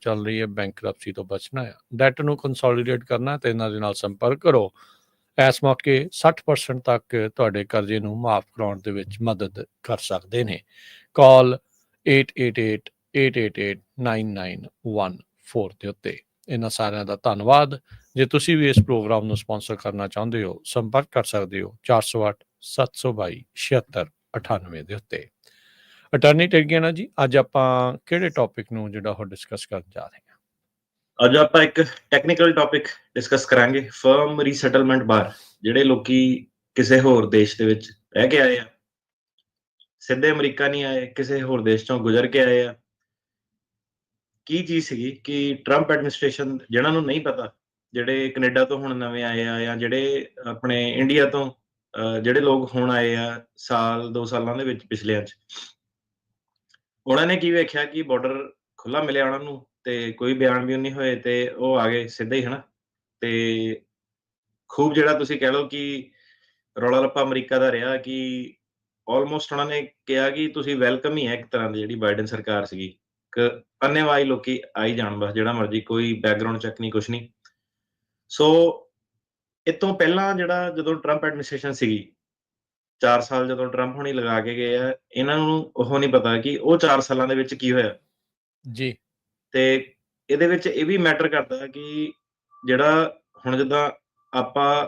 ਚੱਲ ਰਹੀ ਹੈ, ਬੈਂਕਰਪਸੀ ਤੋਂ ਬਚਣਾ ਆ, ਡੈਟ ਨੂੰ ਕੰਸੋਲੀਡੇਟ ਕਰਨਾ ਤੇ ਇਹਨਾਂ ਦੇ ਨਾਲ ਸੰਪਰਕ ਕਰੋ। ਇਸ ਮੌਕੇ 60% ਤੱਕ ਤੁਹਾਡੇ ਕਰਜ਼ੇ ਨੂੰ ਮਾਫ ਕਰਾਉਣ ਦੇ ਵਿੱਚ ਮਦਦ ਕਰ ਸਕਦੇ ਨੇ। ਕਾਲ 8888889914 ਦੇ ਉੱਤੇ। ਇਹਨਾਂ ਸਾਰਿਆਂ ਦਾ ਧੰਨਵਾਦ। ਜੇ ਤੁਸੀਂ ਵੀ ਇਸ ਪ੍ਰੋਗਰਾਮ ਨੂੰ ਸਪਾਂਸਰ ਕਰਨਾ ਚਾਹੁੰਦੇ ਹੋ, ਸੰਪਰਕ ਕਰ ਸਕਦੇ ਹੋ 408-722-7698 ਦੇ ਉੱਤੇ। ਅਟਾਰਨੀ ਟੈਗਿਆਨਾ ਜੀ, ਅੱਜ ਆਪਾਂ ਕਿਹੜੇ ਟੌਪਿਕ ਨੂੰ ਜਿਹੜਾ ਉਹ ਡਿਸਕਸ ਕਰਨ ਜਾ ਰਹੇ ਹਾਂ? ਅੱਜ ਆਪਾਂ ਇੱਕ ਟੈਕਨੀਕਲ ਟੌਪਿਕ ਡਿਸਕਸ ਕਰਾਂਗੇ, ਫਰਮ ਰੀਸੈਟਲਮੈਂਟ ਬਾਰ। ਜਿਹੜੇ ਲੋਕੀ ਕਿਸੇ ਹੋਰ ਦੇਸ਼ ਦੇ ਵਿੱਚ ਰਹਿ ਕੇ ਆਏ ਆ, ਸਿੱਧੇ ਅਮਰੀਕਾ ਨਹੀਂ ਆਏ, ਕਿਸੇ ਹੋਰ ਦੇਸ਼ ਚੋਂ ਗੁਜ਼ਰ ਕੇ ਆਏ ਆ। ਕੀ ਚੀਜ਼ ਸੀਗੀ ਕਿ ਟਰੰਪ ਐਡਮਿਨਿਸਟ੍ਰੇਸ਼ਨ, ਜਿਹਨਾਂ ਨੂੰ ਨਹੀਂ ਪਤਾ, ਜਿਹੜੇ ਕੈਨੇਡਾ ਤੋਂ ਹੁਣ ਨਵੇਂ ਆਏ ਆ ਜਾਂ ਜਿਹੜੇ ਆਪਣੇ ਇੰਡੀਆ ਤੋਂ ਜਿਹੜੇ ਲੋਕ ਹੁਣ ਆਏ ਆ ਸਾਲ 2 ਸਾਲਾਂ ਦੇ ਵਿੱਚ ਪਿਛਲਿਆਂ 'ਚ, ਉਹਨਾਂ ਨੇ ਕੀ ਵੇਖਿਆ ਕਿ ਬਾਰਡਰ ਖੁੱਲ੍ਹਾ ਮਿਲਿਆ ਉਹਨਾਂ ਨੂੰ ਤੇ ਕੋਈ ਬਿਆਨ ਵੀ ਨਹੀਂ ਹੋਏ ਤੇ ਉਹ ਆ ਗਏ ਸਿੱਧੇ ਹੀ, ਹਨਾ। ਤੇ ਖੂਬ ਜਿਹੜਾ ਤੁਸੀਂ ਕਹਿ ਲਓ ਕਿ ਰੌਲਾ ਰੱਪਾ ਅਮਰੀਕਾ ਦਾ ਰਿਹਾ ਕਿ ਆਲਮੋਸਟ ਉਹਨਾਂ ਨੇ ਕਿਹਾ ਕਿ ਤੁਸੀਂ ਵੈਲਕਮ ਹੀ ਹੈ ਇੱਕ ਤਰ੍ਹਾਂ ਦੀ, ਜਿਹੜੀ ਬਾਈਡਨ ਸਰਕਾਰ ਸੀਗੀ। ਅੰਨੇਵਾਹੀ ਲੋਕੀ ਆਈ ਜਾਣ, ਬਸ ਜਿਹੜਾ ਮਰਜ਼ੀ, ਕੋਈ ਬੈਕਗਰਾਉਂਡ ਚੈੱਕ ਨਹੀਂ, ਕੁਛ ਨਹੀਂ। ਸੋ ਇਹ ਤੋਂ ਪਹਿਲਾਂ ਜਿਹੜਾ ਜਦੋਂ ਟਰੰਪ ਐਡਮਿਨਿਸਟ੍ਰੇਸ਼ਨ ਸੀਗੀ, 4 ਸਾਲ ਜਦੋਂ ਟਰੰਪ ਹੁਣੀ ਲਗਾ ਕੇ ਗਏ ਆ, ਇਹਨਾਂ ਨੂੰ ਉਹ ਨਹੀਂ ਪਤਾ ਕਿ ਉਹ 4 ਸਾਲਾਂ ਦੇ ਵਿੱਚ ਕੀ ਹੋਇਆ ਜੀ। ਤੇ ਇਹਦੇ ਵਿੱਚ ਇਹ ਵੀ ਮੈਟਰ ਕਰਦਾ ਕਿ ਜਿਹੜਾ ਹੁਣ ਜਿੱਦਾਂ ਆਪਾਂ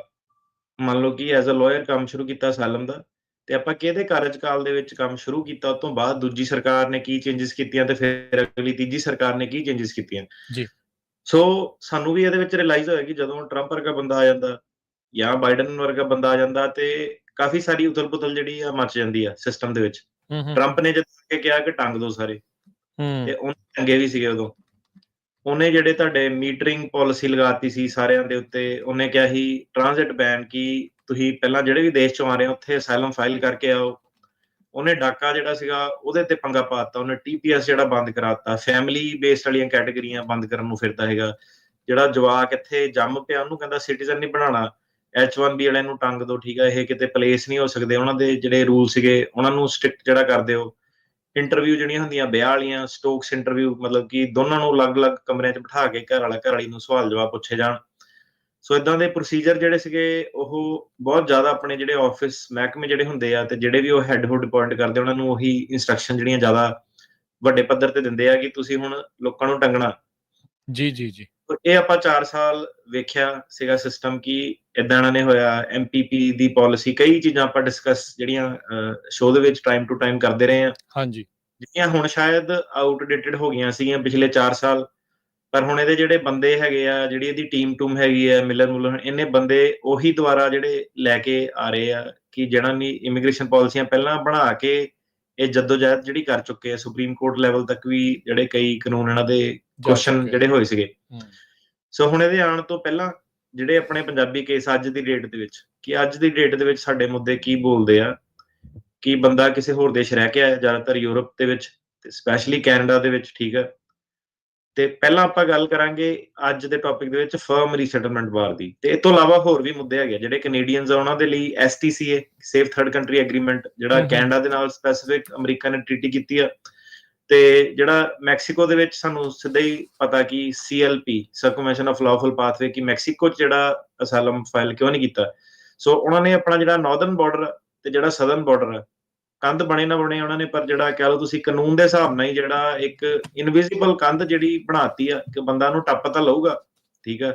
ਮੰਨ ਲਓ ਕਿ ਐਜ਼ ਅ ਲਾਇਰ ਕੰਮ ਸ਼ੁਰੂ ਕੀਤਾ ਅਸਾਲਮ ਦਾ, ਤੇ ਆਪਾਂ ਕਿਹਦੇ ਕਾਰਜਕਾਲ ਦੇ ਵਿੱਚ ਕੰਮ ਸ਼ੁਰੂ ਕੀਤਾ, ਉਸ ਤੋਂ ਬਾਅਦ ਦੂਜੀ ਸਰਕਾਰ ਨੇ ਕੀ ਚੇਂਜਸ ਕੀਤੀਆਂ ਤੇ ਫਿਰ ਅਗਲੀ ਤੀਜੀ ਸਰਕਾਰ ਨੇ ਕੀ ਚੇਂਜਸ ਕੀਤੀਆਂ। ਜੀ। ਸੋ ਸਾਨੂੰ ਵੀ ਇਹਦੇ ਵਿੱਚ ਰਿਅਲਾਈਜ਼ ਹੋਇਆ ਕਿ ਜਦੋਂ ਟਰੰਪ ਵਰਗਾ ਬੰਦਾ ਆ ਜਾਂਦਾ ਜਾਂ ਬਾਈਡਨ ਵਰਗਾ ਬੰਦਾ ਆ ਜਾਂਦਾ ਤੇ ਕਾਫੀ ਸਾਰੀ ਉਥਲ ਪੁਥਲ ਜਿਹੜੀ ਆ ਮਚ ਜਾਂਦੀ ਆ ਸਿਸਟਮ ਦੇ ਵਿੱਚ। ਟਰੰਪ ਨੇ ਜਦ ਕਿਹਾ ਕਿ ਟੰਗ ਦੋ ਸਾਰੇ, ਤੇ ਉਹਨੇ ਟੰਗੇ ਵੀ ਸੀਗੇ ਉਦੋਂ। ਉਹਨੇ ਜਿਹੜੇ ਤੁਹਾਡੇ ਮੀਟਰਿੰਗ ਪਾਲਿਸੀ ਲਗਾਤੀ ਸੀ ਸਾਰਿਆਂ ਦੇ ਉੱਤੇ, ਉਹਨੇ ਕਿਹਾ ਸੀ ਟ੍ਰਾਂਜ਼ਿਟ ਬੈਨ ਕਿ ਤੁਸੀਂ ਪਹਿਲਾਂ ਜਿਹੜੇ ਵੀ ਦੇਸ਼ ਚੋਂ ਆ ਰਹੇ ਹੋ ਉੱਥੇ ਅਸਾਈਲਮ ਫਾਈਲ ਕਰਕੇ ਆਓ। ਉਹਨੇ ਡਾਕਾ ਜਿਹੜਾ ਸੀਗਾ ਉਹਦੇ ਤੇ ਪੰਗਾ ਪਾਤਾ, ਉਹਨੇ TPS ਜਿਹੜਾ ਬੰਦ ਕਰਾਤਾ, ਫੈਮਿਲੀ ਬੇਸਡ ਵਾਲੀਆਂ ਕੈਟੇਗਰੀਆਂ ਬੰਦ ਕਰਨ ਨੂੰ ਫਿਰਦਾ ਹੈਗਾ। ਜਿਹੜਾ ਜਵਾਕ ਇੱਥੇ ਜੰਮ ਪਿਆ ਉਹਨੂੰ ਕਹਿੰਦਾ ਸਿਟੀਜ਼ਨ ਨਹੀਂ ਬਣਾਉਣਾ, H1B ਵਾਲਿਆਂ ਨੂੰ ਟੰਗ ਦੋ, ਠੀਕ ਆ, ਇਹ ਕਿਤੇ ਪਲੇਸ ਨਹੀਂ ਹੋ ਸਕਦੇ। ਉਹਨਾਂ ਦੇ ਜਿਹੜੇ ਰੂਲ ਸੀਗੇ ਉਹਨਾਂ ਨੂੰ ਸਟ੍ਰਿਕਟ ਜਿਹੜਾ ਕਰ ਦਿਓ। ਇੰਟਰਵਿਊ ਜਿਹੜੀਆਂ ਹੁੰਦੀਆਂ ਵਿਆਹ ਵਾਲੀਆਂ, ਸਟੋਕਸ ਇੰਟਰਵਿਊ, ਮਤਲਬ ਕਿ ਦੋਨਾਂ ਨੂੰ ਅਲੱਗ-ਅਲੱਗ ਕਮਰਿਆਂ 'ਚ ਬਿਠਾ ਕੇ ਘਰ ਵਾਲਾ ਘਰ ਵਾਲੀ ਨੂੰ ਸਵਾਲ ਜਵਾਬ ਪੁੱਛੇ ਜਾਣ। ਸੋ ਇਦਾਂ ਦੇ ਪ੍ਰੋਸੀਜਰ ਜਿਹੜੇ ਸੀਗੇ ਉਹ ਬਹੁਤ ਜ਼ਿਆਦਾ ਆਪਣੇ ਜਿਹੜੇ ਆਫਿਸ ਮਹਿਕਮੇ ਜਿਹੜੇ ਹੁੰਦੇ ਆ ਤੇ ਜਿਹੜੇ ਵੀ ਉਹ ਹੈੱਡ ਹੁੱਡ ਅਪੁਆਇੰਟ ਕਰਦੇ, ਉਹਨਾਂ ਨੂੰ ਉਹੀ ਇੰਸਟਰਕਸ਼ਨ ਜਿਹੜੀਆਂ ਜ਼ਿਆਦਾ ਵੱਡੇ ਪੱਧਰ ਤੇ ਦਿੰਦੇ ਆ ਕਿ ਤੁਸੀਂ ਹੁਣ ਲੋਕਾਂ ਨੂੰ ਟੰਗਣਾ। ਜੀ ਜੀ ਜੀ। ਇਹ ਆਪਾਂ 4 ਸਾਲ ਵੇਖਿਆ ਸੀਗਾ ਸਿਸਟਮ ਕਿ ਏਦਾਂ ਇਹਨਾਂ ਨੇ ਹੋਇਆ। MPP ਦੀ ਪਾਲਿਸੀ, ਕਈ ਚੀਜ਼ਾਂ ਆਪਾਂ ਡਿਸਕਸ ਜਿਹੜੀਆਂ ਸ਼ੋਅ ਦੇ ਵਿੱਚ ਟਾਈਮ ਟੂ ਟਾਈਮ ਕਰਦੇ ਰਹੇ ਆ, ਹਾਂਜੀ, ਜਿਹੜੀਆਂ ਹੁਣ ਸ਼ਾਇਦ ਆਊਟਡੇਟਡ ਹੋ ਗਈਆਂ ਸੀਗੀਆਂ ਪਿਛਲੇ 4 ਸਾਲ। ਪਰ ਹੁਣ ਇਹਦੇ ਜਿਹੜੇ ਬੰਦੇ ਹੈਗੇ ਆ, ਜਿਹੜੀ ਇਹਦੀ ਟੀਮ ਹੈਗੀ ਆ, ਮਿਲਰ ਮੁਲਰ, ਇਹਨੇ ਬੰਦੇ ਉਹੀ ਦੁਆਰਾ ਜਿਹੜੇ ਲੈ ਕੇ ਆ ਰਹੇ ਆ ਕਿ ਜਿਹੜਾ ਵੀ ਇਮੀਗ੍ਰੇਸ਼ਨ ਪਾਲਿਸੀਆਂ ਪਹਿਲਾਂ ਬਣਾ ਕੇ ਇਹ ਜਦੋਜਹਿਦ ਜਿਹੜੀ ਕਰ ਚੁੱਕੇ ਆ, ਸੁਪਰੀਮ ਕੋਰਟ ਲੈਵਲ ਤੱਕ ਵੀ ਜਿਹੜੇ ਕਈ ਕਾਨੂੰਨ ਇਹਨਾਂ ਦੇ ਕੁਐਸਚਨ ਜਿਹੜੇ ਹੋਏ ਸੀਗੇ। ਸੋ ਹੁਣ ਇਹਦੇ ਆਉਣ ਤੋਂ ਪਹਿਲਾਂ ਜਿਹੜੇ ਆਪਣੇ ਪੰਜਾਬੀ ਕੇਸ ਅੱਜ ਦੀ ਡੇਟ ਦੇ ਵਿੱਚ, ਕਿ ਅੱਜ ਦੀ ਡੇਟ ਦੇ ਵਿੱਚ ਸਾਡੇ ਮੁੱਦੇ ਕੀ ਬੋਲਦੇ ਆ, ਕਿ ਬੰਦਾ ਕਿਸੇ ਹੋਰ ਦੇਸ਼ ਰਹਿ ਕੇ ਆਇਆ, ਜ਼ਿਆਦਾਤਰ ਯੂਰਪ ਦੇ ਵਿੱਚ ਤੇ ਸਪੈਸ਼ਲੀ ਕੈਨੇਡਾ ਦੇ ਵਿੱਚ, ਠੀਕ ਹੈ। ਤੇ ਪਹਿਲਾਂ ਆਪਾਂ ਗੱਲ ਕਰਾਂਗੇ ਅੱਜ ਦੇ ਟੌਪਿਕ ਦੇ ਵਿੱਚ ਫਰਮ ਰੀਸੈਟਲਮੈਂਟ ਬਾਰ ਦੀ, ਤੇ ਇਸ ਤੋਂ ਇਲਾਵਾ ਹੋਰ ਵੀ ਮੁੱਦੇ ਹੈਗੇ ਜਿਹੜੇ ਕੈਨੇਡੀਅਨਸ ਆ ਉਹਨਾਂ ਦੇ ਲਈ। STCA, safe third country agreement, ਜਿਹੜਾ ਕੈਨੇਡਾ ਦੇ ਨਾਲ ਸਪੈਸੀਫਿਕ ਅਮਰੀਕਾ ਨੇ ਟ੍ਰੀਟੀ ਕੀਤੀ ਆ। ਤੇ ਜਿਹੜਾ ਮੈਕਸੀਕੋ ਦੇ ਵਿੱਚ ਸਾਨੂੰ ਸਿੱਧਾ ਹੀ ਪਤਾ ਕਿ CLP, ਸਰਕਮੁਲੇਸ਼ਨ ਆਫ ਲਾਫੁਲ ਪਾਥਵੇ, ਕਿ ਮੈਕਸੀਕੋ 'ਚ ਜਿਹੜਾ ਅਸਾਈਲਮ ਫਾਈਲ ਕਿਉਂ ਨਹੀਂ ਕੀਤਾ। ਸੋ ਉਹਨਾਂ ਨੇ ਆਪਣਾ ਜਿਹੜਾ ਨਾਰਦਰਨ ਬਾਰਡਰ ਤੇ ਜਿਹੜਾ ਸਦਰਨ ਬਾਰਡਰ, ਕੰਧ ਬਣੇ ਨਾ ਬਣੇ ਉਹਨਾਂ ਨੇ, ਪਰ ਜਿਹੜਾ ਕਹਿ ਲਓ ਤੁਸੀਂ ਕਾਨੂੰਨ ਦੇ ਹਿਸਾਬ ਨਾਲ ਹੀ ਜਿਹੜਾ ਇੱਕ ਇਨਵਿਜ਼ੀਬਲ ਕੰਧ ਜਿਹੜੀ ਬਣਾਤੀ ਆ ਕਿ ਬੰਦਾ ਉਹਨੂੰ ਟੱਪ ਤਾਂ ਲਊਗਾ, ਠੀਕ ਆ।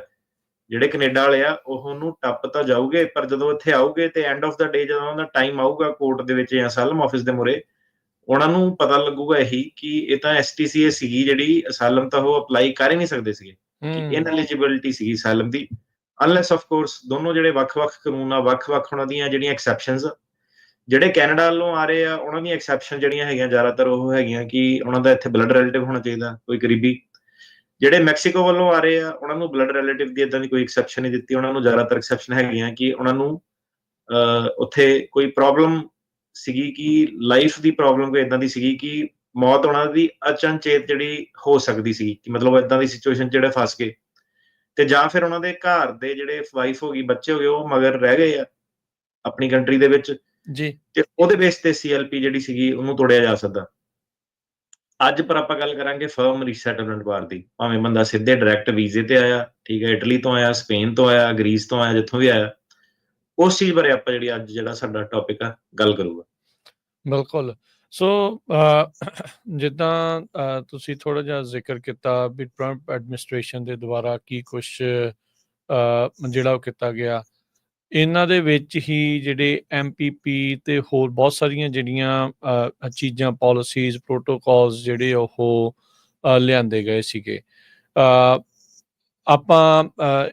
ਜਿਹੜੇ ਕੈਨੇਡਾ ਵਾਲੇ ਆ ਉਹ ਉਹਨੂੰ ਟੱਪ ਤਾਂ ਜਾਊਗੇ, ਪਰ ਜਦੋਂ ਇੱਥੇ ਆਊਗੇ ਤੇ ਐਂਡ ਆਫ ਦਾ ਡੇ ਜਦੋਂ ਉਹਨਾਂ ਦਾ ਟਾਈਮ ਆਊਗਾ ਕੋਰਟ ਦੇ ਵਿੱਚ ਜਾਂ ਅਸਾਈਲਮ ਆਫਿਸ ਦੇ ਮੂਹਰੇ, ਉਹਨਾਂ ਨੂੰ ਪਤਾ ਲੱਗੂਗਾ ਇਹੀ ਕਿ ਇਹ ਤਾਂ STCA ਸੀਗੀ ਜਿਹੜੀ ਅਸਾਈਲਮ ਤਾਂ ਉਹ ਅਪਲਾਈ ਕਰ ਹੀ ਨਹੀਂ ਸਕਦੇ ਸੀਗੇ, ਕਿ ਇਨਐਲੀਜੀਬਿਲਿਟੀ ਸੀਗੀ asylum the, unless of course ਦੋਨੋਂ ਜਿਹੜੇ ਵੱਖ-ਵੱਖ ਕਾਨੂੰਨ ਆ, ਵੱਖ-ਵੱਖ ਉਹਨਾਂ ਦੀਆਂ ਜਿਹੜੀਆਂ ਐਕਸੈਪਸ਼ਨਸ ਆ। ਜਿਹੜੇ ਕੈਨੇਡਾ ਵੱਲੋਂ ਆ ਰਹੇ ਆ ਉਹਨਾਂ ਦੀਆਂ ਐਕਸੈਪਸ਼ਨ ਜਿਹੜੀਆਂ ਹੈਗੀਆਂ ਜ਼ਿਆਦਾਤਰ ਉਹ ਹੈਗੀਆਂ ਕਿ ਉਹਨਾਂ ਦਾ ਇੱਥੇ ਬਲੱਡ ਰਿਲੇਟਿਵ ਹੋਣਾ ਚਾਹੀਦਾ, ਕੋਈ ਕਰੀਬੀ। ਜਿਹੜੇ ਮੈਕਸੀਕੋ ਵੱਲੋਂ ਆ ਰਹੇ ਆ ਉਹਨਾਂ ਨੂੰ ਬਲੱਡ ਰਿਲੇਟਿਵ ਦੀ ਏਦਾਂ ਦੀ ਕੋਈ ਐਕਸੈਪਸ਼ਨ ਨਹੀਂ ਦਿੱਤੀ। ਉਹਨਾਂ ਨੂੰ ਜ਼ਿਆਦਾਤਰ ਐਕਸੈਪਸ਼ਨ ਹੈਗੀਆਂ ਕਿ ਉਹਨਾਂ ਨੂੰ ਉੱਥੇ ਕੋਈ ਪ੍ਰੋਬਲਮ ਸੀਗੀ, ਕਿ ਲਾਈਫ ਦੀ ਪ੍ਰੋਬਲਮ ਕੋਈ ਏਦਾਂ ਦੀ ਸੀਗੀ ਕਿ ਮੌਤ ਉਹਨਾਂ ਦੀ ਅਚਨਚੇਤ ਜਿਹੜੀ ਹੋ ਸਕਦੀ ਸੀ, ਕਿ ਮਤਲਬ ਏਦਾਂ ਦੀ ਸਿਚੁਏਸ਼ਨ ਜਿਹੜੇ ਫਸ ਗਏ, ਤੇ ਜਾਂ ਫਿਰ ਉਹਨਾਂ ਦੇ ਘਰ ਦੇ ਜਿਹੜੇ ਵਾਈਫ ਹੋ ਗਈ, ਬੱਚੇ ਹੋ ਗਏ, ਉਹ ਮਗਰ ਰਹਿ ਗਏ ਆ ਆਪਣੀ ਕੰਟਰੀ ਦੇ ਵਿੱਚ ਜੀ, ਤੇ ਉਹਦੇ ਬੇਸ ਤੇ CLP ਜਿਹੜੀ ਸੀਗੀ ਉਹਨੂੰ ਤੋੜਿਆ ਜਾ ਸਕਦਾ। ਅੱਜ ਪਰ ਆਪਾਂ ਗੱਲ ਕਰਾਂਗੇ ਫਰਮ ਰੀਸੈਟਲਮੈਂਟ ਬਾਰ ਦੀ। ਭਾਵੇਂ ਬੰਦਾ ਸਿੱਧੇ ਡਾਇਰੈਕਟ ਵੀਜ਼ੇ ਤੇ ਆਇਆ, ਠੀਕ ਹੈ, ਇਟਲੀ ਤੋਂ ਆਇਆ, ਸਪੇਨ ਤੋਂ ਆਇਆ, ਗ੍ਰੀਸ ਤੋਂ ਆਇਆ, ਜਿੱਥੋਂ ਵੀ ਆਇਆ, ਉਸ ਚੀਜ਼ ਬਾਰੇ ਆਪਾਂ ਜਿਹੜੀ ਅੱਜ ਜਿਹੜਾ ਸਾਡਾ ਟੌਪਿਕ ਆ ਗੱਲ ਕਰੂਗਾ। ਬਿਲਕੁਲ। ਸੋ ਜਿੱਦਾਂ ਤੁਸੀਂ ਥੋੜ੍ਹਾ ਜਿਹਾ ਜ਼ਿਕਰ ਕੀਤਾ ਵੀ ਟਰੰਪ ਐਡਮਿਨਿਸਟ੍ਰੇਸ਼ਨ ਦੇ ਦੁਆਰਾ ਕੀ ਕੁਛ ਜਿਹੜਾ ਉਹ ਕੀਤਾ ਗਿਆ, ਇਹਨਾਂ ਦੇ ਵਿੱਚ ਹੀ ਜਿਹੜੇ MPP ਤੇ ਹੋਰ ਬਹੁਤ ਸਾਰੀਆਂ ਜਿਹੜੀਆਂ ਚੀਜ਼ਾਂ, ਪਾਲਿਸੀਜ਼, ਪ੍ਰੋਟੋਕੋਲਸ ਜਿਹੜੇ ਉਹ ਲਿਆਂਦੇ ਗਏ ਸੀਗੇ। ਆਪਾਂ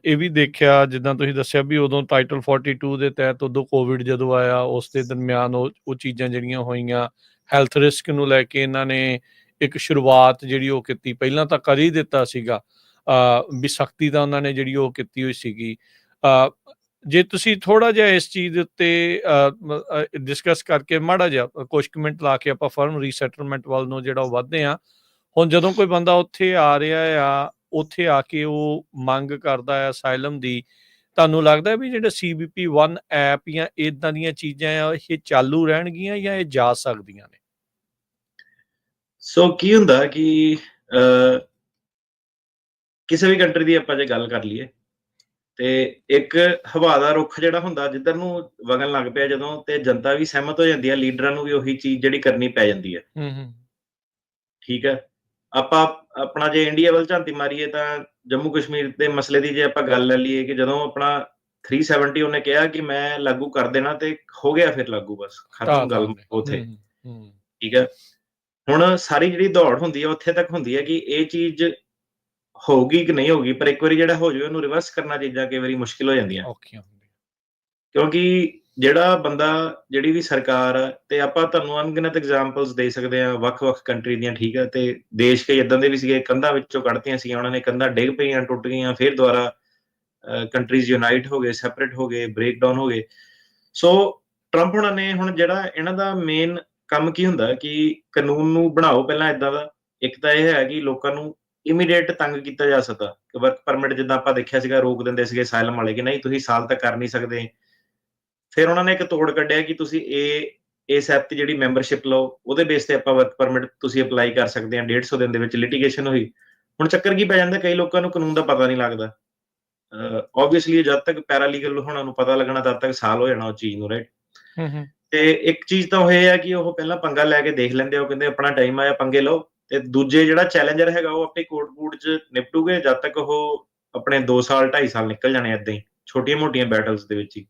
ਇਹ ਵੀ ਦੇਖਿਆ, ਜਿੱਦਾਂ ਤੁਸੀਂ ਦੱਸਿਆ ਵੀ ਉਦੋਂ ਟਾਈਟਲ 42 ਦੇ ਤਹਿਤ ਉਦੋਂ ਕੋਵਿਡ ਜਦੋਂ ਆਇਆ, ਉਸ ਦੇ ਦਰਮਿਆਨ ਉਹ ਚੀਜ਼ਾਂ ਜਿਹੜੀਆਂ ਹੋਈਆਂ, ਹੈਲਥ ਰਿਸਕ ਨੂੰ ਲੈ ਕੇ ਇਹਨਾਂ ਨੇ ਇੱਕ ਸ਼ੁਰੂਆਤ ਜਿਹੜੀ ਉਹ ਕੀਤੀ। ਪਹਿਲਾਂ ਤਾਂ ਕਰ ਹੀ ਦਿੱਤਾ ਸੀਗਾ, ਵੀ ਸਖਤੀ ਤਾਂ ਉਹਨਾਂ ਨੇ ਜਿਹੜੀ ਉਹ ਕੀਤੀ ਹੋਈ ਸੀਗੀ। ਜੇ ਤੁਸੀਂ ਥੋੜ੍ਹਾ ਜਿਹਾ ਇਸ ਚੀਜ਼ ਦੇ ਉੱਤੇ ਡਿਸਕਸ ਕਰਕੇ ਮਾੜਾ ਜਿਹਾ ਕੁਛ ਕੁ ਮਿੰਟ ਲਾ ਕੇ ਆਪਾਂ ਫਰਮ ਰੀਸੈਟਲਮੈਂਟ ਵੱਲ ਨੂੰ ਜਿਹੜਾ ਉਹ ਵੱਧਦੇ ਹਾਂ। ਹੁਣ ਜਦੋਂ ਕੋਈ ਬੰਦਾ ਉੱਥੇ ਆ ਰਿਹਾ ਆ, ਉੱਥੇ ਆ ਕੇ ਉਹ ਮੰਗ ਕਰਦਾ ਹੈ ਅਸਾਈਲਮ ਦੀ, ਤੁਹਾਨੂੰ ਲੱਗਦਾ ਵੀ ਜਿਹੜਾ CBP1 ਐਪ ਜਾਂ ਇਦਾਂ ਦੀਆਂ ਚੀਜ਼ਾਂ ਆ ਇਹ ਚਾਲੂ ਰਹਿਣਗੀਆਂ ਜਾਂ ਇਹ ਜਾ ਸਕਦੀਆਂ ਨੇ? ਸੋ ਕੀ ਹੁੰਦਾ ਕਿ ਕਿਸੇ ਵੀ ਕੰਟਰੀ ਦੀ ਆਪਾਂ ਜੇ ਗੱਲ ਕਰ ਲਈਏ ਤੇ ਇੱਕ ਹਵਾ ਦਾ ਰੁੱਖ ਜਿਹੜਾ ਹੁੰਦਾ ਜਿੱਧਰ ਨੂੰ ਵਗਣ ਲੱਗ ਪਿਆ ਜਦੋਂ, ਤੇ ਜਨਤਾ ਵੀ ਸਹਿਮਤ ਹੋ ਜਾਂਦੀ ਹੈ, ਲੀਡਰਾਂ ਨੂੰ ਵੀ ਉਹੀ ਚੀਜ਼ ਜਿਹੜੀ ਕਰਨੀ ਪੈ ਜਾਂਦੀ ਹੈ। ਠੀਕ ਹੈ, ਆਪਾਂ ਆਪਣਾ ਜੇ ਇੰਡੀਆ ਵੱਲ ਝਾਤੀ ਮਾਰੀਏ ਤਾਂ ਜੰਮੂ ਕਸ਼ਮੀਰ ਦੇ ਮਸਲੇ ਦੀ ਜੇ ਆਪਾਂ ਗੱਲ ਲੈ ਲਈਏ ਕਿ ਜਦੋਂ ਆਪਣਾ 370 ਉਹਨੇ ਕਿਹਾ ਕਿ ਮੈਂ ਲਾਗੂ ਕਰ ਦੇਣਾ ਤੇ ਹੋ ਗਿਆ, ਫਿਰ ਲਾਗੂ, ਬਸ ਖਤਮ ਗੱਲ ਉੱਥੇ। ਠੀਕ ਹੈ, ਹੁਣ ਸਾਰੀ ਜਿਹੜੀ ਦੌੜ ਹੁੰਦੀ ਹੈ ਉੱਥੇ ਤੱਕ ਹੁੰਦੀ ਹੈ ਕਿ ਇਹ ਚੀਜ਼ ਹੋਊਗੀ ਕਿ ਨਹੀਂ ਹੋਊਗੀ, ਪਰ ਇੱਕ ਵਾਰੀ ਜਿਹੜਾ ਹੋ ਜਾਵੇ ਉਹਨੂੰ ਰਿਵਰਸ ਕਰਨਾ ਚੀਜ਼ਾਂ ਕਈ ਵਾਰੀ ਮੁਸ਼ਕਿਲ ਹੋ ਜਾਂਦੀਆਂ, ਕਿਉਂਕਿ ਜਿਹੜਾ ਬੰਦਾ, ਜਿਹੜੀ ਵੀ ਸਰਕਾਰ ਆ, ਤੇ ਆਪਾਂ ਤੁਹਾਨੂੰ ਅਣਗਿਣਤ ਐਗਜ਼ਾਮਪਲਸ ਦੇ ਸਕਦੇ ਹਾਂ ਵੱਖ-ਵੱਖ ਕੰਟਰੀ ਦੀਆਂ। ਠੀਕ ਹੈ, ਤੇ ਦੇਸ਼ ਕਈ ਏਦਾਂ ਦੇ ਵੀ ਸੀਗੇ, ਕੰਧਾਂ ਵਿੱਚੋਂ ਕੱਢਤੀਆਂ ਸੀਗੀਆਂ ਉਹਨਾਂ ਨੇ, ਕੰਧਾਂ ਡਿੱਗ ਪਈਆਂ, ਟੁੱਟ ਗਈਆਂ, ਫਿਰ ਦੁਬਾਰਾ ਕੰਟਰੀਜ਼ ਯੂਨਾਈਟ ਹੋ ਗਏ, ਸੈਪਰੇਟ ਹੋ ਗਏ, ਬ੍ਰੇਕ ਡਾਊਨ ਹੋ ਗਏ। ਸੋ ਟਰੰਪ ਹੁਣਾਂ ਨੇ ਹੁਣ ਜਿਹੜਾ ਇਹਨਾਂ ਦਾ ਮੇਨ ਕੰਮ ਕੀ ਹੁੰਦਾ ਕਿ ਕਾਨੂੰਨ ਨੂੰ ਬਣਾਓ ਪਹਿਲਾਂ ਏਦਾਂ ਦਾ, ਇੱਕ ਤਾਂ ਇਹ ਹੈ ਕਿ ਲੋਕਾਂ ਨੂੰ ਇਮੀਡੀਏਟ ਤੰਗ ਕੀਤਾ ਜਾ ਸਕਦਾ, ਵਰਕ ਪਰਮਿਟ ਜਿੱਦਾਂ ਆਪਾਂ ਦੇਖਿਆ ਸੀਗਾ ਰੋਕ ਦਿੰਦੇ ਸੀਗੇ ਅਸਾਈਲਮ ਵਾਲੇ ਕਿ ਨਹੀਂ ਤੁਸੀਂ ਸਾਲ ਤੱਕ ਕਰ ਨਹੀਂ ਸਕਦੇ। ਫਿਰ ਉਹਨਾਂ ਨੇ ਇੱਕ ਤੋੜ ਕੱਢਿਆ ਕਿ ਤੁਸੀਂ ਇਸ ਐਪ ਤੇ ਜਿਹੜੀ ਮੈਂਬਰਸ਼ਿਪ ਲਓ, ਉਹਦੇ ਬੇਸ ਤੇ ਆਪਾਂ ਵਰਕ ਪਰਮਿਟ ਤੁਸੀਂ ਅਪਲਾਈ ਕਰ ਸਕਦੇ ਹਾਂ। 150 ਦਿਨ ਦੇ ਵਿੱਚ ਲਿਟੀਗੇਸ਼ਨ ਹੋਈ। ਹੁਣ ਚੱਕਰ ਕੀ ਪੈ ਜਾਂਦਾ, ਕਈ ਲੋਕਾਂ ਨੂੰ ਕਾਨੂੰਨ ਦਾ ਪਤਾ ਨਹੀਂ ਲੱਗਦਾ। ਆਬਵੀਅਸਲੀ ਜਦ ਤੱਕ ਪੈਰਾਲੀਗਲ ਹੋਣਾ ਨੂੰ ਪਤਾ ਲੱਗਣਾ ਤਦ ਤੱਕ ਸਾਲ ਹੋ ਜਾਣਾ ਉਹ ਚੀਜ਼ ਨੂੰ, ਰਾਈਟ। ਤੇ ਇੱਕ ਚੀਜ਼ ਤਾਂ ਉਹ ਇਹ ਹੈ ਕਿ ਉਹ ਪਹਿਲਾਂ ਪੰਗਾ ਲੈ ਕੇ ਦੇਖ ਲੈਂਦੇ ਆ, ਉਹ ਕਹਿੰਦੇ ਆਪਣਾ ਟਾਈਮ ਆਇਆ ਪੰਗੇ ਲਓ, ਤੇ ਦੂਜੇ ਜਿਹੜਾ ਚੈਲੰਜਰ ਹੈਗਾ ਉਹ ਆਪੇ ਕੋਰਟ ਚ ਨਿਪਟੂਗੇ, ਜਦ ਤੱਕ ਉਹ ਆਪਣੇ 2 ਸਾਲ 2.5 ਸਾਲ ਨਿਕਲ ਜਾਣੇ ਏਦਾਂ ਹੀ ਛੋਟੀਆਂ ਮੋਟੀਆਂ ਬੈਟਲਸ ਦੇ ਵਿੱਚ ਹੀ।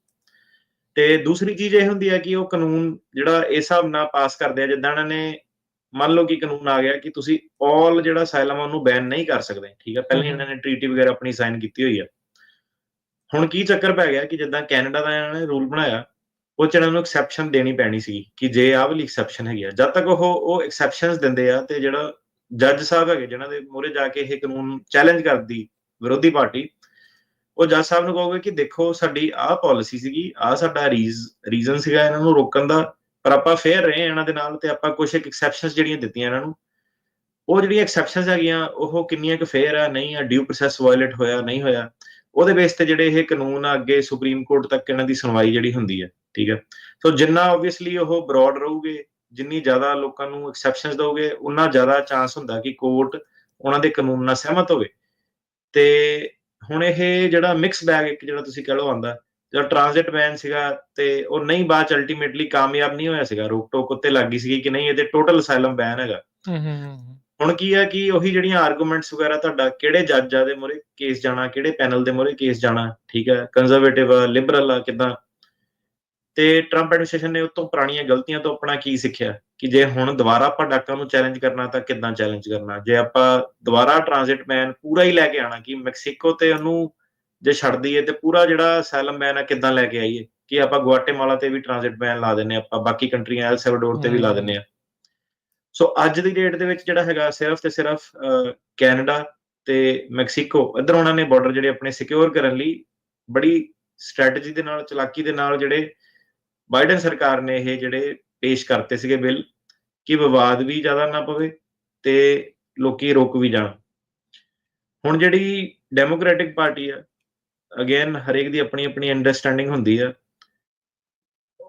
ਤੇ ਦੂਸਰੀ ਚੀਜ਼ ਇਹ ਹੁੰਦੀ ਹੈ ਕਿ ਉਹ ਕਾਨੂੰਨ ਜਿਹੜਾ ਇਸ ਹਿਸਾਬ ਨਾਲ ਪਾਸ ਕਰਦੇ ਆ, ਜਿੱਦਾਂ ਇਹਨਾਂ ਨੇ ਮੰਨ ਲਓ ਕਿ ਕਾਨੂੰਨ ਆ ਗਿਆ ਕਿ ਤੁਸੀਂ ਆਲ ਜਿਹੜਾ ਅਸਾਈਲਮ ਉਹਨੂੰ ਬੈਨ ਨਹੀਂ ਕਰ ਸਕਦੇ। ਠੀਕ ਹੈ, ਪਹਿਲਾਂ ਇਹਨਾਂ ਨੇ ਟ੍ਰੀਟੀ ਵਗੈਰਾ ਆਪਣੀ ਸਾਈਨ ਕੀਤੀ ਹੋਈ ਆ। ਹੁਣ ਕੀ ਚੱਕਰ ਪੈ ਗਿਆ ਕਿ ਜਿੱਦਾਂ ਕੈਨੇਡਾ ਦਾ ਇਹਨਾਂ ਨੇ ਰੂਲ ਬਣਾਇਆ, ਉਹ ਚ ਇਹਨਾਂ ਨੂੰ ਐਕਸੈਪਸ਼ਨ ਦੇਣੀ ਪੈਣੀ ਸੀ ਕਿ ਜੇ ਆਹ ਵਾਲੀ ਐਕਸੈਪਸ਼ਨ ਹੈਗੀ ਆ, ਜਦ ਤੱਕ ਉਹ ਐਕਸੈਪਸ਼ਨਸ ਦਿੰਦੇ ਆ ਤੇ ਜਿਹੜਾ ਜੱਜ ਸਾਹਿਬ ਹੈਗੇ ਜਿਨ੍ਹਾਂ ਦੇ ਮੂਹਰੇ ਜਾ ਕੇ ਇਹ ਕਾਨੂੰਨ ਚੈਲੰਜ ਕਰਦੀ ਵਿਰੋਧੀ ਪਾਰਟੀ, ਉਹ ਜੱਜ ਸਾਹਿਬ ਨੂੰ ਕਹੋਗੇ ਕਿ ਦੇਖੋ ਸਾਡੀ ਆਹ ਪਾਲਿਸੀ ਸੀਗੀ, ਆਹ ਸਾਡਾ ਰੀਜ਼ਨ ਸੀਗਾ ਇਹਨਾਂ ਨੂੰ ਰੋਕਣ ਦਾ, ਪਰ ਆਪਾਂ ਫੇਅਰ ਰਹੇ ਇਹਨਾਂ ਦੇ ਨਾਲ ਤੇ ਆਪਾਂ ਕੁਝ ਐਕਸੈਪਸ਼ਨਸ ਜਿਹੜੀਆਂ ਦਿੱਤੀਆਂ ਇਹਨਾਂ ਨੂੰ। ਉਹ ਜਿਹੜੀਆਂ ਐਕਸੈਪਸ਼ਨਸ ਹੈਗੀਆਂ ਉਹ ਕਿੰਨੀਆਂ ਕੁ ਫੇਅਰ ਆ, ਨਹੀਂ ਆ, ਡਿਊ ਪ੍ਰੋਸੈਸ ਵਾਇਲੇਟ ਹੋਇਆ ਨਹੀਂ ਹੋਇਆ, ਉਹਦੇ ਬੇਸ ਤੇ ਜਿਹੜੇ ਇਹ ਕਾਨੂੰਨ ਆ ਅੱਗੇ ਸੁਪਰੀਮ ਕੋਰਟ ਤੱਕ ਇਹਨਾਂ ਦੀ ਸੁਣਵਾਈ ਜਿਹੜੀ ਹੁੰਦੀ ਹੈ। ਠੀਕ ਹੈ, ਸੋ ਜਿੰਨਾ ਆਬਵੀਅਸਲੀ ਉਹ ਬਰੋਡ ਰਹੂਗੇ, ਜਿੰਨੀ ਜ਼ਿਆਦਾ ਲੋਕਾਂ ਨੂੰ ਐਕਸੈਪਸ਼ਨਸ ਦੋਗੇ, ਉਨਾ ਜ਼ਿਆਦਾ ਚਾਂਸ ਹੁੰਦਾ ਕਿ ਕੋਰਟ ਉਹਨਾਂ ਦੇ ਕਾਨੂੰਨ ਨਾਲ ਸਹਿਮਤ ਹੋਵੇ। ਤੇ ਹੁਣ ਇਹ ਜਿਹੜਾ ਮਿਕਸ ਬੈਗ ਇੱਕ ਜਿਹੜਾ ਤੁਸੀਂ ਕਹ ਲਓ ਆਉਂਦਾ, ਜਿਹੜਾ ਟ੍ਰਾਂਜ਼ਿਟ ਬੈਨ ਸੀਗਾ ਤੇ ਉਹ ਨਹੀਂ ਬਾਅਦ ਚ ਅਲਟੀਮੇਟਲੀ ਕਾਮਯਾਬ ਨਹੀਂ ਹੋਇਆ ਸੀਗਾ, ਰੋਕ ਟੋਕ ਉੱਤੇ ਲੱਗ ਗਈ ਸੀਗੀ ਕਿ ਨਹੀਂ ਇਹਦੇ ਟੋਟਲ ਅਸਾਈਲਮ ਬੈਨ ਹੈਗਾ। ਹੁਣ ਕੀ ਹੈ ਕਿ ਉਹੀ ਜਿਹੜੀਆਂ ਆਰਗੂਮੈਂਟਸ ਵਗੈਰਾ, ਤੁਹਾਡਾ ਕਿਹੜੇ ਜੱਜ ਦੇ ਮੂਹਰੇ ਕੇਸ ਜਾਣਾ, ਕਿਹੜੇ ਪੈਨਲ ਦੇ ਮੂਹਰੇ ਕੇਸ ਜਾਣਾ, ਠੀਕ ਹੈ, ਕੰਜ਼ਰਵੇਟਿਵ ਆ, ਲਿਬਰਲ ਆ, ਕਿੱਦਾਂ। ਤੇ ਟਰੰਪ ਐਡਮਿਨਿਸਟ੍ਰੇਸ਼ਨ ਨੇ ਉਤੋਂ ਪੁਰਾਣੀਆਂ ਗਲਤੀਆਂ ਤੋਂ ਆਪਣਾ ਕੀ ਸਿੱਖਿਆ ਕਿ ਜੇ ਹੁਣ ਦੁਬਾਰਾ ਆਪਾਂ ਡਾਕਾ ਨੂੰ ਚੈਲੰਜ ਕਰਨਾ ਤਾਂ ਕਿੱਦਾਂ ਚੈਲੰਜ ਕਰਨਾ, ਜੇ ਆਪਾਂ ਦੁਬਾਰਾ ਟ੍ਰਾਂਜ਼ਿਟ ਬੈਨ ਪੂਰਾ ਹੀ ਲੈ ਕੇ ਆਣਾ ਕਿ ਮੈਕਸੀਕੋ ਤੇ ਉਹਨੂੰ ਜੇ ਛੱਡ ਦਈਏ ਤੇ ਪੂਰਾ ਜਿਹੜਾ ਅਸਾਈਲਮ ਬੈਨ ਆ ਕਿੱਦਾਂ ਲੈ ਕੇ ਆਈਏ, ਕਿ ਆਪਾਂ ਗੁਆਟੇਮਾਲਾ ਤੇ ਵੀ ਟ੍ਰਾਂਜ਼ਿਟ ਬੈਨ ਲਾ ਦਿੰਨੇ, ਆਪਾਂ ਬਾਕੀ ਕੰਟਰੀਆਂ ਐਲ ਸੈਲਵਾਡੋਰ ਤੇ ਵੀ ਲਾ ਦਿੰਨੇ ਆ। ਸੋ ਅੱਜ ਦੀ ਡੇਟ ਦੇ ਵਿੱਚ ਜਿਹੜਾ ਹੈਗਾ ਸਿਰਫ ਤੇ ਸਿਰਫ ਕੈਨੇਡਾ ਤੇ ਮੈਕਸੀਕੋ, ਇੱਧਰ ਉਹਨਾਂ ਨੇ ਬਾਰਡਰ ਜਿਹੜੇ ਆਪਣੇ ਸਿਕਿਉਰ ਕਰਨ ਲਈ ਬੜੀ ਸਟ੍ਰੈਟਜੀ ਦੇ ਨਾਲ, ਚਲਾਕੀ ਦੇ ਨਾਲ ਜਿਹੜੇ ਬਾਈਡਨ ਸਰਕਾਰ ਨੇ ਇਹ ਜਿਹੜੇ ਪੇਸ਼ ਕਰਤੇ ਸੀਗੇ ਬਿੱਲ ਕਿ ਵਿਵਾਦ ਵੀ ਜ਼ਿਆਦਾ ਨਾ ਪਵੇ ਤੇ ਲੋਕੀ ਰੁਕ ਵੀ ਜਾਣ। ਹੁਣ ਜਿਹੜੀ ਡੈਮੋਕ੍ਰੈਟਿਕ ਪਾਰਟੀ ਆ, ਅਗੇਨ ਹਰੇਕ ਦੀ ਆਪਣੀ ਆਪਣੀ ਅੰਡਰਸਟੈਂਡਿੰਗ ਹੁੰਦੀ ਆ।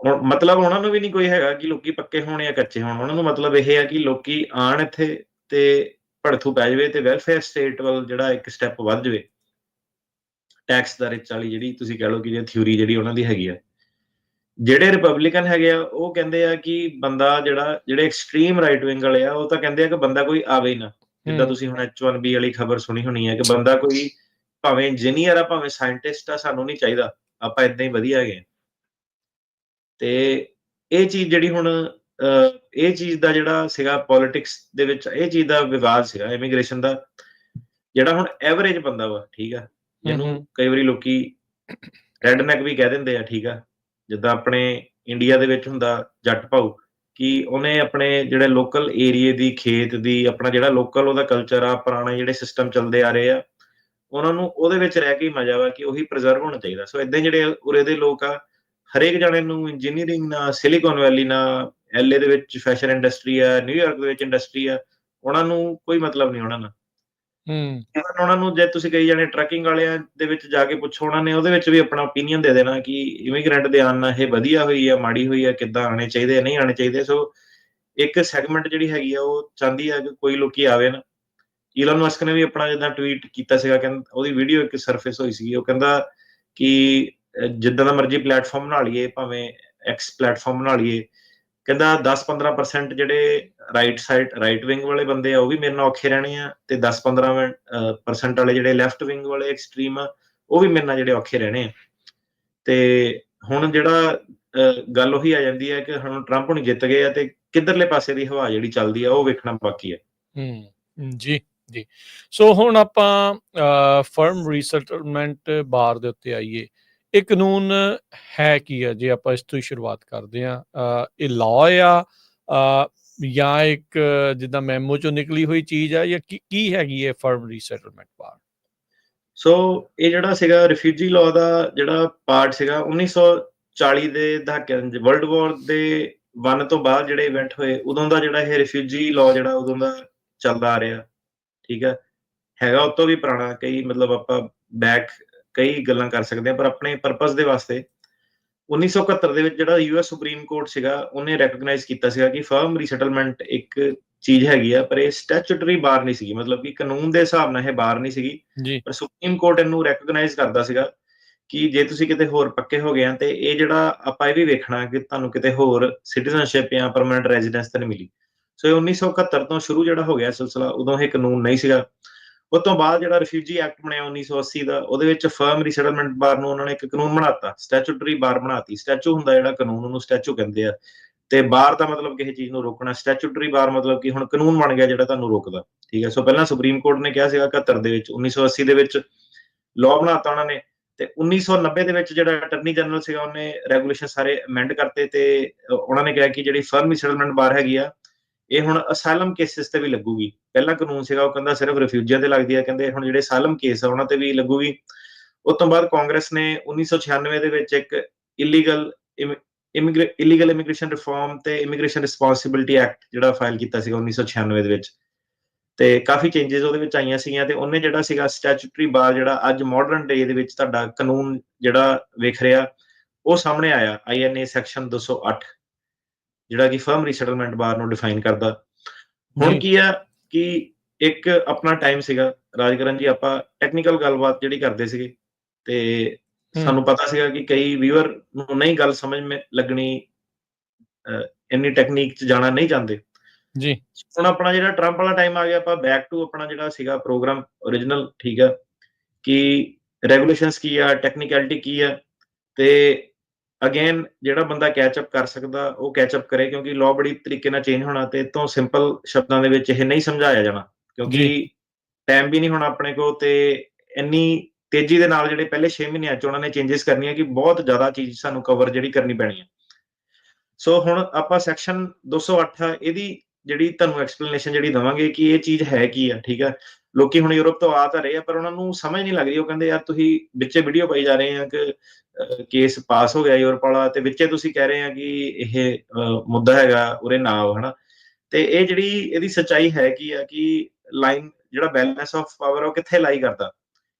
ਹੁਣ ਮਤਲਬ ਉਹਨਾਂ ਨੂੰ ਵੀ ਨਹੀਂ ਕੋਈ ਹੈਗਾ ਕਿ ਲੋਕੀ ਪੱਕੇ ਹੋਣ ਜਾਂ ਕੱਚੇ ਹੋਣ, ਉਹਨਾਂ ਨੂੰ ਮਤਲਬ ਇਹ ਹੈ ਕਿ ਲੋਕੀ ਆਣ ਇੱਥੇ, ਤੇ ਭੜਥੂ ਪੈ ਜਾਵੇ ਤੇ ਵੈਲਫੇਅਰ ਸਟੇਟ ਵੱਲ ਜਿਹੜਾ ਇੱਕ ਸਟੈਪ ਵੱਧ ਜਾਵੇ, ਟੈਕਸ ਦਾ ਰਿਚ ਵਾਲੀ ਜਿਹੜੀ ਤੁਸੀਂ ਕਹਿ ਲਓ ਕਿ ਜੇ ਥਿਊਰੀ ਜਿਹੜੀ ਉਹਨਾਂ ਦੀ ਹੈਗੀ ਆ। ਜਿਹੜੇ ਰਿਪਬਲਿਕਨ ਹੈਗੇ ਆ ਉਹ ਕਹਿੰਦੇ ਆ ਕਿ ਬੰਦਾ ਜਿਹੜੇ ਐਕਸਟ੍ਰੀਮ ਰਾਈਟ ਵਿੰਗ ਵਾਲੇ ਆ ਉਹ ਤਾਂ ਕਹਿੰਦੇ ਆ ਕਿ ਬੰਦਾ ਕੋਈ ਆਵੇ ਹੀ ਨਾ। ਜਿੱਦਾਂ ਤੁਸੀਂ ਹੁਣ H1B ਵਾਲੀ ਖਬਰ ਸੁਣੀ ਹੋਣੀ ਹੈ ਕਿ ਬੰਦਾ ਕੋਈ ਭਾਵੇਂ ਇੰਜੀਨੀਅਰ ਆ ਭਾਵੇਂ ਸਾਇੰਟਿਸਟ ਆ, ਸਾਨੂੰ ਨਹੀਂ ਚਾਹੀਦਾ, ਆਪਾਂ ਏਦਾਂ ਹੀ ਵਧੀਆ ਹੈਗੇ। ਤੇ ਇਹ ਚੀਜ਼ ਜਿਹੜੀ ਹੁਣ ਇਹ ਚੀਜ਼ ਦਾ ਜਿਹੜਾ ਸੀਗਾ ਪੋਲਿਟਿਕਸ ਦੇ ਵਿੱਚ ਇਹ ਚੀਜ਼ ਦਾ ਵਿਵਾਦ ਸੀਗਾ ਇਮੀਗ੍ਰੇਸ਼ਨ ਦਾ। ਜਿਹੜਾ ਹੁਣ ਐਵਰੇਜ ਬੰਦਾ ਵਾ, ਠੀਕ ਆ, ਜਿਹਨੂੰ ਕਈ ਵਾਰੀ ਲੋਕੀ ਰੈਡਨੈਕ ਵੀ ਕਹਿ ਦਿੰਦੇ ਆ, ਠੀਕ ਆ, ਜਿੱਦਾਂ ਆਪਣੇ ਇੰਡੀਆ ਦੇ ਵਿੱਚ ਹੁੰਦਾ ਜੱਟ ਭਾਊ, ਕਿ ਉਹਨੇ ਆਪਣੇ ਜਿਹੜੇ ਲੋਕਲ ਏਰੀਏ ਦੀ ਖੇਤ ਦੀ ਆਪਣਾ ਜਿਹੜਾ ਲੋਕਲ ਉਹਦਾ ਕਲਚਰ ਆ, ਪੁਰਾਣੇ ਜਿਹੜੇ ਸਿਸਟਮ ਚੱਲਦੇ ਆ ਰਹੇ ਆ, ਉਹਨਾਂ ਨੂੰ ਉਹਦੇ ਵਿੱਚ ਰਹਿ ਕੇ ਮਜ਼ਾ ਵਾ ਕਿ ਉਹੀ ਪ੍ਰੀਜ਼ਰਵ ਹੋਣਾ ਚਾਹੀਦਾ। ਸੋ ਏਦਾਂ ਜਿਹੜੇ ਉਰੇ ਦੇ ਲੋਕ ਆ, ਹਰੇਕ ਜਾਣੇ ਨੂੰ ਇੰਜੀਨੀਅਰਿੰਗ ਨਾ, ਸਿਲੀਕਨ ਵੈਲੀ ਨਾ, LA ਦੇ ਵਿੱਚ ਫੈਸ਼ਨ ਇੰਡਸਟਰੀ ਆ, ਨਿਊਯਾਰਕ ਦੇ ਵਿੱਚ ਇੰਡਸਟਰੀ ਆ, ਉਹਨਾਂ ਨੂੰ ਕੋਈ ਮਤਲਬ ਨਹੀਂ ਉਹਨਾਂ ਨਾਲ। ਉਹਨਾਂ ਨੂੰ ਜੇ ਤੁਸੀਂ ਕਈ ਜਾਣੇ ਟਰੱਕਿੰਗ ਵਾਲਿਆਂ ਦੇ ਵਿੱਚ ਜਾ ਕੇ ਪੁੱਛੋ, ਉਹਨਾਂ ਨੇ ਉਹਦੇ ਵਿੱਚ ਵੀ ਆਪਣਾ ਓਪੀਨੀਅਨ ਦੇ ਦੇਣਾ ਕਿ ਇਮੀਗ੍ਰੈਂਟ ਦੇ ਆਉਣ ਨਾਲ ਇਹ ਵਧੀਆ ਹੋਈ ਆ, ਮਾੜੀ ਹੋਈ ਆ, ਕਿੱਦਾਂ ਆਉਣੇ ਚਾਹੀਦੇ, ਨਹੀਂ ਆਉਣੇ ਚਾਹੀਦੇ। ਸੋ ਇੱਕ ਸੈਗਮੈਂਟ ਜਿਹੜੀ ਹੈਗੀ ਆ ਉਹ ਚਾਹੁੰਦੀ ਆ ਕਿ ਕੋਈ ਲੋਕੀ ਆਵੇ ਨਾ। ਈਲਨ ਮਸਕ ਨੇ ਵੀ ਆਪਣਾ ਜਿੱਦਾਂ ਟਵੀਟ ਕੀਤਾ ਸੀਗਾ, ਕਹਿੰਦਾ ਉਹਦੀ ਵੀਡੀਓ ਇੱਕ ਸਰਫੇਸ ਹੋਈ ਸੀਗੀ, ਉਹ ਕਹਿੰਦਾ ਕਿ ਜਿੱਦਾਂ ਦਾ ਮਰਜ਼ੀ ਪਲੇਟਫਾਰਮ ਬਣਾ ਲਈਏ, ਭਾਵੇਂ X ਪਲੇਟਫਾਰਮ ਬਣਾ ਲਈਏ, ਕਹਿੰਦਾ 10-15% ਜਿਹੜੇ ਰਾਈਟ ਵਿੰਗ ਵਾਲੇ ਬੰਦੇ ਆ ਉਹ ਵੀ ਮੇਰੇ ਨਾਲ ਔਖੇ ਰਹਿਣੇ ਆ, ਤੇ 10-15% ਵਾਲੇ ਜਿਹੜੇ ਲੈਫਟ ਵਿੰਗ ਵਾਲੇ ਐਕਸਟ੍ਰੀਮ ਆ ਉਹ ਵੀ ਮੇਰੇ ਨਾਲ ਜਿਹੜੇ ਔਖੇ ਰਹਿਣੇ ਆ। ਤੇ ਹੁਣ ਜਿਹੜਾ ਗੱਲ ਉਹੀ ਆ ਜਾਂਦੀ ਹੈ ਕਿ ਹੁਣ ਟਰੰਪ ਹੁਣ ਜਿੱਤ ਗਏ ਆ ਤੇ ਕਿੱਧਰਲੇ ਪਾਸੇ ਦੀ ਹਵਾ ਜਿਹੜੀ ਚੱਲਦੀ ਆ ਉਹ ਵੇਖਣਾ ਬਾਕੀ ਹੈ। ਜੀ ਜੀ। ਸੋ ਹੁਣ ਆਪਾਂ ਫਰਮ ਰੀਸੈਟਲਮੈਂਟ ਬਾਰ ਦੇ ਉੱਤੇ ਆਈਏ। ਇਹ ਕਾਨੂੰਨ ਹੈ ਕੀ ਆ, ਜੇ ਆਪਾਂ ਇਸ ਤੋਂ ਹੀ ਸ਼ੁਰੂਆਤ ਕਰਦੇ ਹਾਂ? ਇਹ ਲਾਅ ਆ ਜਾਂ ਇੱਕ ਜਿੱਦਾਂ ਮੈਮੋ ਚੋਂ ਨਿਕਲੀ ਹੋਈ ਚੀਜ਼ ਆ, ਜਾਂ ਕੀ ਹੈਗੀ ਹੈ ਫਰਮ ਰੀਸੈਟਲਮੈਂਟ ਬਾਰ? ਸੋ ਇਹ ਜਿਹੜਾ ਸੀਗਾ ਰਿਫਿਊਜੀ ਲਾਅ ਦਾ ਜਿਹੜਾ ਪਾਰਟ ਸੀਗਾ 1940 ਦੇ ਦਹਾਕਿਆਂ ਚ, ਵਰਲਡ ਵਾਰ ਦੇ 1 ਤੋਂ ਬਾਅਦ ਜਿਹੜੇ ਇਵੈਂਟ ਹੋਏ, ਉਦੋਂ ਦਾ ਜਿਹੜਾ ਇਹ ਰਿਫਿਊਜੀ ਲਾਅ ਜਿਹੜਾ ਉਦੋਂ ਦਾ ਚੱਲਦਾ ਆ ਰਿਹਾ, ਠੀਕ ਹੈ, ਹੈਗਾ ਉਹ ਤੋਂ ਵੀ ਪੁਰਾਣਾ। ਕਈ ਮਤਲਬ ਆਪਾਂ ਬੈਕ ਕਈ ਗੱਲਾਂ ਕਰ ਸਕਦੇ ਹਾਂ, ਪਰ ਆਪਣੇ ਪਰਪਸ ਦੇ ਵਾਸਤੇ 1971 ਦੇ ਵਿੱਚ ਜਿਹੜਾ US ਸੁਪਰੀਮ ਕੋਰਟ ਸੀਗਾ ਉਹਨੇ ਰੈਕਗਨਾਈਜ਼ ਕੀਤਾ ਸੀਗਾ ਕਿ ਫਰਮ ਰੀਸੈਟਲਮੈਂਟ ਇੱਕ ਚੀਜ਼ ਹੈਗੀ ਆ, ਪਰ ਇਹ ਸਟੈਚੂਟਰੀ ਬਾਰ ਨਹੀਂ ਸੀਗੀ, ਮਤਲਬ ਕਿ ਕਾਨੂੰਨ ਦੇ ਹਿਸਾਬ ਨਾਲ ਇਹ ਬਾਰ ਨਹੀਂ ਸੀਗੀ। ਪਰ ਸੁਪਰੀਮ ਕੋਰਟ ਇਹਨੂੰ ਰੈਕਗਨਾਈਜ਼ ਕਰਦਾ ਸੀਗਾ ਕਿ ਜੇ ਤੁਸੀਂ ਕਿਤੇ ਹੋਰ ਪੱਕੇ ਹੋ ਗਏ ਆ ਤੇ ਇਹ ਜਿਹੜਾ ਆਪਾਂ ਇਹ ਵੀ ਵੇਖਣਾ ਕਿ ਤੁਹਾਨੂੰ ਕਿਤੇ ਹੋਰ ਸਿਟੀਜ਼ਨਸ਼ਿਪ ਜਾਂ ਪਰਮਨੈਂਟ ਰੈਜ਼ੀਡੈਂਸ ਤਾਂ ਨਹੀਂ ਮਿਲੀ। ਸੋ ਇਹ 1971 ਤੋਂ ਸ਼ੁਰੂ ਜਿਹੜਾ ਹੋ ਗਿਆ ਸਿਲਸਿਲਾ, ਉਦੋਂ ਇਹ ਕਾਨੂੰਨ ਨਹੀਂ ਸੀਗਾ। ਉਸ ਤੋਂ ਬਾਅਦ ਜਿਹੜਾ ਰਿਫਿਊਜੀ ਐਕਟ ਬਣਿਆ 1980 ਦਾ, ਉਹਦੇ ਵਿੱਚ ਫਰਮ ਰੀਸੈਟਲਮੈਂਟ ਬਾਰ ਨੂੰ ਉਹਨਾਂ ਨੇ ਇੱਕ ਕਾਨੂੰਨ ਬਣਾਤਾ, ਸਟੈਚੂਟਰੀ ਬਾਰ ਬਣਾਤੀ। ਸਟੈਚੂ ਹੁੰਦਾ ਜਿਹੜਾ ਕਾਨੂੰਨ, ਉਹਨੂੰ ਸਟੈਚੂ ਕਹਿੰਦੇ ਆ, ਤੇ ਬਾਰ ਦਾ ਮਤਲਬ ਕਿਸੇ ਚੀਜ਼ ਨੂੰ ਰੋਕਣਾ। ਸਟੈਚੂਟਰੀ ਬਾਰ ਮਤਲਬ ਕਿ ਹੁਣ ਕਾਨੂੰਨ ਬਣ ਗਿਆ ਜਿਹੜਾ ਤੁਹਾਨੂੰ ਰੋਕਦਾ, ਠੀਕ ਹੈ। ਸੋ ਪਹਿਲਾਂ ਸੁਪਰੀਮ ਕੋਰਟ ਨੇ ਕਿਹਾ ਸੀਗਾ 71 ਦੇ ਵਿੱਚ, 1980 ਦੇ ਵਿੱਚ ਲਾਅ ਬਣਾਤਾ ਉਹਨਾਂ ਨੇ, ਤੇ 1990 ਦੇ ਵਿੱਚ ਜਿਹੜਾ ਅਟਰਨੀ ਜਨਰਲ ਸੀਗਾ ਉਹਨੇ ਰੈਗੂਲੇਸ਼ਨ ਸਾਰੇ ਅਮੈਂਡ ਕਰਤੇ, ਤੇ ਉਹਨਾਂ ਨੇ ਕਿਹਾ ਕਿ ਜਿਹੜੀ ਫਰਮ ਰੀਸੈਟਲਮੈਂਟ ਬਾਰ ਹੈਗੀ ਆ ਇਹ ਹੁਣ ਅਸਾਈਲਮ ਕੇਸਿਸ ਤੇ ਵੀ ਲੱਗੂਗੀ। ਪਹਿਲਾਂ ਕਾਨੂੰਨ ਸੀਗਾ ਉਹ ਕਹਿੰਦਾ ਸਿਰਫ ਰਿਫਿਊਜੀਆਂ ਤੇ ਲੱਗਦੀ ਹੈ, ਕਹਿੰਦੇ ਹੁਣ ਜਿਹੜੇ ਅਸਾਈਲਮ ਕੇਸ ਆ ਉਹਨਾਂ ਤੇ ਵੀ ਲੱਗੂਗੀ। ਉਸ ਤੋਂ ਬਾਅਦ ਕਾਂਗਰਸ ਨੇ 1996 ਦੇ ਵਿੱਚ ਇੱਕ ਇਲੀਗਲ ਇਮੀਗ੍ਰੇਸ਼ਨ ਰਿਫਾਰਮ ਤੇ ਇਮੀਗ੍ਰੇਸ਼ਨ ਰਿਸਪੌਂਸਿਬਿਲਟੀ ਐਕਟ ਜਿਹੜਾ ਫਾਈਲ ਕੀਤਾ ਸੀਗਾ 1996 ਦੇ ਵਿੱਚ, ਤੇ ਕਾਫੀ ਚੇਂਜਸ ਉਹਦੇ ਵਿੱਚ ਆਈਆਂ ਸੀਗੀਆਂ। ਤੇ ਉਹਨੇ ਜਿਹੜਾ ਸੀਗਾ ਸਟੈਚੂਟਰੀ ਬਾਰ ਜਿਹੜਾ ਅੱਜ ਮਾਡਰਨ ਡੇ ਦੇ ਵਿੱਚ ਤੁਹਾਡਾ ਕਾਨੂੰਨ ਜਿਹੜਾ ਵੇਖ ਰਿਹਾ ਉਹ ਸਾਹਮਣੇ ਆਇਆ, INA ਸੈਕਸ਼ਨ 208 ਜਿਹੜਾ ਕਿ ਫਰਮ ਰੀਸੈਟਲਮੈਂਟ ਬਾਰ ਨੂੰ ਡਿਫਾਈਨ ਕਰਦਾ। ਹੁਣ ਕੀ ਆ ਕਿ ਇੱਕ ਆਪਣਾ ਟਾਈਮ ਸੀਗਾ ਰਾਜਕਰਨ ਜੀ, ਆਪਾਂ ਟੈਕਨੀਕਲ ਗੱਲਬਾਤ ਜਿਹੜੀ ਕਰਦੇ ਸੀਗੇ, ਤੇ ਸਾਨੂੰ ਪਤਾ ਸੀਗਾ ਕਿ ਕਈ ਵੀਵਰ ਨੂੰ ਨਹੀਂ ਗੱਲ ਸਮਝ ਲੱਗਣੀ, ਇੰਨੀ ਟੈਕਨੀਕ ਚ ਜਾਣਾ ਨਹੀਂ ਚਾਹੁੰਦੇ ਜੀ। ਹੁਣ ਆਪਣਾ ਜਿਹੜਾ ਟਰੰਪ ਵਾਲਾ ਟਾਈਮ ਆ ਗਿਆ, ਆਪਾਂ ਬੈਕ ਟੂ ਆਪਣਾ ਜਿਹੜਾ ਸੀਗਾ ਪ੍ਰੋਗਰਾਮ ਓਰੀਜਨਲ, ਠੀਕ ਆ, ਕਿ ਰੈਗੂਲੇਸ਼ਨਸ ਕੀ ਆ, ਟੈਕਨੀਕੈਲਿਟੀ ਕੀ ਆ, ਤੇ ਅਗੇਨ ਜਿਹੜਾ ਬੰਦਾ ਕੈਚਅਪ ਕਰ ਸਕਦਾ ਉਹ ਕੈਚਅਪ ਕਰੇ, ਕਿਉਂਕਿ ਲਾਅ ਬੜੀ ਤਰੀਕੇ ਨਾਲ ਚੇਂਜ ਹੋਣਾ, ਤੇ ਇਤੋਂ ਸਿੰਪਲ ਸ਼ਬਦਾਂ ਦੇ ਵਿੱਚ ਇਹ ਨਹੀਂ ਸਮਝਾਇਆ ਜਾਣਾ, ਕਿਉਂਕਿ ਟਾਈਮ ਵੀ ਨਹੀਂ ਹੋਣਾ ਆਪਣੇ ਕੋਲ, ਤੇ ਇੰਨੀ ਤੇਜ਼ੀ ਦੇ ਨਾਲ ਜਿਹੜੇ ਪਹਿਲੇ 6 ਮਹੀਨਿਆਂ ਚ ਉਹਨਾਂ ਨੇ ਚੇਂਜਸ ਕਰਨੀਆਂ ਕਿ ਬਹੁਤ ਜ਼ਿਆਦਾ ਚੀਜ਼ ਸਾਨੂੰ ਕਵਰ ਜਿਹੜੀ ਕਰਨੀ ਪੈਣੀ ਹੈ। ਸੋ ਹੁਣ ਆਪਾਂ ਸੈਕਸ਼ਨ 208 ਇਹਦੀ ਜਿਹੜੀ ਤੁਹਾਨੂੰ ਐਕਸਪਲੇਨੇਸ਼ਨ ਜਿਹੜੀ ਦਵਾਂਗੇ ਕਿ ਇਹ ਚੀਜ਼ ਹੈ ਕੀ ਆ, ਠੀਕ ਆ। ਲੋਕੀ ਹੁਣ ਯੂਰਪ ਤੋਂ ਆ ਤਾਂ ਰਹੇ ਆ, ਪਰ ਉਹਨਾਂ ਨੂੰ ਸਮਝ ਨਹੀਂ ਲੱਗ ਰਹੀ। ਉਹ ਕਹਿੰਦੇ ਯਾਰ ਤੁਸੀਂ ਵਿੱਚੇ ਵੀਡੀਓ ਪਾਈ ਜਾ ਰਹੇ ਆ ਕਿ ਕੇਸ ਪਾਸ ਹੋ ਗਿਆ ਯੂਰਪ ਵਾਲਾ, ਤੇ ਵਿੱਚੇ ਤੁਸੀਂ ਕਹਿ ਰਹੇ ਆ ਕਿ ਇਹ ਮੁੱਦਾ ਹੈਗਾ ਉਰੇ ਨਾ ਆਓ, ਹਨਾ। ਤੇ ਇਹ ਜਿਹੜੀ ਇਹਦੀ ਸੱਚਾਈ ਹੈ ਕੀ ਆ ਕਿ ਲਾਈਨ ਜਿਹੜਾ ਬੈਲੈਂਸ ਆਫ ਪਾਵਰ ਉਹ ਕਿੱਥੇ ਲਾਈ ਕਰਦਾ,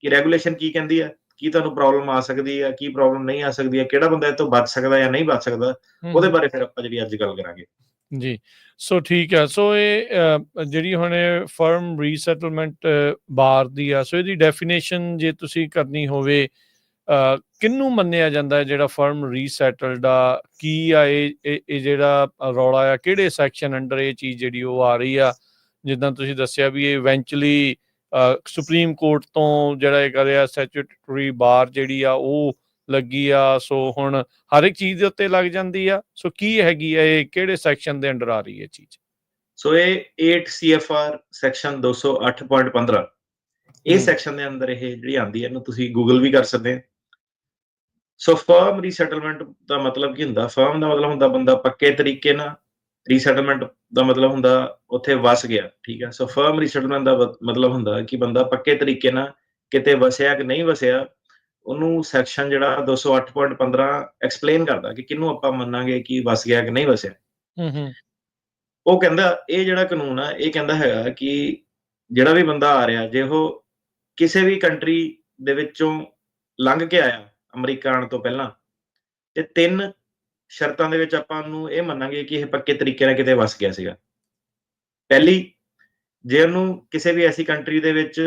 ਕਿ ਰੈਗੂਲੇਸ਼ਨ ਕੀ ਕਹਿੰਦੀ ਆ ਕੀ ਤੁਹਾਨੂੰ ਪ੍ਰੋਬਲਮ ਆ ਸਕਦੀ ਹੈ, ਕੀ ਪ੍ਰੋਬਲਮ ਨਹੀਂ ਆ ਸਕਦੀ ਹੈ, ਕਿਹੜਾ ਬੰਦਾ ਇਹ ਤੋਂ ਬਚ ਸਕਦਾ ਜਾਂ ਨਹੀਂ ਬਚ ਸਕਦਾ, ਉਹਦੇ ਬਾਰੇ ਫਿਰ ਆਪਾਂ ਜਿਹੜੀ ਅੱਜ ਗੱਲ ਕਰਾਂਗੇ। ਜੀ, ਸੋ ਠੀਕ ਹੈ। ਸੋ ਇਹ ਜਿਹੜੀ ਹੁਣ ਫਰਮ ਰੀਸੈਟਲਮੈਂਟ ਬਾਰ ਦੀ ਆ, ਸੋ ਇਹਦੀ ਡੈਫੀਨੇਸ਼ਨ ਜੇ ਤੁਸੀਂ ਕਰਨੀ ਹੋਵੇ, ਕਿਹਨੂੰ ਮੰਨਿਆ ਜਾਂਦਾ ਹੈ ਜਿਹੜਾ ਫਰਮ ਰੀਸੈਟਲਡ ਆ? ਕੀ ਆ ਇਹ ਜਿਹੜਾ ਰੌਲਾ ਆ, ਕਿਹੜੇ ਸੈਕਸ਼ਨ ਅੰਡਰ ਇਹ ਚੀਜ਼ ਜਿਹੜੀ ਉਹ ਆ ਰਹੀ ਆ? ਜਿੱਦਾਂ ਤੁਸੀਂ ਦੱਸਿਆ ਵੀ ਇਹ ਇਵੈਂਚੁਅਲੀ ਸੁਪਰੀਮ ਕੋਰਟ ਤੋਂ ਜਿਹੜਾ ਇਹ ਕਰਿਆ ਸਟੈਚੂਟਰੀ ਬਾਰ ਜਿਹੜੀ ਆ ਉਹ ਲੱਗੀ ਆ, ਸੋ ਹੁਣ ਹਰ ਇੱਕ ਚੀਜ਼ ਦੇ ਉੱਤੇ ਲੱਗ ਜਾਂਦੀ ਆ। ਸੋ ਕੀ ਹੈਗੀ ਆ ਇਹ, ਕਿਹੜੇ ਸੈਕਸ਼ਨ ਦੇ ਅੰਡਰ ਆ ਰਹੀ ਹੈ ਚੀਜ਼? ਸੋ ਇਹ 8 CFR ਸੈਕਸ਼ਨ 208.15 ਇਹ ਸੈਕਸ਼ਨ ਦੇ ਅੰਦਰ ਇਹ ਜਿਹੜੀ ਆਉਂਦੀ ਹੈ, ਇਹਨੂੰ ਤੁਸੀਂ ਗੂਗਲ ਵੀ ਕਰ ਸਕਦੇ ਹੋ। ਸੋ ਫਰਮ ਰੀਸੈਟਲਮੈਂਟ ਦਾ ਮਤਲਬ ਕੀ ਹੁੰਦਾ? ਫਰਮ ਦਾ ਮਤਲਬ ਹੁੰਦਾ ਬੰਦਾ ਪੱਕੇ ਤਰੀਕੇ ਨਾਲ, ਰੀਸੈਟਲਮੈਂਟ ਦਾ ਮਤਲਬ ਹੁੰਦਾ ਉੱਥੇ ਵਸ ਗਿਆ, ਠੀਕ ਹੈ। ਸੋ ਫਰਮ ਰੀਸੈਟਲਮੈਂਟ ਦਾ ਮਤਲਬ ਹੁੰਦਾ ਕਿ ਬੰਦਾ ਪੱਕੇ ਤਰੀਕੇ ਨਾਲ ਕਿਤੇ ਵਸਿਆ ਕਿ ਨਹੀਂ ਵਸਿਆ, ਉਹਨੂੰ ਸੈਕਸ਼ਨ ਜਿਹੜਾ 208.15 ਐਕਸਪਲੇਨ ਕਰਦਾ ਕਿ ਕਿਹਨੂੰ ਆਪਾਂ ਮੰਨਾਂਗੇ ਕਿ ਵਸ ਗਿਆ ਕਿ ਨਹੀਂ ਵਸਿਆ। ਉਹ ਕਹਿੰਦਾ ਇਹ ਜਿਹੜਾ ਕਾਨੂੰਨ ਆ ਇਹ ਕਹਿੰਦਾ ਹੈਗਾ ਕਿ ਜਿਹੜਾ ਵੀ ਬੰਦਾ ਆ ਰਿਹਾ, ਜੇ ਉਹ ਕਿਸੇ ਵੀ ਕੰਟਰੀ ਦੇ ਵਿੱਚੋਂ ਲੰਘ ਕੇ ਆਇਆ ਅਮਰੀਕਾ ਆਉਣ ਤੋਂ ਪਹਿਲਾਂ, ਤੇ 3 ਸ਼ਰਤਾਂ ਦੇ ਵਿੱਚ ਆਪਾਂ ਉਹਨੂੰ ਇਹ ਮੰਨਾਂਗੇ ਕਿ ਇਹ ਪੱਕੇ ਤਰੀਕੇ ਨਾਲ ਕਿਤੇ ਵਸ ਗਿਆ ਸੀਗਾ। ਪਹਿਲੀ, ਜੇ ਉਹਨੂੰ ਕਿਸੇ ਵੀ ਐਸੀ ਕੰਟਰੀ ਦੇ ਵਿੱਚ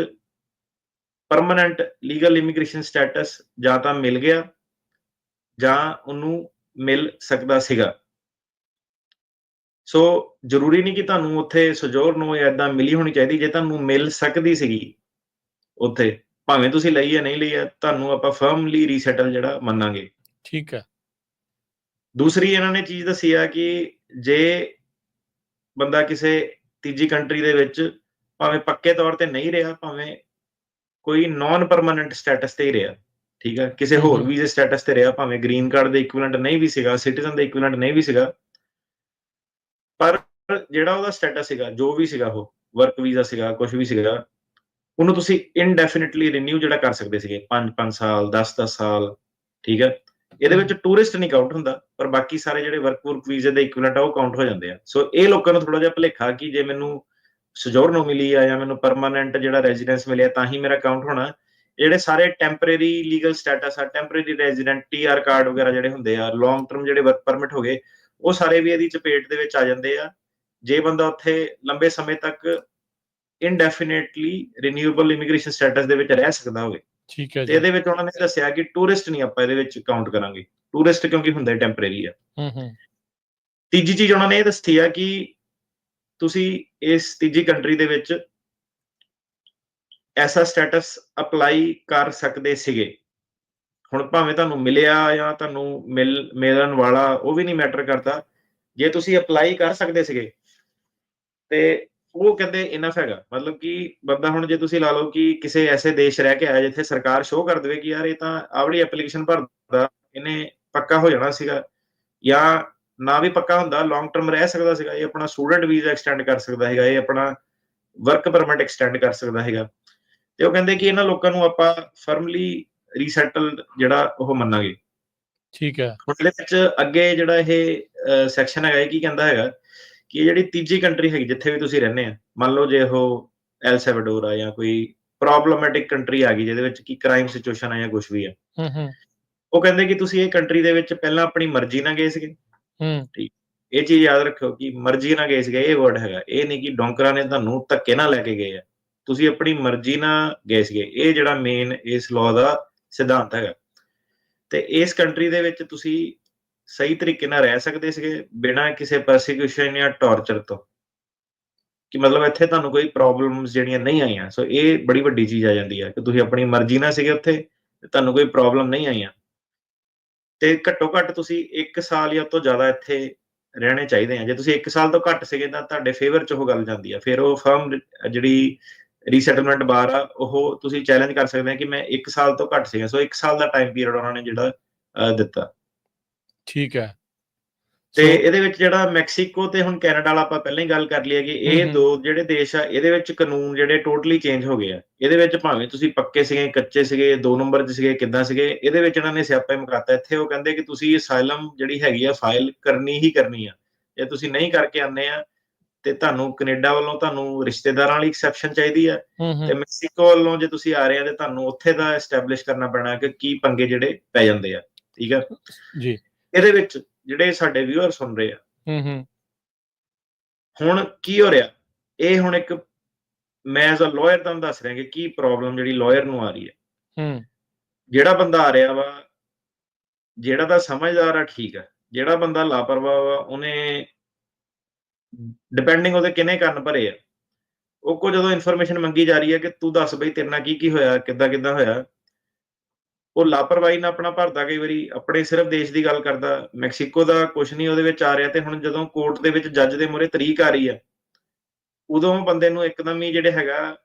ਪਰਮਾਨੈਂਟ ਲੀਗਲ ਇਮੀਗ੍ਰੇਸ਼ਨ ਸਟੇਟਸ ਜਾਂ ਤਾਂ ਮਿਲ ਗਿਆ ਜਾਂ ਉਹਨੂੰ ਮਿਲ ਸਕਦਾ ਸੀਗਾ। ਸੋ ਜ਼ਰੂਰੀ ਨਹੀਂ ਕਿ ਤੁਹਾਨੂੰ ਉੱਥੇ ਸੋਜੋਰਨ ਹੋ ਜਾਂ ਏਦਾਂ ਮਿਲੀ ਹੋਣੀ ਚਾਹੀਦੀ। ਜੇ ਤੁਹਾਨੂੰ ਮਿਲ ਸਕਦੀ ਸੀਗੀ ਉੱਥੇ, ਭਾਵੇਂ ਤੁਸੀਂ ਲਈ ਜਾਂ ਨਹੀਂ ਲਈ ਹੈ, ਤੁਹਾਨੂੰ ਆਪਾਂ ਫਰਮਲੀ ਰੀਸੈਟਲ ਜਿਹੜਾ ਮੰਨਾਂਗੇ। ਠੀਕ ਹੈ। ਦੂਸਰੀ ਇਹਨਾਂ ਨੇ ਚੀਜ਼ ਦੱਸੀ ਆ ਕਿ ਜੇ ਬੰਦਾ ਕਿਸੇ ਤੀਜੀ ਕੰਟਰੀ ਦੇ ਵਿੱਚ ਭਾਵੇਂ ਪੱਕੇ ਤੌਰ ਤੇ ਨਹੀਂ ਰਿਹਾ, ਭਾਵੇਂ ਕੋਈ ਨਾਨ ਪਰਮਾਨੈਂਟ ਸਟੇਟਸ ਤੇ ਹੀ ਰਿਹਾ, ਠੀਕ ਹੈ, ਕਿਸੇ ਹੋਰ ਵੀਜ਼ੇ ਸਟੇਟਸ ਤੇ ਰਿਹਾ, ਭਾਵੇਂ ਗ੍ਰੀਨ ਕਾਰਡ ਦੇ ਇਕੁਇਵਲੈਂਟ ਨਹੀਂ ਵੀ ਸੀਗਾ, ਸਿਟੀਜ਼ਨ ਦੇ ਇਕੁਇਵਲੈਂਟ ਨਹੀਂ ਵੀ ਸੀਗਾ, ਪਰ ਜਿਹੜਾ ਉਹਦਾ ਸਟੇਟਸ ਸੀਗਾ, ਜੋ ਵੀ ਸੀਗਾ, ਉਹ ਵਰਕ ਵੀਜ਼ਾ ਸੀਗਾ, ਕੁਝ ਵੀ ਸੀਗਾ, ਉਹਨੂੰ ਤੁਸੀਂ ਇਨਡੈਫੀਨਿਟਲੀ ਰਿਨਿਊ ਜਿਹੜਾ ਕਰ ਸਕਦੇ ਸੀਗੇ 5-5 ਸਾਲ, 10-10 ਸਾਲ, ਠੀਕ ਹੈ। ਇਹਦੇ ਵਿੱਚ ਟੂਰਿਸਟ ਨਹੀਂ ਕਾਊਂਟ ਹੁੰਦਾ, ਪਰ ਬਾਕੀ ਸਾਰੇ ਜਿਹੜੇ ਵਰਕ ਵੀਜ਼ੇ ਦੇ ਇਕੁਇਵਲੈਂਟ ਆ ਉਹ ਕਾਊਂਟ ਹੋ ਜਾਂਦੇ ਆ। ਸੋ ਇਹ ਲੋਕਾਂ ਨੂੰ ਥੋੜਾ ਜਿਹਾ ਭੁਲੇਖਾ ਕਿ ਜੇ ਮੈਨੂੰ ਸੋਜੋਰਨ ਮਿਲੀ ਆ ਜਾਂ ਮੈਨੂੰ ਪਰਮਾਨੈਂਟ ਜਿਹੜਾ ਰੈਜ਼ੀਡੈਂਸ ਮਿਲਿਆ ਤਾਂ ਹੀ ਮੇਰਾ ਕਾਊਂਟ ਹੋਣਾ। ਜਿਹੜੇ ਸਾਰੇ ਟੈਂਪਰੇਰੀ ਲੀਗਲ ਸਟੇਟਸ ਆ, ਟੈਂਪਰੇਰੀ ਰੈਜ਼ੀਡੈਂਟ, TR ਕਾਰਡ ਵਗੈਰਾ ਜਿਹੜੇ ਹੁੰਦੇ ਆ, ਲੌਂਗ ਟਰਮ ਜਿਹੜੇ ਵਰਕ ਪਰਮਿਟ ਹੋ ਗਏ, ਉਹ ਸਾਰੇ ਵੀ ਇਹਦੀ ਚਪੇਟ ਦੇ ਵਿੱਚ ਆ ਜਾਂਦੇ ਆ ਜੇ ਬੰਦਾ ਉੱਥੇ ਲੰਬੇ ਸਮੇਂ ਤੱਕ ਇਨਡੈਫੀਨਿਟਲੀ ਰਿਨਿਊਏਬਲ ਇਮੀਗ੍ਰੇਸ਼ਨ ਸਟੇਟਸ ਦੇ ਵਿੱਚ ਰਹਿ ਸਕਦਾ ਹੋਵੇ। ਠੀਕ ਹੈ। ਤੇ ਇਹਦੇ ਵਿੱਚ ਉਹਨਾਂ ਨੇ ਦੱਸਿਆ ਕਿ ਟੂਰਿਸਟ ਨਹੀਂ ਆਪਾਂ ਇਹਦੇ ਵਿੱਚ ਕਾਊਂਟ ਕਰਾਂਗੇ, ਟੂਰਿਸਟ ਕਿਉਂਕਿ ਹੁੰਦਾ ਟੈਂਪਰੇਰੀ ਆ। ਤੀਜੀ ਚੀਜ਼ ਉਹਨਾਂ ਨੇ ਇਹ ਦੱਸੀ ਆ ਕਿ ਤੁਸੀਂ ਇਸ ਤੀਜੀ ਕੰਟਰੀ ਦੇ ਵਿੱਚ ਐਸਾ ਸਟੇਟਸ ਅਪਲਾਈ ਕਰ ਸਕਦੇ ਸੀਗੇ। ਹੁਣ ਭਾਵੇਂ ਤੁਹਾਨੂੰ ਮਿਲਿਆ ਜਾਂ ਤੁਹਾਨੂੰ ਮਿਲਣ ਵਾਲਾ, ਉਹ ਵੀ ਨਹੀਂ ਮੈਟਰ ਕਰਦਾ। ਜੇ ਤੁਸੀਂ ਅਪਲਾਈ ਕਰ ਸਕਦੇ ਸੀਗੇ ਤੇ ਉਹ ਕਹਿੰਦੇ ਇਨਫ ਹੈਗਾ। ਮਤਲਬ ਕਿ ਬੰਦਾ ਹੁਣ ਜੇ ਤੁਸੀਂ ਲਾ ਲਓ ਕਿ ਕਿਸੇ ਐਸੇ ਦੇਸ਼ ਰਹਿ ਕੇ ਆਇਆ ਜਿੱਥੇ ਸਰਕਾਰ ਸ਼ੋਅ ਕਰ ਦੇਵੇ ਕਿ ਯਾਰ ਇਹ ਤਾਂ ਆਵਲੀ ਐਪਲੀਕੇਸ਼ਨ ਭਰਦਾ, ਇਹਨੇ ਪੱਕਾ ਹੋ ਜਾਣਾ ਸੀਗਾ, ਜਾਂ ਨਾ ਵੀ ਪੱਕਾ ਹੁੰਦਾ, ਲੌਂਗ ਟਰਮ ਰਹਿ ਸਕਦਾ ਸੀਗਾ, ਇਹ ਆਪਣਾ ਸਟੂਡੈਂਟ ਵੀਜ਼ਾ ਐਕਸਟੈਂਡ ਕਰ ਸਕਦਾ ਹੈਗਾ, ਇਹ ਆਪਣਾ ਵਰਕ ਪਰਮਿਟ ਐਕਸਟੈਂਡ ਕਰ ਸਕਦਾ ਹੈਗਾ। ਤੇ ਉਹ ਕਹਿੰਦੇ ਕਿ ਇਹਨਾਂ ਲੋਕਾਂ ਨੂੰ ਆਪਾਂ ਫਰਮਲੀ ਰੀਸੈਟਲ ਜਿਹੜਾ ਉਹ ਮੰਨਾਂਗੇ। ਠੀਕ ਹੈ। ਉਹਦੇ ਵਿੱਚ ਅੱਗੇ ਜਿਹੜਾ ਇਹ ਸੈਕਸ਼ਨ ਹੈਗਾ, ਇਹ ਕੀ ਕਹਿੰਦਾ ਹੈਗਾ ਕਿ ਜਿਹੜੀ ਤੀਜੀ ਕੰਟਰੀ ਹੈਗੀ ਜਿੱਥੇ ਵੀ ਤੁਸੀਂ ਰਹਿੰਦੇ ਆ, ਮੰਨ ਲਓ ਜੇ ਉਹ ਐਲ ਸੈਲਵਾਡੋਰ ਆ ਜਾਂ ਕੋਈ ਪ੍ਰੋਬਲਮੈਟਿਕ ਕੰਟਰੀ ਆ ਗਈ ਜਿਹਦੇ ਵਿੱਚ ਕੀ ਕ੍ਰਾਈਮ ਸਿਚੁਏਸ਼ਨ ਆ ਜਾਂ ਕੁਝ ਵੀ ਆ, ਉਹ ਕਹਿੰਦੇ ਕਿ ਤੁਸੀਂ ਇਹ ਕੰਟਰੀ ਦੇ ਵਿੱਚ ਪਹਿਲਾਂ ਆਪਣੀ ਮਰਜ਼ੀ ਨਾਲ ਗਏ ਸੀਗੇ। ਠੀਕ, ਇਹ ਚੀਜ਼ ਯਾਦ ਰੱਖੋ ਕਿ ਮਰਜ਼ੀ ਨਾਲ ਗਏ ਸੀਗੇ, ਇਹ ਵਰਡ ਹੈਗਾ। ਇਹ ਨਹੀਂ ਕਿ ਡੌਂਕਰਾਂ ਨੇ ਤੁਹਾਨੂੰ ਧੱਕੇ ਨਾਲ ਲੈ ਕੇ ਗਏ ਆ, ਤੁਸੀਂ ਆਪਣੀ ਮਰਜ਼ੀ ਨਾਲ ਗਏ ਸੀਗੇ। ਇਹ ਜਿਹੜਾ ਮੇਨ ਇਸ ਲਾਅ ਦਾ ਸਿਧਾਂਤ ਹੈਗਾ। ਤੇ ਇਸ ਕੰਟਰੀ ਦੇ ਵਿੱਚ ਤੁਸੀਂ ਸਹੀ ਤਰੀਕੇ ਨਾਲ ਰਹਿ ਸਕਦੇ ਸੀਗੇ ਬਿਨਾਂ ਕਿਸੇ ਪਰਸੀਕਿਊਸ਼ਨ ਜਾਂ ਟੌਰਚਰ ਤੋਂ, ਕਿ ਮਤਲਬ ਇੱਥੇ ਤੁਹਾਨੂੰ ਕੋਈ ਪ੍ਰੋਬਲਮਸ ਜਿਹੜੀਆਂ ਨਹੀਂ ਆਈਆਂ। ਸੋ ਇਹ ਬੜੀ ਵੱਡੀ ਚੀਜ਼ ਆ ਜਾਂਦੀ ਹੈ ਕਿ ਤੁਸੀਂ ਆਪਣੀ ਮਰਜ਼ੀ ਨਾਲ ਸੀਗੇ ਉੱਥੇ, ਤੁਹਾਨੂੰ ਕੋਈ ਪ੍ਰੋਬਲਮ ਨਹੀਂ ਆਈਆਂ, ਤੇ ਘੱਟੋ ਘੱਟ ਤੁਸੀਂ 1 ਸਾਲ ਜਾਂ ਤੋਂ ਜ਼ਿਆਦਾ ਇੱਥੇ ਰਹਿਣੇ ਚਾਹੀਦੇ ਆ। ਜੇ ਤੁਸੀਂ 1 ਸਾਲ ਤੋਂ ਘੱਟ ਸੀਗੇ ਤਾਂ ਤੁਹਾਡੇ ਫੇਵਰ 'ਚ ਉਹ ਗੱਲ ਜਾਂਦੀ ਆ। ਫਿਰ ਉਹ ਫਰਮ ਜਿਹੜੀ ਰੀਸੈਟਲਮੈਂਟ ਬਾਰ ਆ, ਉਹ ਤੁਸੀਂ ਚੈਲੰਜ ਕਰ ਸਕਦੇ ਆ ਕਿ ਮੈਂ 1 ਸਾਲ ਤੋਂ ਘੱਟ ਸੀਗਾ। ਸੋ 1 ਸਾਲ ਦਾ ਟਾਈਮ ਪੀਰੀਅਡ ਉਹਨਾਂ ਨੇ ਜਿਹੜਾ ਦਿੱਤਾ। ਠੀਕ ਹੈ। ਤੇ ਇਹਦੇ ਵਿੱਚ ਜਿਹੜਾ ਮੈਕਸੀਕੋ ਤੇ ਹੁਣ ਕੈਨੇਡਾ ਵਾਲਾ ਆਪਾਂ ਪਹਿਲਾਂ ਹੀ ਗੱਲ ਕਰ ਲਈ ਹੈ ਕਿ ਇਹ ਦੋ ਜਿਹੜੇ ਦੇਸ਼ ਆ, ਇਹਦੇ ਵਿੱਚ ਕਾਨੂੰਨ ਜਿਹੜੇ ਟੋਟਲੀ ਚੇਂਜ ਹੋ ਗਏ ਆ। ਇਹਦੇ ਵਿੱਚ ਭਾਵੇਂ ਤੁਸੀਂ ਪੱਕੇ ਸੀਗੇ, ਕੱਚੇ ਸੀਗੇ, 2 ਨੰਬਰ 'ਚ ਸੀਗੇ, ਕਿੱਦਾਂ ਸੀਗੇ, ਇਹਦੇ ਵਿੱਚ ਇਹਨਾਂ ਨੇ ਸਿਆਪਾ ਮੁਕਾਤਾ। ਇੱਥੇ ਉਹ ਕਹਿੰਦੇ ਕਿ ਤੁਸੀਂ ਅਸਾਈਲਮ ਜਿਹੜੀ ਹੈਗੀ ਆ ਫਾਈਲ ਕਰਨੀ ਹੀ ਕਰਨੀ ਆ। ਜੇ ਤੁਸੀਂ ਨਹੀਂ ਕਰਕੇ ਆਉਂਦੇ ਆ ਤੇ ਤੁਹਾਨੂੰ ਕੈਨੇਡਾ ਵੱਲੋਂ ਤੁਹਾਨੂੰ ਰਿਸ਼ਤੇਦਾਰਾਂ ਲਈ ਐਕਸੈਪਸ਼ਨ ਚਾਹੀਦੀ ਹੈ, ਹੂੰ ਤੇ ਮੈਕਸੀਕੋ ਵੱਲੋਂ ਜੇ ਤੁਸੀਂ ਆ ਰਹੇ ਆ ਤੇ ਤੁਹਾਨੂੰ ਉੱਥੇ ਦਾ ਐਸਟੈਬਲਿਸ਼ ਕਰਨਾ ਪੈਣਾ ਕਿ ਕੀ ਪੰਗੇ ਜਿਹੜੇ ਪੈ ਜਾਂਦੇ ਆ। ਠੀਕ ਆ, ਜੀ ਇਹਦੇ ਵਿੱਚ ਜਿਹੜੇ ਸਾਡੇ ਵਿਊਅਰ ਸੁਣ ਰਹੇ ਆ, ਹੂੰ ਹੁਣ ਕੀ ਹੋ ਰਿਹਾ, ਇਹ ਹੁਣ ਇੱਕ ਮੈਂ ਐਜ਼ ਅ ਲਾਇਰ ਤੁਹਾਨੂੰ ਦੱਸ ਰਿਹਾ ਕਿ ਕੀ ਪ੍ਰੋਬਲਮ ਜਿਹੜੀ ਲਾਇਰ ਨੂੰ ਆ ਰਹੀ ਹੈ। ਹੂੰ ਜਿਹੜਾ ਬੰਦਾ ਆ ਰਿਹਾ ਵਾ, ਜਿਹੜਾ ਤਾਂ ਸਮਝਦਾਰ ਆ ਠੀਕ ਆ, ਜਿਹੜਾ ਬੰਦਾ ਲਾਪਰਵਾਹ ਵਾ ਉਹਨੇ ਡਿਪੈਂਡਿੰਗ ਉਹਦੇ ਕਿੰਨੇ ਕੰਨ ਭਰੇ ਆ, ਉਹ ਕੋ ਜਦੋਂ ਇਨਫੋਰਮੇਸ਼ਨ ਮੰਗੀ ਜਾ ਰਹੀ ਹੈ ਕਿ ਤੂੰ ਦੱਸ ਬਈ ਤੇਰੇ ਨਾਲ ਕੀ ਹੋਇਆ, ਕਿੱਦਾਂ ਹੋਇਆ, ਉਹ ਲਾਪਰਵਾਹੀ ਨਾਲ ਆਪਣਾ ਭਰਦਾ, ਕਈ ਵਾਰੀ ਆਪਣੇ ਸਿਰਫ ਦੇਸ਼ ਦੀ ਗੱਲ ਕਰਦਾ, ਮੈਕਸੀਕੋ ਦਾ ਕੁਛ ਨਹੀਂ ਉਹਦੇ ਵਿੱਚ ਆ ਰਿਹਾ। ਤੇ ਹੁਣ ਜਦੋਂ ਕੋਰਟ ਦੇ ਵਿੱਚ ਜੱਜ ਦੇ ਮੂਹਰੇ ਤਰੀਕ ਆ ਰਹੀ ਆ, ਉਦੋਂ ਬੰਦੇ ਨੂੰ ਇੱਕਦਮ ਹੀ ਜਿਹੜੇ ਹੈਗਾ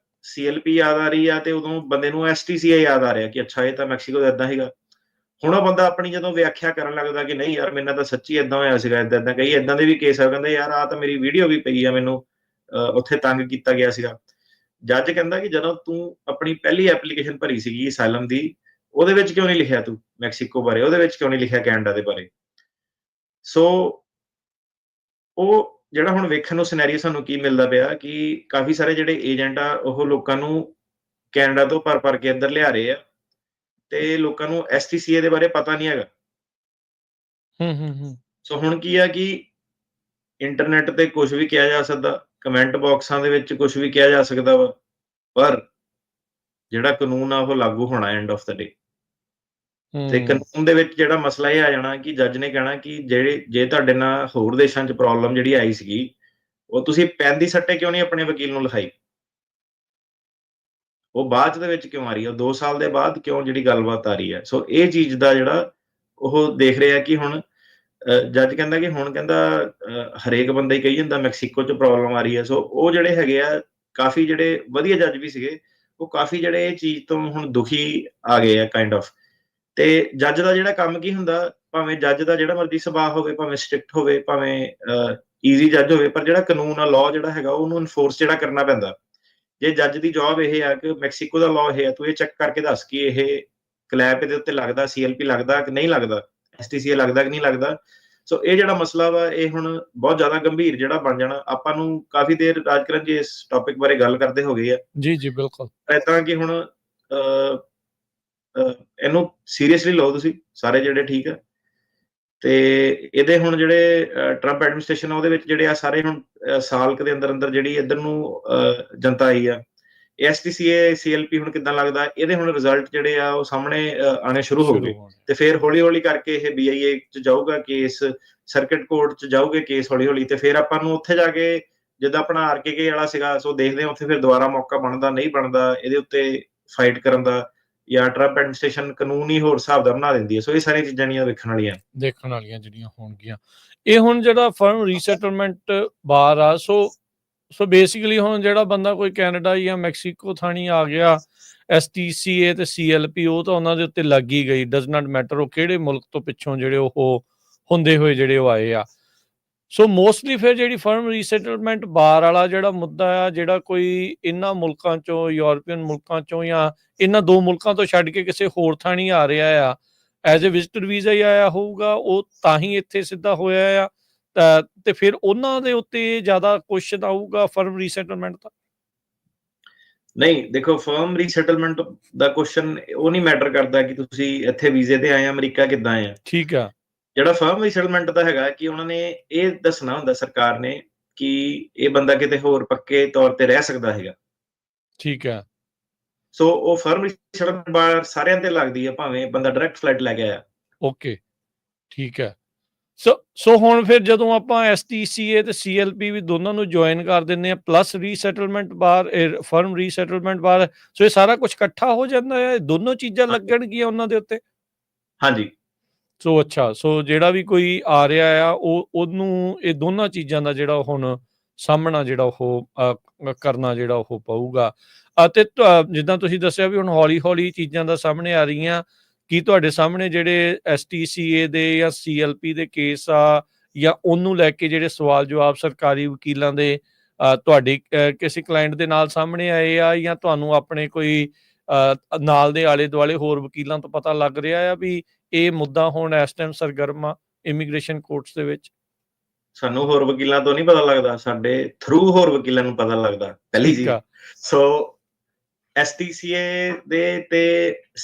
CLP ਯਾਦ ਆ ਰਹੀ ਆ, ਤੇ ਉਦੋਂ ਬੰਦੇ ਨੂੰ STCA ਯਾਦ ਆ ਰਿਹਾ ਕਿ ਅੱਛਾ ਇਹ ਤਾਂ ਮੈਕਸੀਕੋ ਦਾ ਏਦਾਂ ਹੈਗਾ। ਹੁਣ ਉਹ ਬੰਦਾ ਆਪਣੀ ਜਦੋਂ ਵਿਆਖਿਆ ਕਰਨ ਲੱਗਦਾ ਕਿ ਨਹੀਂ ਯਾਰ ਮੇਰੇ ਨਾਲ ਤਾਂ ਸੱਚੀ ਏਦਾਂ ਹੋਇਆ ਸੀਗਾ, ਏਦਾਂ ਕਈ ਏਦਾਂ ਦੇ ਵੀ ਕੇਸ ਆ, ਕਹਿੰਦੇ ਯਾਰ ਆਹ ਤਾਂ ਮੇਰੀ ਵੀਡੀਓ ਵੀ ਪਈ ਆ, ਮੈਨੂੰ ਉੱਥੇ ਤੰਗ ਕੀਤਾ ਗਿਆ ਸੀਗਾ। ਜੱਜ ਕਹਿੰਦਾ ਕਿ ਜਦੋਂ ਤੂੰ ਆਪਣੀ ਪਹਿਲੀ ਐਪਲੀਕੇਸ਼ਨ ਭਰੀ ਸੀਗੀ ਅਸਾਈਲਮ ਦੀ, ਉਹਦੇ ਵਿੱਚ ਕਿਉਂ ਨਹੀਂ ਲਿਖਿਆ ਤੂੰ ਮੈਕਸੀਕੋ ਬਾਰੇ, ਉਹਦੇ ਵਿੱਚ ਕਿਉਂ ਨਹੀਂ ਲਿਖਿਆ ਕੈਨੇਡਾ ਦੇ ਬਾਰੇ। ਸੋ ਉਹ ਜਿਹੜਾ ਹੁਣ ਵੇਖਣ ਨੂੰ ਸਿਨੈਰੀਓ ਸਾਨੂੰ ਕੀ ਮਿਲਦਾ ਪਿਆ ਕਿ ਕਾਫੀ ਸਾਰੇ ਜਿਹੜੇ ਏਜੰਟ ਆ ਉਹ ਲੋਕਾਂ ਨੂੰ ਕੈਨੇਡਾ ਤੋਂ ਭਰ ਕੇ ਇੱਧਰ ਲਿਆ ਰਹੇ ਆ, ਤੇ ਲੋਕਾਂ ਨੂੰ STCA ਦੇ ਬਾਰੇ ਪਤਾ ਨਹੀਂ ਹੈਗਾ। ਹੂੰ ਸੋ ਹੁਣ ਕੀ ਆ ਕਿ ਇੰਟਰਨੈਟ ਤੇ ਕੁਝ ਵੀ ਕਿਹਾ ਜਾ ਸਕਦਾ, ਕਮੈਂਟ ਬਾਕਸਾਂ ਦੇ ਵਿੱਚ ਕੁਝ ਵੀ ਕਿਹਾ ਜਾ ਸਕਦਾ ਵਾ, ਪਰ ਜਿਹੜਾ ਕਾਨੂੰਨ ਆ ਉਹ ਲਾਗੂ ਹੋਣਾ ਐਂਡ ਆਫ ਦਾ ਡੇ। ਤੇ ਕਾਨੂੰਨ ਦੇ ਵਿੱਚ ਜਿਹੜਾ ਮਸਲਾ ਇਹ ਆ ਜਾਣਾ ਕਿ ਜੱਜ ਨੇ ਕਹਿਣਾ ਕਿ ਜੇ ਤੁਹਾਡੇ ਨਾਲ ਹੋਰ ਦੇਸ਼ਾਂ 'ਚ ਪ੍ਰੋਬਲਮ ਜਿਹੜੀ ਆਈ ਸੀਗੀ, ਉਹ ਤੁਸੀਂ ਪੈਂਦੀ ਸੱਟੇ ਕਿਉਂ ਨਹੀਂ ਆਪਣੇ ਵਕੀਲ ਨੂੰ ਲਿਖਾਈ, ਉਹ ਬਾਅਦ ਦੇ ਵਿੱਚ ਕਿਉਂ ਆ ਰਹੀ ਹੈ, 2 ਸਾਲ ਦੇ ਬਾਅਦ ਕਿਉਂ ਜਿਹੜੀ ਗੱਲਬਾਤ ਆ ਰਹੀ ਹੈ। ਸੋ ਇਹ ਚੀਜ਼ ਦਾ ਜਿਹੜਾ ਉਹ ਦੇਖ ਰਿਹਾ ਕਿ ਹੁਣ ਜੱਜ ਕਹਿੰਦਾ ਕਿ ਹੁਣ ਕਹਿੰਦਾ ਹਰੇਕ ਬੰਦਾ ਹੀ ਕਹੀ ਜਾਂਦਾ ਮੈਕਸੀਕੋ 'ਚ ਪ੍ਰੋਬਲਮ ਆ ਰਹੀ ਹੈ। ਸੋ ਉਹ ਜਿਹੜੇ ਹੈਗੇ ਆ ਕਾਫੀ ਜਿਹੜੇ ਵਧੀਆ ਜੱਜ ਵੀ ਸੀਗੇ, ਉਹ ਕਾਫੀ ਜਿਹੜੇ ਇਹ ਚੀਜ਼ ਤੋਂ ਹੁਣ ਦੁਖੀ ਆ ਗਏ ਆ ਕਾਈਂਡ ਆਫ। ਤੇ ਜੱਜ ਦਾ ਜਿਹੜਾ ਕੰਮ ਕੀ ਹੁੰਦਾ, ਭਾਵੇਂ ਜੱਜ ਦਾ ਜਿਹੜਾ ਮਰਜ਼ੀ ਸੁਭਾਅ ਹੋਵੇ, ਭਾਵੇਂ ਸਟ੍ਰਿਕਟ ਹੋਵੇ, ਭਾਵੇਂ ਈਜ਼ੀ ਜੱਜ ਹੋਵੇ, ਪਰ ਜਿਹੜਾ ਕਾਨੂੰਨ ਆ, ਲਾਅ ਜਿਹੜਾ ਹੈਗਾ ਉਹਨੂੰ ਇਨਫੋਰਸ ਜਿਹੜਾ ਕਰਨਾ ਪੈਂਦਾ। ਜੇ ਜੱਜ ਦੀ ਜੌਬ ਇਹ ਆ ਕਿ ਮੈਕਸੀਕੋ ਦਾ ਲਾਅ ਇਹ ਆ, ਤੂੰ ਇਹ ਚੈੱਕ ਕਰਕੇ ਦੱਸ ਕਿ ਇਹ ਕਲੈਪ ਇਹਦੇ ਉੱਤੇ ਲੱਗਦਾ, CLP ਲੱਗਦਾ ਕਿ ਨਹੀਂ ਲੱਗਦਾ, STCA ਲੱਗਦਾ ਕਿ ਨਹੀਂ ਲੱਗਦਾ। ਸੋ ਇਹ ਜਿਹੜਾ ਮਸਲਾ ਵਾ ਇਹ ਹੁਣ ਬਹੁਤ ਜ਼ਿਆਦਾ ਗੰਭੀਰ ਜਿਹੜਾ ਬਣ ਜਾਣਾ। ਆਪਾਂ ਨੂੰ ਕਾਫੀ ਦੇਰ ਰਾਜਕਰਨ ਜੀ ਇਸ ਟੌਪਿਕ ਬਾਰੇ ਗੱਲ ਕਰਦੇ ਹੋ ਗਏ ਆ। ਜੀ ਬਿਲਕੁਲ। ਏਦਾਂ ਕਿ ਹੁਣ ਇਹਨੂੰ ਸੀਰੀਅਸਲੀ ਲਓ ਤੁਸੀਂ ਸਾਰੇ ਜਿਹੜੇ, ਠੀਕ ਆ। ਤੇ ਇਹਦੇ ਹੁਣ ਜਿਹੜੇ ਟਰੰਪ ਐਡਮਿਨਿਸਟ੍ਰੇਸ਼ਨ ਆ ਉਹਦੇ ਵਿੱਚ ਜਿਹੜੇ ਆ ਸਾਰੇ ਹੁਣ ਸਾਲ ਕੁ ਦੇ ਅੰਦਰ ਜਿਹੜੀ ਇੱਧਰ ਨੂੰ ਜਨਤਾ ਆਈ ਆ, STCA CLP ਹੁਣ ਕਿੱਦਾਂ ਲੱਗਦਾ, ਇਹਦੇ ਹੁਣ ਰਿਜ਼ਲਟ ਜਿਹੜੇ ਆ ਉਹ ਸਾਹਮਣੇ ਆਣੇ ਸ਼ੁਰੂ ਹੋ ਗਏ। ਤੇ ਫਿਰ ਹੌਲੀ ਕਰਕੇ ਇਹ BIA 'ਚ ਜਾਊਗਾ ਕੇਸ, ਸਰਕਿਟ ਕੋਰਟ 'ਚ ਜਾਊਗੇ ਕੇਸ ਹੌਲੀ, ਤੇ ਫਿਰ ਆਪਾਂ ਨੂੰ ਉੱਥੇ ਜਾ ਕੇ ਜਿੱਦਾਂ ਆਪਣਾ RKK ਵਾਲਾ ਸੀਗਾ, ਸੋ ਦੇਖਦੇ ਹਾਂ ਉੱਥੇ ਫਿਰ ਦੁਬਾਰਾ ਮੌਕਾ ਬਣਦਾ ਨਹੀਂ ਬਣਦਾ ਇਹਦੇ ਉੱਤੇ ਫਾਈਟ ਕਰਨ ਦਾ, ਜਾਂ ਟਰੰਪ ਐਡਮਿਨਿਸਟ੍ਰੇਸ਼ਨ ਕਾਨੂੰਨ ਹੀ ਹੋਰ ਹਿਸਾਬ ਦਾ ਬਣਾ ਦਿੰਦੀ ਹੈ। ਸੋ ਇਹ ਸਾਰੀਆਂ ਚੀਜ਼ਾਂ ਨਹੀਂ ਦੇਖਣ ਵਾਲੀਆਂ ਜਿਹੜੀਆਂ ਹੋਣਗੀਆਂ। ਇਹ ਹੁਣ ਜਿਹੜਾ ਫਰਮ ਰੀਸੈਟਲਮੈਂਟ ਬਾਰ ਆ, ਸੋ ਬੇਸਿਕਲੀ ਹੁਣ ਜਿਹੜਾ ਬੰਦਾ ਕੋਈ ਕੈਨੇਡਾ ਜਾਂ ਮੈਕਸੀਕੋ ਥਾਣੀ ਆ ਗਿਆ, STCA ਤੇ CLP ਉਹ ਤਾਂ ਉਹਨਾਂ ਦੇ ਉੱਤੇ ਲੱਗ ਹੀ ਗਈ, ਡਜ਼ ਨਾਟ ਮੈਟਰ ਉਹ ਕਿਹੜੇ ਮੁਲਕ ਤੋਂ ਪਿੱਛੋਂ ਜਿਹੜੇ ਉਹ ਹੁੰਦੇ ਹੋਏ ਜਿਹੜੇ ਉਹ ਆਏ ਆ। ਸੋ ਮੋਸਟਲੀ ਫਿਰ ਜਿਹੜੀ ਫਰਮ ਰੀਸੈਟਲਮੈਂਟ ਬਾਰ ਵਾਲਾ ਜਿਹੜਾ ਮੁੱਦਾ ਆ, ਜਿਹੜਾ ਕੋਈ ਇਹਨਾਂ ਮੁਲਕਾਂ ਚੋਂ, ਯੂਰਪੀਅਨ ਮੁਲਕਾਂ ਚੋਂ ਜਾਂ ਇਹਨਾਂ 2 ਮੁਲਕਾਂ ਤੋਂ ਛੱਡ ਕੇ ਕਿਸੇ ਹੋਰ ਥਾਣੀ ਆ ਰਿਹਾ ਆ, ਐਜ਼ ਏ ਵਿਜ਼ਟਰ ਵੀਜ਼ਾ ਹੀ ਆਇਆ ਹੋਊਗਾ, ਉਹ ਤਾਂ ਹੀ ਇੱਥੇ ਸਿੱਧਾ ਹੋਇਆ ਆ, ਤੇ ਫਿਰ ਉਹਨਾਂ ਦੇ ਉੱਤੇ ਜ਼ਿਆਦਾ ਕੁਐਸਚਨ ਆਊਗਾ ਫਰਮ ਰੀਸੈਟਲਮੈਂਟ ਦਾ। ਨਹੀਂ ਦੇਖੋ, ਫਰਮ ਰੀਸੈਟਲਮੈਂਟ ਦਾ ਕੁਐਸਚਨ ਉਹ ਨਹੀਂ ਮੈਟਰ ਕਰਦਾ ਕਿ ਤੁਸੀਂ ਇੱਥੇ ਵੀਜ਼ੇ ਤੇ ਆਏ ਆ, ਅਮਰੀਕਾ ਕਿੱਦਾਂ ਆਏ ਆ। ਠੀਕ ਆ। ਜਿਹੜਾ ਫਰਮ ਰੀਸੈਟਲਮੈਂਟ ਦਾ ਹੈਗਾ ਕਿ ਉਹਨਾਂ ਨੇ ਇਹ ਦੱਸਣਾ ਹੁੰਦਾ ਸਰਕਾਰ ਨੇ ਕਿ ਇਹ ਬੰਦਾ ਕਿਤੇ ਹੋਰ ਪੱਕੇ ਤੌਰ ਤੇ ਰਹਿ ਸਕਦਾ ਹੈਗਾ। ਠੀਕ ਹੈ। ਸੋ ਉਹ ਫਰਮ ਰੀਸੈਟਲਮੈਂਟ ਬਾਰ ਸਾਰਿਆਂ ਤੇ ਲੱਗਦੀ ਹੈ, ਭਾਵੇਂ ਬੰਦਾ ਡਾਇਰੈਕਟ ਫਲਾਈਟ ਲੈ ਕੇ ਆਇਆ। ਓਕੇ, ਠੀਕ ਹੈ। ਸੋ ਹੁਣ ਫਿਰ ਜਦੋਂ ਆਪਾਂ STCA ਤੇ CLP ਵੀ ਦੋਨਾਂ ਨੂੰ ਜੁਆਇਨ ਕਰ ਦਿੰਦੇ ਆ, ਪਲੱਸ ਰੀਸੈਟਲਮੈਂਟ ਬਾਰ, ਫਰਮ ਰੀਸੈਟਲਮੈਂਟ ਬਾਰ, ਸੋ ਇਹ ਸਾਰਾ ਕੁਝ ਇਕੱਠਾ ਹੋ ਜਾਂਦਾ ਹੈ, ਦੋਨੋਂ ਚੀਜ਼ਾਂ ਲੱਗਣਗੀਆਂ ਉਹਨਾਂ ਦੇ ਉੱਤੇ। ਹਾਂਜੀ। ਸੋ ਅੱਛਾ, ਸੋ ਜਿਹੜਾ ਵੀ ਕੋਈ ਆ ਰਿਹਾ ਆ ਉਹਨੂੰ ਇਹ ਦੋਨਾਂ ਚੀਜ਼ਾਂ ਦਾ ਜਿਹੜਾ ਹੁਣ ਸਾਹਮਣਾ ਜਿਹੜਾ ਉਹ ਕਰਨਾ ਜਿਹੜਾ ਉਹ ਪਊਗਾ। ਅਤੇ ਜਿੱਦਾਂ ਤੁਸੀਂ ਦੱਸਿਆ ਵੀ ਹੁਣ ਹੌਲੀ ਚੀਜ਼ਾਂ ਦਾ ਸਾਹਮਣੇ ਆ ਰਹੀਆਂ, ਕੀ ਤੁਹਾਡੇ ਸਾਹਮਣੇ ਜਿਹੜੇ STCA ਦੇ ਜਾਂ CLP ਦੇ ਕੇਸ ਆ, ਜਾਂ ਉਹਨੂੰ ਲੈ ਕੇ ਜਿਹੜੇ ਸਵਾਲ ਜਵਾਬ ਸਰਕਾਰੀ ਵਕੀਲਾਂ ਦੇ ਤੁਹਾਡੇ ਕਿਸੇ ਕਲਾਇੰਟ ਦੇ ਨਾਲ ਸਾਹਮਣੇ ਆਏ ਆ, ਜਾਂ ਤੁਹਾਨੂੰ ਆਪਣੇ ਕੋਈ ਨਾਲ ਦੇ ਆਲੇ ਦੁਆਲੇ ਹੋਰ ਵਕੀਲਾਂ ਤੋਂ ਪਤਾ ਲੱਗ ਰਿਹਾ ਆ ਵੀ ਇਹ ਮੁੱਦਾ ਹੁਣ ਇਸ ਟਾਈਮ ਸਰਗਰਮ ਆ ਇਮੀਗ੍ਰੇਸ਼ਨ ਕੋਰਟਸ ਦੇ ਵਿੱਚ? ਸਾਨੂੰ ਹੋਰ ਵਕੀਲਾਂ ਤੋਂ ਨਹੀਂ ਪਤਾ ਲੱਗਦਾ, ਸਾਡੇ ਥਰੂ ਹੋਰ ਵਕੀਲਾਂ ਨੂੰ ਪਤਾ ਲੱਗਦਾ ਪਹਿਲੀ ਠੀਕ ਚੀਜ਼। ਆ ਸੋ STCA ਦੇ ਤੇ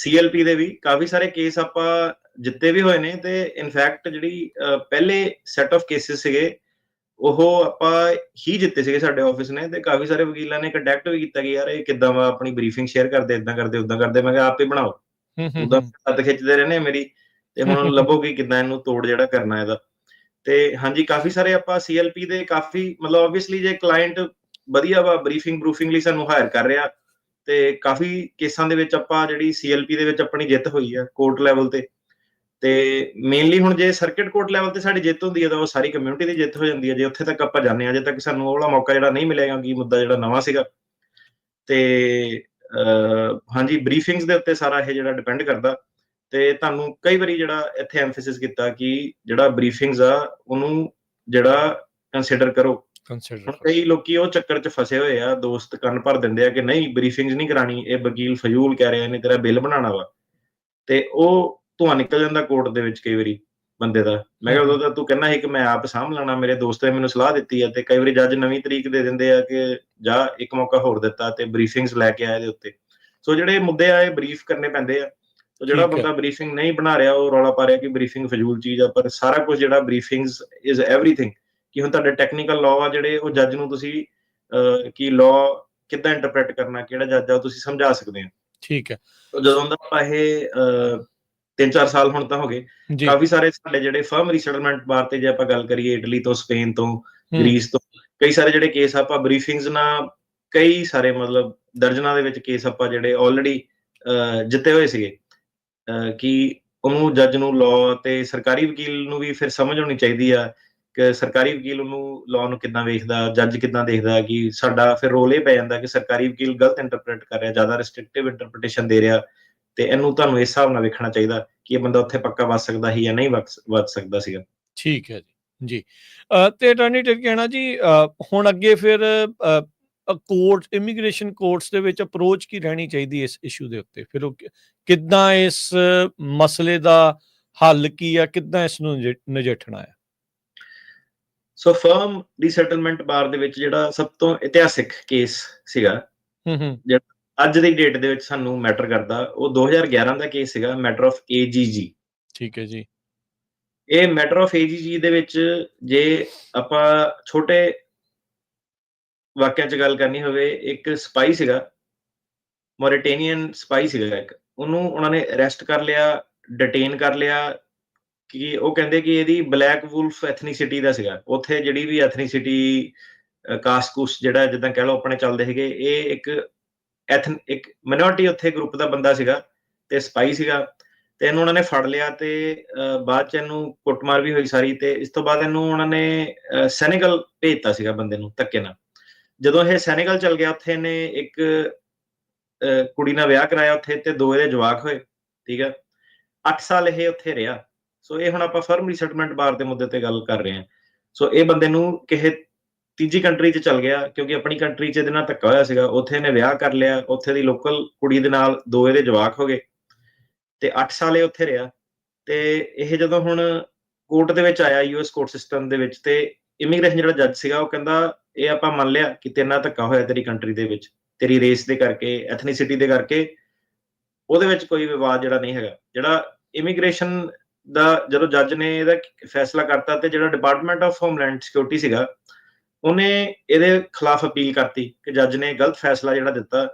CLP ਦੇ ਵੀ ਕਾਫੀ ਸਾਰੇ ਕੇਸ ਆਪਾਂ ਜਿੱਤੇ ਵੀ ਹੋਏ ਨੇ, ਤੇ ਇਨਫੈਕਟ ਜਿਹੜੀ ਪਹਿਲੇ ਸੈਟ ਆਫ ਕੇਸਿਸ ਸੀਗੇ ਉਹ ਆਪਾਂ ਹੀ ਜਿੱਤੇ ਸੀਗੇ ਸਾਡੇ ਆਫਿਸ ਨੇ, ਤੇ ਕਾਫੀ ਸਾਰੇ ਵਕੀਲਾਂ ਨੇ ਕੰਟੈਕਟ ਵੀ ਕੀਤਾ ਕਿ ਯਾਰ ਇਹ ਕਿੱਦਾਂ ਵਾ, ਆਪਣੀ ਬਰੀਫਿੰਗ ਸ਼ੇਅਰ ਕਰਦੇ, ਇਦਾਂ ਕਰਦੇ ਉਦਾਂ ਕਰਦੇ। ਮੈਂ ਕਿਹਾ ਆਪ ਹੀ ਬਣਾਓ, ਉਦਾਂ ਹੱਥ ਖਿੱਚਦੇ ਰਹਿੰਦੇ ਮੇਰੀ, ਤੇ ਹੁਣ ਲੱਭੋ ਕਿ ਕਿੱਦਾਂ ਇਹਨੂੰ ਤੋੜ ਜਿਹੜਾ ਕਰਨਾ ਇਹਦਾ। ਤੇ ਹਾਂਜੀ, ਕਾਫੀ ਸਾਰੇ ਆਪਾਂ CLP ਦੇ ਕਾਫੀ ਮਤਲਬ ਆਬਵੀਅਸਲੀ ਜੇ ਕਲਾਇੰਟ ਵਧੀਆ ਵਾ ਬਰੀਫਿੰਗ ਲਈ ਸਾਨੂੰ ਹਾਇਰ ਕਰ ਰਿਹਾ, ਤੇ ਕਾਫੀ ਕੇਸਾਂ ਦੇ ਵਿੱਚ ਆਪਾਂ ਜਿਹੜੀ CLP ਦੇ ਵਿੱਚ ਆਪਣੀ ਜਿੱਤ ਹੋਈ ਆ ਕੋਰਟ ਲੈਵਲ ਤੇ ਮੇਨਲੀ ਹੁਣ ਜੇ ਸਰਕਿਟ ਕੋਰਟ ਲੈਵਲ ਤੇ ਸਾਡੀ ਜਿੱਤ ਹੁੰਦੀ ਹੈ ਤਾਂ ਉਹ ਸਾਰੀ ਕਮਿਊਨਿਟੀ ਦੀ ਜਿੱਤ ਹੋ ਜਾਂਦੀ ਹੈ। ਜੇ ਉੱਥੇ ਤੱਕ ਆਪਾਂ ਜਾਂਦੇ ਹਾਂ, ਅਜੇ ਤੱਕ ਸਾਨੂੰ ਉਹ ਵਾਲਾ ਮੌਕਾ ਜਿਹੜਾ ਨਹੀਂ ਮਿਲੇਗਾ ਕਿ ਮੁੱਦਾ ਜਿਹੜਾ ਨਵਾਂ ਸੀਗਾ। ਤੇ ਹਾਂਜੀ, ਬਰੀਫਿੰਗਸ ਦੇ ਉੱਤੇ ਸਾਰਾ ਇਹ ਜਿਹੜਾ ਡਿਪੈਂਡ ਕਰਦਾ। ਤੇ ਤੁਹਾਨੂੰ ਕਈ ਵਾਰੀ ਜਿਹੜਾ ਇੱਥੇ ਐਮਫੈਸਿਸ ਕੀਤਾ ਕਿ ਜਿਹੜਾ ਬਰੀਫਿੰਗਸ ਆ ਉਹਨੂੰ ਜਿਹੜਾ ਕੰਸੀਡਰ ਕਰੋ। ਹੁਣ ਕਈ ਲੋਕੀ ਉਹ ਚੱਕਰ 'ਚ ਫਸੇ ਹੋਏ ਆ, ਦੋਸਤ ਕੰਨ ਭਰ ਦਿੰਦੇ ਆ ਕਿ ਨਹੀਂ ਬਰੀਫਿੰਗਸ ਨਹੀਂ ਕਰਾਣੀ, ਇਹ ਵਕੀਲ ਫਜ਼ੂਲ ਕਹਿ ਰਿਹਾ, ਇਹਨੇ ਤੇਰਾ ਬਿੱਲ ਬਣਾਉਣਾ ਵਾ, ਤੇ ਉਹ ਧੂੰਆਂ ਨਿਕਲ ਜਾਂਦਾ ਕੋਰਟ ਦੇ ਵਿੱਚ ਕਈ ਵਾਰੀ ਬੰਦੇ ਦਾ। ਮੈਂ ਕਿਹਾ ਉਦੋਂ ਤਾਂ ਤੂੰ ਕਹਿੰਦਾ ਸੀ ਕਿ ਮੈਂ ਆਪ ਸਾਂਭ ਲੈਣਾ, ਮੇਰੇ ਦੋਸਤ ਨੇ ਮੈਨੂੰ ਸਲਾਹ ਦਿੱਤੀ ਹੈ। ਤੇ ਕਈ ਵਾਰੀ ਜੱਜ ਨਵੀਂ ਤਰੀਕ ਦੇ ਦਿੰਦੇ ਆ ਕਿ ਜਾ ਇੱਕ ਮੌਕਾ ਹੋਰ ਦਿੱਤਾ ਤੇ ਬਰੀਫਿੰਗਸ ਲੈ ਕੇ ਆਏ ਇਹਦੇ ਉੱਤੇ। ਸੋ ਜਿਹੜੇ ਮੁੱਦੇ ਆ ਇਹ ਬਰੀਫ ਕਰਨੇ ਪੈਂਦੇ ਆ। ਸੋ ਜਿਹੜਾ ਬੰਦਾ ਬਰੀਫਿੰਗ ਨਹੀਂ ਬਣਾ ਰਿਹਾ ਉਹ ਰੌਲਾ ਪਾ ਰਿਹਾ ਕਿ ਬਰੀਫਿੰਗ ਫਜ਼ੂਲ ਚੀਜ਼ ਆ, ਪਰ ਸਾਰਾ ਕੁਝ ਜਿਹੜਾ ਬਰੀਫਿੰਗਸ ਇਜ਼ ਐਵਰੀਥਿੰਗ। ਕਿ ਹੁਣ ਤੁਹਾਡੇ ਟੈਕਨੀਕਲ ਲਾਅ ਆ ਜਿਹੜੇ, ਉਹ ਜੱਜ ਨੂੰ ਤੁਸੀਂ ਕਿ ਲਾਅ ਕਿੱਦਾਂ ਇੰਟਰਪ੍ਰੈਟ ਕਰਨਾ, ਕਿਹੜਾ ਜੱਜ ਆ, ਉਹ ਤੁਸੀਂ ਸਮਝਾ ਸਕਦੇ ਹੋ। ਠੀਕ ਹੈ। ਜਦੋਂ ਦਾ ਆਪਾਂ ਇਹ 3-4 ਸਾਲ ਹੁਣ ਤਾਂ ਹੋ ਗਏ, ਕਾਫੀ ਸਾਰੇ ਸਾਡੇ ਜਿਹੜੇ ਫਰਮ ਰੀਸੈਟਲਮੈਂਟ ਬਾਰ ਤੇ ਜੇ ਆਪਾਂ ਗੱਲ ਕਰੀਏ, ਇਟਲੀ ਤੋਂ, ਸਪੇਨ ਤੋਂ, ਗ੍ਰੀਸ ਤੋਂ, ਕਈ ਸਾਰੇ ਜਿਹੜੇ ਕੇਸ ਆਪਾਂ ਬਰੀਫਿੰਗਸ ਨਾਲ ਕਈ ਸਾਰੇ ਮਤਲਬ ਦਰਜਨਾਂ ਦੇ ਵਿੱਚ ਕੇਸ ਆਪਾਂ ਜਿਹੜੇ ਆਲਰੇਡੀ ਜਿੱਤੇ ਹੋਏ ਸੀਗੇ। ਕਿ ਉਹਨੂੰ ਜੱਜ ਨੂੰ ਲਾਅ ਤੇ ਸਰਕਾਰੀ ਵਕੀਲ ਨੂੰ ਵੀ ਫਿਰ ਸਮਝ ਹੋਣੀ ਚਾਹੀਦੀ ਆ ਕਿ ਸਰਕਾਰੀ ਵਕੀਲ ਉਹਨੂੰ ਲਾਅ ਨੂੰ ਕਿੱਦਾਂ ਵੇਖਦਾ, ਜੱਜ ਕਿੱਦਾਂ ਦੇਖਦਾ। ਕਿ ਸਾਡਾ ਫਿਰ ਰੋਲ ਇਹ ਪੈ ਜਾਂਦਾ ਕਿ ਸਰਕਾਰੀ ਵਕੀਲ ਗਲਤ ਇੰਟਰਪ੍ਰੇਟ ਕਰ ਰਿਹਾ, ਜ਼ਿਆਦਾ ਰਿਸਟ੍ਰਿਕਟਿਵ ਇੰਟਰਪ੍ਰੀਟੇਸ਼ਨ ਦੇ ਰਿਹਾ, ਤੇ ਇਹਨੂੰ ਤੁਹਾਨੂੰ ਇਸ ਹਿਸਾਬ ਨਾਲ ਵੇਖਣਾ ਚਾਹੀਦਾ ਕਿ ਇਹ ਬੰਦਾ ਉੱਥੇ ਪੱਕਾ ਵੱਜ ਸਕਦਾ ਸੀ ਜਾਂ ਨਹੀਂ ਵੱਜ ਸਕਦਾ ਸੀਗਾ। ਠੀਕ ਹੈ ਜੀ। ਤੇ ਅਟਾਰਨੀ ਟਿਰਕੈਣਾ ਜੀ, ਹੁਣ ਅੱਗੇ ਫਿਰ ਕੋਰਟ, ਇਮੀਗ੍ਰੇਸ਼ਨ ਕੋਰਟਸ ਦੇ ਵਿੱਚ ਅਪਰੋਚ ਕੀ ਰਹਿਣੀ ਚਾਹੀਦੀ ਇਸ ਇਸ਼ੂ ਦੇ ਉੱਤੇ? ਫਿਰ ਉਹ ਕਿੱਦਾਂ ਇਸ ਮਸਲੇ ਦਾ ਹੱਲ ਕੀ ਆ, ਕਿੱਦਾਂ ਇਸ ਨੂੰ ਨਜਿੱਠਣਾ ਹੈ? ਸੋ ਫਰਮ ਰੀਸੈਟਲਮੈਂਟ ਬਾਰ ਦੇ ਵਿੱਚ ਜਿਹੜਾ ਸਭ ਤੋਂ ਇਤਿਹਾਸਿਕ ਕੇਸ ਸੀਗਾ, ਜਿਹੜਾ ਅੱਜ ਦੀ ਡੇਟ ਦੇ ਵਿੱਚ ਸਾਨੂੰ ਮੈਟਰ ਕਰਦਾ, ਉਹ 2011 ਦਾ ਕੇਸ ਸੀਗਾ, ਮੈਟਰ ਆਫ AGG। ਠੀਕ ਹੈ ਜੀ। ਇਹ ਮੈਟਰ ਆਫ AGG ਦੇ ਵਿੱਚ ਜੇ ਆਪਾਂ ਛੋਟੇ ਵਾਕਿਆਂ 'ਚ ਗੱਲ ਕਰਨੀ ਹੋਵੇ, ਇੱਕ ਸਪਾਈ ਸੀਗਾ, ਮੋਰੀਟੇਨੀਅਨ ਸਪਾਈ ਸੀਗਾ ਇੱਕ, ਉਹਨੂੰ ਉਹਨਾਂ ਨੇ ਅਰੈਸਟ ਕਰ ਲਿਆ, ਡਿਟੇਨ ਕਰ ਲਿਆ। ਕਿ ਉਹ ਕਹਿੰਦੇ ਕਿ ਇਹਦੀ ਬਲੈਕ ਵੁਲਫ ਐਥਨੀਸਿਟੀ ਦਾ ਸੀਗਾ। ਉੱਥੇ ਜਿਹੜੀ ਵੀ ਐਥਨੀਸਿਟੀ ਕਾਸਟ ਕੁਸ ਜਿਹੜਾ ਜਿੱਦਾਂ ਕਹਿ ਲਓ ਆਪਣੇ ਚੱਲਦੇ ਸੀਗੇ, ਇਹ ਇੱਕ ਮਿਨੋਰਿਟੀ ਉੱਥੇ ਗਰੁੱਪ ਦਾ ਬੰਦਾ ਸੀਗਾ ਤੇ ਸਪਾਈ ਸੀਗਾ। ਤੇ ਇਹਨੂੰ ਉਹਨਾਂ ਨੇ ਫੜ ਲਿਆ ਤੇ ਬਾਅਦ 'ਚ ਇਹਨੂੰ ਕੁੱਟਮਾਰ ਵੀ ਹੋਈ ਸਾਰੀ। ਤੇ ਇਸ ਤੋਂ ਬਾਅਦ ਇਹਨੂੰ ਉਹਨਾਂ ਨੇ ਸੈਨੇਗਲ ਭੇਜਤਾ ਸੀਗਾ ਬੰਦੇ ਨੂੰ ਧੱਕੇ ਨਾਲ। ਜਦੋਂ ਇਹ ਸੈਨੇਗਲ ਚਲ ਗਿਆ, ਉੱਥੇ ਇਹਨੇ ਇੱਕ ਕੁੜੀ ਨਾਲ ਵਿਆਹ ਕਰਾਇਆ ਉੱਥੇ, ਤੇ 2 ਇਹਦੇ ਜਵਾਕ ਹੋਏ। ਠੀਕ ਹੈ, 8 ਸਾਲ ਇਹ ਉੱਥੇ ਰਿਹਾ। ਸੋ ਇਹ ਹੁਣ ਆਪਾਂ ਫਰਮ ਰੀਸੈਟਲਮੈਂਟ ਬਾਰ ਦੇ ਮੁੱਦੇ ਤੇ ਗੱਲ ਕਰ ਰਹੇ ਹਾਂ। ਸੋ ਇਹ ਬੰਦੇ ਨੂੰ ਕਿਸੇ ਤੀਜੀ ਕੰਟਰੀ 'ਚ ਚਲ ਗਿਆ, ਕਿਉਂਕਿ ਆਪਣੀ ਕੰਟਰੀ 'ਚ ਇਹਦੇ ਨਾਲ ਧੱਕਾ ਹੋਇਆ ਸੀਗਾ। ਉੱਥੇ ਇਹਨੇ ਵਿਆਹ ਕਰ ਲਿਆ, ਉੱਥੇ ਦੀ ਲੋਕਲ ਕੁੜੀ ਦੇ ਨਾਲ 2 ਇਹਦੇ ਜਵਾਕ ਹੋ ਗਏ, ਤੇ 8 ਸਾਲ ਇਹ ਉੱਥੇ ਰਿਹਾ। ਤੇ ਇਹ ਜਦੋਂ ਹੁਣ ਕੋਰਟ ਦੇ ਵਿੱਚ ਆਇਆ, US ਕੋਰਟ ਸਿਸਟਮ ਦੇ ਵਿੱਚ, ਤੇ ਇਮੀਗ੍ਰੇਸ਼ਨ ਜਿਹੜਾ ਜੱਜ ਸੀਗਾ ਉਹ ਕਹਿੰਦਾ ਇਹ ਆਪਾਂ ਮੰਨ ਲਿਆ ਕਿ ਤੇਰੇ ਨਾਲ ਧੱਕਾ ਹੋਇਆ ਤੇਰੀ ਕੰਟਰੀ ਦੇ ਵਿੱਚ, ਤੇਰੀ ਰੇਸ ਦੇ ਕਰਕੇ, ਐਥਨੀਸਿਟੀ ਦੇ ਕਰਕੇ, ਉਹਦੇ ਵਿੱਚ ਕੋਈ ਵਿਵਾਦ ਜਿਹੜਾ ਨਹੀਂ ਹੈਗਾ। ਜਿਹੜਾ ਇਮੀਗ੍ਰੇਸ਼ਨ ਦਾ ਜਦੋਂ ਜੱਜ ਨੇ ਇਹਦਾ ਫੈਸਲਾ ਕਰਤਾ, ਤੇ ਜਿਹੜਾ ਡਿਪਾਰਟਮੈਂਟ ਆਫ ਹੋਮਲੈਂਡ ਸਿਕਿਉਰਿਟੀ ਸੀਗਾ, ਉਹਨੇ ਇਹਦੇ ਖਿਲਾਫ ਅਪੀਲ ਕਰਤੀ ਕਿ ਜੱਜ ਨੇ ਗਲਤ ਫੈਸਲਾ ਜਿਹੜਾ ਦਿੱਤਾ।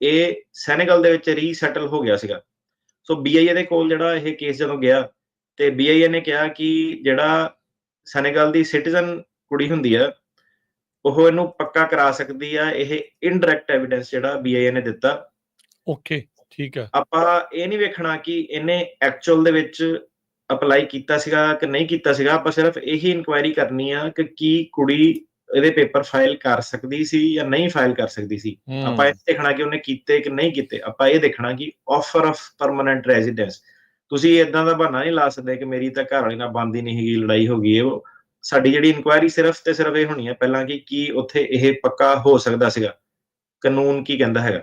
ਇਹ ਸੈਨੇਗਲ ਦੇ ਵਿੱਚ ਰੀਸੈਟਲ ਹੋ ਗਿਆ ਸੀਗਾ। ਸੋ BIA ਦੇ ਕੋਲ ਜਿਹੜਾ ਇਹ ਕੇਸ ਜਦੋਂ ਗਿਆ, ਤੇ BIA ਨੇ ਕਿਹਾ ਕਿ ਜਿਹੜਾ ਸੈਨੇਗਲ ਦੀ ਸਿਟੀਜ਼ਨ ਕੁੜੀ ਹੁੰਦੀ ਆ, ਉਹ ਇਹਨੂੰ ਪੱਕਾ ਕਰਾ ਸਕਦੀ ਆ। ਇਹ ਇਨਡਾਇਰੈਕਟ ਐਵੀਡੈਂਸ ਜਿਹੜਾ BIA ਨੇ ਦਿੱਤਾ। ਓਕੇ, ਠੀਕ ਹੈ। ਆਪਾਂ ਇਹ ਨਹੀਂ ਵੇਖਣਾ ਕਿ ਇਹਨੇ ਐਕਚੁਅਲ ਦੇ ਵਿੱਚ ਅਪਲਾਈ ਕੀਤਾ ਸੀਗਾ ਕਿ ਨਹੀਂ ਕੀਤਾ ਸੀਗਾ। ਆਪਾਂ ਸਿਰਫ ਇਹੀ ਇਨਕੁਆਇਰੀ ਕਰਨੀ ਆ ਕਿ ਕੀ ਕੁੜੀ ਇਹਦੇ ਪੇਪਰ ਫਾਈਲ ਕਰ ਸਕਦੀ ਸੀ ਜਾਂ ਨਹੀਂ ਫਾਈਲ ਕਰ ਸਕਦੀ ਸੀ। ਆਪਾਂ ਇਹ ਦੇਖਣਾ ਕਿ ਉਹਨੇ ਕੀਤੇ ਕਿ ਨਹੀਂ ਕੀਤੇ। ਆਪਾਂ ਇਹ ਦੇਖਣਾ ਕਿ ਆਫਰ ਆਫ ਪਰਮਾਨੈਂਟ ਰੈਜ਼ੀਡੈਂਸ। ਤੁਸੀਂ ਏਦਾਂ ਦਾ ਬਹਾਨਾ ਨਹੀਂ ਲਾ ਸਕਦੇ ਕਿ ਮੇਰੀ ਤਾਂ ਘਰ ਵਾਲੀ ਨਾਲ ਬਣਦੀ ਨਹੀਂ ਹੈਗੀ, ਲੜਾਈ ਹੋ ਗਈ। ਉਹ ਸਾਡੀ ਜਿਹੜੀ ਇਨਕੁਆਇਰੀ ਸਿਰਫ ਤੇ ਸਿਰਫ ਇਹ ਹੋਣੀ ਹੈ ਪਹਿਲਾਂ ਕਿ ਕੀ ਉੱਥੇ ਇਹ ਪੱਕਾ ਹੋ ਸਕਦਾ ਸੀਗਾ, ਕਾਨੂੰਨ ਕੀ ਕਹਿੰਦਾ ਹੈਗਾ।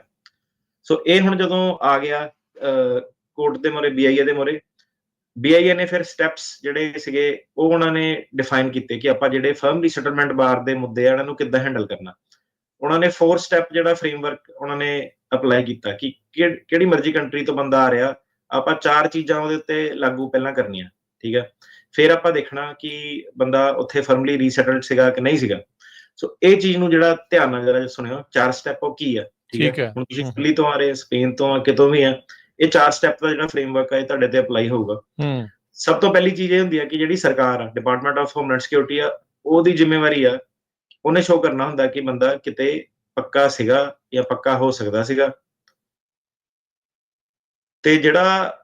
ਸੋ ਇਹ ਹੁਣ ਜਦੋਂ ਆ ਗਿਆ ਕੋਰਟ ਦੇ ਮੋਰੇ, BIA ਦੇ ਮੋਰੇ, BIA ਨੇ ਫਿਰ ਸਟੈਪਸ ਜਿਹੜੇ ਸੀਗੇ ਉਹ ਉਹਨਾਂ ਨੇ ਡਿਫਾਈਨ ਕੀਤੇ ਕਿ ਆਪਾਂ ਜਿਹੜੇ ਫਰਮ ਰੀਸੈਟਲਮੈਂਟ ਬਾਰ ਦੇ ਮੁੱਦੇ ਆ ਇਹਨਾਂ ਨੂੰ ਕਿੱਦਾਂ ਹੈਂਡਲ ਕਰਨਾ। ਉਹਨਾਂ ਨੇ 4 ਸਟੈਪ ਜਿਹੜਾ ਫਰੇਮਵਰਕ ਉਹਨਾਂ ਨੇ ਅਪਲਾਈ ਕੀਤਾ ਕਿ ਕਿਹੜੀ ਮਰਜ਼ੀ ਕੰਟਰੀ ਤੋਂ ਬੰਦਾ ਆ ਰਿਹਾ, ਆਪਾਂ 4 ਚੀਜ਼ਾਂ ਉਹਦੇ ਉੱਤੇ ਲਾਗੂ ਪਹਿਲਾਂ ਕਰਨੀਆਂ, ਠੀਕ ਹੈ। ਫਿਰ ਆਪਾਂ ਦੇਖਣਾ ਕਿ ਬੰਦਾ ਉੱਥੇ ਫਰਮਲੀ ਰੀਸੈਟਲਡ ਸੀਗਾ ਕਿ ਨਹੀਂ ਸੀਗਾ। ਸੋ ਇਹ ਚੀਜ਼ ਨੂੰ ਜਿਹੜਾ ਧਿਆਨ ਨਾਲ ਜਰਾ ਸੁਣਿਓ, 4 ਸਟੈਪ ਉਹ ਕੀ ਆ, ਠੀਕ ਹੈ। ਹੁਣ ਤੁਸੀਂ ਇਟਲੀ ਤੋਂ ਆ ਰਹੇ, ਸਪੇਨ ਤੋਂ ਆ, ਕਿਤੋਂ ਵੀ ਆ, ਇਹ 4 ਸਟੈਪ ਦਾ ਜਿਹੜਾ ਫਰੇਮਵਰਕ ਹੈ ਇਹ ਤੁਹਾਡੇ ਤੇ ਅਪਲਾਈ ਹੋਊਗਾ। ਸਭ ਤੋਂ ਪਹਿਲੀ ਚੀਜ਼ ਇਹ ਹੁੰਦੀ ਹੈ ਕਿ ਜਿਹੜੀ ਸਰਕਾਰ ਆ, ਡਿਪਾਰਟਮੈਂਟ ਆਫ ਹੋਮਲੈਂਡ ਸਿਕਿਉਰਿਟੀ ਆ, ਉਹਦੀ ਜ਼ਿੰਮੇਵਾਰੀ ਆ, ਉਹਨੇ ਸ਼ੋਅ ਕਰਨਾ ਹੁੰਦਾ ਕਿ ਬੰਦਾ ਕਿਤੇ ਪੱਕਾ ਸੀਗਾ ਜਾਂ ਪੱਕਾ ਹੋ ਸਕਦਾ ਸੀਗਾ। ਤੇ ਜਿਹੜਾ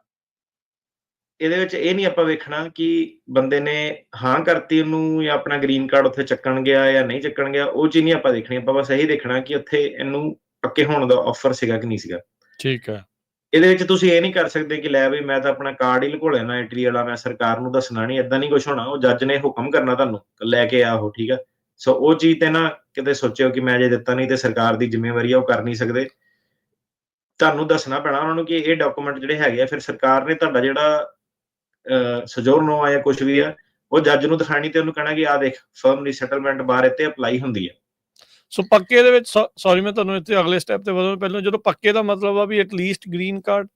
ਇਹਦੇ ਵਿੱਚ ਇਹ ਨਹੀਂ ਆਪਾਂ ਵੇਖਣਾ ਕਿ ਬੰਦੇ ਨੇ ਹਾਂ ਕਰਤੀ ਉਹਨੂੰ ਜਾਂ ਆਪਣਾ ਗ੍ਰੀਨ ਕਾਰਡ ਉੱਥੇ ਚੱਕਣ ਗਿਆ ਜਾਂ ਨਹੀਂ ਚੱਕਣ ਗਿਆ, ਉਹ ਚੀਜ਼ ਨਹੀਂ ਆਪਾਂ ਦੇਖਣੀ। ਆਪਾਂ ਬਸ ਇਹੀ ਦੇਖਣਾ ਕਿ ਉੱਥੇ ਇਹਨੂੰ ਪੱਕੇ ਹੋਣ ਦਾ ਆਫਰ ਸੀਗਾ ਕਿ ਨਹੀਂ ਸੀਗਾ, ਠੀਕ ਹੈ। ਇਹਦੇ ਵਿੱਚ ਤੁਸੀਂ ਇਹ ਨਹੀਂ ਕਰ ਸਕਦੇ ਕਿ ਲੈ ਵੀ ਮੈਂ ਤਾਂ ਆਪਣਾ ਕਾਰਡ ਹੀ ਲੁਕੋ ਲੈਣਾ ਇਟਲੀ ਵਾਲਾ, ਮੈਂ ਸਰਕਾਰ ਨੂੰ ਦੱਸਣਾ ਨਹੀਂ, ਏਦਾਂ ਨਹੀਂ ਕੁਝ ਹੋਣਾ। ਉਹ ਜੱਜ ਨੇ ਹੁਕਮ ਕਰਨਾ ਤੁਹਾਨੂੰ ਲੈ ਕੇ ਆ ਉਹ, ਠੀਕ ਹੈ। ਸੋ ਉਹ ਚੀਜ਼ ਤੇ ਨਾ ਕਿਤੇ ਸੋਚਿਓ ਕਿ ਮੈਂ ਜੇ ਦਿੱਤਾ ਨਹੀਂ ਤੇ ਸਰਕਾਰ ਦੀ ਜ਼ਿੰਮੇਵਾਰੀ ਆ, ਉਹ ਕਰ ਨਹੀਂ ਸਕਦੇ। ਤੁਹਾਨੂੰ ਦੱਸਣਾ ਪੈਣਾ ਉਹਨਾਂ ਨੂੰ ਕਿ ਇਹ ਡਾਕੂਮੈਂਟ ਜਿਹੜੇ ਹੈਗੇ ਆ, ਫਿਰ ਸਰਕਾਰ ਨੇ ਤੁਹਾਡਾ ਜਿਹੜਾ ਸਜੋਰਨੋ ਆ ਜਾਂ ਕੁਝ ਵੀ ਆ, ਉਹ ਜੱਜ ਨੂੰ ਦਿਖਾਣੀ ਤੇ ਉਹਨੂੰ ਕਹਿਣਾ ਕਿ ਆ ਦੇਖ ਫਰਮ ਰੀਸੈਟਲਮੈਂਟ ਬਾਰ ਇੱਥੇ ਅਪਲਾਈ ਹੁੰਦੀ ਹੈ। ਸੋ ਪੱਕੇ ਦੇ ਵਿੱਚ ਸੌਰੀ ਮੈਂ ਤੁਹਾਨੂੰ ਇੱਥੇ ਅਗਲੇ ਸਟੈਪ ਤੇ ਵਧਣ ਪਹਿਲਾਂ, ਜਦੋਂ ਪੱਕੇ ਦਾ ਮਤਲਬ ਆ ਵੀ ਐਟਲੀਸਟ ਗ੍ਰੀਨ ਕਾਰਡ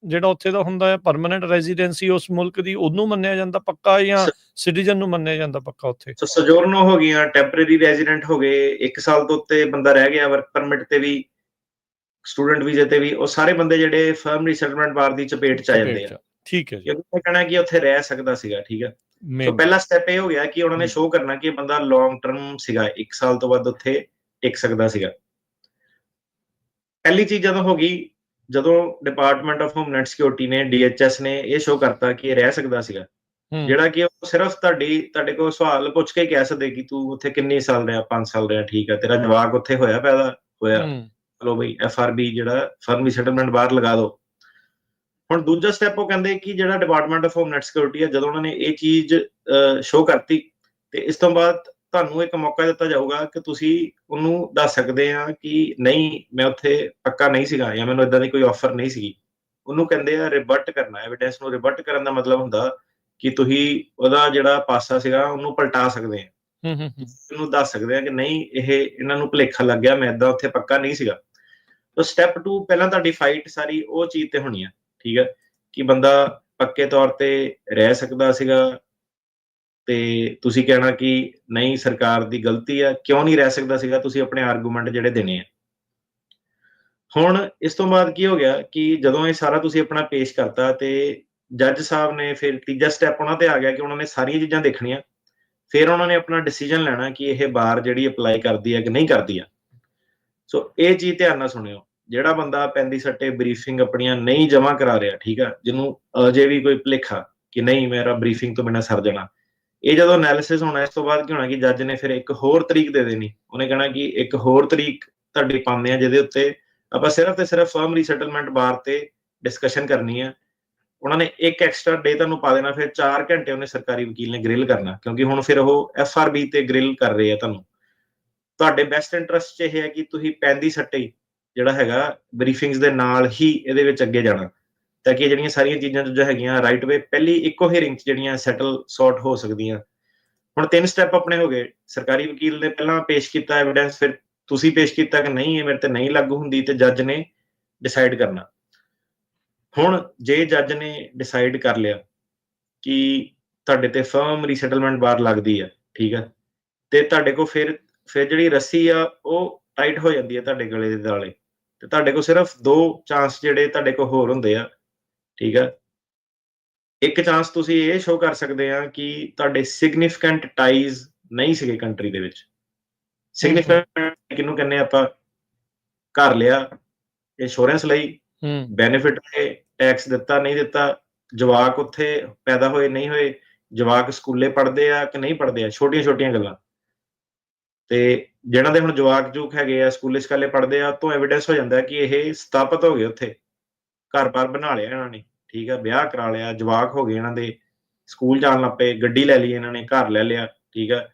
ਜਿਹੜਾ ਉੱਥੇ ਦਾ ਹੁੰਦਾ ਹੈ, ਪਰਮਾਨੈਂਟ ਰੈਜ਼ੀਡੈਂਸੀ ਉਸ ਮੁਲਕ ਦੀ, ਉਹਨੂੰ ਮੰਨਿਆ ਜਾਂਦਾ ਪੱਕਾ ਜਾਂ ਸਿਟੀਜ਼ਨ ਨੂੰ ਮੰਨਿਆ ਜਾਂਦਾ ਪੱਕਾ ਉੱਥੇ? ਸੋ ਸਜੋਰਨੋ ਹੋ ਗਈਆਂ, ਟੈਂਪਰੇਰੀ ਰੈਜ਼ੀਡੈਂਟ ਹੋ ਗਏ, 1 ਸਾਲ ਤੋਂ ਉੱਤੇ ਬੰਦਾ ਰਹਿ ਗਿਆ ਵਰਕ ਪਰਮਿਟ ਤੇ ਵੀ, ਸਟੂਡੈਂਟ ਵੀਜ਼ੇ ਤੇ ਵੀ, ਉਹ ਸਾਰੇ ਬੰਦੇ ਜਿਹੜੇ ਫਰਮ ਰੀਸੈਟਲਮੈਂਟ ਬਾਰ ਦੀ ਚਪੇਟ ਚ ਆ ਜਾਂਦੇ ਆ, ਠੀਕ ਹੈ ਜੀ। ਕਿਉਂਕਿ ਕਹਿਣਾ ਕਿ ਉੱਥੇ ਰਹਿ ਸਕਦਾ ਸੀਗਾ, ਠੀਕ ਹੈ। ਸੋ ਪਹਿਲਾ ਸਟੈਪ ਇਹ ਹੋ ਗਿਆ ਕਿ ਉਹਨਾਂ ਨੇ ਸ਼ੋਅ ਕਰਨਾ ਕਿ ਬੰਦਾ ਲੌਂਗ ਟਰਮ ਸੀਗਾ, 1 ਸਾਲ ਤੋਂ ਵੱਧ ਉੱਥੇ ਟਿਕ ਸਕਦਾ ਸੀਗਾ। ਪਹਿਲੀ ਚੀਜ਼ ਜਦੋਂ ਹੋ ਗਈ, ਜਦੋਂ ਡਿਪਾਰਟਮੈਂਟ ਆਫ ਹੋਮਲੈਂਡ ਸਿਕਿਉਰਿਟੀ ਨੇ, DHS ਨੇ ਇਹ ਸ਼ੋਅ ਕਰਤਾ ਕਿ ਇਹ ਰਹਿ ਸਕਦਾ ਸੀਗਾ, ਜਿਹੜਾ ਕਿ ਉਹ ਸਿਰਫ ਤੁਹਾਡੇ ਕੋਲ ਸਵਾਲ ਪੁੱਛ ਕੇ ਕਹਿ ਸਕਦੇ ਕਿ ਤੂੰ ਉੱਥੇ ਕਿੰਨੇ ਸਾਲ ਰਿਹਾ, 5 ਸਾਲ ਰਿਹਾ, ਠੀਕ ਹੈ, ਤੇਰਾ ਜਵਾਕ ਉੱਥੇ ਹੋਇਆ ਪੈਦਾ ਹੋਇਆ, ਚਲੋ ਬਈ FRB ਜਿਹੜਾ ਫਰਮ ਰੀਸੈਟਲਮੈਂਟ ਬਾਹਰ ਲਗਾ ਦੋ। ਹੁਣ ਦੂਜਾ ਸਟੈਪ ਉਹ ਕਹਿੰਦੇ ਕਿ ਜਿਹੜਾ ਡਿਪਾਰਟਮੈਂਟ ਆਫ ਹੋਮਲੈਂਡ ਸਿਕਿਉਰਿਟੀ ਆ, ਜਦੋਂ ਉਹਨਾਂ ਨੇ ਇਹ ਚੀਜ਼ ਸ਼ੋਅ ਕਰਤੀ ਤੇ ਇਸ ਤੋਂ ਬਾਅਦ ਤੁਹਾਨੂੰ ਇੱਕ ਮੌਕਾ ਦਿੱਤਾ ਜਾਊਗਾ ਕਿ ਤੁਸੀਂ ਉਹਨੂੰ ਦੱਸ ਸਕਦੇ ਆ ਕਿ ਨਹੀਂ ਮੈਂ ਉੱਥੇ ਪੱਕਾ ਨਹੀਂ ਸੀਗਾ ਜਾਂ ਮੈਨੂੰ ਇਦਾਂ ਦੀ ਕੋਈ ਆਫਰ ਨਹੀਂ ਸੀਗੀ। ਉਹਨੂੰ ਕਹਿੰਦੇ ਆ ਰਿਬਟ ਕਰਨਾ। ਐਵੀਡੈਂਸ ਨੂੰ ਰਿਬਟ ਕਰਨ ਦਾ ਮਤਲਬ ਹੁੰਦਾ ਕਿ ਤੁਸੀਂ ਉਹਦਾ ਜਿਹੜਾ ਪਾਸਾ ਸੀਗਾ ਉਹਨੂੰ ਪਲਟਾ ਸਕਦੇ ਆ, ਉਹਨੂੰ ਦੱਸ ਸਕਦੇ ਆ ਕਿ ਨਹੀਂ ਇਹ ਇਹਨਾਂ ਨੂੰ ਭੁਲੇਖਾ ਲੱਗ ਗਿਆ, ਮੈਂ ਏਦਾਂ ਉੱਥੇ ਪੱਕਾ ਨਹੀਂ ਸੀਗਾ। ਤਾਂ ਸਟੈਪ 2 ਪਹਿਲਾਂ ਤੁਹਾਡੀ ਫਾਈਟ ਸਾਰੀ ਉਹ ਚੀਜ਼ ਤੇ ਹੋਣੀ ਆ, ਠੀਕ ਹੈ, ਕਿ ਬੰਦਾ ਪੱਕੇ ਤੌਰ ਤੇ ਰਹਿ ਸਕਦਾ ਸੀਗਾ ਤੇ ਤੁਸੀਂ ਕਹਿਣਾ ਕਿ ਨਹੀਂ ਸਰਕਾਰ ਦੀ ਗਲਤੀ ਆ, ਕਿਉਂ ਨਹੀਂ ਰਹਿ ਸਕਦਾ ਸੀਗਾ, ਤੁਸੀਂ ਆਪਣੇ ਆਰਗੂਮੈਂਟ ਜਿਹੜੇ ਦੇਣੇ ਆ। ਹੁਣ ਇਸ ਤੋਂ ਬਾਅਦ ਕੀ ਹੋ ਗਿਆ ਕਿ ਜਦੋਂ ਇਹ ਸਾਰਾ ਤੁਸੀਂ ਆਪਣਾ ਪੇਸ਼ ਕਰਤਾ ਤੇ ਜੱਜ ਸਾਹਿਬ ਨੇ ਫਿਰ ਤੀਜਾ ਸਟੈਪ ਉਹਨਾਂ ਤੇ ਆ ਗਿਆ ਕਿ ਉਹਨਾਂ ਨੇ ਸਾਰੀਆਂ ਚੀਜ਼ਾਂ ਦੇਖਣੀਆਂ, ਫਿਰ ਉਹਨਾਂ ਨੇ ਆਪਣਾ ਡਿਸੀਜਨ ਲੈਣਾ ਕਿ ਇਹ ਬਾਰ ਜਿਹੜੀ ਅਪਲਾਈ ਕਰਦੀ ਹੈ ਕਿ ਨਹੀਂ ਕਰਦੀ ਆ। ਸੋ ਇਹ ਚੀਜ਼ ਧਿਆਨ ਨਾਲ ਸੁਣਿਓ, ਜਿਹੜਾ ਬੰਦਾ ਪੈਂਦੀ ਸੱਟੇ ਬਰੀਫਿੰਗ ਆਪਣੀਆਂ ਨਹੀਂ ਜਮ੍ਹਾਂ ਕਰਾ ਰਿਹਾ, ਠੀਕ ਆ, ਜਿਹਨੂੰ ਅਜੇ ਵੀ ਕੋਈ ਭੁਲੇਖਾ ਕਿ ਨਹੀਂ ਮੇਰਾ ਬਰੀਫਿੰਗ ਤੋਂ ਬਿਨਾਂ ਸਰ ਜਾਣਾ, ਇਹ ਜਦੋਂ ਐਨਾਲਿਸਿਸ ਹੋਣਾ, ਇਸ ਤੋਂ ਬਾਅਦ ਕੀ ਹੋਣਾ ਕਿ ਜੱਜ ਨੇ ਫਿਰ ਇੱਕ ਹੋਰ ਤਰੀਕ ਦੇ ਦੇਣੀ। ਉਹਨੇ ਕਹਿਣਾ ਕਿ ਇੱਕ ਹੋਰ ਤਰੀਕ ਤੁਹਾਡੀ ਪਾਉਂਦੇ ਆ ਜਿਹਦੇ ਉੱਤੇ ਆਪਾਂ ਸਿਰਫ ਤੇ ਸਿਰਫ ਫਰਮ ਰੀਸੈਟਲਮੈਂਟ ਬਾਰ ਤੇ ਡਿਸਕਸ਼ਨ ਕਰਨੀ ਆ। ਉਹਨਾਂ ਨੇ ਇੱਕ ਐਕਸਟਰਾ ਡੇ ਤੁਹਾਨੂੰ ਪਾ ਦੇਣਾ, ਫਿਰ 4 ਘੰਟੇ ਉਹਨੇ ਸਰਕਾਰੀ ਵਕੀਲ ਨੇ ਗ੍ਰਿਲ ਕਰਨਾ, ਕਿਉਂਕਿ ਹੁਣ ਫਿਰ ਉਹ FRB ਤੇ ਗ੍ਰਿਲ ਕਰ ਰਹੇ ਆ ਤੁਹਾਨੂੰ। ਤੁਹਾਡੇ ਬੈਸਟ ਇੰਟਰਸਟ 'ਚ ਇਹ ਹੈ ਕਿ ਤੁਸੀਂ ਪੈਂਦੀ ਸੱਟੇ ਜਿਹੜਾ ਹੈਗਾ ਬਰੀਫਿੰਗਸ ਦੇ ਨਾਲ ਹੀ ਇਹਦੇ ਵਿੱਚ ਅੱਗੇ ਜਾਣਾ, ਤਾਂ ਕਿ ਜਿਹੜੀਆਂ ਸਾਰੀਆਂ ਚੀਜ਼ਾਂ ਜੋ ਹੈਗੀਆਂ ਰਾਈਟ ਵੇ ਪਹਿਲੀ ਇੱਕੋ ਹੀਅਰਿੰਗ 'ਚ ਜਿਹੜੀਆਂ ਸੈਟਲ ਸੌਰਟ ਹੋ ਸਕਦੀਆਂ। ਹੁਣ 3 ਸਟੈਪ ਆਪਣੇ ਹੋ ਗਏ। ਸਰਕਾਰੀ ਵਕੀਲ ਨੇ ਪਹਿਲਾਂ ਪੇਸ਼ ਕੀਤਾ ਐਵੀਡੈਂਸ, ਫਿਰ ਤੁਸੀਂ ਪੇਸ਼ ਕੀਤਾ ਕਿ ਨਹੀਂ ਇਹ ਮੇਰੇ ਤੇ ਨਹੀਂ ਲਾਗੂ ਹੁੰਦੀ, ਤੇ ਜੱਜ ਨੇ ਡਿਸਾਈਡ ਕਰਨਾ। ਹੁਣ ਜੇ ਜੱਜ ਨੇ ਡਿਸਾਈਡ ਕਰ ਲਿਆ ਕਿ ਤੁਹਾਡੇ ਤੇ ਫਰਮ ਰੀਸੈਟਲਮੈਂਟ ਬਾਰ ਲੱਗਦੀ ਆ, ਠੀਕ ਆ, ਤੇ ਤੁਹਾਡੇ ਕੋਲ ਫਿਰ ਜਿਹੜੀ ਰੱਸੀ ਆ ਉਹ ਟਾਈਟ ਹੋ ਜਾਂਦੀ ਹੈ ਤੁਹਾਡੇ ਗਲੇ ਦੇ ਦੁਆਲੇ, ਤੇ ਤੁਹਾਡੇ ਕੋਲ ਸਿਰਫ 2 ਚਾਂਸ ਜਿਹੜੇ ਤੁਹਾਡੇ ਕੋਲ ਹੋਰ ਹੁੰਦੇ ਆ, ਠੀਕ ਆ। ਇੱਕ ਚਾਂਸ ਤੁਸੀਂ ਇਹ ਸ਼ੋਅ ਕਰ ਸਕਦੇ ਆ ਕਿ ਤੁਹਾਡੇ ਸਿਗਨੀਫੀਕੈਂਟ ਟਾਈਜ਼ ਨਹੀਂ ਸੀਗੇ ਕੰਟਰੀ ਦੇ ਵਿੱਚ। ਸਿਗਨੀਫੀਕੈਂਟ ਕਿਹਨੂੰ ਕਹਿੰਦੇ ਆਪਾਂ? ਘਰ ਲਿਆ, ਇੰਸ਼ੋਰੈਂਸ ਲਈ, ਬੈਨੀਫਿਟ ਤੇ ਟੈਕਸ ਦਿੱਤਾ ਨਹੀਂ ਦਿੱਤਾ, ਜਵਾਕ ਉੱਥੇ ਪੈਦਾ ਹੋਏ ਨਹੀਂ ਹੋਏ, ਜਵਾਕ ਸਕੂਲੇ ਪੜ੍ਹਦੇ ਆ ਕਿ ਨਹੀਂ ਪੜ੍ਹਦੇ ਆ, ਛੋਟੀਆਂ ਗੱਲਾਂ। ਤੇ ਜਿਹਨਾਂ ਦੇ ਹੁਣ ਜਵਾਕ ਹੈਗੇ ਆ ਸਕੂਲੇ ਸਕਾਲੇ ਪੜ੍ਹਦੇ ਆ, ਤੋਂ ਐਵੀਡੈਂਸ ਹੋ ਜਾਂਦਾ ਕਿ ਇਹ ਸਥਾਪਿਤ ਹੋ ਗਏ, ਉੱਥੇ ਘਰ-ਬਾਰ ਬਣਾ ਲਿਆ ਇਹਨਾਂ ਨੇ, ਠੀਕ ਆ, ਵਿਆਹ ਕਰਾ ਲਿਆ, ਜਵਾਕ ਹੋ ਗਏ ਇਹਨਾਂ ਦੇ, ਸਕੂਲ ਜਾਣ ਲੱਗ ਪਏ, ਗੱਡੀ ਲੈ ਲਈ ਇਹਨਾਂ ਨੇ, ਘਰ ਲੈ ਲਿਆ, ਠੀਕ ਆ,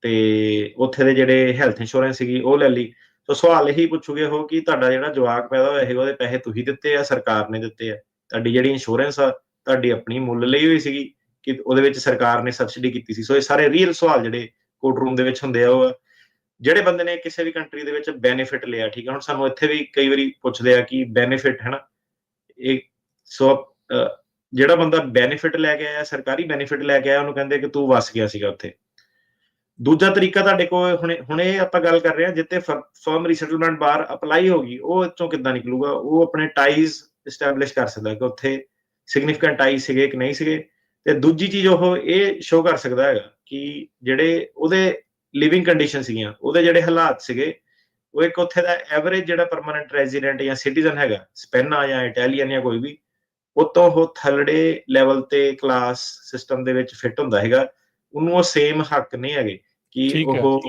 ਤੇ ਉੱਥੇ ਦੇ ਜਿਹੜੇ ਹੈਲਥ ਇੰਸ਼ੋਰੈਂਸ ਸੀਗੀ ਉਹ ਲੈ ਲਈ। ਤਾਂ ਸਵਾਲ ਇਹੀ ਪੁੱਛੂਗੇ ਉਹ ਕਿ ਤੁਹਾਡਾ ਜਿਹੜਾ ਜਵਾਕ ਪੈਦਾ ਹੋਇਆ ਸੀ ਉਹਦੇ ਪੈਸੇ ਤੁਸੀਂ ਦਿੱਤੇ ਆ, ਸਰਕਾਰ ਨੇ ਦਿੱਤੇ ਆ? ਤੁਹਾਡੀ ਜਿਹੜੀ ਇੰਸ਼ੋਰੈਂਸ ਆ ਤੁਹਾਡੀ ਆਪਣੀ ਮੁੱਲ ਲਈ ਹੋਈ ਸੀਗੀ ਕਿ ਉਹਦੇ ਵਿੱਚ ਸਰਕਾਰ ਨੇ ਸਬਸਿਡੀ ਕੀਤੀ ਸੀ। ਸੋ ਇਹ ਸਾਰੇ ਰੀਅਲ ਸਵਾਲ ਜਿਹੜੇ ਕੋਰਟ ਰੂਮ ਦੇ ਵਿੱਚ ਹੁੰਦੇ ਆ, ਉਹ ਜਿਹੜੇ ਬੰਦੇ ਨੇ ਕਿਸੇ ਵੀ ਕੰਟਰੀ ਦੇ ਵਿੱਚ ਬੈਨੀਫਿਟ ਲਿਆ, ਠੀਕ ਹੈ। ਹੁਣ ਸਾਨੂੰ ਇੱਥੇ ਵੀ ਕਈ ਵਾਰੀ ਪੁੱਛਦੇ ਆ ਕਿ ਬੈਨੀਫਿਟ ਹੈ ਨਾ, ਇਹ ਸੋ ਜਿਹੜਾ ਬੰਦਾ ਬੈਨੀਫਿਟ ਲੈ ਕੇ ਆਇਆ, ਸਰਕਾਰੀ ਬੈਨੀਫਿਟ ਲੈ ਕੇ ਆਇਆ, ਉਹਨੂੰ ਕਹਿੰਦੇ ਕਿ ਤੂੰ ਵਸ ਗਿਆ ਸੀਗਾ ਉੱਥੇ। ਦੂਜਾ ਤਰੀਕਾ ਤੁਹਾਡੇ ਕੋਲ ਹੁਣ ਇਹ ਆਪਾਂ ਗੱਲ ਕਰ ਰਹੇ ਹਾਂ ਜਿੱਤੇ ਫਰਮ ਰੀਸੈਟਲਮੈਂਟ ਬਾਹਰ ਅਪਲਾਈ ਹੋ ਗਈ, ਉਹ ਇੱਥੋਂ ਕਿੱਦਾਂ ਨਿਕਲੂਗਾ? ਉਹ ਆਪਣੇ ਟਾਈਜ਼ ਇਸਟੈਬਲਿਸ਼ ਕਰ ਸਕਦਾ ਕਿ ਉੱਥੇ ਸਿਗਨੀਫਿਕੈਂਟ ਟਾਈਜ਼ ਸੀਗੇ ਕਿ ਨਹੀਂ ਸੀਗੇ। ਤੇ ਦੂਜੀ ਚੀਜ਼ ਉਹ ਇਹ ਸ਼ੋ ਕਰ ਸਕਦਾ ਹੈਗਾ ਕਿ ਜਿਹੜੇ ਉਹਦੇ ਲਿਵਿੰਗ ਕੰਡੀਸ਼ਨ ਸੀਗੀਆਂ, ਉਹਦੇ ਜਿਹੜੇ ਹਾਲਾਤ ਸੀਗੇ, ਉਹ ਇੱਕ ਉੱਥੇ ਦਾ ਐਵਰੇਜ ਜਿਹੜਾ ਪਰਮਾਨੈਂਟ ਰੈਜ਼ੀਡੈਂਟ ਜਾਂ ਸਿਟੀਜ਼ਨ ਹੈਗਾ, ਸਪੇਨ ਆ ਜਾਂ ਇਟਾਲੀਅਨ ਜਾਂ ਕੋਈ ਵੀ, ਉਤੋਂ ਉਹ ਥਰਡੇ ਲੈਵਲ ਤੇ ਕਲਾਸ ਸਿਸਟਮ ਦੇ ਵਿੱਚ ਫਿੱਟ ਹੁੰਦਾ ਹੈਗਾ। ਉਹਨੂੰ ਉਹ ਸੇਮ ਹੱਕ ਨਹੀਂ ਹੈਗੇ ਕਿ ਉਹ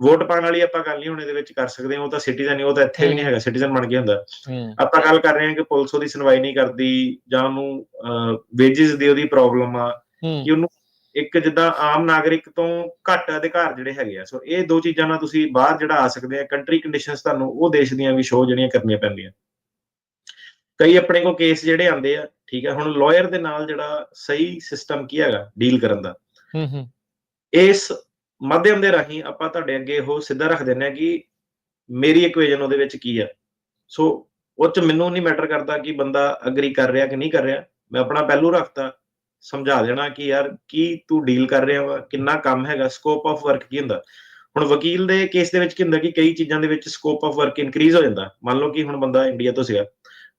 ਵੋਟ ਪਾਉਣ ਵਾਲੀ ਆਪਾਂ ਗੱਲ ਨਹੀਂ ਹੁਣ ਇਹਦੇ ਵਿੱਚ ਕਰ ਸਕਦੇ। ਉਹ ਤਾਂ ਸਿਟੀਜ਼ਨ, ਉਹ ਤਾਂ ਇੱਥੇ ਵੀ ਨਹੀਂ ਹੈਗਾ, ਸਿਟੀਜ਼ਨ ਬਣ ਕੇ ਹੁੰਦਾ। ਆਪਾਂ ਗੱਲ ਕਰ ਰਹੇ ਹਾਂ ਕਿ ਪੁਲਿਸ ਉਹਦੀ ਸੁਣਵਾਈ ਨਹੀਂ ਕਰਦੀ ਜਾਂ ਉਹਨੂੰ ਵੇਜਿਸ ਦੀ ਉਹਦੀ ਪ੍ਰੋਬਲਮ ਆ, ਕਿ ਉਹਨੂੰ ਇੱਕ ਜਿੱਦਾਂ ਆਮ ਨਾਗਰਿਕ ਤੋਂ ਘੱਟ ਅਧਿਕਾਰ ਜਿਹੜੇ ਹੈਗੇ ਆ। ਸੋ ਇਹ ਦੋ ਚੀਜ਼ਾਂ ਨਾਲ ਤੁਸੀਂ ਬਾਹਰ ਜਿਹੜਾ ਆ ਸਕਦੇ ਆ। ਕੰਟਰੀ ਕੰਡੀਸ਼ਨਸ ਤੁਹਾਨੂੰ ਉਹ ਦੇਸ਼ ਦੀਆਂ ਵੀ ਸ਼ੋਅ ਜਿਹੜੀਆਂ ਕਰਨੀਆਂ ਪੈਂਦੀਆਂ। ਕਈ ਆਪਣੇ ਕੋਲ ਕੇਸ ਜਿਹੜੇ ਆਉਂਦੇ ਆ, ਠੀਕ ਹੈ। ਹੁਣ ਲਾਇਰ ਦੇ ਨਾਲ ਜਿਹੜਾ ਸਹੀ ਸਿਸਟਮ ਕੀ ਹੈਗਾ ਡੀਲ ਕਰਨ ਦਾ, ਇਸ ਮਾਧਿਅਮ ਦੇ ਰਾਹੀਂ ਆਪਾਂ ਤੁਹਾਡੇ ਅੱਗੇ ਉਹ ਸਿੱਧਾ ਰੱਖ ਦਿੰਦੇ ਹਾਂ ਕਿ ਮੇਰੀ ਇਕੁਏਸ਼ਨ ਉਹਦੇ ਵਿੱਚ ਕੀ ਆ। ਸੋ ਉਹ ਚ ਮੈਨੂੰ ਨਹੀਂ ਮੈਟਰ ਕਰਦਾ ਕਿ ਬੰਦਾ ਅਗਰੀ ਕਰ ਰਿਹਾ ਕਿ ਨਹੀਂ ਕਰ ਰਿਹਾ। ਮੈਂ ਆਪਣਾ ਪਹਿਲੂ ਰੱਖਤਾ, ਸਮਝਾ ਦੇਣਾ ਕਿ ਯਾਰ ਕੀ ਤੂੰ ਡੀਲ ਕਰ ਰਿਹਾ ਵਾ, ਕਿੰਨਾ ਕੰਮ ਹੈਗਾ, ਸਕੋਪ ਆਫ ਵਰਕ ਕੀ ਹੁੰਦਾ। ਹੁਣ ਵਕੀਲ ਦੇ ਕੇਸ ਦੇ ਵਿੱਚ ਕੀ ਹੁੰਦਾ ਕਿ ਕਈ ਚੀਜ਼ਾਂ ਦੇ ਵਿੱਚ ਸਕੋਪ ਆਫ ਵਰਕ ਇਨਕਰੀਜ਼ ਹੋ ਜਾਂਦਾ। ਮੰਨ ਲਓ ਕਿ ਹੁਣ ਬੰਦਾ ਇੰਡੀਆ ਤੋਂ ਸੀਗਾ,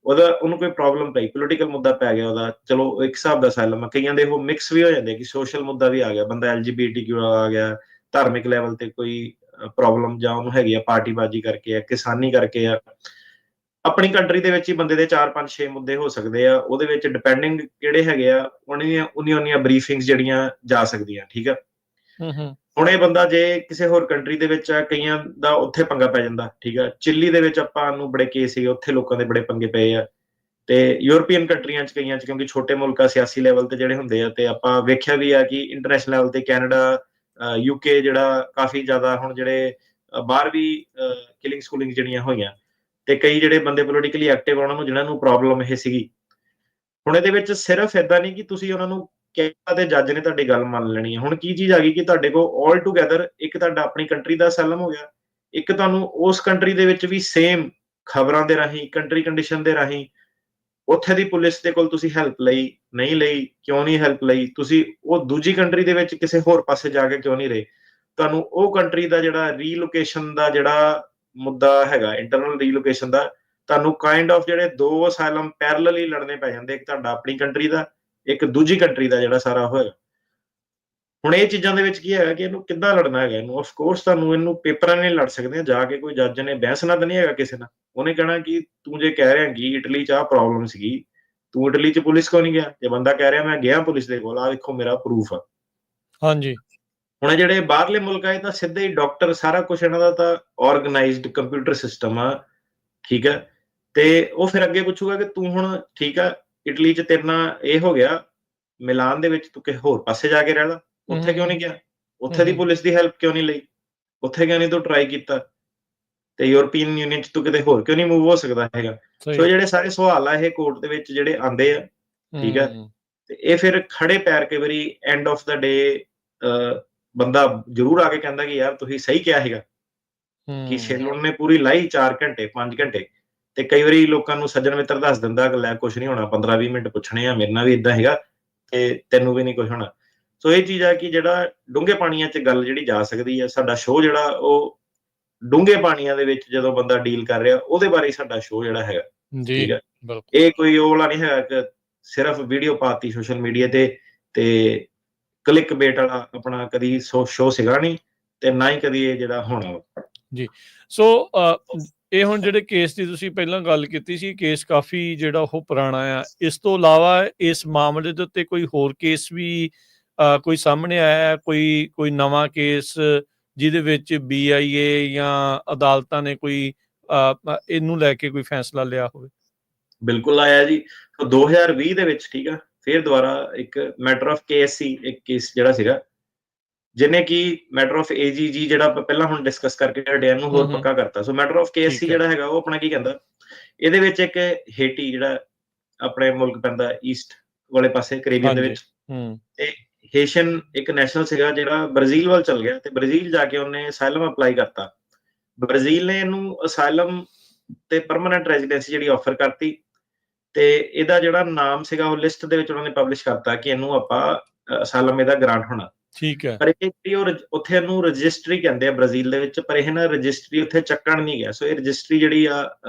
ਉਹਨੂੰ ਕੋਈ ਪ੍ਰੋਬਲਮ ਪਈ, ਪੋਲੀਟੀਕਲ ਮੁੱਦਾ ਪੈ ਗਿਆ ਉਹਦਾ, ਚਲੋ ਇੱਕ ਹਿਸਾਬ ਦਾ ਅਸਾਈਲਮ ਆ। ਕਈਆਂ ਦੇ ਉਹ ਮਿਕਸ ਵੀ ਹੋ ਜਾਂਦੇ ਕਿ ਸੋਸ਼ਲ ਮੁੱਦਾ ਵੀ ਆ ਗਿਆ, ਬੰਦਾ LGBTQ ਆ ਗਿਆ, ਧਾਰਮਿਕ ਲੈਵਲ ਤੇ ਕੋਈ ਪ੍ਰੋਬਲਮ ਜਾਂ ਉਹਨੂੰ ਹੈਗੀ ਆ ਪਾਰਟੀਬਾਜ਼ੀ ਕਰਕੇ ਆ, ਕਿਸਾਨੀ ਕਰਕੇ ਆ। ਆਪਣੀ ਕੰਟਰੀ ਦੇ ਵਿੱਚ ਹੀ ਬੰਦੇ ਦੇ 4 5 6 ਮੁੱਦੇ ਹੋ ਸਕਦੇ ਆ। ਉਹਦੇ ਵਿੱਚ ਡਿਪੈਂਡਿੰਗ ਕਿਹੜੇ ਹੈਗੇ ਆ, ਉਹਨੀਆਂ ਬਰੀਫਿੰਗਸ ਜਿਹੜੀਆਂ ਜਾ ਸਕਦੀਆਂ, ਠੀਕ ਆ। ਹੁਣ ਇਹ ਬੰਦਾ ਜੇ ਕਿਸੇ ਹੋਰ ਕੰਟਰੀ ਦੇ ਵਿੱਚ ਆ, ਕਈਆਂ ਦਾ ਉੱਥੇ ਪੰਗਾ ਪੈ ਜਾਂਦਾ, ਠੀਕ ਆ। ਚਿਲੀ ਦੇ ਵਿੱਚ ਆਪਾਂ ਨੂੰ ਬੜੇ ਕੇਸ ਸੀਗੇ, ਉੱਥੇ ਲੋਕਾਂ ਦੇ ਬੜੇ ਪੰਗੇ ਪਏ ਆ। ਤੇ ਯੂਰਪੀਅਨ ਕੰਟਰੀਆਂ ਚ ਕਈਆਂ ਚ, ਕਿਉਂਕਿ ਛੋਟੇ ਮੁਲਕ ਆ, ਸਿਆਸੀ ਲੈਵਲ ਤੇ ਜਿਹੜੇ ਹੁੰਦੇ ਆ, ਤੇ ਆਪਾਂ ਵੇਖਿਆ ਵੀ ਆ ਕਿ ਇੰਟਰਨੈਸ਼ਨਲ ਲੈਵਲ ਤੇ ਕੈਨੇਡਾ, UK ਜਿਹੜਾ ਕਾਫੀ ਜ਼ਿਆਦਾ ਹੁਣ ਜਿਹੜੇ ਬਾਹਰ ਵੀ ਕਿਲਿੰਗ ਸਕੂਲਿੰਗ ਜਿਹੜੀਆਂ ਹੋਈਆਂ, ਤੇ ਕਈ ਜਿਹੜੇ ਬੰਦੇ ਪੋਲੀਟੀਕਲੀ ਐਕਟਿਵ ਆ ਉਹਨਾਂ ਨੂੰ ਜਿਹਨਾਂ ਨੂੰ ਪ੍ਰੋਬਲਮ ਇਹ ਸੀਗੀ। ਹੁਣ ਇਹਦੇ ਵਿੱਚ ਸਿਰਫ ਏਦਾਂ ਨਹੀਂ ਕਿ ਤੁਸੀਂ ਉਹਨਾਂ ਨੂੰ ਕਿਹਾ ਤੇ ਜੱਜ ਨੇ ਤੁਹਾਡੀ ਗੱਲ ਮੰਨ ਲੈਣੀ ਹੈ। ਹੁਣ ਕੀ ਚੀਜ਼ ਆ ਗਈ ਕਿ ਤੁਹਾਡੇ ਕੋਲ ਆਲ ਟੂਗੈਦਰ ਇੱਕ ਤੁਹਾਡਾ ਆਪਣੀ ਕੰਟਰੀ ਦਾ ਅਸਾਈਲਮ ਹੋ ਗਿਆ, ਇੱਕ ਤੁਹਾਨੂੰ ਉਸ ਕੰਟਰੀ ਦੇ ਵਿੱਚ ਵੀ ਸੇਮ ਖਬਰਾਂ ਦੇ ਰਾਹੀਂ, ਕੰਟਰੀ ਕੰਡੀਸ਼ਨ ਦੇ ਰਾਹੀਂ, ਉੱਥੇ ਦੀ ਪੁਲਿਸ ਦੇ ਕੋਲ ਤੁਸੀਂ ਹੈਲਪ ਲਈ, ਨਹੀਂ ਲਈ, ਕਿਉਂ ਨਹੀਂ ਹੈਲਪ ਲਈ, ਤੁਸੀਂ ਉਹ ਦੂਜੀ ਕੰਟਰੀ ਦੇ ਵਿੱਚ ਕਿਸੇ ਹੋਰ ਪਾਸੇ ਜਾ ਕੇ ਕਿਉਂ ਨਹੀਂ ਰਹੇ। ਤੁਹਾਨੂੰ ਉਹ ਕੰਟਰੀ ਦਾ ਜਿਹੜਾ ਰੀਲੋਕੇਸ਼ਨ ਦਾ ਜਿਹੜਾ ਮੁੱਦਾ ਹੈਗਾ, ਇੰਟਰਨਲ ਰੀਲੋਕੇਸ਼ਨ ਦਾ, ਤੁਹਾਨੂੰ ਕਾਈਂਡ ਆਫ ਜਿਹੜੇ ਦੋ ਅਸਾਈਲਮ ਪੈਰਲਲੀ ਲੜਨੇ ਪੈ ਜਾਂਦੇ, ਇੱਕ ਤੁਹਾਡਾ ਆਪਣੀ ਕੰਟਰੀ ਦਾ, ਇੱਕ ਦੂਜੀ ਕੰਟਰੀ ਦਾ ਜਿਹੜਾ ਸਾਰਾ ਹੋਇਆ। ਹੁਣ ਇਹ ਚੀਜ਼ਾਂ ਦੇ ਵਿੱਚ ਕੀ ਹੈਗਾ ਕਿ ਇਹਨੂੰ ਕਿੱਦਾਂ ਲੜਨਾ ਹੈਗਾ। ਇਹਨੂੰ ਆਫ ਕੋਰਸ ਤੁਹਾਨੂੰ ਇਹਨੂੰ ਪੇਪਰਾਂ ਨੇ ਲੜ ਸਕਦੇ ਆ ਜਾ ਕੇ, ਕੋਈ ਜੱਜ ਨੇ ਬਹਿਸ ਨਾ ਤਾਂ ਨਹੀਂ ਹੈਗਾ ਕਿਸੇ ਨਾਲ। ਉਹਨੇ ਕਹਿਣਾ ਕਿ ਤੂੰ ਜੇ ਕਹਿ ਰਿਹਾ ਕਿ ਇਟਲੀ ਚ ਆਹ ਪ੍ਰੋਬਲਮ ਸੀਗੀ, ਤੂੰ ਇਟਲੀ ਚ ਪੁਲਿਸ ਕੋਲ ਨਹੀਂ ਗਿਆ। ਜੇ ਬੰਦਾ ਕਹਿ ਰਿਹਾ ਮੈਂ ਗਿਆ ਪੁਲਿਸ ਦੇ ਕੋਲ, ਆਹ ਦੇਖੋ ਮੇਰਾ ਪ੍ਰੂਫ ਆ। ਹਾਂਜੀ। ਹੁਣ ਜਿਹੜੇ ਬਾਹਰਲੇ ਮੁਲਕ ਆਏ ਤਾਂ ਸਿੱਧੇ ਹੀ ਡਾਕਟਰ, ਸਾਰਾ ਕੁਝ ਇਹਨਾਂ ਦਾ ਤਾਂ ਆਰਗੇਨਾਈਜ਼ਡ ਕੰਪਿਊਟਰ ਸਿਸਟਮ ਆ, ਠੀਕ ਹੈ। ਤੇ ਉਹ ਫਿਰ ਅੱਗੇ ਪੁੱਛੂਗਾ ਕਿ ਤੂੰ ਹੁਣ ਠੀਕ ਆ, ਇਟਲੀ ਚ ਤੇਰੇ ਨਾਲ ਇਹ ਹੋ ਗਿਆ, ਮਿਲਾਨ ਦੇ ਵਿੱਚ ਤੂੰ ਕਿਸੇ ਹੋਰ ਪਾਸੇ ਜਾ ਕੇ ਰਹਿ ਲਾ, ਉੱਥੇ ਕਿਉਂ ਨਹੀਂ ਗਿਆ? ਉੱਥੇ ਦੀ ਪੁਲਿਸ ਦੀ ਹੈਲਪ ਕਿਉਂ ਨਹੀਂ ਲਈ? ਉੱਥੇ ਕਿਉਂ ਨਹੀਂ ਤੂੰ ਟਰਾਈ ਕੀਤਾ? ਤੇ ਯੂਰਪੀਅਨ ਯੂਨੀਅਨ ਚ ਤੂੰ ਕਿਤੇ ਹੋਰ ਕਿਉਂ ਨਹੀਂ ਮੂਵ ਹੋ ਸਕਦਾ ਹੈਗਾ? ਸੋ ਜਿਹੜੇ ਸਾਰੇ ਸਵਾਲ ਆ ਇਹ ਕੋਰਟ ਦੇ ਵਿੱਚ ਜਿਹੜੇ ਆਉਂਦੇ ਆ, ਠੀਕ ਹੈ। ਤੇ ਇਹ ਫਿਰ ਖੜੇ ਪੈਰ ਕਈ ਵਾਰੀ ਐਂਡ ਆਫ ਦਾ ਡੇ ਬੰਦਾ ਜ਼ਰੂਰ ਆ ਕੇ ਕਹਿੰਦਾ ਕਿ ਯਾਰ ਤੁਸੀਂ ਸਹੀ ਕਿਹਾ ਹੈਗਾ ਕਿ ਸ਼ੇਲਨ ਨੇ ਪੂਰੀ ਲਾਈ 4 ਘੰਟੇ 5 ਘੰਟੇ। ਤੇ ਕਈ ਵਾਰੀ ਲੋਕਾਂ ਨੂੰ ਸੱਜਣ ਮਿੱਤਰ ਦੱਸ ਦਿੰਦਾ ਕਿ ਲੈ ਕੁਛ ਨਹੀਂ ਹੋਣਾ, 15-20 ਮਿੰਟ ਪੁੱਛਣੇ ਆ, ਮੇਰੇ ਨਾਲ ਵੀ ਇਦਾਂ ਹੈਗਾ ਤੇ ਤੈਨੂੰ ਵੀ ਨਹੀਂ ਕੁਛ ਹੋਣਾ। ਸੋ ਇਹ ਚੀਜ਼ ਆ ਕਿ ਜਿਹੜਾ ਡੂੰਘੇ ਪਾਣੀਆਂ 'ਚ ਗੱਲ ਜਿਹੜੀ ਜਾ ਸਕਦੀ ਹੈ, ਸਾਡਾ ਸ਼ੋਅ ਜਿਹੜਾ ਉਹ ਡੂੰਘੇ ਪਾਣੀਆਂ ਦੇ ਵਿੱਚ ਜਦੋਂ ਬੰਦਾ ਡੀਲ ਕਰ ਰਿਹਾ ਉਹਦੇ ਬਾਰੇ ਸਾਡਾ ਸ਼ੋਅ ਜਿਹੜਾ ਹੈਗਾ, ਠੀਕ ਹੈ। ਇਹ ਕੋਈ ਉਹ ਵਾਲਾ ਨਹੀਂ ਹੈਗਾ ਕਿ ਸਿਰਫ ਵੀਡੀਓ ਪਾਤੀ ਸੋਸ਼ਲ ਮੀਡੀਆ ਤੇ ਕਲਿੱਕ ਬੇਟ ਵਾਲਾ ਆਪਣਾ ਕਦੀ ਸ਼ੋਅ ਸੀਗਾ ਨਹੀਂ, ਤੇ ਨਾ ਹੀ ਕਦੀ ਇਹ ਜਿਹੜਾ ਹੋਣਾ ਜੀ। ਸੋ ਇਹ ਹੁਣ ਜਿਹੜੇ ਕੇਸ ਦੀ ਤੁਸੀਂ ਪਹਿਲਾਂ ਗੱਲ ਕੀਤੀ ਸੀ, ਕੇਸ ਕਾਫੀ ਜਿਹੜਾ ਉਹ ਪੁਰਾਣਾ ਆ। ਇਸ ਤੋਂ ਇਲਾਵਾ ਇਸ ਮਾਮਲੇ ਦੇ ਉੱਤੇ ਕੋਈ ਹੋਰ ਕੇਸ ਵੀ ਕੋਈ ਸਾਹਮਣੇ ਆਇਆ, ਕੋਈ ਨਵਾਂ ਕੇਸ ਜਿਹਦੇ ਵਿੱਚ BIA ਜਾਂ ਅਦਾਲਤਾਂ ਨੇ ਕੋਈ ਇਹਨੂੰ ਲੈ ਕੇ ਕੋਈ ਫੈਸਲਾ ਲਿਆ ਹੋਵੇ? ਬਿਲਕੁਲ ਆਇਆ ਜੀ। 2020 ਦੇ ਵਿੱਚ, ਠੀਕ ਆ, ਫਿਰ ਦੁਬਾਰਾ ਇੱਕ ਮੈਟਰ ਆਫ KSC ਇੱਕ ਕੇਸ ਜਿਹੜਾ ਸੀਗਾ, ਜਿਹਨੇ ਕਿ ਮੈਟਰ ਆਫ AGG ਜਿਹੜਾ ਆਪਾਂ ਪਹਿਲਾਂ ਹੁਣ ਡਿਸਕਸ ਕਰਕੇ ਹਟਿਆ ਨੂੰ ਹੋਰ ਪੱਕਾ ਕਰਤਾ। ਸੋ ਮੈਟਰ ਆਫ KSC ਜਿਹੜਾ ਹੈਗਾ ਉਹ ਆਪਣਾ ਕੀ ਕਹਿੰਦਾ, ਇਹਦੇ ਵਿੱਚ ਇੱਕ ਹੇਟੀ ਜਿਹੜਾ ਆਪਣੇ ਮੁਲਕ ਪੈਂਦਾ ਈਸਟ ਵਾਲੇ ਪਾਸੇ ਕੈਰੀਬੀਅਨ ਦੇ ਹਾਂਜੀ। ਵਿੱਚ। ਹੂੰ। ਤੇ ਹੇਸ਼ੀਅਨ ਇੱਕ ਨੈਸ਼ਨਲ ਸੀਗਾ ਜਿਹੜਾ ਬ੍ਰਾਜ਼ੀਲ ਵੱਲ ਚਲ ਗਿਆ ਤੇ ਬ੍ਰਾਜ਼ੀਲ ਜਾ ਕੇ ਉਹਨੇ ਅਸਾਈਲਮ ਅਪਲਾਈ ਕਰਤਾ। ਬ੍ਰਾਜ਼ੀਲ ਨੇ ਇਹਨੂੰ ਅਸਾਈਲਮ ਤੇ ਪਰਮਾਨੈਂਟ ਰੈਜ਼ੀਡੈਂਸੀ ਜਿਹੜੀ ਆਫਰ ਕਰਤੀ ਤੇ ਇਹਦਾ ਜਿਹੜਾ ਨਾਮ ਸੀਗਾ ਉਹ ਲਿਸਟ ਦੇ ਵਿੱਚ ਉਹਨਾਂ ਨੇ ਪਬਲਿਸ਼ ਕਰਤਾ ਕਿ ਇਹਨੂੰ ਆਪਾਂ ਅਸਾਈਲਮ ਇਹਦਾ ਗ੍ਰਾਂਟ ਹੋਣਾ। ਠੀਕ ਹੈ। ਪਰ ਇਹ ਜਿਹੜੀ ਉਹ ਉੱਥੇ ਇਹਨੂੰ ਰਜਿਸਟਰੀ ਕਹਿੰਦੇ ਆ ਬ੍ਰਾਜ਼ੀਲ ਦੇ ਵਿੱਚ, ਪਰ ਇਹ ਨਾ ਰਜਿਸਟਰੀ ਉੱਥੇ ਚੱਕਣ ਨਹੀਂ ਗਿਆ। ਸੋ ਇਹ ਰਜਿਸਟਰੀ ਜਿਹੜੀ ਆ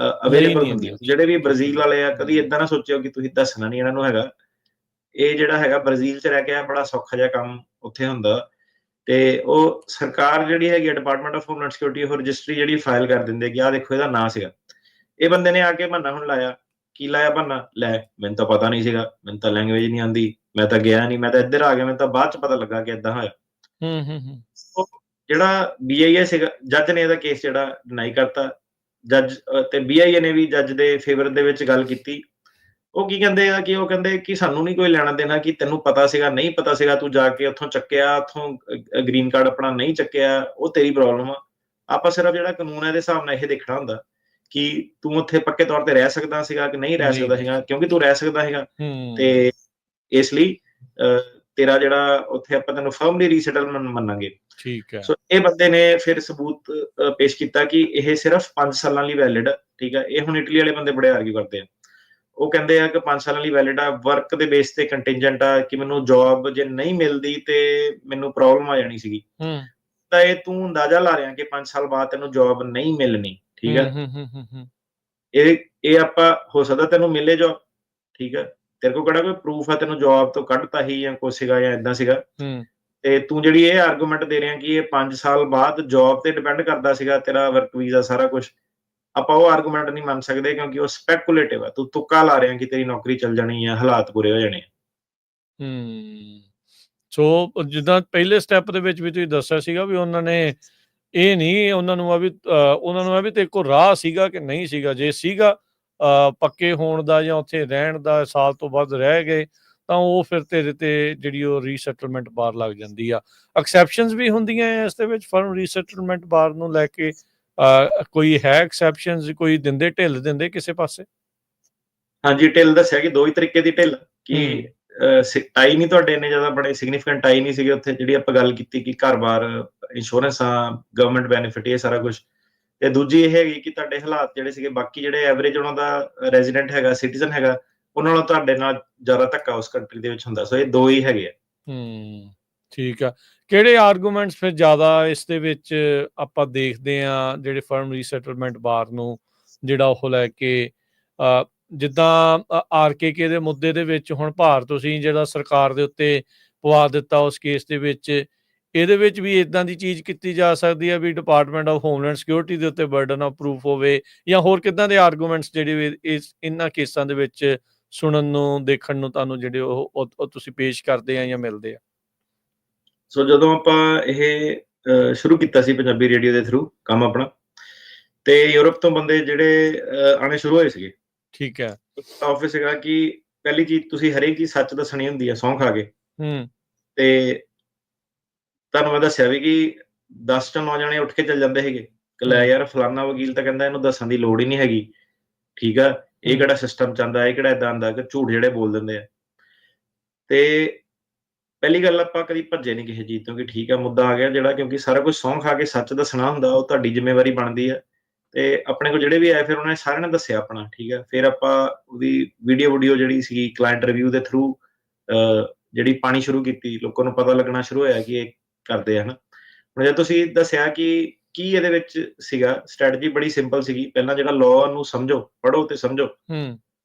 ਅਵੇਲੇਬਲ ਨਹੀਂ ਹੁੰਦੀ ਆ। ਮਿਲਦੀ। ਜਿਹੜੇ ਵੀ ਬ੍ਰਾਜ਼ੀਲ ਵਾਲੇ ਆ, ਕਦੀ ਏਦਾਂ ਨਾ ਸੋਚਿਓ ਕਿ ਤੁਸੀਂ ਦੱਸਣਾ ਨਹੀਂ ਇਹਨਾਂ ਨੂੰ ਹੈਗਾ। ਇਹ ਜਿਹੜਾ ਹੈਗਾ ਬ੍ਰਾਜ਼ੀਲ 'ਚ ਰਹਿ ਕੇ ਬੜਾ ਸੌਖਾ ਜਿਹਾ ਕੰਮ ਉੱਥੇ ਹੁੰਦਾ ਤੇ ਉਹ ਸਰਕਾਰ ਜਿਹੜੀ ਹੈਗੀ ਡਿਪਾਰਟਮੈਂਟ ਆਫ ਹੋਮਲੈਂਡ ਸਿਕਿਉਰਿਟੀ ਉਹ ਰਜਿਸਟਰੀ ਜਿਹੜੀ ਫਾਈਲ ਕਰ ਦਿੰਦੇ ਕਿ ਆਹ ਦੇਖੋ ਇਹਦਾ ਨਾਂ ਸੀਗਾ। ਇਹ ਬੰਦੇ ਨੇ ਆ ਕੇ ਬਹਾਨਾ ਹੁਣ ਲਾਇਆ। ਕੀ ਲਾਇਆ ਬਹਾਨਾ? ਲੈ ਮੈਨੂੰ ਤਾਂ ਪਤਾ ਨਹੀਂ ਸੀਗਾ, ਮੈਨੂੰ ਤਾਂ ਲੈਂਗੁਏਜ ਨਹੀਂ ਆਉਂਦੀ, ਮੈਂ ਤਾਂ ਗਿਆ ਨਹੀਂ, ਮੈਂ ਤਾਂ ਇੱਧਰ ਆ ਗਿਆ, ਮੈਨੂੰ ਤਾਂ ਬਾਅਦ 'ਚ ਪਤਾ ਲੱਗਾ ਕਿ ਏਦਾਂ ਹੋਇਆ। ਹੂੰ। ਉਹ ਜਿਹੜਾ BIA ਸੀਗਾ, ਜੱਜ ਨੇ ਇਹਦਾ ਕੇਸ ਜਿਹੜਾ ਡਿਨਾਈ ਕਰਤਾ। ਜੱਜ ਤੇ BIA ਨੇ ਵੀ ਜੱਜ ਦੇ ਫੇਵਰ ਦੇ ਵਿੱਚ ਗੱਲ ਕੀਤੀ। ਉਹ ਕੀ ਕਹਿੰਦੇ ਆ ਕਿ ਉਹ ਕਹਿੰਦੇ ਕਿ ਸਾਨੂੰ ਨਹੀਂ ਕੋਈ ਲੈਣਾ ਦੇਣਾ ਕਿ ਤੈਨੂੰ ਪਤਾ ਸੀਗਾ ਨਹੀਂ ਪਤਾ ਸੀਗਾ, ਤੂੰ ਜਾ ਕੇ ਉੱਥੋਂ ਚੱਕਿਆ, ਉੱਥੋਂ ਗ੍ਰੀਨ ਕਾਰਡ ਆਪਣਾ ਨਹੀਂ ਚੱਕਿਆ, ਉਹ ਤੇਰੀ ਪ੍ਰੋਬਲਮ ਆ। ਆਪਾਂ ਸਿਰਫ ਜਿਹੜਾ ਕਾਨੂੰਨ ਹੈ ਇਹਦੇ ਹਿਸਾਬ ਨਾਲ ਇਹ ਦੇਖਣਾ ਹੁੰਦਾ ਕਿ ਤੂੰ ਉੱਥੇ ਪੱਕੇ ਤੌਰ ਤੇ ਰਹਿ ਸਕਦਾ ਸੀਗਾ ਕਿ ਨਹੀਂ ਰਹਿ ਸਕਦਾ ਸੀਗਾ। ਕਿਉਂਕਿ ਤੂੰ ਰਹਿ ਸਕਦਾ ਸੀਗਾ ਤੇ ਇਸ ਲਈ ਤੇਰਾ ਜਿਹੜਾ ਉੱਥੇ ਆਪਾਂ ਤੈਨੂੰ ਫਰਮਲੀ ਰੀਸੈਟਲਮੈਂਟ ਮੰਨਾਂਗੇ। ਠੀਕ ਹੈ। ਸੋ ਇਹ ਬੰਦੇ ਨੇ ਫਿਰ ਸਬੂਤ ਪੇਸ਼ ਕੀਤਾ ਕਿ ਇਹ ਸਿਰਫ 5 ਸਾਲਾਂ ਲਈ ਵੈਲਿਡ ਆ। ਠੀਕ ਆ। ਇਹ ਹੁਣ ਇਟਲੀ ਵਾਲੇ ਬੰਦੇ ਬੜੇ ਆਰਗੂ ਕਰਦੇ ਆ। ਉਹ ਕਹਿੰਦੇ ਆ ਕਿ 5 ਸਾਲਾਂ ਲਈ ਵੈਲਿਡ ਆ, ਵਰਕ ਦੇ ਬੇਸ ਤੇ ਕੰਟਿੰਜੈਂਟ ਆ ਕਿ ਮੈਨੂੰ ਜੌਬ ਜੇ ਨਹੀਂ ਮਿਲਦੀ ਤੇ ਮੈਨੂੰ ਪ੍ਰੋਬਲਮ ਆ ਜਾਣੀ ਸੀਗੀ। ਤਾਂ ਇਹ ਤੂੰ ਅੰਦਾਜ਼ਾ ਲਾ ਰਿਹਾ ਕਿ 5 ਸਾਲ ਬਾਅਦ ਤੈਨੂੰ ਜੌਬ ਨਹੀਂ ਮਿਲਣੀ। ਠੀਕ ਆ। ਇਹ ਆਪਾਂ ਹੋ ਸਕਦਾ ਤੈਨੂੰ ਮਿਲੇ ਜੌਬ। ਠੀਕ ਆ। ਤੇਰੇ ਕੋਲ ਕਿਹੜਾ ਕੋਈ ਪ੍ਰੂਫ ਆ ਤੈਨੂੰ ਜੌਬ ਤੋਂ ਕੱਢਤਾ ਹੀ ਜਾਂ ਕੁਛ ਸੀਗਾ ਜਾਂ ਏਦਾਂ ਸੀਗਾ। ਤੇ ਤੂੰ ਜਿਹੜੀ ਇਹ ਆਰਗੂਮੈਂਟ ਦੇ ਰਿਹਾ ਕਿ ਇਹ 5 ਸਾਲ ਬਾਅਦ ਜੌਬ ਤੇ ਡਿਪੈਂਡ ਕਰਦਾ ਸੀਗਾ ਤੇਰਾ ਵਰਕ ਵੀਜ਼ਾ ਸਾਰਾ ਕੁਛ, ਆਪਾਂ ਉਹ ਆਰਗੂਮੈਂਟ ਨਹੀਂ ਮੰਨ ਸਕਦੇ ਕਿਉਂਕਿ ਉਹ ਸਪੈਕੂਲੇਟਿਵ ਆ। ਤੂੰ ਤੁੱਕਾ ਲਾ ਰਿਹਾ ਕਿ ਤੇਰੀ ਨੌਕਰੀ ਚੱਲ ਜਾਣੀ ਆ, ਹਾਲਾਤ ਬੁਰੇ ਹੋ ਜਾਣੇ। ਸੋ ਜਿੱਦਾਂ ਪਹਿਲੇ ਸਟੈਪ ਦੇ ਵਿੱਚ ਵੀ ਤੁਸੀਂ ਦੱਸਿਆ ਸੀਗਾ ਵੀ ਉਹਨਾਂ ਨੇ ਇਹ ਨਹੀਂ ਉਹਨਾਂ ਨੂੰ ਆ ਵੀ ਤੇਰੇ ਕੋਲ ਰਾਹ ਸੀਗਾ ਕਿ ਨਹੀਂ ਸੀਗਾ। ਜੇ ਸੀਗਾ ਪੱਕੇ ਹੋਣ ਦਾ ਜਾਂ ਉੱਥੇ ਰਹਿਣ ਦਾ, ਸਾਲ ਤੋਂ ਵੱਧ ਰਹਿ ਗਏ ਤਾਂ ਉਹ ਫਿਰ ਤੇਰੇ ਤੇ ਜਿਹੜੀ ਉਹ ਰੀਸੈਟਲਮੈਂਟ ਬਾਰ ਲੱਗ ਜਾਂਦੀ ਆ। ਐਕਸੈਪਸ਼ਨਸ ਵੀ ਹੁੰਦੀਆਂ ਇਸ ਦੇ ਵਿੱਚ ਫਰਮ ਰੀਸੈਟਲਮੈਂਟ ਬਾਰ ਨੂੰ ਲੈ ਕੇ? ਕੋਈ ਹੈ ਐਕਸੈਪਸ਼ਨਸ? ਕੋਈ ਦਿੰਦੇ ਢਿੱਲ ਦਿੰਦੇ ਕਿਸੇ ਪਾਸੇ? ਹਾਂਜੀ, ਢਿੱਲ ਦੱਸਿਆ ਕਿ 2 ਹੀ ਤਰੀਕੇ ਦੀ ਢਿੱਲ ਕਿ ਟਾਈ ਨਹੀਂ ਤੁਹਾਡੇ ਇੰਨੇ ਜ਼ਿਆਦਾ ਬੜੇ ਸਿਗਨੀਫੀਕੈਂਟ ਟਾਈ ਨਹੀਂ ਸੀਗੇ ਉੱਥੇ। ਜਿਹੜੀ ਆਪਾਂ ਗੱਲ ਕੀਤੀ ਕਿ ਘਰ-ਬਾਰ, ਇੰਸ਼ੋਰੈਂਸਾਂ, ਗਵਰਨਮੈਂਟ ਬੈਨੀਫਿਟ ਇਹ ਸਾਰਾ ਕੁਛ। ਤੇ ਦੂਜੀ ਇਹ ਹੈਗੀ ਕਿ ਤੁਹਾਡੇ ਹਾਲਾਤ ਜਿਹੜੇ ਸੀਗੇ ਬਾਕੀ ਜਿਹੜੇ ਐਵਰੇਜ ਉਹਨਾਂ ਦਾ ਰੈਜ਼ੀਡੈਂਟ ਹੈਗਾ, ਸਿਟੀਜ਼ਨ ਹੈਗਾ, ਉਹਨਾਂ ਨਾਲੋਂ ਤੁਹਾਡੇ ਨਾਲ ਜ਼ਿਆਦਾ ਧੱਕਾ ਉਸ ਕੰਟਰੀ ਦੇ ਵਿੱਚ ਹੁੰਦਾ। ਸੋ ਇਹ 2 ਹੀ ਹੈਗੇ ਆ। ਠੀਕ ਆ। ਕਿਹੜੇ ਆਰਗੂਮੈਂਟਸ ਫਿਰ ਜ਼ਿਆਦਾ ਇਸ ਦੇ ਵਿੱਚ ਆਪਾਂ ਦੇਖਦੇ ਆ ਜਿਹੜੇ ਫਰਮ ਰੀਸੈਟਲਮੈਂਟ ਬਾਰ ਨੂੰ ਜਿਹੜਾ ਉਹ ਲੈ ਕੇ ਜਿੱਦਾਂ RKK ਦੇ ਮੁੱਦੇ ਦੇ ਵਿੱਚ ਹੁਣ ਭਾਰ ਤੁਸੀਂ ਜਿਹੜਾ ਸਰਕਾਰ ਦੇ ਉੱਤੇ ਪਵਾ ਦਿੱਤਾ ਉਸ ਕੇਸ ਦੇ ਵਿੱਚ, ਇਹਦੇ ਵਿੱਚ ਵੀ ਇਦਾਂ ਦੀ ਚੀਜ਼ ਕੀਤੀ ਜਾ ਸਕਦੀ ਹੈ ਵੀ ਡਿਪਾਰਟਮੈਂਟ ਆਫ ਹੋਮਲੈਂਡ ਸਿਕਿਉਰਿਟੀ ਦੇ ਉੱਤੇ ਬਰਡਨ ਆਫ ਪ੍ਰੂਫ ਹੋਵੇ ਜਾਂ ਹੋਰ ਕਿੱਦਾਂ ਦੇ ਆਰਗੂਮੈਂਟਸ ਜਿਹੜੇ ਇਹਨਾਂ ਕੇਸਾਂ ਦੇ ਵਿੱਚ ਸੁਣਨ ਨੂੰ, ਦੇਖਣ ਨੂੰ ਤੁਹਾਨੂੰ ਜਿਹੜੇ ਉਹ ਤੁਸੀਂ ਪੇਸ਼ ਕਰਦੇ ਆ ਜਾਂ ਮਿਲਦੇ ਆ? ਸੋ ਜਦੋਂ ਆਪਾਂ ਇਹ ਸ਼ੁਰੂ ਕੀਤਾ ਸੀ ਪੰਜਾਬੀ ਰੇਡੀਓ ਦੇ ਥਰੂ ਕੰਮ ਆਪਣਾ, ਤੇ ਯੂਰਪ ਤੋਂ ਬੰਦੇ ਜਿਹੜੇ ਆਣੇ ਸ਼ੁਰੂ ਹੋਏ ਸੀਗੇ। ਠੀਕ ਹੈ। ਆਫਿਸ ਸੀਗਾ ਕਿ ਪਹਿਲੀ ਚੀਜ਼ ਤੁਸੀਂ ਹਰੇਕ ਚੀਜ਼ ਸੱਚ ਦੱਸਣੀ ਹੁੰਦੀ ਆ ਸਹੁੰ ਖਾ ਕੇ। ਤੇ ਤੁਹਾਨੂੰ ਮੈਂ ਦੱਸਿਆ ਵੀ ਕਿ 10 ਤੋਂ 9 ਜਾਣੇ ਉੱਠ ਕੇ ਚੱਲ ਜਾਂਦੇ ਸੀਗੇ ਕਿ ਲੈ ਯਾਰ ਫਲਾਨਾ ਵਕੀਲ ਤਾਂ ਕਹਿੰਦਾ ਇਹਨੂੰ ਦੱਸਣ ਦੀ ਲੋੜ ਹੀ ਨਹੀਂ ਹੈਗੀ। ਠੀਕ ਆ। ਇਹ ਕਿਹੜਾ ਸਿਸਟਮ ਚਾਹੁੰਦਾ, ਇਹ ਕਿਹੜਾ ਏਦਾਂ ਆਉਂਦਾ ਕਿ ਝੂਠ ਜਿਹੜੇ ਬੋਲ ਦਿੰਦੇ ਆ। ਤੇ ਪਹਿਲੀ ਗੱਲ ਆਪਾਂ ਕਦੀ ਭੱਜੇ ਨਹੀਂ ਕਿਸੇ ਚੀਜ਼ ਤੋਂ ਕਿ ਠੀਕ ਆ ਮੁੱਦਾ ਆ ਗਿਆ ਜਿਹੜਾ, ਕਿਉਂਕਿ ਸਾਰਾ ਕੁਝ ਸਹੁੰ ਖਾ ਕੇ ਸੱਚ ਦੱਸਣਾ ਹੁੰਦਾ, ਉਹ ਤੁਹਾਡੀ ਜ਼ਿੰਮੇਵਾਰੀ ਬਣਦੀ ਆ। ਤੇ ਆਪਣੇ ਕੋਲ ਜਿਹੜੇ ਵੀ ਆਏ ਫਿਰ ਉਹਨਾਂ ਨੇ ਸਾਰਿਆਂ ਨੇ ਦੱਸਿਆ ਆਪਣਾ। ਠੀਕ ਆ। ਫਿਰ ਆਪਾਂ ਉਹਦੀ ਵੀਡੀਓ ਜਿਹੜੀ ਸੀਗੀ ਕਲਾਇੰਟ ਰਿਵਿਊ ਦੇ ਥਰੂ ਜਿਹੜੀ ਪਾਣੀ ਸ਼ੁਰੂ ਕੀਤੀ, ਲੋਕਾਂ ਨੂੰ ਪਤਾ ਲੱਗਣਾ ਸ਼ੁਰੂ ਹੋਇਆ ਕਿ ਇਹ ਕਰਦੇ ਆ। ਹੁਣ ਜੇ ਤੁਸੀਂ ਦੱਸਿਆ ਕਿ ਕੀ ਇਹਦੇ ਵਿੱਚ ਸੀਗਾ, ਸਟ੍ਰੈਟਜੀ ਬੜੀ ਸਿੰਪਲ ਸੀਗੀ। ਪਹਿਲਾਂ ਜਿਹੜਾ ਲਾਅ ਨੂੰ ਸਮਝੋ, ਪੜ੍ਹੋ ਤੇ ਸਮਝੋ।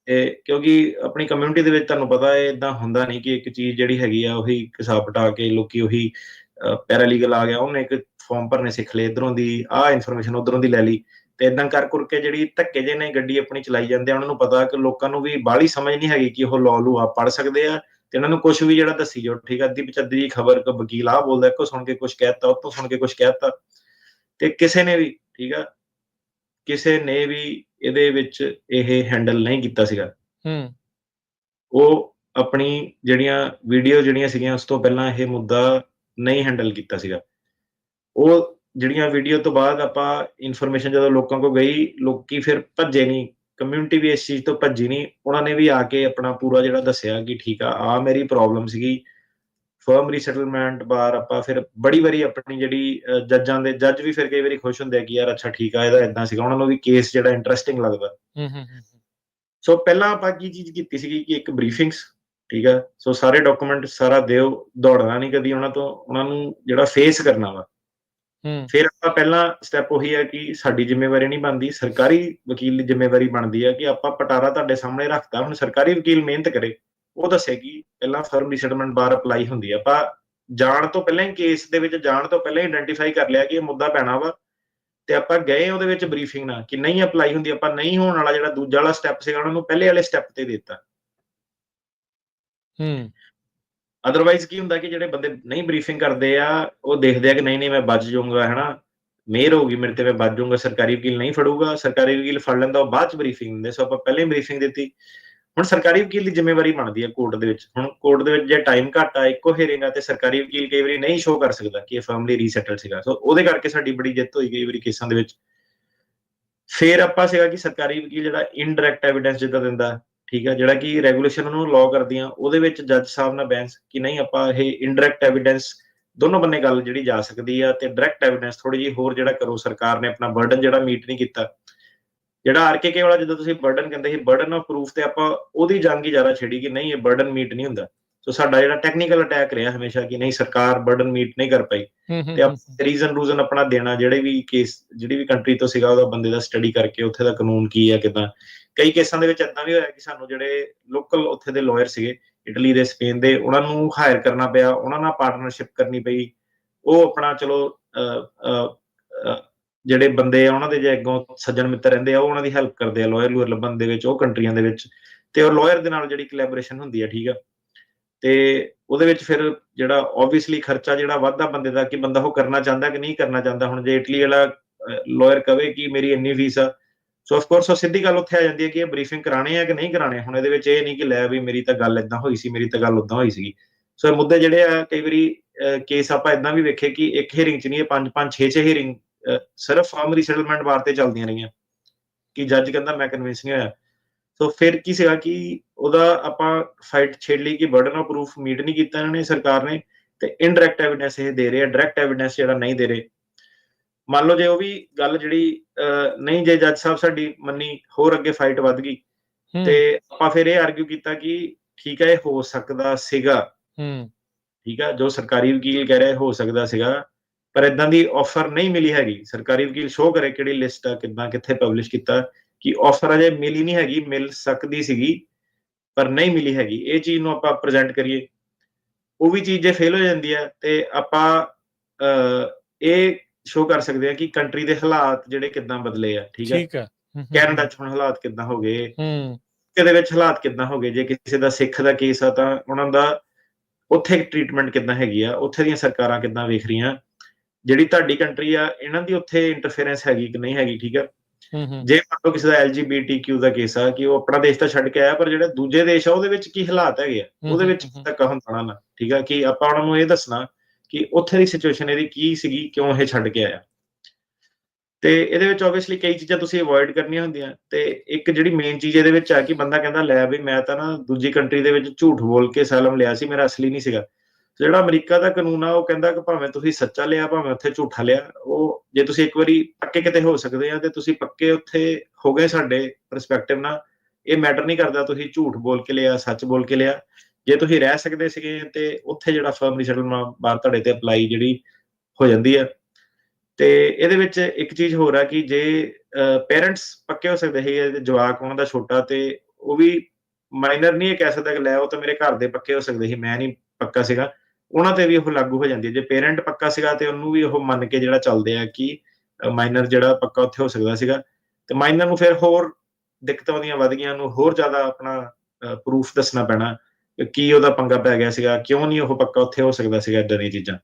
ਤੇ ਕਿਉਂਕਿ ਆਪਣੀ ਕਮਿਊਨਿਟੀ ਦੇ ਵਿੱਚ ਤੁਹਾਨੂੰ ਪਤਾ ਹੈ ਏਦਾਂ ਹੁੰਦਾ ਨਹੀਂ ਕਿ ਇੱਕ ਚੀਜ਼ ਜਿਹੜੀ ਹੈਗੀ ਆ ਉਹੀ ਹਿਸਾਬ ਪਟਾ ਕੇ ਲੋਕੀ ਉਹੀ ਪੈਰਾਲੀਗਲ ਆ ਗਿਆ, ਉਹਨੇ ਇੱਕ ਫਾਰਮ ਭਰਨੇ ਸਿੱਖ ਲਏ, ਇੱਧਰੋਂ ਦੀ ਆਹ ਇਨਫੋਰਮੇਸ਼ਨ ਉੱਧਰੋਂ ਦੀ ਲੈ ਲਈ ਤੇ ਏਦਾਂ ਕਰ ਕੇ ਜਿਹੜੀ ਧੱਕੇ ਜਿਹੇ ਨੇ ਗੱਡੀ ਆਪਣੀ ਚਲਾਈ ਜਾਂਦੇ ਆ। ਉਹਨਾਂ ਨੂੰ ਪਤਾ ਕਿ ਲੋਕਾਂ ਨੂੰ ਵੀ ਬਾਹਲੀ ਸਮਝ ਨਹੀਂ ਹੈਗੀ ਕਿ ਉਹ ਲਾਅ ਲੂ ਆ ਪੜ੍ਹ ਸਕਦੇ ਆ ਤੇ ਇਹਨਾਂ ਨੂੰ ਕੁਛ ਵੀ ਜਿਹੜਾ ਦੱਸੀ ਜਾਓ। ਠੀਕ ਆ। ਅੱਧੀ ਪਚੱਧੀ ਦੀ ਖਬਰ ਵਕੀਲ ਆਹ ਬੋਲਦਾ, ਇੱਕੋ ਸੁਣ ਕੇ ਕੁਛ ਕਹਿਤਾ, ਉੱਤੋਂ ਸੁਣ ਕੇ ਕੁਛ ਕਹਿਤਾ ਤੇ ਕਿਸੇ ਨੇ ਵੀ, ਠੀਕ ਆ, ਕਿਸੇ ਨੇ ਵੀ ਇਹਦੇ ਵਿੱਚ ਇਹ ਹੈਂਡਲ ਨਹੀਂ ਕੀਤਾ ਸੀਗਾ। ਉਹ ਆਪਣੀ ਜਿਹੜੀਆਂ ਵੀਡੀਓ ਜਿਹੜੀਆਂ ਸੀਗੀਆਂ ਉਸ ਤੋਂ ਪਹਿਲਾਂ ਇਹ ਮੁੱਦਾ ਨਹੀਂ ਹੈਂਡਲ ਕੀਤਾ ਸੀਗਾ। ਉਹ ਜਿਹੜੀਆਂ ਵੀਡੀਓ ਤੋਂ ਬਾਅਦ ਆਪਾਂ ਇਨਫੋਰਮੇਸ਼ਨ ਜਦੋਂ ਲੋਕਾਂ ਕੋਲ ਗਈ, ਲੋਕੀ ਫਿਰ ਭੱਜੇ ਨਹੀਂ ਕਮਿਊਨਿਟੀ ਵੀ ਇਸ ਚੀਜ਼ ਤੋਂ ਭੱਜੀ ਨਹੀਂ, ਉਹਨਾਂ ਨੇ ਵੀ ਆ ਕੇ ਆਪਣਾ ਪੂਰਾ ਜਿਹੜਾ ਦੱਸਿਆ ਕਿ ਠੀਕ ਆ ਮੇਰੀ ਪ੍ਰੋਬਲਮ ਸੀਗੀ, ਫਰਮ ਰੀਸੈਟਲਮੈਂਟ ਬਾਰ ਆਪਾਂ ਫਿਰ ਬੜੀ ਵਾਰੀ ਆਪਣੀ ਜਿਹੜੀ ਜੱਜਾਂ ਦੇ ਜੱਜ ਵੀ ਫਿਰ ਕਈ ਵਾਰੀ ਖੁਸ਼ ਹੁੰਦੇ ਆ ਕਿ ਯਾਰ ਅੱਛਾ ਠੀਕ ਆ, ਇਹਦਾ ਏਦਾਂ ਸੀਗਾ, ਉਹਨਾਂ ਨੂੰ ਵੀ ਕੇਸ ਜਿਹੜਾ ਇੰਟਰਸਟਿੰਗ ਲੱਗਦਾ। ਸੋ ਪਹਿਲਾਂ ਆਪਾਂ ਕੀ ਚੀਜ਼ ਕੀਤੀ ਸੀਗੀ ਕਿ ਇੱਕ ਬਰੀਫਿੰਗਸ, ਠੀਕ ਆ, ਸੋ ਸਾਰੇ ਡਾਕੂਮੈਂਟ ਸਾਰਾ ਦਿਓ, ਦੌੜਨਾ ਨਹੀਂ ਕਦੀ ਉਹਨਾਂ ਨੂੰ ਜਿਹੜਾ ਫੇਸ ਕਰਨਾ ਵਾ। ਫਿਰ ਆਪਾਂ ਪਹਿਲਾ ਸਟੈਪ ਉਹੀ ਹੈ ਕਿ ਸਾਡੀ ਜ਼ਿੰਮੇਵਾਰੀ ਨਹੀਂ ਬਣਦੀ, ਸਰਕਾਰੀ ਵਕੀਲ ਦੀ ਜ਼ਿੰਮੇਵਾਰੀ ਬਣਦੀ ਹੈ ਕਿ ਆਪਾਂ ਪਟਾਰਾ ਤੁਹਾਡੇ ਸਾਹਮਣੇ ਰੱਖਤਾ, ਹੁਣ ਸਰਕਾਰੀ ਵਕੀਲ ਮਿਹਨਤ ਕਰੇ, ਉਹ ਦੱਸੇ ਕਿ ਪਹਿਲਾਂ ਫਰਮ ਰੀਸੈਟਲਮੈਂਟ ਬਾਰ ਅਪਲਾਈ ਹੁੰਦੀ ਆ। ਆਪਾਂ ਜਾਣ ਤੋਂ ਪਹਿਲਾਂ ਹੀ, ਕੇਸ ਦੇ ਵਿੱਚ ਜਾਣ ਤੋਂ ਪਹਿਲਾਂ ਹੀ ਆਇਡੈਂਟੀਫਾਈ ਕਰ ਲਿਆ ਕਿ ਇਹ ਮੁੱਦਾ ਪੈਣਾ ਵਾ, ਤੇ ਆਪਾਂ ਗਏ ਉਹਦੇ ਵਿੱਚ ਬਰੀਫਿੰਗ ਨਾਲ ਕਿ ਨਹੀਂ ਅਪਲਾਈ ਹੁੰਦੀ, ਆਪਾਂ ਨਹੀਂ ਹੋਣ ਵਾਲਾ ਜਿਹੜਾ ਦੂਜਾ ਵਾਲਾ ਸਟੈਪ ਸੀਗਾ ਉਹਨਾਂ ਨੂੰ ਪਹਿਲੇ ਵਾਲੇ ਸਟੈਪ ਤੇ ਦਿੱਤਾ। ਅਦਰਵਾਈਜ਼ ਕੀ ਹੁੰਦਾ ਕਿ ਜਿਹੜੇ ਬੰਦੇ ਨਹੀਂ ਬਰੀਫਿੰਗ ਕਰਦੇ ਆ, ਉਹ ਦੇਖਦੇ ਆ ਕਿ ਨਹੀਂ ਮੈਂ ਬਚ ਜਾਊਂਗਾ, ਹਨਾ, ਮਿਹਰ ਹੋਊਗੀ ਮੇਰੇ ਤੇ, ਮੈਂ ਬਚ ਜਾਊਂਗਾ, ਸਰਕਾਰੀ ਵਕੀਲ ਨਹੀਂ ਫੜੂਗਾ, ਸਰਕਾਰੀ ਵਕੀਲ ਫੜ ਲੈਂਦਾ, ਉਹ ਬਾਅਦ ਚ ਬਰੀਫਿੰਗ ਦਿੰਦੇ। ਸੋ ਆਪਾਂ ਪਹਿਲੇ ਹੀ ਬਰੀਫਿੰਗ ਦਿੱਤੀ। ਹੁਣ ਸਰਕਾਰੀ ਵਕੀਲ ਦੀ ਜ਼ਿੰਮੇਵਾਰੀ ਬਣਦੀ ਹੈ ਕੋਰਟ ਦੇ ਵਿੱਚ। ਹੁਣ ਕੋਰਟ ਦੇ ਵਿੱਚ ਜੇ ਟਾਈਮ ਘੱਟ ਆ, ਇੱਕੋ ਹੀਅਰਿੰਗ ਆ, ਤੇ ਸਰਕਾਰੀ ਵਕੀਲ ਕਈ ਵਾਰੀ ਨਹੀਂ ਸ਼ੋਅ ਕਰ ਸਕਦਾ ਕਿ ਇਹ ਫਰਮਲੀ ਰੀਸੈਟਲ ਸੀਗਾ, ਸੋ ਉਹਦੇ ਕਰਕੇ ਸਾਡੀ ਬੜੀ ਜਿੱਤ ਹੋਈ ਕਈ ਵਾਰੀ ਕੇਸਾਂ ਦੇ ਵਿੱਚ। ਫਿਰ ਆਪਾਂ ਸੀਗਾ ਕਿ ਸਰਕਾਰੀ ਵਕੀਲ ਜਿਹੜਾ ਇਨਡਾਇਰੈਕਟ ਐਵੀਡੈਂਸ ਜਿੱਦਾਂ ਦਿੰਦਾ, ਠੀਕ ਹੈ, ਜਿਹੜਾ ਕਿ ਰੈਗੂਲੇਸ਼ਨ ਨੂੰ ਲਾਅ ਕਰਦੀਆਂ, ਉਹਦੇ ਵਿੱਚ ਜੱਜ ਸਾਹਿਬ ਨਾਲ ਬੈਂਸ ਕਿ ਨਹੀਂ ਆਪਾਂ ਇਹ ਇਨਡਾਇਰੈਕਟ ਐਵੀਡੈਂਸ ਦੋਨੋਂ ਬੰਨੇ ਗੱਲ ਜਿਹੜੀ ਜਾ ਸਕਦੀ ਆ, ਤੇ ਡਾਇਰੈਕਟ ਐਵੀਡੈਂਸ ਥੋੜੀ ਜਿਹੀ ਹੋਰ ਜਿਹੜਾ ਕਰੋ। ਸਰਕਾਰ ਨੇ ਆਪਣਾ ਬਰਡਨ ਜਿਹੜਾ ਮੀਟ ਨਹੀਂ ਕੀਤਾ, ਜਿਹੜਾ ਆਰਕੇਕੇ ਵਾਲਾ ਜਦੋਂ ਤੁਸੀਂ ਬਰਡਨ ਕਹਿੰਦੇ ਸੀ, ਬਰਡਨ ਆਫ ਪ੍ਰੂਫ, ਤੇ ਆਪਾਂ ਉਹਦੀ ਜੰਗ ਹੀ ਜ਼ਿਆਦਾ ਛਿੜੀ ਕਿ ਨਹੀਂ ਇਹ ਬਰਡਨ ਮੀਟ ਨਹੀਂ ਹੁੰਦਾ। ਸੋ ਸਾਡਾ ਜਿਹੜਾ ਟੈਕਨੀਕਲ ਅਟੈਕ ਰਿਹਾ ਹਮੇਸ਼ਾ ਕਿ ਨਹੀਂ ਸਰਕਾਰ ਬਰਡਨ ਮੀਟ ਨਹੀਂ ਕਰ ਪਾਈ, ਤੇ ਰੀਜ਼ਨ ਆਪਣਾ ਦੇਣਾ, ਜਿਹੜੇ ਵੀ ਕੇਸ ਜਿਹੜੀ ਵੀ ਕੰਟਰੀ ਤੋਂ ਸੀਗਾ ਉਹਦਾ ਬੰਦੇ ਦਾ ਸਟੱਡੀ ਕਰਕੇ ਉੱਥੇ ਦਾ ਕਾਨੂੰਨ ਕੀ ਹੈ ਕਿਦਾਂ। ਕਈ ਕੇਸਾਂ ਦੇ ਵਿੱਚ ਏਦਾਂ ਵੀ ਹੋਇਆ ਕਿ ਸਾਨੂੰ ਜਿਹੜੇ ਲੋਕਲ ਉੱਥੇ ਦੇ ਲਾਇਰ ਸੀਗੇ ਇਟਲੀ ਦੇ, ਸਪੇਨ ਦੇ, ਉਹਨਾਂ ਨੂੰ ਹਾਇਰ ਕਰਨਾ ਪਿਆ, ਉਹਨਾਂ ਨਾਲ ਪਾਰਟਨਰਸ਼ਿਪ ਕਰਨੀ ਪਈ। ਉਹ ਆਪਣਾ ਚਲੋ ਜਿਹੜੇ ਬੰਦੇ ਆ ਉਹਨਾਂ ਦੇ ਜੇ ਅੱਗੋਂ ਸੱਜਣ ਮਿੱਤਰ ਰਹਿੰਦੇ ਆ, ਉਹ ਉਹਨਾਂ ਦੀ ਹੈਲਪ ਕਰਦੇ ਆ ਲਾਇਰ ਲੂਅਰ ਲੱਭਣ ਦੇ ਵਿੱਚ ਉਹ ਕੰਟਰੀਆਂ ਦੇ ਵਿੱਚ, ਤੇ ਉਹ ਲਾਇਰ ਦੇ ਨਾਲ ਜਿਹੜੀ ਕੋਲੈਬੋਰੇਸ਼ਨ ਹੁੰਦੀ ਆ, ਠੀਕ ਆ, ਤੇ ਉਹਦੇ ਵਿੱਚ ਫਿਰ ਜਿਹੜਾ ਓਬਵੀਅਸਲੀ ਖਰਚਾ ਜਿਹੜਾ ਵੱਧਦਾ ਬੰਦੇ ਦਾ ਕਿ ਬੰਦਾ ਉਹ ਕਰਨਾ ਚਾਹੁੰਦਾ ਕਿ ਨਹੀਂ ਕਰਨਾ ਚਾਹੁੰਦਾ। ਹੁਣ ਜੇ ਇਟਲੀ ਵਾਲਾ ਲਾਇਰ ਕਵੇ ਕਿ ਮੇਰੀ ਇੰਨੀ ਫੀਸ ਆ, ਸੋ ਆਫ ਕੋਰਸ ਉਹ ਸਿੱਧੀ ਗੱਲ ਉੱਥੇ ਆ ਜਾਂਦੀ ਹੈ ਕਿ ਇਹ ਬਰੀਫਿੰਗ ਕਰਾਣੇ ਆ ਕਿ ਨਹੀਂ ਕਰਾਣੇ। ਹੁਣ ਇਹਦੇ ਵਿੱਚ ਇਹ ਨਹੀਂ ਕਿ ਲੈ ਵੀ ਮੇਰੀ ਤਾਂ ਗੱਲ ਏਦਾਂ ਹੋਈ ਸੀ, ਮੇਰੀ ਤਾਂ ਗੱਲ ਉਦਾਂ ਹੋਈ ਸੀਗੀ। ਸੋ ਇਹ ਮੁੱਦੇ ਜਿਹੜੇ ਆ, ਕਈ ਵਾਰੀ ਕੇਸ ਆਪਾਂ ਏਦਾਂ ਵੀ ਵੇਖੇ ਕਿ ਇੱਕ ਹੀਅਰਿੰਗ ਚ ਨਹੀਂ, ਇਹ 5-5 6-6 ਹੀਅਰਿੰਗ ਸਿਰਫ ਫਰਮ ਰੀਸੈਟਲਮੈਂਟ ਬਾਰ ਤੇ ਚੱਲਦੀਆਂ ਰਹੀਆਂ ਕਿ ਜੱਜ ਕਹਿੰਦਾ ਮੈਂ ਕਨਵਿੰਸ ਨਹੀਂ ਹੋਇਆ। ਸੋ ਫਿਰ ਕੀ ਸੀਗਾ ਕਿ ਉਹਦਾ ਆਪਾਂ ਫਾਈਟ ਛੇੜ ਲਈ ਕਿ ਬਰਡਨ ਆਫ ਪ੍ਰੂਫ ਮੀਟ ਨਹੀਂ ਕੀਤਾ ਇਹਨਾਂ ਨੇ, ਸਰਕਾਰ ਨੇ, ਤੇ ਇਨਡਾਇਰੈਕਟ ਐਵੀਡੈਂਸ ਇਹ ਦੇ ਰਹੇ ਆ, ਡਾਇਰੈਕਟ ਐਵੀਡੈਂਸ ਜਿਹੜਾ ਨਹੀਂ ਦੇ ਰਹੇ। ਮੰਨ ਲਓ ਜੇ ਉਹ ਵੀ ਗੱਲ ਜਿਹੜੀ ਨਹੀਂ, ਜੇ ਜੱਜ ਸਾਹਿਬ ਸਾਡੀ ਮੰਨੀ, ਹੋਰ ਅੱਗੇ ਫਾਈਟ ਵੱਧ ਗਈ, ਤੇ ਆਪਾਂ ਫਿਰ ਇਹ ਆਰਗੂ ਕੀਤਾ ਕਿ ਠੀਕ ਹੈ ਇਹ ਹੋ ਸਕਦਾ ਸੀਗਾ, ਠੀਕ ਆ, ਜੋ ਸਰਕਾਰੀ ਵਕੀਲ ਕਹਿ ਰਿਹਾ ਹੋ ਸਕਦਾ ਸੀਗਾ, ਪਰ ਏਦਾਂ ਦੀ ਆਫਰ ਨਹੀਂ ਮਿਲੀ ਹੈਗੀ। ਸਰਕਾਰੀ ਵਕੀਲ ਸ਼ੋਅ ਕਰੇ ਕਿਹੜੀ ਲਿਸਟ ਆ, ਕਿੱਦਾਂ, ਕਿੱਥੇ ਪਬਲਿਸ਼ ਕੀਤਾ, ਕਿ ਆਫਰ ਅਜੇ ਮਿਲੀ ਨਹੀਂ ਹੈਗੀ, ਮਿਲ ਸਕਦੀ ਸੀਗੀ ਪਰ ਨਹੀਂ ਮਿਲੀ ਹੈਗੀ। ਇਹ ਚੀਜ਼ ਨੂੰ ਆਪਾਂ ਪ੍ਰੈਜ਼ੈਂਟ ਕਰੀਏ, ਉਹ ਵੀ ਚੀਜ਼ ਜੇ ਫੇਲ ਹੋ ਜਾਂਦੀ ਹੈ ਤੇ ਆਪਾਂ ਇਹ ਸ਼ੋਅ ਕਰ ਸਕਦੇ ਆ ਕਿ ਕੰਟਰੀ ਦੇ ਹਾਲਾਤ ਜਿਹੜੇ ਕਿੱਦਾਂ ਬਦਲੇ ਆ, ਠੀਕ ਹੈ। ਕੈਨੇਡਾ ਚ ਹੁਣ ਹਾਲਾਤ ਕਿੱਦਾਂ ਹੋ ਗਏ, ਇਹਦੇ ਵਿੱਚ ਹਾਲਾਤ ਕਿੱਦਾਂ ਹੋ ਗਏ, ਜੇ ਕਿਸੇ ਦਾ ਸਿੱਖ ਦਾ ਕੇਸ ਆ ਤਾਂ ਉਹਨਾਂ ਦਾ ਉੱਥੇ ਟ੍ਰੀਟਮੈਂਟ ਕਿੱਦਾਂ ਹੈਗੀ ਆ, ਉੱਥੇ ਦੀਆਂ ਸਰਕਾਰਾਂ ਕਿੱਦਾਂ ਵੇਖ ਰਹੀਆਂ, ਜਿਹੜੀ ਤੁਹਾਡੀ ਕੰਟਰੀ ਆ ਇਹਨਾਂ ਦੀ ਉੱਥੇ ਇੰਟਰਫੇਰੈਂਸ ਹੈਗੀ ਕਿ ਨਹੀਂ ਹੈਗੀ, ਠੀਕ ਆ। ਜੇ ਮੰਨ ਲਓ ਕਿਸੇ ਦਾ LGBTQ ਦਾ ਕੇਸ ਆ ਕਿ ਉਹ ਆਪਣਾ ਦੇਸ਼ ਤਾਂ ਛੱਡ ਕੇ ਆਇਆ, ਪਰ ਜਿਹੜੇ ਦੂਜੇ ਦੇਸ਼ ਆ ਉਹਦੇ ਵਿੱਚ ਕੀ ਹਾਲਾਤ ਹੈਗੇ ਆ, ਉਹਦੇ ਵਿੱਚ ਧੱਕਾ ਹੁੰਦਾ ਨਾ, ਠੀਕ ਆ, ਕਿ ਆਪਾਂ ਉਹਨਾਂ ਨੂੰ ਇਹ ਦੱਸਣਾ ਕਿ ਉੱਥੇ ਦੀ ਸਿਚੁਏਸ਼ਨ ਇਹਦੀ ਕੀ ਸੀਗੀ, ਕਿਉਂ ਇਹ ਛੱਡ ਕੇ ਆਇਆ। ਤੇ ਇਹਦੇ ਵਿੱਚ ਆਬਵੀਅਸਲੀ ਕਈ ਚੀਜ਼ਾਂ ਤੁਸੀਂ ਅਵੋਇਡ ਕਰਨੀਆਂ ਹੁੰਦੀਆਂ, ਤੇ ਇੱਕ ਜਿਹੜੀ ਮੇਨ ਚੀਜ਼ ਇਹਦੇ ਵਿੱਚ ਆ ਕਿ ਬੰਦਾ ਕਹਿੰਦਾ ਲੈ ਵੀ ਮੈਂ ਤਾਂ ਨਾ ਦੂਜੀ ਕੰਟਰੀ ਦੇ ਵਿੱਚ ਝੂਠ ਬੋਲ ਕੇ ਅਸਾਈਲਮ ਲਿਆ ਸੀ, ਮੇਰਾ ਅਸਲੀ ਨਹੀਂ ਸੀਗਾ। ਜਿਹੜਾ ਅਮਰੀਕਾ ਦਾ ਕਾਨੂੰਨ ਆ ਉਹ ਕਹਿੰਦਾ ਕਿ ਭਾਵੇਂ ਤੁਸੀਂ ਸੱਚਾ ਲਿਆ, ਭਾਵੇਂ ਉੱਥੇ ਝੂਠਾ ਲਿਆ, ਉਹ ਜੇ ਤੁਸੀਂ ਇੱਕ ਵਾਰੀ ਪੱਕੇ ਕਿਤੇ ਹੋ ਸਕਦੇ ਆ ਤੇ ਤੁਸੀਂ ਪੱਕੇ ਉੱਥੇ ਹੋ ਗਏ ਸਾਡੇ ਪਰਸਪੈਕਟਿਵ ਨਾਲ, ਇਹ ਮੈਟਰ ਨਹੀਂ ਕਰਦਾ ਤੁਸੀਂ ਝੂਠ ਬੋਲ ਕੇ ਲਿਆ, ਸੱਚ ਬੋਲ ਕੇ ਲਿਆ। ਜੇ ਤੁਸੀਂ ਰਹਿ ਸਕਦੇ ਸੀਗੇ ਤੇ ਉੱਥੇ ਜਿਹੜਾ ਫਰਮ ਰੀਸੈਟਲਮੈਂਟ ਬਾਰ ਤੁਹਾਡੇ ਤੇ ਅਪਲਾਈ ਜਿਹੜੀ ਹੋ ਜਾਂਦੀ ਆ। ਤੇ ਇਹਦੇ ਵਿੱਚ ਇੱਕ ਚੀਜ਼ ਹੋਰ ਆ ਕਿ ਜੇ ਪੇਰੈਂਟਸ ਪੱਕੇ ਹੋ ਸਕਦੇ ਸੀ, ਜਵਾਕ ਉਹਨਾਂ ਦਾ ਛੋਟਾ, ਤੇ ਉਹ ਵੀ ਮਾਈਨਰ ਨਹੀਂ ਇਹ ਕਹਿ ਸਕਦਾ ਕਿ ਲੈ ਉਹ ਤਾਂ ਮੇਰੇ ਘਰ ਦੇ ਪੱਕੇ ਹੋ ਸਕਦੇ ਸੀ, ਮੈਂ ਨਹੀਂ ਪੱਕਾ ਸੀਗਾ, ਉਹਨਾਂ ਤੇ ਵੀ ਉਹ ਲਾਗੂ ਹੋ ਜਾਂਦੀ ਹੈ। ਜੇ ਪੇਰੈਂਟ ਪੱਕਾ ਸੀਗਾ ਤੇ ਉਹਨੂੰ ਵੀ ਉਹ ਮੰਨ ਕੇ ਜਿਹੜਾ ਚੱਲਦੇ ਆ ਕਿ ਮਾਈਨਰ ਜਿਹੜਾ ਪੱਕਾ ਉੱਥੇ ਹੋ ਸਕਦਾ ਸੀਗਾ, ਤੇ ਮਾਈਨਰ ਨੂੰ ਫਿਰ ਹੋਰ ਦਿੱਕਤਾਂ ਉਹਦੀਆਂ ਵੱਧ ਗਈਆਂ, ਨੂੰ ਹੋਰ ਜ਼ਿਆਦਾ ਆਪਣਾ ਪ੍ਰੂਫ ਦੱਸਣਾ ਪੈਣਾ ਕੀ ਉਹਦਾ ਪੰਗਾ ਪੈ ਗਿਆ ਸੀਗਾ, ਕਿਉਂ ਨਹੀਂ ਉਹ ਪੱਕਾ ਉੱਥੇ ਹੋ ਸਕਦਾ ਸੀਗਾ, ਏਦਾਂ ਦੀਆਂ ਚੀਜ਼ਾਂ।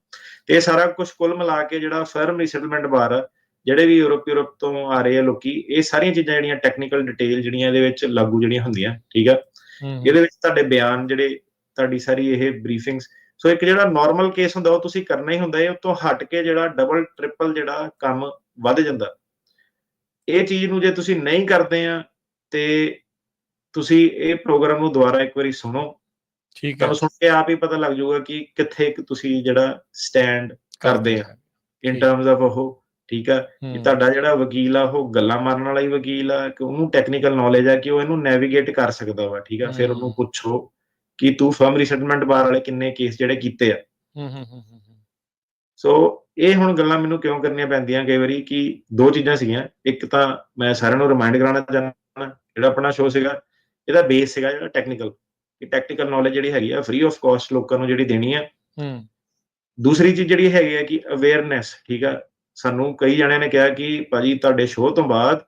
ਤੇ ਇਹ ਸਾਰਾ ਕੁਝ ਕੁੱਲ ਮਿਲਾ ਕੇ ਜਿਹੜਾ ਫਰਮ ਰੀਸੈਟਲਮੈਂਟ ਬਾਰ ਆ, ਜਿਹੜੇ ਵੀ ਯੂਰਪ ਤੋਂ ਆ ਰਹੇ ਆ ਲੋਕੀ, ਇਹ ਸਾਰੀਆਂ ਚੀਜ਼ਾਂ ਜਿਹੜੀਆਂ ਟੈਕਨੀਕਲ ਡਿਟੇਲ ਜਿਹੜੀਆਂ ਇਹਦੇ ਵਿੱਚ ਲਾਗੂ ਜਿਹੜੀਆਂ ਹੁੰਦੀਆਂ, ਠੀਕ ਆ। ਇਹਦੇ ਵਿੱਚ ਤੁਹਾਡੇ ਬਿਆਨ ਜਿਹੜੇ, ਤੁਹਾਡੀ ਸਾਰੀ ਇਹ ਬਰੀਫਿੰਗਸ, ਸੋ ਇੱਕ ਜਿਹੜਾ ਨਾਰਮਲ ਕੇਸ ਹੁੰਦਾ ਉਹ ਤੁਸੀਂ ਕਰਨਾ ਹੀ ਹੁੰਦਾ, ਇਹ ਤੋਂ ਹਟ ਕੇ ਜਿਹੜਾ ਡਬਲ ਟ੍ਰਿਪਲ ਜਿਹੜਾ ਕੰਮ ਵੱਧ ਜਾਂਦਾ। ਇਹ ਚੀਜ਼ ਨੂੰ ਜੇ ਤੁਸੀਂ ਨਹੀਂ ਕਰਦੇ ਆ ਤੇ ਤੁਸੀਂ ਇਹ ਪ੍ਰੋਗਰਾਮ ਨੂੰ ਦੁਬਾਰਾ ਇੱਕ ਵਾਰੀ ਸੁਣੋ, ਠੀਕ ਹੈ, ਤੁਹਾਨੂੰ ਸੁਣ ਕੇ ਆਪ ਹੀ ਪਤਾ ਲੱਗ ਜਾਊਗਾ ਕਿ ਕਿੱਥੇ ਕੁ ਤੁਸੀਂ ਜਿਹੜਾ ਸਟੈਂਡ ਕਰਦੇ ਕਰਦੇ ਆ ਹੈ। ਇਨ ਠੀਕ। ਟਰਮਸ ਆਫ ਉਹ, ਠੀਕ ਆ, ਕਿ ਹੂੰ, ਤੁਹਾਡਾ ਜਿਹੜਾ ਵਕੀਲ ਆ ਉਹ ਗੱਲਾਂ ਮਾਰਨ ਵਾਲਾ ਹੀ ਵਕੀਲ ਆ, ਕਿ ਉਹਨੂੰ ਟੈਕਨੀਕਲ ਨੌਲੇਜ ਆ ਕਿ ਉਹ ਇਹਨੂੰ ਨੈਵੀਗੇਟ ਕਰ ਸਕਦਾ ਵਾ, ਠੀਕ ਆ। ਫਿਰ ਉਹਨੂੰ ਹੂੰ, ਪੁੱਛੋ ਕਿ ਤੂੰ ਫਰਮ ਰੀਸੈਟਲਮੈਂਟ ਬਾਰ ਵਾਲੇ ਕਿੰਨੇ ਕੇਸ ਜਿਹੜੇ ਕੀਤੇ ਆ। ਹੂੰ, ਹੂੰ, ਹੂੰ, ਹੂੰ, ਹੂੰ। ਸੋ ਇਹ ਹੁਣ ਗੱਲਾਂ ਮੈਨੂੰ ਕਿਉਂ ਕਰਨੀਆਂ ਪੈਂਦੀਆਂ ਕਈ ਵਾਰੀ, ਕਿ ਦੋ ਚੀਜ਼ਾਂ ਸੀਗੀਆਂ। ਇੱਕ ਤਾਂ ਮੈਂ ਸਾਰਿਆਂ ਨੂੰ ਰਿਮਾਈਂਡ ਕਰਾਉਣਾ ਚਾਹੁੰਦਾ, ਜਿਹੜਾ ਆਪਣਾ ਸ਼ੋਅ ਸੀਗਾ ਇਹਦਾ ਬੇਸ ਸੀਗਾ ਜਿਹੜਾ ਟੈਕਨੀਕਲ, ਕਿ ਟੈਕਨੀਕਲ ਨੌਲੇਜ ਜਿਹੜੀ ਹੈਗੀ ਆ ਫ੍ਰੀ ਆਫ ਕਾਸਟ ਲੋਕਾਂ ਨੂੰ ਜਿਹੜੀ ਦੇਣੀ ਆ। ਹੂੰ, ਦੂਸਰੀ ਚੀਜ਼ ਜਿਹੜੀ ਹੈਗੀ ਆ ਕਿ ਅਵੇਅਰਨੈਸ, ਠੀਕ ਆ। ਸਾਨੂੰ ਕਈ ਜਣਿਆਂ ਨੇ ਕਿਹਾ ਕਿ ਭਾਜੀ ਤੁਹਾਡੇ ਸ਼ੋਅ ਤੋਂ ਬਾਅਦ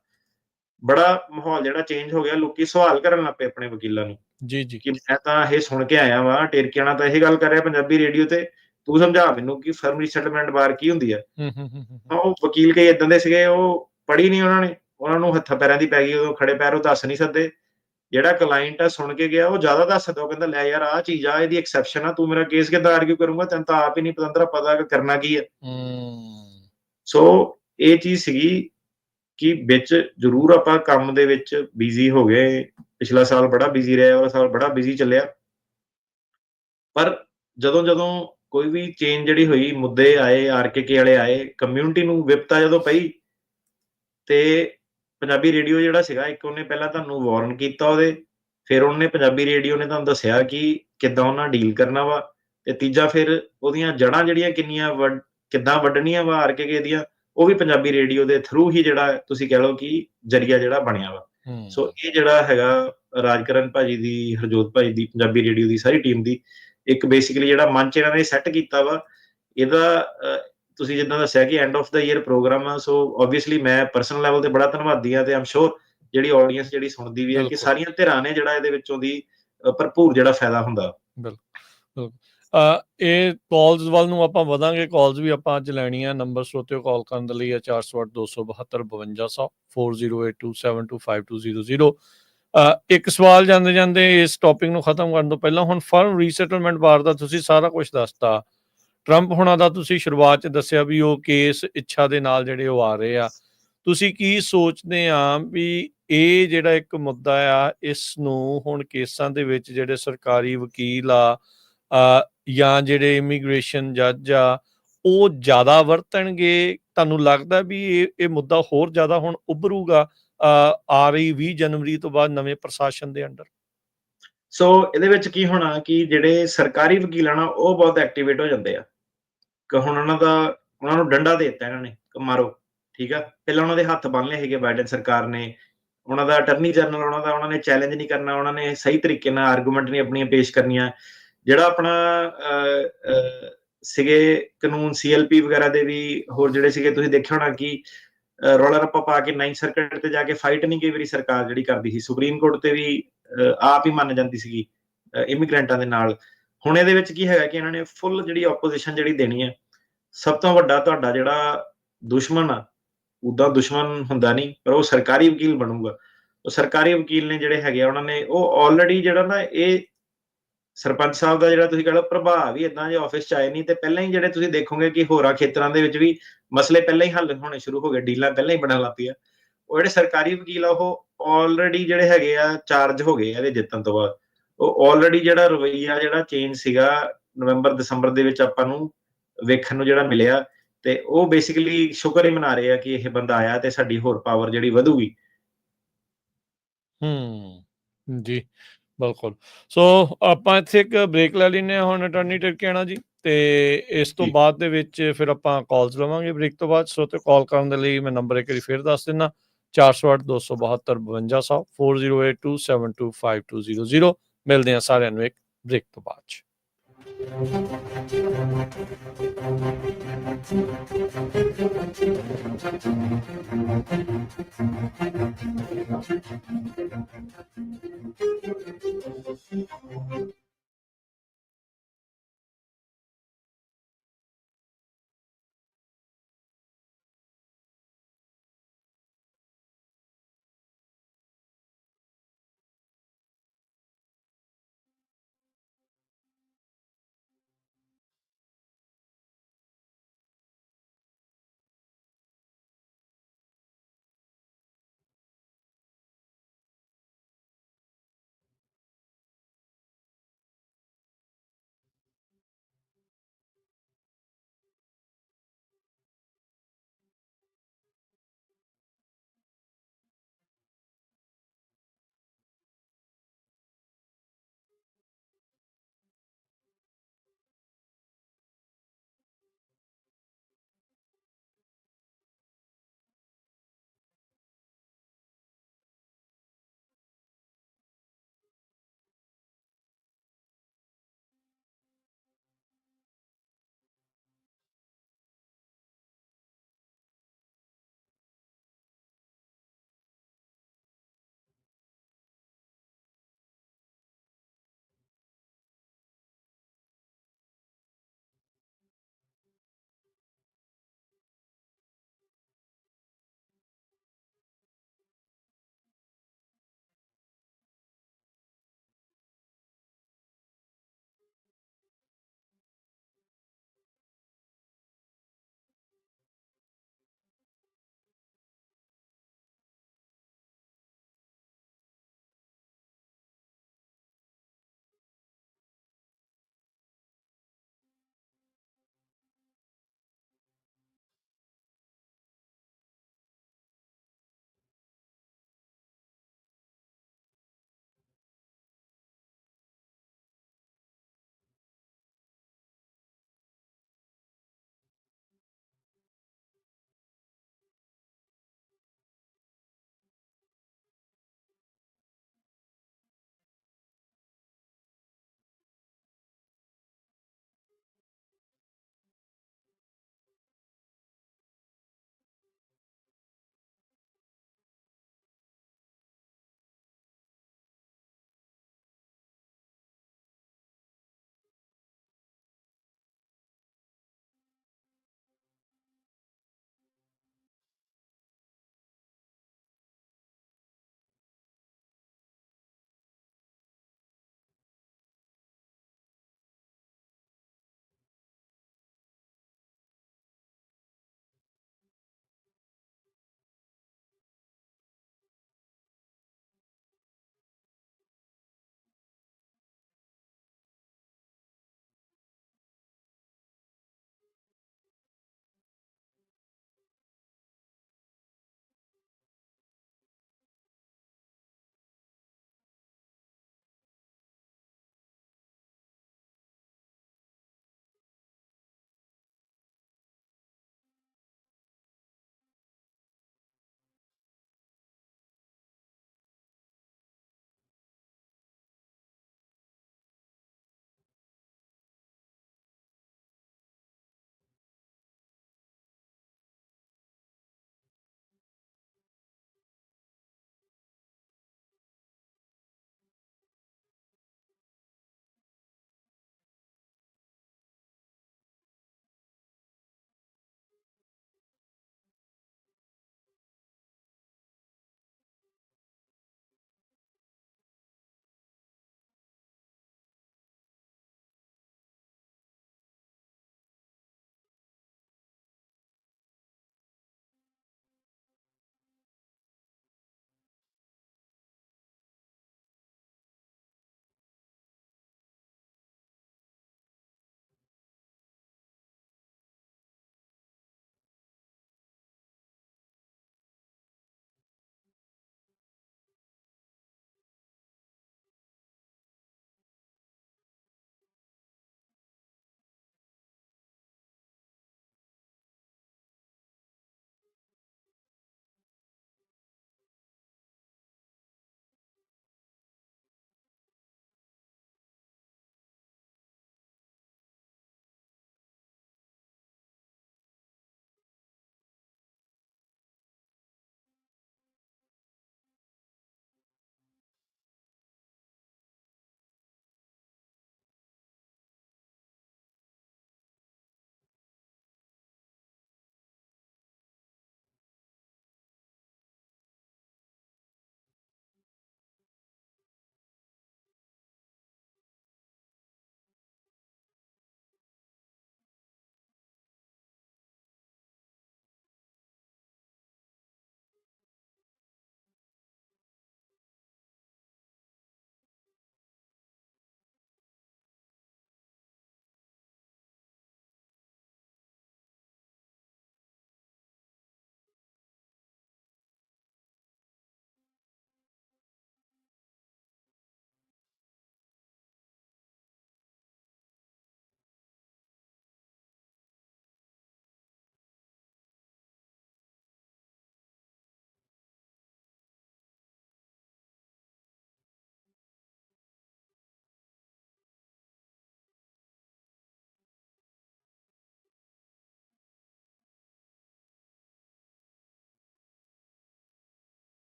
ਬੜਾ ਮਾਹੌਲ ਜਿਹੜਾ ਚੇਂਜ ਹੋ ਗਿਆ, ਲੋਕੀ ਸਵਾਲ ਕਰਨ ਲੱਗ ਪਏ ਆਪਣੇ ਵਕੀਲਾਂ ਨੂੰ, ਜੀ, ਜੀ। ਕਿ ਮੈਂ ਤਾਂ ਇਹ ਸੁਣ ਕੇ ਆਇਆ ਵਾਂ, ਟੇਰਕੀਆਣਾ ਤਾਂ ਇਹ ਗੱਲ ਕਰ ਰਿਹਾ ਪੰਜਾਬੀ ਰੇਡੀਓ ਤੇ, ਤੂੰ ਸਮਝਾ ਮੈਨੂੰ ਕਿ ਫਰਮ ਰੀਸੈਟਲਮੈਂਟ ਬਾਰ ਕੀ ਹੁੰਦੀ ਆ। ਹੂੰ, ਹੂੰ, ਹੂੰ, ਹੂੰ, ਹੂੰ। ਹਾਂ, ਉਹ ਵਕੀਲ ਕਈ ਏਦਾਂ ਦੇ ਸੀਗੇ, ਉਹ ਪੜ੍ਹੀ ਨਹੀਂ ਉਹਨਾਂ ਨੇ, ਉਹਨਾਂ ਨੂੰ ਹੱਥਾਂ ਪੈਰਾਂ ਦੀ ਪੈ ਗਈ, ਉਦੋਂ ਖੜੇ ਪੈਰ ਉਹ ਦੱਸ ਨਹੀਂ ਸਕਦੇ। ਜਿਹੜਾ ਕਲਾਇੰਟ ਆ ਸੁਣ ਕੇ ਗਿਆ ਉਹ ਜ਼ਿਆਦਾ ਦੱਸ ਸਕਦਾ, ਉਹ ਕਹਿੰਦਾ ਲੈ ਯਾਰ ਆਹ ਚੀਜ਼ ਆ, ਇਹਦੀ ਐਕਸੈਪਸ਼ਨ ਆ, ਤੂੰ ਮੇਰਾ ਕੇਸ ਕਿੱਦਾਂ ਆਰਗੂ ਕਰੂੰਗਾ, ਤੈਨੂੰ ਤਾਂ ਆਪ ਹੀ ਨਹੀਂ ਪਤੰਦਰਾ ਪਤਾ ਕਿ ਕਰਨਾ ਕੀ ਆ। ਹੂੰ, ਸੋ ਇਹ ਚੀਜ਼ ਸੀਗੀ ਕਿ ਵਿੱਚ ਜ਼ਰੂਰ ਆਪਾਂ ਕੰਮ ਦੇ ਵਿੱਚ ਬਿਜ਼ੀ ਹੋ ਗਏ। ਪਿਛਲਾ ਸਾਲ ਬੜਾ ਬਿਜ਼ੀ ਰਿਹਾ, ਉਹ ਸਾਲ ਬੜਾ ਬਿਜ਼ੀ ਚੱਲਿਆ। ਪਰ ਜਦੋਂ-ਜਦੋਂ ਕੋਈ ਵੀ ਚੇਂਜ ਜਿਹੜੀ ਹੋਈ, ਮੁੱਦੇ ਆਏ, ਆਰਕੇਕੇ ਵਾਲੇ ਆਏ, ਕਮਿਊਨਿਟੀ ਨੂੰ ਵਿਪਤਾ ਜਦੋਂ ਪਈ, ਤੇ ਪੰਜਾਬੀ ਰੇਡੀਓ ਜਿਹੜਾ ਸੀਗਾ, ਇੱਕ ਉਹਨੇ ਪਹਿਲਾਂ ਤੁਹਾਨੂੰ ਵਾਰਨ ਕੀਤਾ ਉਹਦੇ, ਫਿਰ ਉਹਨੇ ਪੰਜਾਬੀ ਰੇਡੀਓ ਨੇ ਤੁਹਾਨੂੰ ਦੱਸਿਆ ਕਿ ਕਿੱਦਾਂ ਉਹਨਾਂ ਡੀਲ ਕਰਨਾ ਵਾ, ਤੇ ਤੀਜਾ ਫਿਰ ਉਹਦੀਆਂ ਜੜ੍ਹਾਂ ਜਿਹੜੀਆਂ ਕਿੰਨੀਆਂ ਕਿੱਦਾਂ ਵੱਢਣੀਆਂ ਵਾ ਆਰਕੇਕੇ ਦੀਆਂ, ਉਹ ਵੀ ਪੰਜਾਬੀ ਰੇਡੀਓ ਦੇ ਥਰੂ ਹੀ ਜਿਹੜਾ ਤੁਸੀਂ ਕਹਿ ਲਓ ਕਿ ਜ਼ਰੀਆ ਜਿਹੜਾ ਬਣਿਆ ਵਾ। ਸੋ ਹੂੰ। ਇਹ ਜਿਹੜਾ ਹੈਗਾ ਰਾਜਕਰਨ ਭਾਜੀ ਦੀ, ਹਰਜੋਤ ਭਾਜੀ ਦੀ, ਪੰਜਾਬੀ ਰੇਡੀਓ ਦੀ ਸਾਰੀ ਟੀਮ ਦੀ ਇੱਕ ਬੇਸਿਕਲੀ ਜਿਹੜਾ ਮੰਚ ਇਹਨਾਂ ਨੇ ਸੈੱਟ ਕੀਤਾ ਵਾ, ਇਹਦਾ ਤੁਸੀਂ ਜਿੱਦਾਂ ਦੱਸਿਆ ਕਿ ਐਂਡ ਆਫ ਦਾ ਈਅਰ ਪ੍ਰੋਗਰਾਮ ਆ, ਸੋ ਆਬਵੀਅਸਲੀ ਮੈਂ ਪਰਸਨਲ ਲੈਵਲ ਤੇ ਬੜਾ ਧੰਨਵਾਦੀ ਆ, ਤੇ ਆਮ ਸ਼ੋਰ ਜਿਹੜੀ ਆਡੀਅנס ਜਿਹੜੀ ਸੁਣਦੀ ਵੀ ਹੈ ਕਿ ਬਿਲਕੁਲ, ਸਾਰੀਆਂ ਧਿਰਾਂ ਨੇ ਜਿਹੜਾ ਇਹਦੇ ਵਿੱਚੋਂ ਦੀ ਭਰਪੂਰ ਜਿਹੜਾ ਫਾਇਦਾ ਹੁੰਦਾ। ਬਿਲਕੁਲ। ਇਹ ਕਾਲਸ ਵੱਲ ਨੂੰ ਆਪਾਂ ਵਧਾਂਗੇ, ਕਾਲਸ ਵੀ ਆਪਾਂ ਅੱਜ ਲੈਣੀਆਂ। ਨੰਬਰ ਸਰੋਤਿਓ ਕਾਲ ਕਰਨ ਦੇ ਲਈ ਹੈ 408-272-5200 4082725200। ਇੱਕ ਸਵਾਲ ਜਾਂਦੇ ਜਾਂਦੇ ਇਸ ਟੌਪਿਕ ਨੂੰ ਖਤਮ ਕਰਨ ਤੋਂ ਪਹਿਲਾਂ, ਹੁਣ ਫਰਮ ਰੀਸੈਟਲਮੈਂਟ ਬਾਰ ਦਾ ਤੁਸੀਂ ਸਾਰਾ ਕੁਝ ਦੱਸਤਾ, ਟਰੰਪ ਹੁਣਾਂ ਦਾ ਤੁਸੀਂ ਸ਼ੁਰੂਆਤ 'ਚ ਦੱਸਿਆ ਵੀ ਉਹ ਕੇਸ ਇੱਛਾ ਦੇ ਨਾਲ ਜਿਹੜੇ ਉਹ ਆ ਰਹੇ ਆ। ਤੁਸੀਂ ਕੀ ਸੋਚਦੇ ਆ ਵੀ ਇਹ ਜਿਹੜਾ ਇੱਕ ਮੁੱਦਾ ਆ, ਇਸ ਨੂੰ ਹੁਣ ਕੇਸਾਂ ਦੇ ਵਿੱਚ ਜਿਹੜੇ ਸਰਕਾਰੀ ਵਕੀਲ ਆ ਜਾਂ ਜਿਹੜੇ ਇਮੀਗ੍ਰੇਸ਼ਨ ਜੱਜ ਆ, ਉਹ ਜ਼ਿਆਦਾ ਵਰਤਣਗੇ? ਤੁਹਾਨੂੰ ਲੱਗਦਾ ਵੀ ਇਹ ਮੁੱਦਾ ਹੋਰ ਜ਼ਿਆਦਾ ਹੁਣ ਉੱਭਰੂਗਾ ਆ ਰਹੀ 20 ਜਨਵਰੀ ਤੋਂ ਬਾਅਦ ਨਵੇਂ ਪ੍ਰਸ਼ਾਸਨ ਦੇ ਅੰਡਰ? ਸੋ ਇਹਦੇ ਵਿੱਚ ਕੀ ਹੋਣਾ ਕਿ ਜਿਹੜੇ ਸਰਕਾਰੀ ਵਕੀਲ ਆ ਨਾ, ਉਹ ਬਹੁਤ ਐਕਟੀਵੇਟ ਹੋ ਜਾਂਦੇ ਆ, ਕਿ ਹੁਣ ਉਹਨਾਂ ਨੂੰ ਡੰਡਾ ਦੇ ਦਿੱਤਾ ਇਹਨਾਂ ਨੇ ਕਿ ਮਾਰੋ, ਠੀਕ ਆ। ਪਹਿਲਾਂ ਉਹਨਾਂ ਦੇ ਹੱਥ ਬੰਨ ਲਏ ਸੀਗੇ ਬਾਈਡਨ ਸਰਕਾਰ ਨੇ, ਉਹਨਾਂ ਦਾ ਅਟਰਨੀ ਜਨਰਲ, ਉਹਨਾਂ ਨੇ ਚੈਲੰਜ ਨਹੀਂ ਕਰਨਾ, ਉਹਨਾਂ ਨੇ ਸਹੀ ਤਰੀਕੇ ਨਾਲ ਆਰਗੂਮੈਂਟ ਨਹੀਂ ਆਪਣੀਆਂ ਪੇਸ਼ ਕਰਨੀਆਂ। ਜਿਹੜਾ ਆਪਣਾ ਸੀਗੇ ਕਾਨੂੰਨ ਸੀਐਲਪੀ ਵਗੈਰਾ ਦੇ ਵੀ ਹੋਰ ਜਿਹੜੇ ਸੀਗੇ, ਤੁਸੀਂ ਦੇਖਿਆ ਹੋਣਾ ਕਿ ਰੌਲਾ ਰੱਪਾ ਪਾ ਕੇ 9th ਸਰਕਟ ਤੇ ਜਾ ਕੇ ਫਾਈਟ ਨਹੀਂ ਕਈ ਵਾਰੀ ਸਰਕਾਰ ਜਿਹੜੀ ਕਰਦੀ ਸੀ, ਸੁਪਰੀਮ ਕੋਰਟ ਤੇ ਵੀ ਆਪ ਹੀ ਮੰਨ ਜਾਂਦੀ ਸੀਗੀ ਇਮੀਗ੍ਰੈਂਟਾਂ ਦੇ ਨਾਲ। ਹੁਣ ਇਹਦੇ ਵਿੱਚ ਕੀ ਹੈਗਾ ਕਿ ਇਹਨਾਂ ਨੇ ਫੁੱਲ ਜਿਹੜੀ ਆਪੋਜੀਸ਼ਨ ਜਿਹੜੀ ਦੇਣੀ ਹੈ। ਸਭ ਤੋਂ ਵੱਡਾ ਤੁਹਾਡਾ ਜਿਹੜਾ ਦੁਸ਼ਮਣ ਆ, ਉਦਾਂ ਦੁਸ਼ਮਣ ਹੁੰਦਾ ਨਹੀਂ, ਪਰ ਉਹ ਸਰਕਾਰੀ ਵਕੀਲ ਬਣੂਗਾ। ਉਹ ਸਰਕਾਰੀ ਵਕੀਲ ਨੇ ਜਿਹੜੇ ਹੈਗੇ ਆ, ਉਹਨਾਂ ਨੇ ਉਹ ਆਲਰੇਡੀ ਜਿਹੜਾ ਨਾ, ਇਹ ਸਰਪੰਚ ਸਾਹਿਬ ਦਾ ਜਿਹੜਾ ਤੁਸੀਂ ਕਹ ਲਓ ਪ੍ਰਭਾਵ ਹੀ ਏਦਾਂ ਜੇ ਆਫਿਸ 'ਚ ਆਏ ਨਹੀਂ, ਤੇ ਪਹਿਲਾਂ ਹੀ ਜਿਹੜੇ ਤੁਸੀਂ ਦੇਖੋਗੇ ਕਿ ਹੋਰਾਂ ਖੇਤਰਾਂ ਦੇ ਵਿੱਚ ਵੀ ਮਸਲੇ ਪਹਿਲਾਂ ਹੀ ਹੱਲ ਹੋਣੇ ਸ਼ੁਰੂ ਹੋ ਗਏ, ਡੀਲਾਂ ਪਹਿਲਾਂ ਹੀ ਬਣਨ ਲੱਗ ਪਈਆਂ। ਉਹ ਜਿਹੜੇ ਸਰਕਾਰੀ ਵਕੀਲ ਆ, ਉਹ ਆਲਰੇਡੀ ਜਿਹੜੇ ਹੈਗੇ ਆ ਚਾਰਜ ਹੋ ਗਏ ਆ ਇਹਦੇ ਜਿੱਤਣ ਤੋਂ ਬਾਅਦ। ਉਹ ਆਲਰੇਡੀ ਜਿਹੜਾ ਰਵੱਈਆ ਜਿਹੜਾ ਚੇਂਜ ਸੀਗਾ ਨਵੰਬਰ ਦਸੰਬਰ ਦੇ ਵਿੱਚ ਆਪਾਂ ਨੂੰ ਵੇਖਣ ਨੂੰ ਜਿਹੜਾ ਮਿਲਿਆ, ਤੇ ਉਹ ਬੇਸਿਕਲੀ ਸ਼ੁਕਰ ਹੀ ਮਨਾ ਰਹੇ ਆ ਕਿ ਇਹ ਬੰਦਾ ਆਇਆ ਤੇ ਸਾਡੀ ਹੋਰ ਪਾਵਰ ਜਿਹੜੀ ਵਧੂਗੀ। ਜੀ, ਬਿਲਕੁਲ। ਸੋ ਆਪਾਂ ਇੱਥੇ ਇੱਕ ਬ੍ਰੇਕ ਲੈ ਲੈਂਦੇ ਹਾਂ ਹੁਣ, ਅਟਾਰਨੀ ਟਿਰਕੀਆਣਾ ਜੀ, ਤੇ ਇਸ ਤੋਂ ਜੀ ਬਾਅਦ ਦੇ ਵਿੱਚ ਫਿਰ ਆਪਾਂ ਕਾਲਸ ਲਵਾਂਗੇ ਬ੍ਰੇਕ ਤੋਂ ਬਾਅਦ। ਸੋ ਤੇ ਕਾਲ ਕਰਨ ਦੇ ਲਈ ਮੈਂ ਨੰਬਰ ਇੱਕ ਵਾਰੀ ਫਿਰ ਦੱਸ ਦਿੰਦਾ, 408-272-5200 4082725200। ਮਿਲਦੇ ਹਾਂ ਸਾਰਿਆਂ ਨੂੰ ਇੱਕ ਬ੍ਰੇਕ ਤੋਂ ਬਾਅਦ 'ਚ।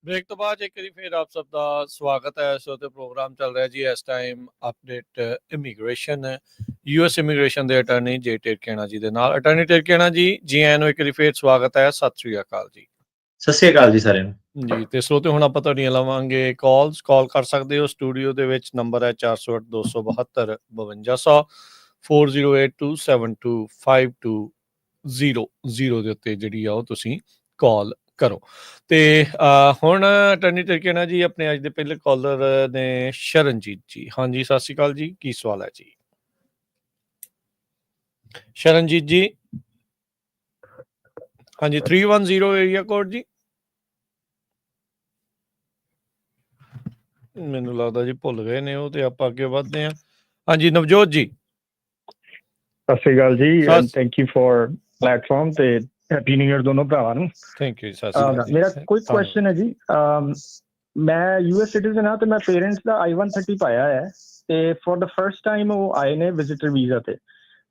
ਬ੍ਰੇਕ ਤੋਂ ਬਾਅਦ ਇੱਕ ਵਾਰੀ ਫਿਰ ਆਪ ਸਭ ਦਾ ਸਵਾਗਤ ਹੈ। ਸੋ ਤੇ ਪ੍ਰੋਗਰਾਮ ਚੱਲ ਰਿਹਾ ਜੀ ਇਸ time update immigration US immigration ਦੇ ਅਟਾਰਨੀ ਜੇ ਟਿਰਕੇਣਾ ਜੀ ਦੇ ਨਾਲ। ਅਟਾਰਨੀ ਟਿਰਕੇਣਾ ਜੀ, ਜੀ ਆਇਆਂ ਨੂੰ ਇੱਕ ਵਾਰੀ ਫਿਰ ਸਵਾਗਤ ਹੈ। ਸਤਿ ਸ੍ਰੀ ਅਕਾਲ ਜੀ। ਸਤਿ ਸ਼੍ਰੀ ਅਕਾਲ ਜੀ ਸਾਰਿਆਂ ਨੂੰ ਜੀ। ਤੇ ਸਰੋਤੇ ਹੁਣ ਆਪਾਂ ਤੁਹਾਡੀਆਂ ਲਵਾਂਗੇ ਕਾਲ ਕਰ ਸਕਦੇ ਹੋ ਸਟੂਡੀਓ ਦੇ ਵਿੱਚ। ਨੰਬਰ ਹੈ 408 272 5200 4082725200 ਦੇ ਉੱਤੇ ਜਿਹੜੀ ਆ ਉਹ ਤੁਸੀਂ ਕਾਲ ਕਰੋ। ਤੇ ਹੁਣ ਅਟਾਰਨੀ ਟਿਰਕੇਣਾ ਜੀ ਆਪਣੇ ਅੱਜ ਦੇ ਪਹਿਲੇ ਕਾਲਰ ਨੇ ਸ਼ਰਨਜੀਤ ਜੀ। ਹਾਂਜੀ, ਸਤਿ ਸ਼੍ਰੀ ਅਕਾਲ ਜੀ। ਕੀ ਸਵਾਲ ਹੈ ਜੀ ਸ਼ਰਨਜੀਤ ਜੀ? ਹਾਂਜੀ, 310 ਏਰੀਆ ਕੋਡ ਜੀ। ਮੈਨੂੰ ਲੱਗਦਾ ਜੀ ਭੁੱਲ ਗਏ ਨੇ ਉਹ, ਤੇ ਆਪਾਂ ਅੱਗੇ ਵਧਦੇ ਹਾਂ। ਹਾਂਜੀ, ਨਵਜੋਤ ਜੀ। ਸਤਿ ਸ਼੍ਰੀ ਅਕਾਲ ਜੀ, and thank you for platform ਤੇ ਹੈਪੀ ਨਿਊ ਈਅਰ ਦੋਨੋਂ ਭਰਾਵਾਂ ਨੂੰ। Thank you. ਸਤਿ ਸ਼੍ਰੀ ਅਕਾਲ ਜੀ। ਮੇਰਾ ਕੋਈ ਕੁਐਸਚਨ ਹੈ ਜੀ। ਮੈਂ ਯੂਐਸ ਸਿਟੀਜ਼ਨ ਹਾਂ ਤੇ ਮੈਂ ਪੇਰੈਂਟਸ ਦਾ I-130 ਪਾਇਆ ਹੈ ਤੇ ਫॉर द ਫਰਸਟ ਟਾਈਮ ਉਹ ਆਏ ਨੇ ਵਿਜ਼ਿਟਰ ਵੀਜ਼ਾ ਤੇ।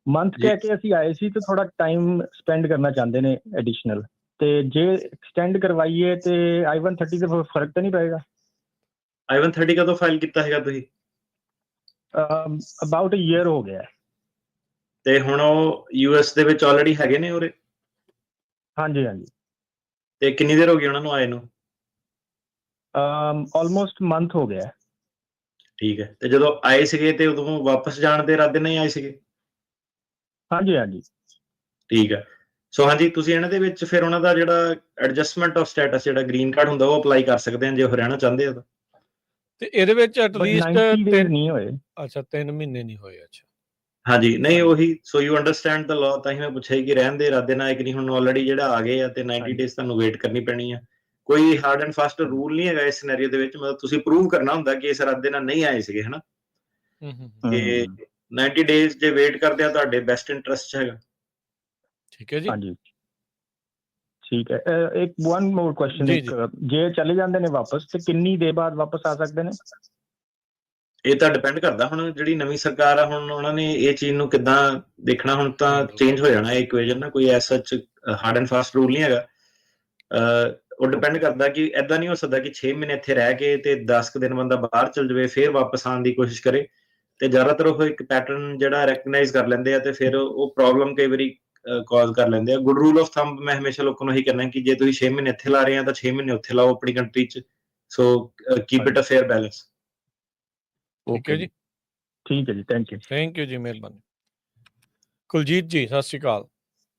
ਮੰਥ ਕਹਿ ਕੇ ਅਸੀਂ ਆਏ ਸੀ ਤੇ ਥੋੜਾ ਟਾਈਮ ਸਪੈਂਡ ਕਰਨਾ ਚਾਹੁੰਦੇ ਨੇ ਐਡੀਸ਼ਨਲ। ਤੇ ਜੇ ਐਕਸਟੈਂਡ ਕਰਵਾਈਏ ਤੇ I-130 ਤੇ ਫਰਕ ਤਾਂ ਨਹੀਂ ਪਏਗਾ? I-130 ਕਦੋਂ ਫਾਈਲ ਕੀਤਾ ਹੈਗਾ ਤੁਸੀਂ? ਅਬਾਊਟ ਅ ਈਅਰ ਹੋ ਗਿਆ। ਤੇ ਹੁਣ ਉਹ ਯੂਐਸ ਦੇ ਵਿੱਚ ਆਲਰੇਡੀ ਹੈਗੇ ਨੇ ਉਰੇ? ਹਾਂਜੀ ਹਾਂਜੀ। ਤੇ ਕਿੰਨੀ ਦੇਰ ਹੋ ਗਈ ਉਹਨਾਂ ਨੂੰ ਆਏ ਨੂੰ? ਆਲਮੋਸਟ ਮੰਥ ਹੋ ਗਿਆ। ਠੀਕ ਹੈ। ਤੇ ਜਦੋਂ ਆਏ ਸੀਗੇ ਤੇ ਉਦੋਂ ਵਾਪਸ ਜਾਣ ਦੇ ਇਰਾਦੇ ਨਹੀਂ ਆਏ ਸੀਗੇ? ਹਾਂਜੀ ਹਾਂਜੀ। ਠੀਕ ਹੈ। ਸੋ ਹਾਂਜੀ, ਤੁਸੀਂ ਇਹਨਾਂ ਦੇ ਵਿੱਚ ਫਿਰ ਉਹਨਾਂ ਦਾ ਜਿਹੜਾ ਐਡਜਸਟਮੈਂਟ ਆਫ ਸਟੇਟਸ ਜਿਹੜਾ ਗ੍ਰੀਨ ਕਾਰਡ ਹੁੰਦਾ ਉਹ ਅਪਲਾਈ ਕਰ ਸਕਦੇ ਆ ਜੇ ਉਹ ਰਹਿਣਾ ਚਾਹੁੰਦੇ ਆ ਤਾਂ। ਤੇ ਇਹਦੇ ਵਿੱਚ ਐਟਲੀਸਟ 90 ਡੇਜ਼ ਨਹੀਂ ਹੋਏ। ਅੱਛਾ, 3 ਮਹੀਨੇ ਨਹੀਂ ਹੋਏ। ਅੱਛਾ ਹਾਂਜੀ, ਨਹੀਂ ਉਹੀ। So you understand the law. ਤਾਂ ਹੀ ਮੈਂ ਪੁੱਛਿਆ ਕਿ ਰਹਿਣ ਦੇ ਇਰਾਦੇ ਨਾਲ ਇੱਕ ਨਹੀਂ, ਹੁਣ ਆਲਰੇਡੀ ਜਿਹੜਾ ਆ ਗਏ ਆ ਤੇ 90 ਡੇਜ਼ ਤੁਹਾਨੂੰ ਵੇਟ ਕਰਨੀ ਪੈਣੀ ਆ। ਕੋਈ ਹਾਰਡ ਐਂਡ ਫਾਸਟ ਰੂਲ ਨਹੀਂ ਹੈਗਾ ਇਸ ਸਿਨੈਰੀਓ ਦੇ ਵਿੱਚ। ਮਤਲਬ ਤੁਸੀਂ ਪ੍ਰੂਵ ਕਰਨਾ ਹੁੰਦਾ ਕਿ ਇਸ ਇਰਾਦੇ ਨਾਲ ਨਹੀਂ ਆਏ ਸੀਗੇ, ਹਨਾ। ਤੇ 90 ਡੇਜ਼ ਜੇ ਵੇਟ ਕਰਦੇ ਆ ਤੁਹਾਡੇ ਬੈਸਟ ਇੰਟਰਸਟ 'ਚ ਹੈਗਾ। ਠੀਕ ਹੈ ਜੀ। ਹਾਂਜੀ ਠੀਕ ਹੈ। ਇੱਕ ਵਨ ਮੋਰ ਕੁਐਸਚਨ। ਜੀ, ਜੇ ਚਲੇ ਜਾਂਦੇ ਨੇ ਵਾਪਸ ਤੇ ਕਿੰਨੀ ਦੇਰ ਬਾਅਦ ਵਾਪਸ ਆ ਸਕਦੇ ਨੇ? ਇਹ ਤਾਂ ਡਿਪੈਂਡ ਕਰਦਾ ਹੁਣ ਜਿਹੜੀ ਨਵੀਂ ਸਰਕਾਰ ਆ ਹੁਣ ਉਹਨਾਂ ਨੇ ਇਹ ਚੀਜ਼ ਨੂੰ ਕਿੱਦਾਂ ਦੇਖਣਾ। ਹੁਣ ਤਾਂ ਚੇਂਜ ਹੋ ਜਾਣਾ ਇਹ ਇਕੁਏਸ਼ਨ ਨਾ। ਕੋਈ ਐਸਾ ਹਾਰਡ ਐਂਡ ਫਾਸਟ ਰੂਲ ਨਹੀਂ ਹੈਗਾ। ਉਹ ਡਿਪੈਂਡ ਕਰਦਾ ਕਿ ਐਦਾਂ ਨਹੀਂ ਹੋ ਸਕਦਾ ਕਿ 6 ਮਹੀਨੇ ਇੱਥੇ ਰਹਿ ਕੇ ਤੇ 10 ਕੁ ਦਿਨ ਬੰਦਾ ਬਾਹਰ ਚਲ ਜਾਵੇ ਫਿਰ ਵਾਪਸ ਆਉਣ ਦੀ ਕੋਸ਼ਿਸ਼ ਕਰੇ। ਤੇ ਜ਼ਿਆਦਾਤਰ ਉਹ ਇੱਕ ਪੈਟਰਨ ਜਿਹੜਾ ਰੈਕਗਨਾਈਜ਼ ਕਰ ਲੈਂਦੇ ਆ ਤੇ ਫਿਰ ਉਹ ਪ੍ਰੋਬਲਮ ਕਈ ਵਾਰੀ ਕਾਜ਼ ਕਰ ਲੈਂਦੇ ਆ। ਗੁੱਡ ਰੂਲ ਆਫ ਥੰਬ ਮੈਂ ਹਮੇਸ਼ਾ ਲੋਕਾਂ ਨੂੰ ਇਹੀ ਕਹਿੰਦਾ ਕਿ ਜੇ ਤੁਸੀਂ 6 ਮਹੀਨੇ ਇੱਥੇ ਲਾ ਰਹੇ ਆ ਤਾਂ 6 ਮਹੀਨੇ ਉੱਥੇ ਲਾਓ ਆਪਣੀ ਕੰਟਰੀ 'ਚ। So keep it a fair balance. ਠੀਕ ਹੈ ਜੀ। ਠੀਕ ਹੈ ਜੀ, ਥੈਂਕ ਯੂ। ਥੈਂਕ ਯੂ ਜੀ, ਮਿਹਰਬਾਨੀ। ਕੁਲਜੀਤ ਜੀ, ਸਤਿ ਸ਼੍ਰੀ ਅਕਾਲ।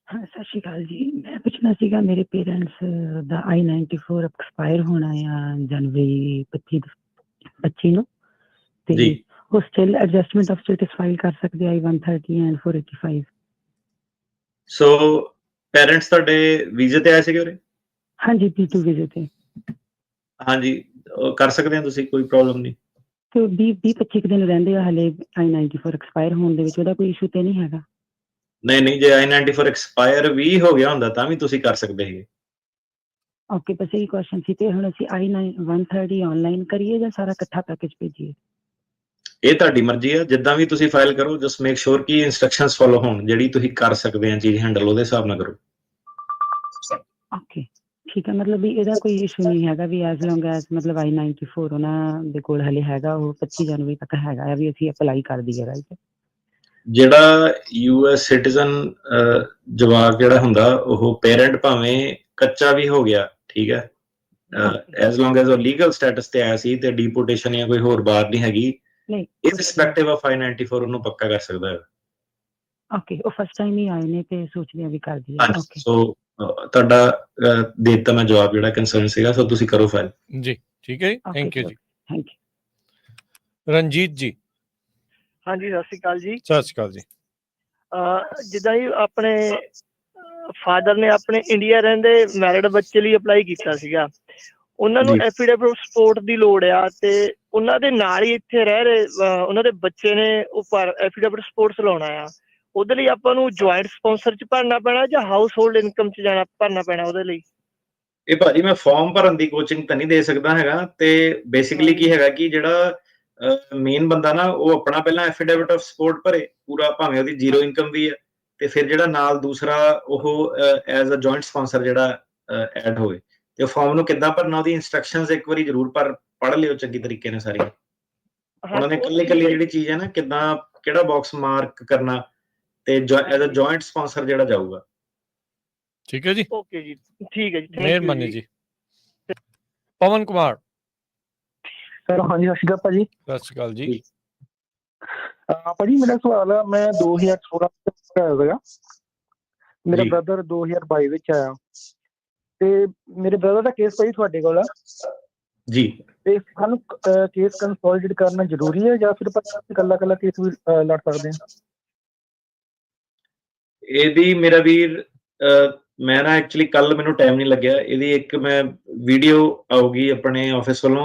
ਹਾਂ, ਸਤਿ ਸ਼੍ਰੀ ਅਕਾਲ ਜੀ। ਮੈਂ ਪੁੱਛਣਾ ਸੀਗਾ, ਮੇਰੇ ਪੇਰੈਂਟਸ ਦਾ I-94 ਐਕਸਪਾਇਰ ਹੋਣਾ ਆ ਜਨਵਰੀ 25 ਨੂੰ ਤੇ ਜੀ। ਉਹ still adjustment of status file ਕਰ ਸਕਦੇ I-130 ਐਂਡ 485? ਸੋ ਪੇਰੈਂਟਸ ਤੁਹਾਡੇ ਵੀਜ਼ੇ ਤੇ ਆਏ ਸੀਗੇ ਉਰੇ? ਹਾਂਜੀ, B2 ਵੀਜ਼ੇ ਤੇ। ਹਾਂਜੀ, ਕਰ ਸਕਦੇ ਆ ਤੁਸੀਂ, ਕੋਈ ਪ੍ਰੋਬਲਮ ਨਹੀਂ। ਤੇ 20-25 ਦਿਨ ਰਹਿੰਦੇ ਆ ਹਲੇ I-94 ਐਕਸਪਾਇਰ ਹੋਣ ਦੇ ਵਿੱਚ, ਉਹਦਾ ਕੋਈ ਇਸ਼ੂ ਤੇ ਨਹੀਂ ਹੈਗਾ? ਨਹੀਂ, ਜੇ I-94 ਐਕਸਪਾਇਰ ਵੀ ਹੋ ਗਿਆ ਹੁੰਦਾ ਤਾਂ ਵੀ ਤੁਸੀਂ ਕਰ ਸਕਦੇ ਸੀਗੇ। ਓਕੇ, ਬਸ ਇਹੀ ਕੁਐਸਚਨ ਸੀ। ਤੇ ਹੁਣ ਅਸੀਂ I-130 ਆਨਲਾਈਨ ਕਰੀਏ ਜਾਂ ਸਾਰਾ ਇਕੱਠਾ ਪੈਕੇਜ ਭੇਜੀਏ? ਇਹ ਤੁਹਾਡੀ ਮਰਜ਼ੀ ਆ, ਜਿੱਦਾਂ ਵੀ ਤੁਸੀਂ ਫਾਈਲ ਕਰੋ, ਜਸਟ ਮੇਕ ਸ਼ੋਰ ਕਿ ਇਨਸਟਰਕਸ਼ਨਸ ਫੋਲੋ ਹੋਣ। ਜਿਹੜੀ ਤੁਸੀਂ ਕਰ ਸਕਦੇ ਆ ਚੀਜ਼ ਹੈਂਡਲ, ਉਹਦੇ ਹਿਸਾਬ ਨਾਲ ਕਰੋ। ਓਕੇ, ਠੀਕ ਹੈ। ਮਤਲਬ ਵੀ ਇਹਦਾ ਕੋਈ ਇਸ਼ੂ ਨਹੀਂ ਹੈਗਾ ਵੀ ਐਜ਼ ਲੌਂਗ ਐਜ਼ ਮਤਲਬ I-94 ਉਹਨਾਂ ਦੇ ਕੋਲ ਹਲੇ ਹੈਗਾ, ਉਹ 25 ਜਨਵਰੀ ਤੱਕ ਹੈਗਾ ਆ ਵੀ ਅਸੀਂ ਅਪਲਾਈ ਕਰ ਦਈਏ, ਰਾਈਟ? ਜਿਹੜਾ US ਸਿਟੀਜ਼ਨ ਜਵਾਕ ਜਿਹੜਾ ਹੁੰਦਾ, ਉਹ ਪੇਰੈਂਟ ਭਾਵੇਂ ਕੱਚਾ ਵੀ ਹੋ ਗਿਆ, ਠੀਕ ਹੈ, ਐਜ਼ ਲੌਂਗ ਐਜ਼ ਉਹ ਲੀਗਲ ਸਟੇਟਸ ਤੇ ਆਇਆ ਸੀ ਤੇ ਡੀਪੋਰਟੇਸ਼ਨ ਜਾਂ ਕੋਈ ਹੋਰ ਬਾਤ ਨਹੀਂ ਹੈਗੀ, ਇਰਰਿਸਪੈਕਟਿਵ ਆਫ I-94 ਉਹਨੂੰ ਪੱਕਾ ਕਰ ਸਕਦਾ ਹੈ। ਓਕੇ, ਉਹ ਫਸਟ ਟਾਈਮ ਹੀ ਆਏ ਨੇ ਤੇ ਸੋਚਦੇ ਆ ਵੀ ਕਰ ਦਈਏ। ਓਕੇ, ਸੋ ਤੁਹਾਡਾ ਦੇ ਦਿੱਤਾ ਮੈਂ ਜਵਾਬ ਜਿਹੜਾ ਕੰਸਰਨ ਸੀਗਾ। ਸੋ ਤੁਸੀਂ ਕਰੋ ਫਾਈਲ ਜੀ। ਠੀਕ ਹੈ ਜੀ, ਥੈਂਕ ਯੂ ਜੀ। Thank you. ਰਣਜੀਤ ਜੀ। ਹਾਂਜੀ, ਸਤਿ ਸ਼੍ਰੀ ਅਕਾਲ ਜੀ। ਸਤਿ ਸ਼੍ਰੀ ਅਕਾਲ ਜੀ। ਜਿੱਦਾਂ ਜੀ ਆਪਣੇ ਫਾਦਰ ਨੇ ਆਪਣੇ ਇੰਡੀਆ ਰਹਿੰਦੇ ਮੈਰਿਡ ਬੱਚੇ ਲਈ ਅਪਲਾਈ ਕੀਤਾ ਸੀਗਾ, ਉਹਨਾਂ ਨੂੰ ਐਫੀਡੇਵਿਟ ਆਫ ਸਪੋਰਟ ਦੀ ਲੋੜ ਆ ਤੇ ਉਹਨਾਂ ਦੇ ਨਾਲ ਹੀ ਇੱਥੇ ਰਹਿ ਰਹੇ ਉਹਨਾਂ ਦੇ ਬੱਚੇ ਨੇ ਉਹ ਐਫੀਡੇਵਿਟ ਸਪੋਰਟਸ ਲਾਉਣਾ ਆ। ਉਹਦੇ ਲਈ ਆਪਾਂ ਨੂੰ ਜੁਆਇੰਟ ਸਪਾਂਸਰ ਚ ਭਰਨਾ ਪੈਣਾ ਜਾਂ ਹਾਊਸ ਹੋਲਡ ਇਨਕਮ ਚ ਭਰਨਾ ਪੈਣਾ ਉਹਦੇ ਲਈ? ਇਹ ਭਾਜੀ ਮੈਂ ਫਾਰਮ ਭਰਨ ਦੀ ਕੋਚਿੰਗ ਤਾਂ ਨਹੀਂ ਦੇ ਸਕਦਾ ਹੈਗਾ, ਤੇ ਬੇਸਿਕਲੀ ਕੀ ਹੈਗਾ ਕਿ ਜਿਹੜਾ ਮੇਨ ਬੰਦਾ ਨਾ ਉਹ ਆਪਣਾ ਪਹਿਲਾਂ ਐਫੀਡੇਵਿਟ ਆਫ ਸਪੋਰਟ ਭਰੇ ਪੂਰਾ, ਭਾਵੇਂ ਉਹਦੀ ਜ਼ੀਰੋ ਇਨਕਮ ਵੀ ਹੈ, ਤੇ ਫਿਰ ਜਿਹੜਾ ਨਾਲ ਦੂਸਰਾ ਉਹ ਐਜ਼ ਅ ਜੁਆਇੰਟ ਸਪਾਂਸਰ ਜਿਹੜਾ ਐਡ ਹੋਵੇ। ਤੇ ਉਹ ਫਾਰਮ ਨੂੰ ਕਿੱਦਾਂ ਭਰਨਾ, ਉਹਦੀ ਇੰਸਟਰਕਸ਼ਨਸ ਇੱਕ ਵਾਰੀ ਜ਼ਰੂਰ ਪੜ੍ਹ ਲਿਓ ਚੰਗੀ ਤਰੀਕੇ ਨਾਲ ਸਾਰੀਆਂ। ਉਹਨਾਂ ਨੇ ਇਕੱਲੀ ਜਿਹੜੀ ਚੀਜ਼ ਹੈ ਨਾ, ਕਿੱਦਾਂ ਕਿਹੜਾ ਬਾਕਸ ਮਾਰਕ ਕਰਨਾ, ਤੇ ਐਜ਼ ਅ ਜੁਆਇੰਟ ਸਪਾਂਸਰ ਜਿਹੜਾ ਜਾਊਗਾ। ਠੀਕ ਹੈ ਜੀ, ਓਕੇ ਜੀ, ਠੀਕ ਹੈ ਜੀ, ਮਿਹਰਬਾਨੀ ਜੀ। ਪਵਨ ਕੁਮਾਰ। ਸਰ ਹਾਂਜੀ, ਸਤਿ ਸ਼੍ਰੀ ਅਕਾਲ ਭਾਜੀ। ਸਤਿ ਸ਼੍ਰੀ ਅਕਾਲ ਜੀ। ਭਾਜੀ ਮੇਰਾ ਸਵਾਲ ਆ, ਮੈਂ 2016 ਚ ਆਇਆ ਸੀਗਾ, ਮੇਰਾ ਬ੍ਰਦਰ 2022 ਵਿੱਚ ਆਇਆ, ਤੇ ਮੇਰੇ ਬ੍ਰਦਰ ਦਾ ਕੇਸ ਭਾਈ ਤੁਹਾਡੇ ਕੋਲ ਆ ਜੀ। ਤੇ ਸਾਨੂੰ ਕੇਸ ਕੰਸੋਲੀਡੇਟ ਕਰਨਾ ਜ਼ਰੂਰੀ ਹੈ ਜਾਂ ਫਿਰ ਇਕੱਲਾ ਕੇਸ ਵੀ ਲੜ ਸਕਦੇ ਹਾਂ? ਇਹਦੀ ਮੇਰਾ ਵੀਰ ਮੈਂ ਨਾ ਐਕਚੁਅਲੀ ਕੱਲ ਮੈਨੂੰ ਟਾਈਮ ਨਹੀਂ ਲੱਗਿਆ, ਇਹਦੀ ਇੱਕ ਮੈਂ ਵੀਡੀਓ ਆਊਗੀ ਆਪਣੇ ਆਫਿਸ ਵੱਲੋਂ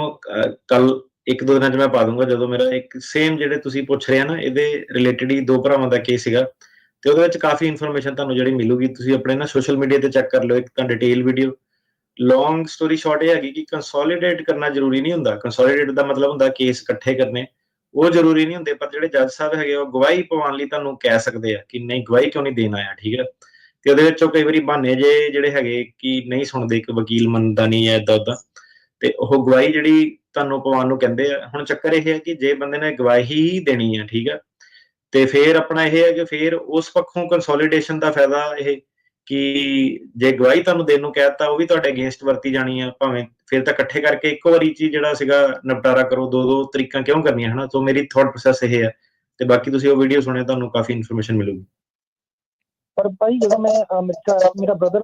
ਕੱਲ 1-2 ਦਿਨਾਂ 'ਚ ਮੈਂ ਪਾ ਦੂੰਗਾ, ਜਦੋਂ ਮੇਰਾ ਇੱਕ ਸੇਮ ਜਿਹੜੇ ਤੁਸੀਂ ਪੁੱਛ ਰਹੇ ਆ ਨਾ ਇਹਦੇ ਰਿਲੇਟਡ ਹੀ 2 ਭਰਾਵਾਂ ਦਾ ਕੇਸ ਸੀਗਾ, ਤੇ ਉਹਦੇ ਵਿੱਚ ਕਾਫੀ ਇਨਫੋਰਮੇਸ਼ਨ ਤੁਹਾਨੂੰ ਜਿਹੜੀ ਮਿਲੂਗੀ। ਤੁਸੀਂ ਆਪਣੇ ਨਾ ਸੋਸ਼ਲ ਮੀਡੀਆ ਤੇ ਚੈੱਕ ਕਰ ਲਿਓ ਇੱਕ ਤਾਂ ਡਿਟੇਲ ਵੀਡੀਓ। ਲੌਂਗ ਸਟੋਰੀ ਸ਼ਾਰਟ ਇਹ ਹੈਗੀ ਕਿ ਕੰਸੋਲੀਡੇਟ ਕਰਨਾ ਜ਼ਰੂਰੀ ਨਹੀਂ ਹੁੰਦਾ। ਕੰਸੋਲੀਡੇਟ ਦਾ ਮਤਲਬ ਹੁੰਦਾ ਕੇਸ ਇਕੱਠੇ ਕਰਨੇ, ਉਹ ਜ਼ਰੂਰੀ ਨਹੀਂ ਹੁੰਦੇ, ਪਰ ਜਿਹੜੇ ਜੱਜ ਸਾਹਿਬ ਹੈਗੇ ਉਹ ਗਵਾਹੀ ਪਵਾਉਣ ਲਈ ਤੁਹਾਨੂੰ ਕਹਿ ਸਕਦੇ ਆ ਕਿ ਨਹੀਂ ਗਵਾਹੀ ਕਿਉਂ ਨਹੀਂ ਦੇਣ ਆਇਆ, ਠੀਕ ਹੈ। ਤੇ ਉਹਦੇ ਵਿੱਚੋਂ ਕਈ ਵਾਰੀ ਬਹਾਨੇ ਜਿਹੜੇ ਹੈਗੇ ਕਿ ਨਹੀਂ ਸੁਣਦੇ, ਇੱਕ ਵਕੀਲ ਮੰਨਦਾ ਨਹੀਂ ਹੈ ਏਦਾਂ ਉੱਦਾਂ, ਤੇ ਉਹ ਗਵਾਹੀ ਜਿਹੜੀ ਤੁਹਾਨੂੰ ਪਵਾਉਣ ਨੂੰ ਕਹਿੰਦੇ ਆ। ਹੁਣ ਚੱਕਰ ਇਹ ਹੈ ਕਿ ਜੇ ਬੰਦੇ ਨੇ ਗਵਾਹੀ ਹੀ ਦੇਣੀ ਹੈ, ਠੀਕ ਹੈ, ਤੇ ਫਿਰ ਆਪਣਾ ਇਹ ਹੈ ਕਿ ਫਿਰ ਉਸ ਪੱਖੋਂ ਕੰਸੋਲੀਡੇਸ਼ਨ ਦਾ ਫਾਇਦਾ ਇਹ ਕਿ ਜੇ ਗਵਾਹੀ ਤੁਹਾਨੂੰ ਦੇਣ ਨੂੰ ਕਹਿ ਦਿੱਤਾ, ਉਹ ਵੀ ਤੁਹਾਡੇ ਅਗੇਂਸਟ ਵਰਤੀ ਜਾਣੀ ਆ, ਭਾਵੇਂ ਫਿਰ ਤਾਂ ਇਕੱਠੇ ਕਰਕੇ ਇੱਕੋ ਵਾਰੀ ਚ ਜਿਹੜਾ ਸੀਗਾ ਨਿਪਟਾਰਾ ਕਰੋ। 2-2 ਤਰੀਕਾਂ ਕਿਉਂ ਕਰਨੀਆਂ, ਹਨਾ। ਸੋ ਮੇਰੀ ਥੌਟ ਪ੍ਰੋਸੈਸ ਇਹ ਹੈ, ਤੇ ਬਾਕੀ ਤੁਸੀਂ ਉਹ ਵੀਡੀਓ ਸੁਣਿਆ, ਤੁਹਾਨੂੰ ਕਾਫੀ ਇਨਫੋਰਮੇਸ਼ਨ ਮਿਲੂਗੀ। ਪਰ ਭਾਈ ਜਦੋਂ ਮੈਂ ਅਮਰੀਕਾ, ਮੇਰਾ ਬ੍ਰਦਰ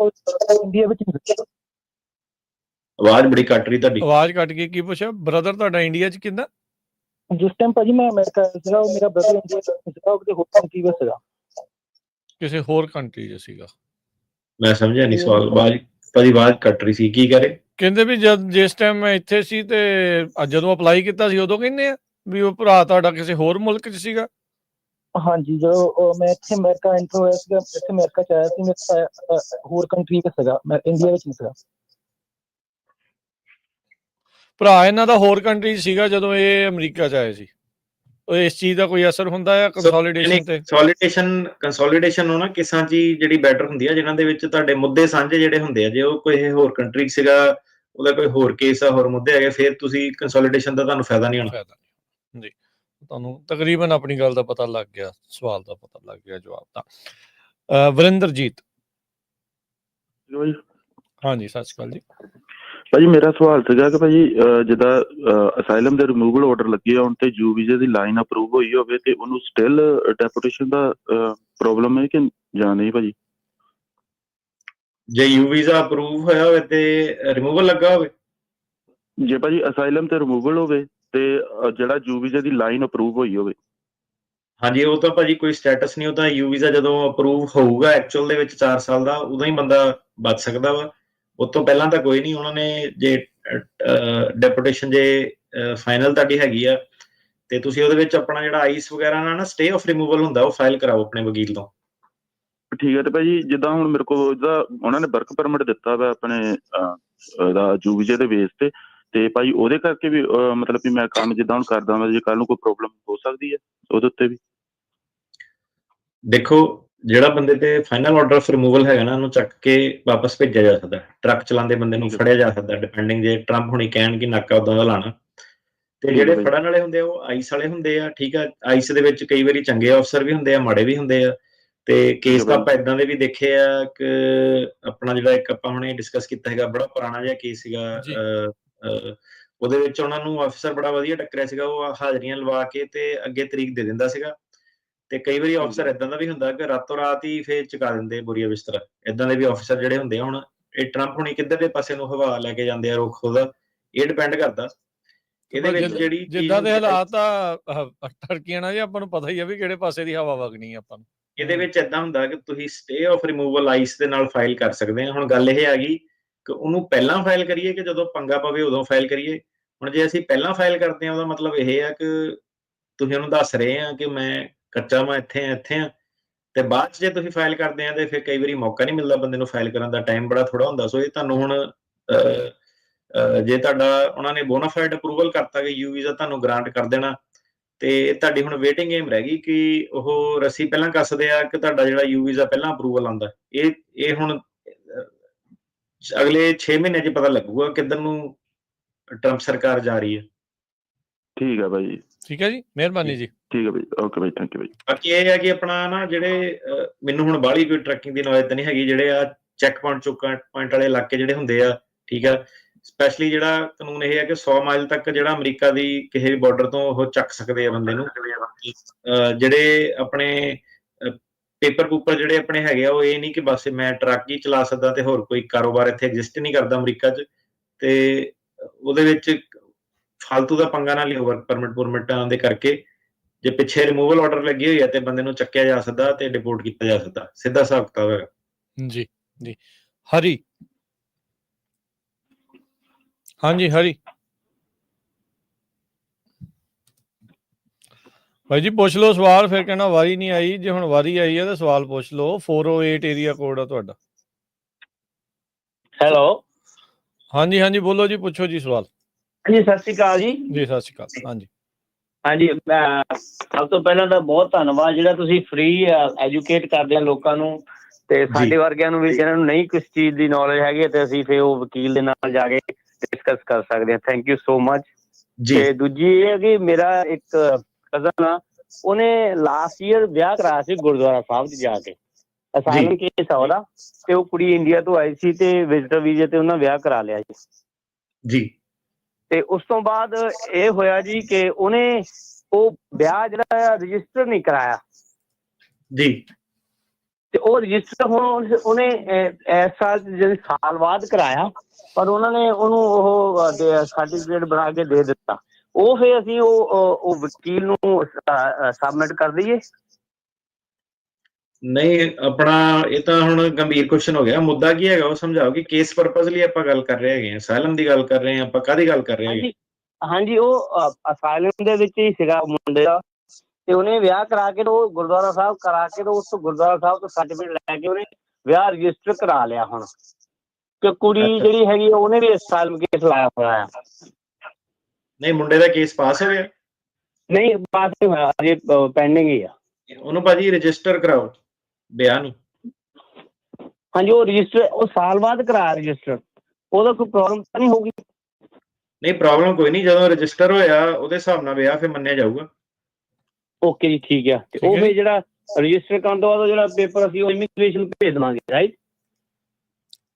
ਇੰਡੀਆ ਵਿੱਚ ਨਹੀਂ। ਆਵਾਜ਼ ਬੜੀ ਕੱਟ ਰਹੀ ਤੁਹਾਡੀ। ਆਵਾਜ਼ ਕੱਟ ਗਈ, ਕੀ ਪੁੱਛਿਆ? ਬ੍ਰਦਰ ਤੁਹਾਡਾ ਇੰਡੀਆ 'ਚ ਕਿੰਨਾ? ਜਿਸ ਟਾਈਮ ਭਾਜੀ ਮੈਂ ਅਮਰੀਕਾ ਸੀਗਾ, ਉਹ ਮੇਰਾ ਬ੍ਰਦਰ ਇੰਡੀਆ ਸੀਗਾ, ਉਹ ਕਿਤੇ ਹੋਰ ਕੰਟਰੀ ਵਿੱਚ ਸੀਗਾ। ਕਿਸੇ ਹੋਰ ਕੰਟਰੀ 'ਚ ਸੀਗਾ? ਮੈਂ ਸਮਝਿਆ ਨਹੀਂ ਸਵਾਲ, ਭਾਜੀ ਆਵਾਜ਼ ਕੱਟ ਰਹੀ ਸੀ, ਕੀ ਕਹਿ ਰਹੇ? ਕਹਿੰਦੇ ਵੀ ਜਿਸ ਟਾਈਮ ਮੈਂ ਇੱਥੇ ਸੀ ਤੇ ਜਦੋਂ ਅਪਲਾਈ ਕੀਤਾ ਸੀ ਉਦੋਂ ਕਹਿੰਦੇ ਆ ਵੀ ਉਹ ਭਰਾ ਤੁਹਾਡਾ ਕਿਸੇ ਹੋਰ ਮੁਲਕ 'ਚ ਸੀਗਾ? ਹਾਂਜੀ, ਜਦੋਂ ਮੈਂ ਇੱਥੇ ਅਮਰੀਕਾ ਐਂਟਰ ਹੋਇਆ ਸੀਗਾ, ਇੱਥੇ ਅਮਰੀਕਾ 'ਚ ਆਇਆ ਸੀ, ਮੈਂ ਹੋਰ ਕੰਟਰੀ ਵਿੱਚ ਸੀਗਾ, ਮੈਂ ਇੰਡੀਆ ਵਿੱਚ ਨਹੀਂ ਸੀਗਾ। ਭਰਾ ਇਹਨਾਂ ਦਾ ਹੋਰ ਕੰਟਰੀ 'ਚ ਸੀਗਾ ਜਦੋਂ ਇਹ ਅਮਰੀਕਾ 'ਚ ਆਏ ਸੀ। ਇਸ ਚੀਜ਼ ਦਾ ਕੋਈ ਅਸਰ ਹੁੰਦਾ ਹੈ ਕੰਸੋਲੀਡੇਸ਼ਨ ਤੇ? ਕੰਸੋਲੀਡੇਸ਼ਨ ਨੂੰ ਨਾ ਕਿਸਾਂ 'ਚ ਜਿਹੜੀ ਬੈਟਰ ਹੁੰਦੀ ਆ, ਜਿਨ੍ਹਾਂ ਦੇ ਵਿੱਚ ਤੁਹਾਡੇ ਮੁੱਦੇ ਸਾਂਝੇ ਜਿਹੜੇ ਹੁੰਦੇ ਆ। ਜੇ ਉਹ ਕੋਈ ਹੋਰ ਕੰਟਰੀ 'ਚ ਸੀਗਾ, ਉਹਦਾ ਕੋਈ ਹੋਰ ਕੇਸ ਆ, ਹੋਰ ਮੁੱਦੇ ਹੈਗੇ, ਫਿਰ ਤੁਸੀਂ ਕੰਸੋਲੀਡੇਸ਼ਨ ਦਾ ਤੁਹਾਨੂੰ ਫਾਇਦਾ ਨਹੀਂ ਹੋਣਾ। ਜੀ, ਤੁਹਾਨੂੰ ਤਕਰੀਬਨ ਆਪਣੀ ਗੱਲ ਦਾ ਪਤਾ ਲੱਗ ਗਿਆ, ਸਵਾਲ ਦਾ ਪਤਾ ਲੱਗ ਗਿਆ, ਜਵਾਬ ਦਾ। ਵਰਿੰਦਰਜੀਤ। ਹਾਂਜੀ, ਸਤਿ ਸ਼੍ਰੀ ਅਕਾਲ ਜੀ। ਭਾਜੀ ਮੇਰਾ ਸਵਾਲ ਸੀਗਾ ਕਿ ਭਾਜੀ ਜਿੱਦਾਂ ਅਸਾਈਲਮ ਦੇ ਰਿਮੂਵਲ ਆਰਡਰ ਲੱਗੇ ਹੋਣ ਤੇ ਯੂ ਵੀਜ਼ੇ ਦੀ ਲਾਈਨ ਅਪਰੂਵ ਹੋਈ ਹੋਵੇ, ਤੇ ਉਹਨੂੰ ਸਟਿਲ ਡੈਪੂਟੇਸ਼ਨ ਦਾ ਪ੍ਰੋਬਲਮ ਹੈ ਕਿ ਜਾਂ ਨਹੀਂ ਭਾਜੀ? ਜੇ ਯੂ ਵੀਜ਼ਾ ਅਪਰੂਵ ਹੋਇਆ ਹੋਵੇ ਤੇ ਰਿਮੂਵਲ ਲੱਗਾ ਹੋਵੇ? ਜੇ ਭਾਜੀ ਅਸਾਈਲਮ ਤੇ ਰਿਮੂਵਲ ਹੋਵੇ ਤੇ ਜਿਹੜਾ ਯੂ ਵੀਜ਼ੇ ਦੀ ਲਾਈਨ ਅਪਰੂਵ ਹੋਈ ਹੋਵੇ। ਹਾਂਜੀ, ਉਹ ਤਾਂ ਭਾਜੀ ਕੋਈ ਸਟੇਟਸ ਨਹੀਂ, ਉਹ ਤਾਂ ਯੂ ਵੀਜ਼ਾ ਜਦੋਂ ਅਪਰੂਵ ਹੋਊਗਾ ਐਕਚੁਅਲ ਦੇ ਵਿੱਚ 4 ਸਾਲ ਦਾ, ਉਦੋਂ ਹੀ ਬੰਦਾ ਬਚ ਸਕਦਾ ਵਾ। ਉਸ ਤੋਂ ਪਹਿਲਾਂ ਤਾਂ ਕੋਈ ਨਹੀਂ। ਉਹਨਾਂ ਨੇ ਜੇ ਡੈਪੂਟੇਸ਼ਨ ਜੇ ਫਾਈਨਲ ਤੁਹਾਡੀ ਹੈਗੀ ਆ, ਤੇ ਤੁਸੀਂ ਉਹਦੇ ਵਿੱਚ ਆਪਣਾ ਜਿਹੜਾ ਆਈਸ ਵਗੈਰਾ ਨਾਲ ਨਾ ਸਟੇ ਆਫ ਰਿਮੂਵਲ ਹੁੰਦਾ, ਉਹ ਫਾਈਲ ਕਰਾਓ ਆਪਣੇ ਵਕੀਲ ਤੋਂ। ਠੀਕ ਹੈ। ਤੇ ਭਾਜੀ ਜਿੱਦਾਂ ਹੁਣ ਮੇਰੇ ਕੋਲ ਇਹਦਾ ਉਹਨਾਂ ਨੇ ਵਰਕ ਪਰਮਿਟ ਦਿੱਤਾ ਵਾ ਆਪਣੇ ਇਹਦਾ ਯੂ ਵੀਜ਼ੇ ਦੇ ਬੇਸ ਤੇ ਭਾਜੀ ਉਹਦੇ ਕਰਕੇ ਵੀ ਮਤਲਬ ਵੀ ਮੈਂ ਕੰਮ ਜਿੱਦਾਂ ਹੁਣ ਕਰਦਾ ਵਾ, ਜੇ ਕੱਲ ਨੂੰ ਕੋਈ ਪ੍ਰੋਬਲਮ ਹੋ ਸਕਦੀ ਹੈ ਉਹਦੇ ਉੱਤੇ ਵੀ? ਦੇਖੋ, ਜਿਹੜਾ ਬੰਦੇ ਤੇ ਫਾਈਨਲ ਆਰਡਰ ਆਫ ਰਿਮੂਵਲ ਹੈਗਾ ਨਾ, ਉਹਨੂੰ ਚੱਕ ਕੇ ਵਾਪਸ ਭੇਜਿਆ ਜਾ ਸਕਦਾ। ਟਰੱਕ ਚਲਾਉਂਦੇ ਬੰਦੇ ਨੂੰ ਫੜਿਆ ਜਾ ਸਕਦਾ, ਡਿਪੈਂਡਿੰਗ ਜੇ ਟਰੰਪ ਹੁਣੀ ਕਹਿਣ ਕਿ ਨਾਕਾ ਉਦਾਂ ਦਾ ਲਾਣਾ। ਤੇ ਜਿਹੜੇ ਫੜਨ ਵਾਲੇ ਹੁੰਦੇ ਆ ਉਹ ਆਈਸ ਵਾਲੇ ਹੁੰਦੇ ਆ, ਠੀਕ ਆ। ਆਈਸ ਦੇ ਵਿੱਚ ਕਈ ਵਾਰੀ ਚੰਗੇ ਅਫਸਰ ਵੀ ਹੁੰਦੇ ਆ, ਮਾੜੇ ਵੀ ਹੁੰਦੇ ਆ। ਤੇ ਕੇਸ ਤਾਂ ਆਪਾਂ ਇਦਾਂ ਦੇ ਵੀ ਦੇਖੇ ਆ ਕਿ ਆਪਣਾ ਜਿਹੜਾ ਇੱਕ ਆਪਾਂ ਹੁਣੇ ਡਿਸਕਸ ਕੀਤਾ ਹੈਗਾ, ਬੜਾ ਪੁਰਾਣਾ ਜਿਹਾ ਕੇਸ ਸੀਗਾ, ਉਹਦੇ ਵਿੱਚ ਉਹਨਾਂ ਨੂੰ ਅਫਸਰ ਬੜਾ ਵਧੀਆ ਟੱਕਰਿਆ ਸੀਗਾ। ਉਹ ਹਾਜ਼ਰੀਆਂ ਲਵਾ ਕੇ ਤੇ ਅੱਗੇ ਤਰੀਕ ਦੇ ਦਿੰਦਾ ਸੀਗਾ। ਤੇ ਕਈ ਵਾਰੀ ਅਫਸਰ ਏਦਾਂ ਦਾ ਵੀ ਹੁੰਦਾ ਕਿ ਰਾਤੋਂ ਰਾਤ ਹੀ ਫੇਰ ਚੁਕਾ ਦਿੰਦੇ ਬੁਰੀਆ ਬਿਸਤਰਾ। ਏਦਾਂ ਦੇ ਵੀ ਅਫਸਰ ਜਿਹੜੇ ਹੁੰਦੇ ਆ। ਹੁਣ ਇਹ ਟਰੰਪ ਹੁਣੀ ਕਿੱਧਰ ਦੇ ਪਾਸੇ ਨੂੰ ਹਵਾ ਲੈ ਕੇ ਜਾਂਦੇ ਆ, ਰੁੱਖ ਉਹਦਾ ਇਹ ਡਿਪੈਂਡ ਕਰਦਾ। ਇਹਦੇ ਵਿੱਚ ਜਿਹੜੀ ਜਿੱਦਾਂ ਦੇ ਹਾਲਾਤ ਆ ਟਰਕੀਆਂ ਨਾਲ, ਆਪਾਂ ਨੂੰ ਪਤਾ ਹੀ ਆ ਵੀ ਕਿਹੜੇ ਪਾਸੇ ਦੀ ਹਵਾ ਵਗਣੀ ਆਪਾਂ ਨੂੰ। ਇਹਦੇ ਵਿੱਚ ਏਦਾਂ ਹੁੰਦਾ ਕਿ ਤੁਸੀਂ ਸਟੇ ਆਫ ਰਿਮੂਵਲ ਆਈਸ ਦੇ ਨਾਲ ਫਾਈਲ ਕਰ ਸਕਦੇ ਆ। ਹੁਣ ਗੱਲ ਇਹ ਆ ਗਈ ਕਿ ਉਹਨੂੰ ਪਹਿਲਾਂ ਫਾਈਲ ਕਰੀਏ ਕਿ ਜਦੋਂ ਪੰਗਾ ਪਵੇ ਉਦੋਂ ਫਾਈਲ ਕਰੀਏ। ਹੁਣ ਜੇ ਅਸੀਂ ਪਹਿਲਾਂ ਫਾਈਲ ਕਰਦੇ ਆ, ਉਹਦਾ ਮਤਲਬ ਇਹ ਆ ਕਿ ਤੁਸੀਂ ਉਹਨੂੰ ਦੱਸ ਰਹੇ ਆ ਕਿ ਮੈਂ ਕੱਚਾ ਮੈਂ ਇੱਥੇ ਆ ਤੇ ਬਾਅਦ 'ਚ ਜੇ ਤੁਸੀਂ ਫਾਈਲ ਕਰਦੇ ਆ ਤੇ ਫਿਰ ਕਈ ਵਾਰੀ ਮੌਕਾ ਨਹੀਂ ਮਿਲਦਾ ਬੰਦੇ ਨੂੰ ਫਾਈਲ ਕਰਨ ਦਾ, ਟਾਈਮ ਬੜਾ ਥੋੜਾ ਹੁੰਦਾ। ਸੋ ਇਹ ਤੁਹਾਨੂੰ ਹੁਣ ਜੇ ਤੁਹਾਡਾ ਉਹਨਾਂ ਨੇ ਬੋਨਾਫਾਈਡ ਅਪਰੂਵਲ ਕਰਤਾ ਕਿ ਯੂ ਵੀਜ਼ਾ ਤੁਹਾਨੂੰ ਗ੍ਰਾਂਟ ਕਰ ਦੇਣਾ, ਤੇ ਤੁਹਾਡੀ ਹੁਣ ਵੇਟਿੰਗ ਏਮ ਰਹਿ ਗਈ ਕਿ ਉਹ ਰੱਸੀ ਪਹਿਲਾਂ ਕੱਸਦੇ ਆ ਕਿ ਤੁਹਾਡਾ ਜਿਹੜਾ ਯੂ ਵੀਜ਼ਾ ਪਹਿਲਾਂ ਅਪਰੂਵਲ ਆਉਂਦਾ। ਇਹ ਹੁਣ ਅਗਲੇ 6 ਮਹੀਨੇ 'ਚ ਪਤਾ ਲੱਗੂਗਾ ਕਿੱਧਰ ਨੂੰ ਟਰੰਪ ਸਰਕਾਰ ਜਾ ਰਹੀ ਹੈ। ਠੀਕ ਹੈ ਭਾਈ। ਠੀਕ ਹੈ ਜੀ, ਮਿਹਰਬਾਨੀ ਜੀ। ਠੀਕ ਹੈ ਭਾਈ, ਓਕੇ ਭਾਈ, ਥੈਂਕ ਯੂ ਭਾਈ। ਬਾਕੀ ਇਹ ਹੈ ਕਿ ਆਪਣਾ ਨਾ ਜਿਹੜੇ ਮੈਨੂੰ ਹੁਣ ਬਾਹਲੀ ਕੋਈ ਟਰੱਕਿੰਗ ਦੀ ਨੌਲੇਜ ਤਾਂ ਨਹੀਂ ਹੈਗੀ, ਜਿਹੜੇ ਆ ਚੈੱਕ ਪੁਆਇੰਟ ਪੁਆਇੰਟ ਵਾਲੇ ਇਲਾਕੇ ਜਿਹੜੇ ਹੁੰਦੇ ਆ, ਠੀਕ ਆ, ਸਪੈਸ਼ਲੀ ਜਿਹੜਾ ਕਾਨੂੰਨ ਇਹ ਹੈ ਕਿ 100 ਮਾਈਲ ਤੱਕ ਜਿਹੜਾ ਅਮਰੀਕਾ ਦੀ ਕਿਸੇ ਵੀ ਬਾਰਡਰ ਤੋਂ ਉਹ ਚੱਕ ਸਕਦੇ ਆ ਬੰਦੇ ਨੂੰ। ਜਿਹੜੇ ਆਪਣੇ ਪੇਪਰ ਪੂਪਰ ਜਿਹੜੇ ਆਪਣੇ ਹੈਗੇ ਆ, ਉਹ ਇਹ ਨਹੀਂ ਕਿ ਬਸ ਮੈਂ ਟਰੱਕ ਹੀ ਚਲਾ ਸਕਦਾ ਤੇ ਹੋਰ ਕੋਈ ਕਾਰੋਬਾਰ ਇੱਥੇ ਐਗਜ਼ਿਸਟ ਨਹੀਂ ਕਰਦਾ ਅਮਰੀਕਾ 'ਚ, ਤੇ ਉਹਦੇ ਵਿੱਚ ਫਾਲਤੂ ਦਾ ਪੰਗਾ ਨਾ ਲਿਓ ਵਰਕ ਪਰਮਿਟਾਂ ਦੇ ਕਰਕੇ। ਜੇ ਪਿੱਛੇ ਰਿਮੂਵਲ ਆਰਡਰ ਲੱਗੀ ਹੋਈ ਹੈ ਤੇ ਬੰਦੇ ਨੂੰ ਚੱਕਿਆ ਜਾ ਸਕਦਾ ਤੇ ਡਿਪੋਰਟ ਕੀਤਾ ਜਾ ਸਕਦਾ, ਸਿੱਧਾ ਹਿਸਾਬ ਕਿਤਾਬ ਹੈ ਜੀ। ਜੀ ਹਰੀ, ਹਾਂਜੀ ਹਰੀ ਭਾਈ ਜੀ ਪੁੱਛ ਲਓ ਸਵਾਲ, ਫਿਰ ਕਹਿਣਾ ਵਾਰੀ ਨਹੀਂ ਆਈ। ਜੇ ਹੁਣ ਵਾਰੀ ਆਈ ਹੈ ਤਾਂ ਸਵਾਲ ਪੁੱਛ ਲਓ। 408 ਏਰੀਆ ਕੋਡ ਆ ਤੁਹਾਡਾ। ਹੈਲੋ, ਹਾਂਜੀ ਹਾਂਜੀ ਬੋਲੋ ਜੀ, ਪੁੱਛੋ ਜੀ ਸਵਾਲ। ਜੀ ਸਤਿ ਸ਼੍ਰੀ ਅਕਾਲ ਜੀ। ਜੀ ਸਤਿ ਸ਼੍ਰੀ ਅਕਾਲ। ਹਾਂਜੀ ਹਾਂਜੀ, ਸਭ ਤੋਂ ਪਹਿਲਾਂ ਤਾਂ ਬਹੁਤ ਧੰਨਵਾਦ ਜਿਹੜਾ ਤੁਸੀਂ ਫ੍ਰੀ ਐਜੂਕੇਟ ਕਰਦੇ ਆ ਲੋਕਾਂ ਨੂੰ, ਤੇ ਸਾਡੇ ਵਰਗਿਆਂ ਨੂੰ ਵੀ ਜਿਹਨਾਂ ਨੂੰ ਨਹੀਂ ਕਿਸ ਚੀਜ਼ ਦੀ ਨੌਲੇਜ ਹੈਗੀ ਤੇ ਅਸੀਂ ਫਿਰ ਉਹ ਵਕੀਲ ਦੇ ਨਾਲ ਜਾ ਕੇ ਡਿਸਕਸ ਕਰ ਸਕਦੇ ਹਾਂ। Thank you so much. ਤੇ ਦੂਜੀ ਇਹ ਹੈ ਕਿ ਮੇਰਾ ਇੱਕ ਕਜ਼ਨ ਆ, ਉਹਨੇ ਲਾਸਟ ਈਅਰ ਵਿਆਹ ਕਰਾਇਆ ਸੀ ਗੁਰਦੁਆਰਾ ਸਾਹਿਬ 'ਚ ਜਾ ਕੇ। ਅਸਾਈਲਮ ਕੇਸ ਆ ਉਹਦਾ, ਤੇ ਉਹ ਕੁੜੀ ਇੰਡੀਆ ਤੋਂ ਆਈ ਸੀ ਤੇ ਵਿਜ਼ਟਰ ਵੀਜ਼ੇ ਤੇ ਉਹਨਾਂ ਵਿਆਹ ਕਰਾ ਲਿਆ ਜੀ। ਤੇ ਉਸ ਤੋਂ ਬਾਅਦ ਇਹ ਹੋਇਆ ਜੀ ਕਿ ਉਹਨੇ ਉਹ ਵਿਆਹ ਜਿਹੜਾ ਰਜਿਸਟਰ ਨਹੀਂ ਕਰਾਇਆ ਜੀ, ਤੇ ਉਹ ਰਜਿਸਟਰ ਹੁਣ ਉਹਨੇ ਇਸ ਸਾਲ ਬਾਅਦ ਕਰਾਇਆ, ਪਰ ਉਹਨਾਂ ਨੇ ਉਹਨੂੰ ਉਹ ਸਰਟੀਫਿਕੇਟ ਬਣਾ ਕੇ ਦੇ ਦਿੱਤਾ। ਉਹ ਫਿਰ ਅਸੀਂ ਉਹ ਵਕੀਲ ਨੂੰ ਸਬਮਿਟ ਕਰ ਦਈਏ? ਨਹੀਂ, ਆਪਣਾ ਇਹ ਤਾਂ ਹੁਣ ਗੰਭੀਰ ਕੁਐਸਚਨ ਹੋ ਗਿਆ। ਮੁੱਦਾ ਕੀ ਹੈਗਾ ਉਹ ਸਮਝਾਓ ਕਿ ਕੇਸ ਪਰਪਸ ਲਈ ਆਪਾਂ ਗੱਲ ਕਰ ਰਹੇ ਹੈਗੇ ਹਾਂ, ਅਸਾਈਲਮ ਦੀ ਗੱਲ ਕਰ ਰਹੇ ਹਾਂ, ਆਪਾਂ ਕਾਹਦੀ ਗੱਲ ਕਰ ਰਹੇ ਹੈਗੇ? ਹਾਂਜੀ, ਉਹ ਅਸਾਈਲਮ ਦੇ ਵਿੱਚ ਹੀ ਸੀਗਾ ਮੁੰਡੇ ਦਾ, ਤੇ ਉਹਨੇ ਵਿਆਹ ਕਰਾ ਕੇ ਉਹ ਗੁਰਦੁਆਰਾ ਸਾਹਿਬ ਕਰਾ ਕੇ ਉਸ ਤੋਂ ਗੁਰਦੁਆਰਾ ਸਾਹਿਬ ਤੋਂ ਸਰਟੀਫਿਕੇਟ ਲੈ ਕੇ ਉਹਨੇ ਵਿਆਹ ਰਜਿਸਟਰ ਕਰਾ ਲਿਆ ਹੁਣ। ਤੇ ਕੁੜੀ ਜਿਹੜੀ ਹੈਗੀ ਉਹਨੇ ਵੀ ਅਸਾਈਲਮ ਕੇਸ ਲਾਇਆ ਹੋਇਆ ਆ। ਨਹੀਂ, ਮੁੰਡੇ ਦਾ ਕੇਸ ਪਾਸ ਹੋ ਗਿਆ? ਨਹੀਂ ਪਾਸ ਨਹੀਂ ਹੋਇਆ, ਅਜੇ ਪੈਂਡਿੰਗ ਹੀ ਆ। ਉਹਨੂੰ ਭਾਜੀ ਰਜਿਸਟਰ ਕਰਾਓ ਵਿਆਹ ਨੂੰ। ਹਾਂਜੀ, ਉਹ ਰਜਿਸਟਰ ਉਹ ਸਾਲ ਬਾਅਦ ਕਰਾਇਆ ਰਜਿਸਟਰ, ਉਹਦਾ ਕੋਈ ਪ੍ਰੋਬਲਮ ਤਾਂ ਨਹੀਂ ਹੋਊਗੀ? ਨਹੀਂ, ਪ੍ਰੋਬਲਮ ਕੋਈ ਨਹੀਂ, ਜਦੋਂ ਰਜਿਸਟਰ ਹੋਇਆ ਉਹਦੇ ਹਿਸਾਬ ਨਾਲ ਵਿਆਹ ਫਿਰ ਮੰਨਿਆ ਜਾਊਗਾ। ਓਕੇ ਜੀ, ਠੀਕ ਆ। ਤੇ ਉਹ ਫਿਰ ਜਿਹੜਾ ਰਜਿਸਟਰ ਕਰਨ ਤੋਂ ਬਾਅਦ ਜਿਹੜਾ ਪੇਪਰ ਅਸੀਂ ਉਹ ਇਮੀਗ੍ਰੇਸ਼ਨ ਭੇਜ ਦੇਵਾਂਗੇ, ਰਾਈਟ?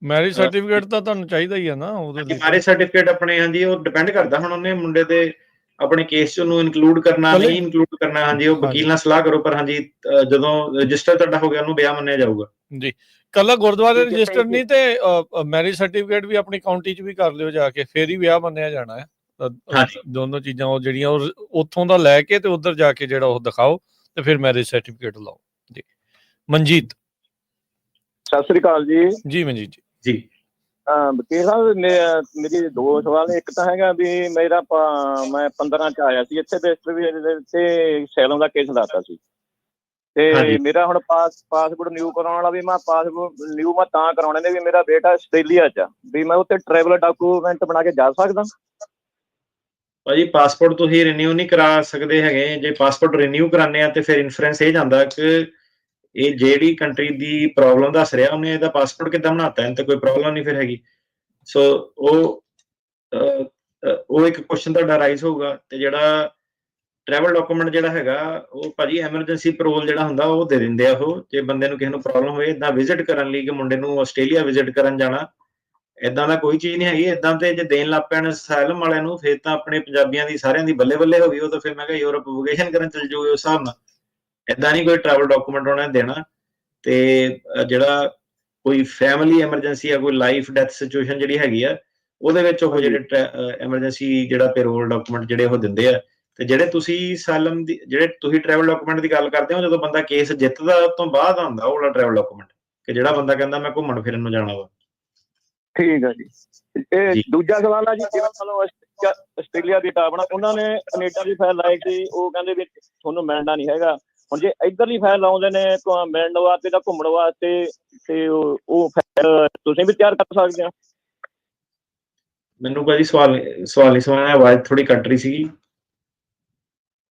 ਮੈਰਿਜ ਸਰਟੀਫਿਕੇਟ ਤਾਂ ਤੁਹਾਨੂੰ ਚਾਹੀਦਾ ਹੀ ਹੈ ਨਾ ਉਹਦੇ ਲਈ। ਮੈਰਿਜ ਸਰਟੀਫਿਕੇਟ ਆਪਣੇ, ਹਾਂਜੀ, ਉਹ ਡਿਪੈਂਡ ਕਰਦਾ ਹੁਣ ਉਹਨੇ ਮੁੰਡੇ ਤੇ ਆਪਣੇ ਕੇਸ 'ਚ ਉਹਨੂੰ ਇਨਕਲੂਡ ਕਰਨਾ ਨਹੀਂ ਇਨਕਲੂਡ ਕਰਨਾ। ਹਾਂਜੀ, ਉਹ ਵਕੀਲ ਨਾਲ ਸਲਾਹ ਕਰੋ, ਪਰ ਹਾਂਜੀ ਜਦੋਂ ਰਜਿਸਟਰ ਤੁਹਾਡਾ ਹੋ ਗਿਆ ਉਹਨੂੰ ਵਿਆਹ ਮੰਨਿਆ ਜਾਊਗਾ ਜੀ। ਕੱਲਾ ਗੁਰਦੁਆਰੇ ਰਜਿਸਟਰ ਨਹੀਂ ਤੇ ਮੈਰਿਜ ਸਰਟੀਫਿਕੇਟ ਵੀ ਆਪਣੀ ਕਾਉਂਟੀ 'ਚ ਵੀ ਕਰ ਲਿਓ ਜਾ ਕੇ, ਫੇਰ ਹੀ ਵਿਆਹ ਮੰਨਿਆ ਜਾਣਾ ਹੈ। ਦੋਨੋਂ ਚੀਜ਼ਾਂ ਉਹ ਜਿਹੜੀਆਂ ਉਹ ਉੱਥੋਂ ਦਾ ਲੈ ਕੇ ਤੇ ਉੱਧਰ ਜਾ ਕੇ ਜਿਹੜਾ ਉਹ ਦਿਖਾਓ ਤੇ ਫਿਰ ਮੈਰਿਜ ਸਰਟੀਫਿਕੇਟ ਲਾਓ ਜੀ। ਮਨਜੀਤ, ਸਤਿ ਸ੍ਰੀ ਅਕਾਲ ਜੀ। ਜੀ ਮਨਜੀਤ ਜੀ। ਜੀ ਵਕੀਲ ਸਾਹਿਬ, ਮੇਰੀ ਦੋ ਸਵਾਲ। ਇੱਕ ਤਾਂ ਹੈਗਾ ਵੀ ਮੈਂ 15 ਚ ਆਇਆ ਸੀ ਇੱਥੇ ਤੇ ਸੈਲੋਂ ਦਾ ਕੇਸ ਲਾਤਾ ਸੀ, ਤੇ ਮੇਰਾ ਹੁਣ ਪਾਸਪੋਰਟ ਨਿਊ ਕਰਾਉਣ ਵਾਲਾ ਵੀ ਮੈਂ ਪਾਸਪੋਰਟ ਨਿਊ ਮੈਂ ਤਾਂ ਕਰਾਉਣੇ ਨੇ ਵੀ ਮੇਰਾ ਬੇਟਾ ਆਸਟ੍ਰੇਲੀਆ 'ਚ ਆ, ਵੀ ਮੈਂ ਉੱਥੇ ਟਰੈਵਲ ਡਾਕੂਮੈਂਟ ਬਣਾ ਕੇ ਜਾ ਸਕਦਾ? ਭਾਜੀ ਪਾਸਪੋਰਟ ਤੁਸੀਂ ਰਿਨਿਊ ਨਹੀਂ ਕਰਾ ਸਕਦੇ ਹੈਗੇ। ਜੇ ਪਾਸਪੋਰਟ ਰਿਨਿਊ ਕਰਾਉਂਦੇ ਆ ਤੇ ਫਿਰ ਇਨਫਰੈਂਸ ਇਹ ਜਾਂਦਾ ਕਿ ਇਹ ਜਿਹੜੀ ਕੰਟਰੀ ਦੀ ਪ੍ਰੋਬਲਮ ਦੱਸ ਰਿਹਾ ਉਹਨੇ ਇਹਦਾ ਪਾਸਪੋਰਟ ਕਿੱਦਾਂ ਬਣਾਤਾ, ਇਹਨੂੰ ਤਾਂ ਕੋਈ ਪ੍ਰੋਬਲਮ ਨਹੀਂ ਫਿਰ ਹੈਗੀ। ਸੋ ਉਹ ਇੱਕ ਕੁਐਸਚਨ ਤੁਹਾਡਾ ਰਾਈਜ਼ ਹੋਊਗਾ। ਤੇ ਜਿਹੜਾ ਟਰੈਵਲ ਡਾਕੂਮੈਂਟ ਜਿਹੜਾ ਹੈਗਾ ਉਹ ਭਾਜੀ ਐਮਰਜੈਂਸੀ ਪੈਰੋਲ ਜਿਹੜਾ ਹੁੰਦਾ ਉਹ ਦੇ ਦਿੰਦੇ ਆ ਉਹ, ਜੇ ਬੰਦੇ ਨੂੰ ਕਿਸੇ ਨੂੰ ਪ੍ਰੋਬਲਮ ਹੋਵੇ ਇੱਦਾਂ ਵਿਜ਼ਿਟ ਕਰਨ ਲਈ ਕਿ ਮੁੰਡੇ ਨੂੰ ਆਸਟ੍ਰੇਲੀਆ ਵਿਜ਼ਿਟ ਕਰਨ ਜਾਣਾ, ਇੱਦਾਂ ਦਾ ਕੋਈ ਚੀਜ਼ ਨਹੀਂ ਹੈਗੀ। ਇੱਦਾਂ ਤੇ ਜੇ ਦੇਣ ਲੱਗ ਪੈਣ ਅਸਾਈਲਮ ਵਾਲਿਆਂ ਨੂੰ ਫਿਰ ਤਾਂ ਆਪਣੇ ਪੰਜਾਬੀਆਂ ਦੀ ਸਾਰਿਆਂ ਦੀ ਬੱਲੇ ਬੱਲੇ ਹੋ ਗਈ। ਉਹ ਤਾਂ ਫਿਰ ਮੈਂ ਕਿਹਾ ਯੂਰਪ ਵਕੇਸ਼ਨ ਕਰਨ ਚਲ ਜਾਊਗੇ ਉਸ ਹਿਸਾਬ ਨਾਲ। ਇੱਦਾਂ ਨਹੀਂ ਕੋਈ ਟਰੈਵਲ ਡਾਕੂਮੈਂਟ ਉਹਨਾਂ ਨੇ ਦੇਣਾ। ਤੇ ਜਿਹੜਾ ਕੋਈ ਫੈਮਿਲੀ ਐਮਰਜੈਂਸੀ ਆ, ਕੋਈ ਲਾਈਫ ਡੈਥ ਸਿਚੁਏਸ਼ਨ ਜਿਹੜੀ ਹੈਗੀ ਆ, ਉਹਦੇ ਵਿੱਚ ਉਹ ਜਿਹੜੇ ਐਮਰਜੈਂਸੀ ਜਿਹੜਾ ਪੇਰੋਲ ਡਾਕੂਮੈਂਟ ਜਿਹੜੇ ਉਹ ਦਿੰਦੇ ਆ। ਤੇ ਜਿਹੜੇ ਤੁਸੀਂ ਅਸਾਈਲਮ ਦੀ ਜਿਹੜੇ ਤੁਸੀਂ ਟਰੈਵਲ ਡਾਕੂਮੈਂਟ ਦੀ ਗੱਲ ਕਰਦੇ ਹੋ, ਜਦੋਂ ਬੰਦਾ ਕੇਸ ਜਿੱਤਦਾ ਉਸ ਤੋਂ ਬਾਅਦ ਆਉਂਦਾ ਉਹ ਵਾਲਾ ਟਰੈਵਲ ਡਾਕੂਮੈਂਟ, ਕਿ ਜਿਹੜਾ ਬੰਦਾ ਕਹਿੰਦਾ ਮੈਂ ਘੁੰਮਣ ਫਿਰਨ ਨੂੰ ਜਾਣਾ ਵਾ। ਠੀਕ ਆ ਜੀ। ਇਹ ਦੂਜਾ ਸਵਾਲ ਆ ਜੀ, ਜਿਵੇਂ ਸਾਨੂੰ ਆਸਟ੍ਰੇਲੀਆ ਦੀ ਟਾਪਣਾ ਉਹਨਾਂ ਨੇ ਕੈਨੇਡਾ ਦੀ ਫਾਈਲ ਲਾਈ ਸੀ, ਉਹ ਕਹਿੰਦੇ ਵੀ ਤੁਹਾਨੂੰ ਮਿਲਣਾ ਨਹੀਂ ਹੈਗਾ, ਹੁਣ ਜੇ ਇੱਧਰਲੀ ਫਾਈਲ ਲਾਉਂਦੇ ਨੇ ਮਿਲਣ ਵਾਸਤੇ ਜਾਂ ਘੁੰਮਣ ਵਾਸਤੇ, ਤੇ ਉਹ ਫਾਈਲ ਤੁਸੀਂ ਵੀ ਤਿਆਰ ਕਰ ਸਕਦੇ ਹੋ। ਮੈਨੂੰ ਭਾਜੀ ਸਵਾਲ ਨਹੀਂ ਸਮਝਿਆ, ਆਵਾਜ਼ ਥੋੜੀ ਕੱਟ ਰਹੀ ਸੀਗੀ।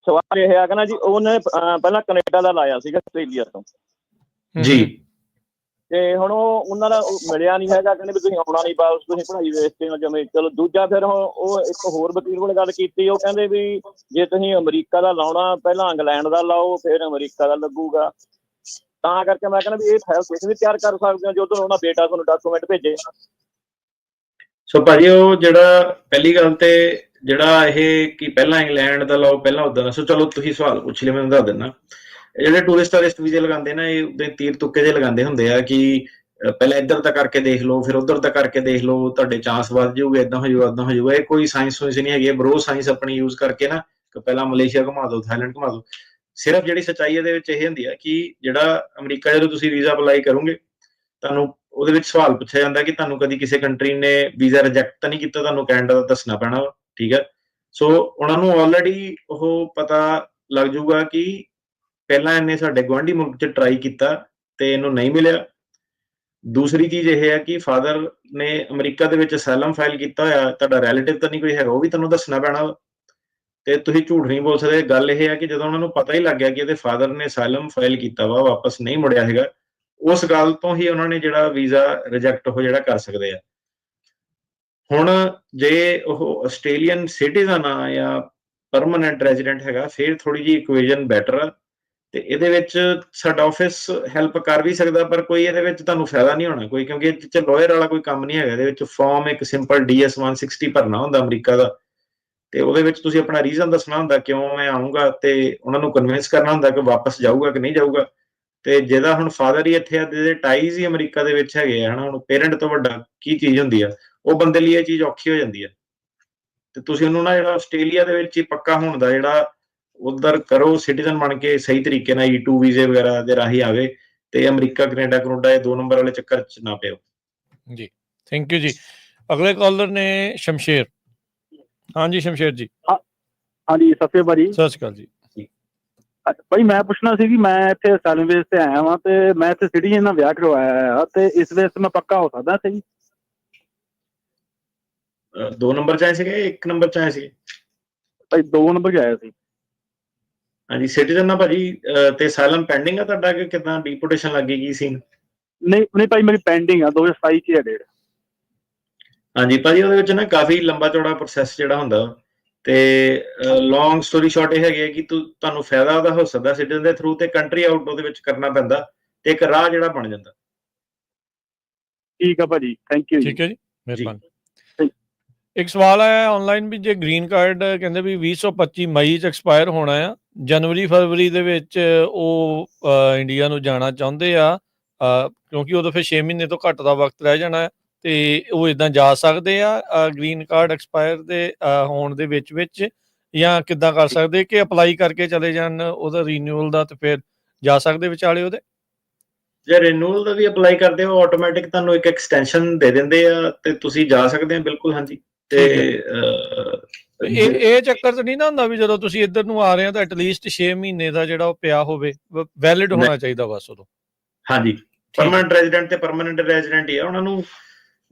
ਸਵਾਲ ਇਹ ਹੈਗਾ ਨਾ ਜੀ, ਉਹਨੇ ਪਹਿਲਾਂ ਕੈਨੇਡਾ ਦਾ ਲਾਇਆ ਸੀਗਾ, ਆਸਟ੍ਰੇਲੀਆ ਤੋਂ ਜੀ, ਤੇ ਹੁਣ ਉਹਨਾਂ ਦਾ ਮਿਲਿਆ ਨਹੀਂ ਹੈਗਾ, ਕਹਿੰਦੇ ਵੀ ਤੁਸੀਂ ਆਉਣਾ ਨਹੀਂ ਵਾਪਸ, ਤੁਸੀਂ ਪੜ੍ਹਾਈ ਵੇਚਦੇ ਹੋ ਜਿਵੇਂ। ਚਲੋ ਦੂਜਾ ਫਿਰ ਉਹ ਇੱਕ ਹੋਰ ਵਕੀਲ ਕੋਲ ਗੱਲ ਕੀਤੀ, ਉਹ ਕਹਿੰਦੇ ਵੀ ਜੇ ਤੁਸੀਂ ਅਮਰੀਕਾ ਦਾ ਲਾਉਣਾ ਪਹਿਲਾਂ ਇੰਗਲੈਂਡ ਦਾ ਲਾਓ, ਫਿਰ ਅਮਰੀਕਾ ਦਾ ਲੱਗੂਗਾ। ਤਾਂ ਕਰਕੇ ਮੈਂ ਕਹਿੰਦਾ ਵੀ ਇਹ ਫਾਈਲ ਤੁਸੀਂ ਵੀ ਤਿਆਰ ਕਰ ਸਕਦੇ ਹੋ, ਜੋ ਉਧਰ ਉਹਨਾਂ ਬੇਟਾ ਤੁਹਾਨੂੰ ਡਾਕੂਮੈਂਟ ਭੇਜੇ। ਸੋ ਭਾਜੀ ਉਹ ਜਿਹੜਾ ਪਹਿਲੀ ਗੱਲ ਤੇ ਜਿਹੜਾ ਇਹ ਕਿ ਪਹਿਲਾਂ ਇੰਗਲੈਂਡ ਦਾ ਲਾਓ ਪਹਿਲਾਂ ਉੱਦਾਂ ਦਾ, ਸੋ ਚਲੋ ਤੁਸੀਂ ਸਵਾਲ ਪੁੱਛ ਲਿਆ, ਮੈਂ ਦੱਸ ਦਿੰਦਾ। ਜਿਹੜੇ ਟੂਰਿਸਟ ਵੀਜ਼ੇ ਲਗਾਉਂਦੇ ਨਾ, ਇਹ ਉਹਦੇ ਤੀਰ ਤੁੱਕੇ ਜਿਹੇ ਲਗਾਉਂਦੇ ਹੁੰਦੇ ਆ ਕਿ ਪਹਿਲਾਂ ਇੱਧਰ ਦਾ ਕਰਕੇ ਦੇਖ ਲਓ, ਫਿਰ ਉੱਧਰ ਦਾ ਕਰਕੇ ਦੇਖ ਲਓ, ਤੁਹਾਡੇ ਚਾਂਸ ਵੱਧ ਜਾਊਗੇ, ਏਦਾਂ ਹੋ ਜਾਊਗਾ, ਏਦਾਂ ਹੋ ਜਾਊਗਾ। ਇਹ ਕੋਈ ਸਾਇੰਸ ਨਹੀਂ ਹੈਗੀ, ਬਰੋ ਸਾਇੰਸ ਆਪਣੀ ਯੂਜ਼ ਕਰਕੇ ਨਾ ਪਹਿਲਾਂ ਮਲੇਸ਼ੀਆ ਘੁਮਾ ਦਿਓ, ਥਾਈਲੈਂਡ ਘੁਮਾ ਦਿਓ। ਸਿਰਫ ਜਿਹੜੀ ਸੱਚਾਈ ਇਹਦੇ ਵਿੱਚ ਇਹ ਹੁੰਦੀ ਆ ਕਿ ਜਿਹੜਾ ਅਮਰੀਕਾ ਜਦੋਂ ਤੁਸੀਂ ਵੀਜ਼ਾ ਅਪਲਾਈ ਕਰੋਗੇ, ਤੁਹਾਨੂੰ ਉਹਦੇ ਵਿੱਚ ਸਵਾਲ ਪੁੱਛਿਆ ਜਾਂਦਾ ਕਿ ਤੁਹਾਨੂੰ ਕਦੀ ਕਿਸੇ ਕੰਟਰੀ ਨੇ ਵੀਜ਼ਾ ਰਿਜੈਕਟ ਤਾਂ ਨਹੀਂ ਕੀਤਾ, ਤੁਹਾਨੂੰ ਕੈਨੇਡਾ ਦਾ ਦੱਸਣਾ ਪੈਣਾ, ਠੀਕ ਹੈ। ਸੋ ਉਹਨਾਂ ਨੂੰ ਆਲਰੇਡੀ ਉਹ ਪਤਾ ਲੱਗ ਜਾਊਗਾ ਕਿ ਪਹਿਲਾਂ ਇਹਨੇ ਸਾਡੇ ਗੁਆਂਢੀ ਮੁਲਕ 'ਚ ਟਰਾਈ ਕੀਤਾ ਤੇ ਇਹਨੂੰ ਨਹੀਂ ਮਿਲਿਆ। ਦੂਸਰੀ ਚੀਜ਼ ਇਹ ਹੈ ਕਿ ਫਾਦਰ ਨੇ ਅਮਰੀਕਾ ਦੇ ਵਿੱਚ ਅਸਾਈਲਮ ਫਾਈਲ ਕੀਤਾ ਹੋਇਆ, ਤੁਹਾਡਾ ਰਿਲੇਟਿਵ ਤਾਂ ਨਹੀਂ ਕੋਈ ਹੈਗਾ, ਉਹ ਵੀ ਤੁਹਾਨੂੰ ਦੱਸਣਾ ਪੈਣਾ। ਤੇ ਤੁਸੀਂ ਝੂਠ ਨਹੀਂ ਬੋਲ ਸਕਦੇ। ਗੱਲ ਇਹ ਹੈ ਕਿ ਜਦੋਂ ਉਹਨਾਂ ਨੂੰ ਪਤਾ ਹੀ ਲੱਗ ਗਿਆ ਕਿ ਇਹਦੇ ਫਾਦਰ ਨੇ ਅਸਾਈਲਮ ਫਾਈਲ ਕੀਤਾ ਵਾ, ਵਾਪਸ ਨਹੀਂ ਮੁੜਿਆ ਹੈਗਾ, ਉਸ ਗੱਲ ਤੋਂ ਹੀ ਉਹਨਾਂ ਨੇ ਜਿਹੜਾ ਵੀਜ਼ਾ ਰਿਜੈਕਟ ਉਹ ਜਿਹੜਾ ਕਰ ਸਕਦੇ ਆ। ਹੁਣ ਜੇ ਉਹ ਆਸਟ੍ਰੇਲੀਅਨ ਸਿਟੀਜ਼ਨ ਆ ਜਾਂ ਪਰਮਾਨੈਂਟ ਰੈਜ਼ੀਡੈਂਟ ਹੈਗਾ, ਫਿਰ ਥੋੜੀ ਜਿਹੀ ਇਕੁਏਸ਼ਨ ਬੈਟਰ ਆ, ਤੇ ਇਹਦੇ ਵਿੱਚ ਸਾਡਾ ਆਫਿਸ ਹੈਲਪ ਕਰ ਵੀ ਸਕਦਾ, ਪਰ ਕੋਈ ਇਹਦੇ ਵਿੱਚ ਤੁਹਾਨੂੰ ਫਾਇਦਾ ਨਹੀਂ ਹੋਣਾ ਕੋਈ, ਕਿਉਂਕਿ ਇਹ 'ਚ ਲਾਇਰ ਵਾਲਾ ਕੋਈ ਕੰਮ ਨਹੀਂ ਹੈਗਾ। ਇਹਦੇ ਵਿੱਚ ਫਾਰਮ ਇੱਕ ਸਿੰਪਲ DS 160 ਭਰਨਾ ਹੁੰਦਾ ਅਮਰੀਕਾ ਦਾ, ਤੇ ਉਹਦੇ ਵਿੱਚ ਤੁਸੀਂ ਆਪਣਾ ਰੀਜ਼ਨ ਦੱਸਣਾ ਹੁੰਦਾ ਕਿਉਂ ਮੈਂ ਆਊਂਗਾ, ਤੇ ਉਹਨਾਂ ਨੂੰ ਕਨਵਿੰਸ ਕਰਨਾ ਹੁੰਦਾ ਕਿ ਵਾਪਸ ਜਾਊਗਾ ਕਿ ਨਹੀਂ ਜਾਊਗਾ। ਤੇ ਜਿਹਦਾ ਹੁਣ ਫਾਦਰ ਹੀ ਇੱਥੇ ਆ, ਜਿਹਦੇ ਟਾਈਜ਼ ਹੀ ਅਮਰੀਕਾ ਦੇ ਵਿੱਚ ਹੈਗੇ ਆ, ਹਨਾ, ਹੁਣ ਪੇਰੈਂਟ ਤੋਂ ਵੱਡਾ ਕੀ ਚੀਜ਼ ਹੁੰਦੀ ਆ, ਉਹ ਬੰਦੇ ਲਈ ਇਹ ਚੀਜ਼ ਔਖੀ ਹੋ ਜਾਂਦੀ ਆ। ਤੇ ਤੁਸੀਂ ਉਹਨੂੰ ਨਾ ਜਿਹੜਾ ਆਸਟ੍ਰੇਲੀਆ ਦੇ ਵਿੱਚ ਹੀ ਪੱਕਾ ਹੋਣ ਦਾ ਜਿਹੜਾ ਉਧਰ ਕਰੋ, ਸਿਟੀਜ਼ਨ ਬਣ ਕੇ ਸਹੀ ਤਰੀਕੇ ਨਾਲ E2 ਵੀਜ਼ੇ ਵਗੈਰਾ ਦੇ ਰਾਹੀਂ ਆਵੇ, ਤੇ ਅਮਰੀਕਾ ਕੈਨੇਡਾ ਇਹ 2 ਨੰਬਰ ਵਾਲੇ ਚੱਕਰ 'ਚ ਨਾ ਪਿਓ ਜੀ। ਥੈਂਕ ਯੂ ਜੀ। ਅਗਲੇ ਕਾਲਰ ਨੇ ਸ਼ਮਸ਼ੇਰ। ਹਾਂਜੀ ਸ਼ਮਸ਼ੇਰ ਜੀ। ਹਾਂਜੀ ਸਤਿ ਸ਼੍ਰੀ ਅਕਾਲ ਜੀ। ਸਤਿ ਸ਼੍ਰੀ ਅਕਾਲ ਜੀ। ਭਾਈ ਮੈਂ ਪੁੱਛਣਾ ਸੀ ਕਿ ਮੈਂ ਇੱਥੇ ਅਸਾਈਲਮ ਬੇਸ ਤੇ ਆਇਆ ਵਾਂ, ਤੇ ਮੈਂ ਇੱਥੇ ਸਿਟੀਜ਼ਨ ਨਾਲ ਵਿਆਹ ਕਰਵਾਇਆ ਆ, ਤੇ ਇਸ ਵੇਸ ਮੈਂ ਪੱਕਾ ਹੋ ਸਕਦਾ ਸਹੀ? 2 ਨੰਬਰ 'ਚ ਆਏ ਸੀਗੇ, 1 ਨੰਬਰ 'ਚ ਆਏ ਸੀਗੇ? ਭਾਈ 2 ਨੰਬਰ 'ਚ ਆਇਆ ਸੀ। ਹਾਂਜੀ ਸਿਟੀਜ਼ਨ ਨਾ ਭਾਜੀ, ਤੇ ਅਸਾਈਲਮ ਪੈਂਡਿੰਗ ਆ ਤੁਹਾਡਾ ਕਿ ਕਿਦਾਂ, ਡੀਪੋਰਟੇਸ਼ਨ ਲੱਗ ਗਈ ਸੀ? ਨਹੀਂ ਭਾਈ ਮੇਰੀ ਪੈਂਡਿੰਗ ਆ, 2027 'ਚ ਆ ਡੇਟ। ਹਾਂਜੀ ਭਾਜੀ ਉਹਦੇ ਵਿੱਚ ਨਾ ਕਾਫੀ ਲੰਬਾ ਚੌੜਾ ਪ੍ਰੋਸੈਸ ਜਿਹੜਾ ਹੁੰਦਾ, ਤੇ ਲੌਂਗ ਸਟੋਰੀ ਸ਼ਾਰਟ ਇਹ ਹੈਗੀ ਹੈ ਕਿ ਤੁਹਾਨੂੰ ਫਾਇਦਾ ਉਹਦਾ ਹੋ ਸਕਦਾ ਸਿਟੀਜ਼ਨ ਦੇ ਥਰੂ, ਤੇ ਕੰਟਰੀ ਆਊਟ ਉਹਦੇ ਵਿੱਚ ਕਰਨਾ ਪੈਂਦਾ, ਤੇ ਇੱਕ ਰਾਹ ਜਿਹੜਾ ਬਣ ਜਾਂਦਾ। ਠੀਕ ਆ ਭਾਜੀ, ਥੈਂਕ ਯੂ। ਠੀਕ ਹੈ ਜੀ, ਮਿਹਰਬਾਨੀ। ਇੱਕ ਸਵਾਲ ਆਇਆ ਆਨਲਾਈਨ ਵੀ ਜੇ ਗ੍ਰੀਨ ਕਾਰਡ ਕਹਿੰਦੇ ਵੀ 2025 ਮਈ 'ਚ ਐਕਸਪਾਇਰ ਹੋਣਾ ਆ, ਜਨਵਰੀ ਫਰਵਰੀ ਦੇ ਵਿੱਚ ਉਹ ਇੰਡੀਆ ਨੂੰ ਜਾਣਾ ਚਾਹੁੰਦੇ ਆ, ਕਿਉਂਕਿ ਉਦੋਂ ਫਿਰ 6 ਮਹੀਨੇ ਤੋਂ ਘੱਟ ਦਾ ਵਕਤ ਰਹਿ ਜਾਣਾ ਹੈ, ਤੇ ਉਹ ਇਦਾਂ ਜਾ ਸਕਦੇ ਆ ਗ੍ਰੀਨ ਕਾਰਡ ਐਕਸਪਾਇਰ ਦੇ ਹੋਣ ਦੇ ਵਿੱਚ ਜਾਂ ਕਿੱਦਾਂ ਕਰ ਸਕਦੇ ਕਿ ਅਪਲਾਈ ਕਰਕੇ ਚਲੇ ਜਾਣ ਉਹਦਾ ਰੀਨਿਊਅਲ ਦਾ, ਤੇ ਫਿਰ ਜਾ ਸਕਦੇ ਵਿਚਾਲੇ ਉਹਦੇ? ਜੇ ਰੀਨਿਊਅਲ ਦਾ ਵੀ ਅਪਲਾਈ ਕਰਦੇ ਹੋ, ਆਟੋਮੈਟਿਕ ਤੁਹਾਨੂੰ ਇੱਕ ਐਕਸਟੈਂਸ਼ਨ ਦੇ ਦਿੰਦੇ ਆ, ਤੇ ਤੁਸੀਂ ਜਾ ਸਕਦੇ ਆ ਬਿਲਕੁਲ। ਹਾਂਜੀ ਤੇ ਇਹ ਚੱਕਰ ਤਾਂ ਨਹੀਂ ਨਾ ਹੁੰਦਾ ਵੀ ਜਦੋਂ ਤੁਸੀਂ ਇੱਧਰ ਨੂੰ ਆ ਰਹੇ ਹੋ ਤਾਂ ਐਟਲੀਸਟ 6 ਮਹੀਨੇ ਦਾ ਜਿਹੜਾ ਉਹ ਪਿਆ ਹੋਵੇ, ਵੈਲਿਡ ਹੋਣਾ ਚਾਹੀਦਾ ਬਸ ਉਦੋਂ? ਹਾਂਜੀ ਪਰਮਾਨੈਂਟ ਰੈਜ਼ੀਡੈਂਟ ਤੇ ਪਰਮਾਨੈਂਟ ਰੈਜ਼ੀਡੈਂਟ ਹੀ ਆ, ਉਹਨਾਂ ਨੂੰ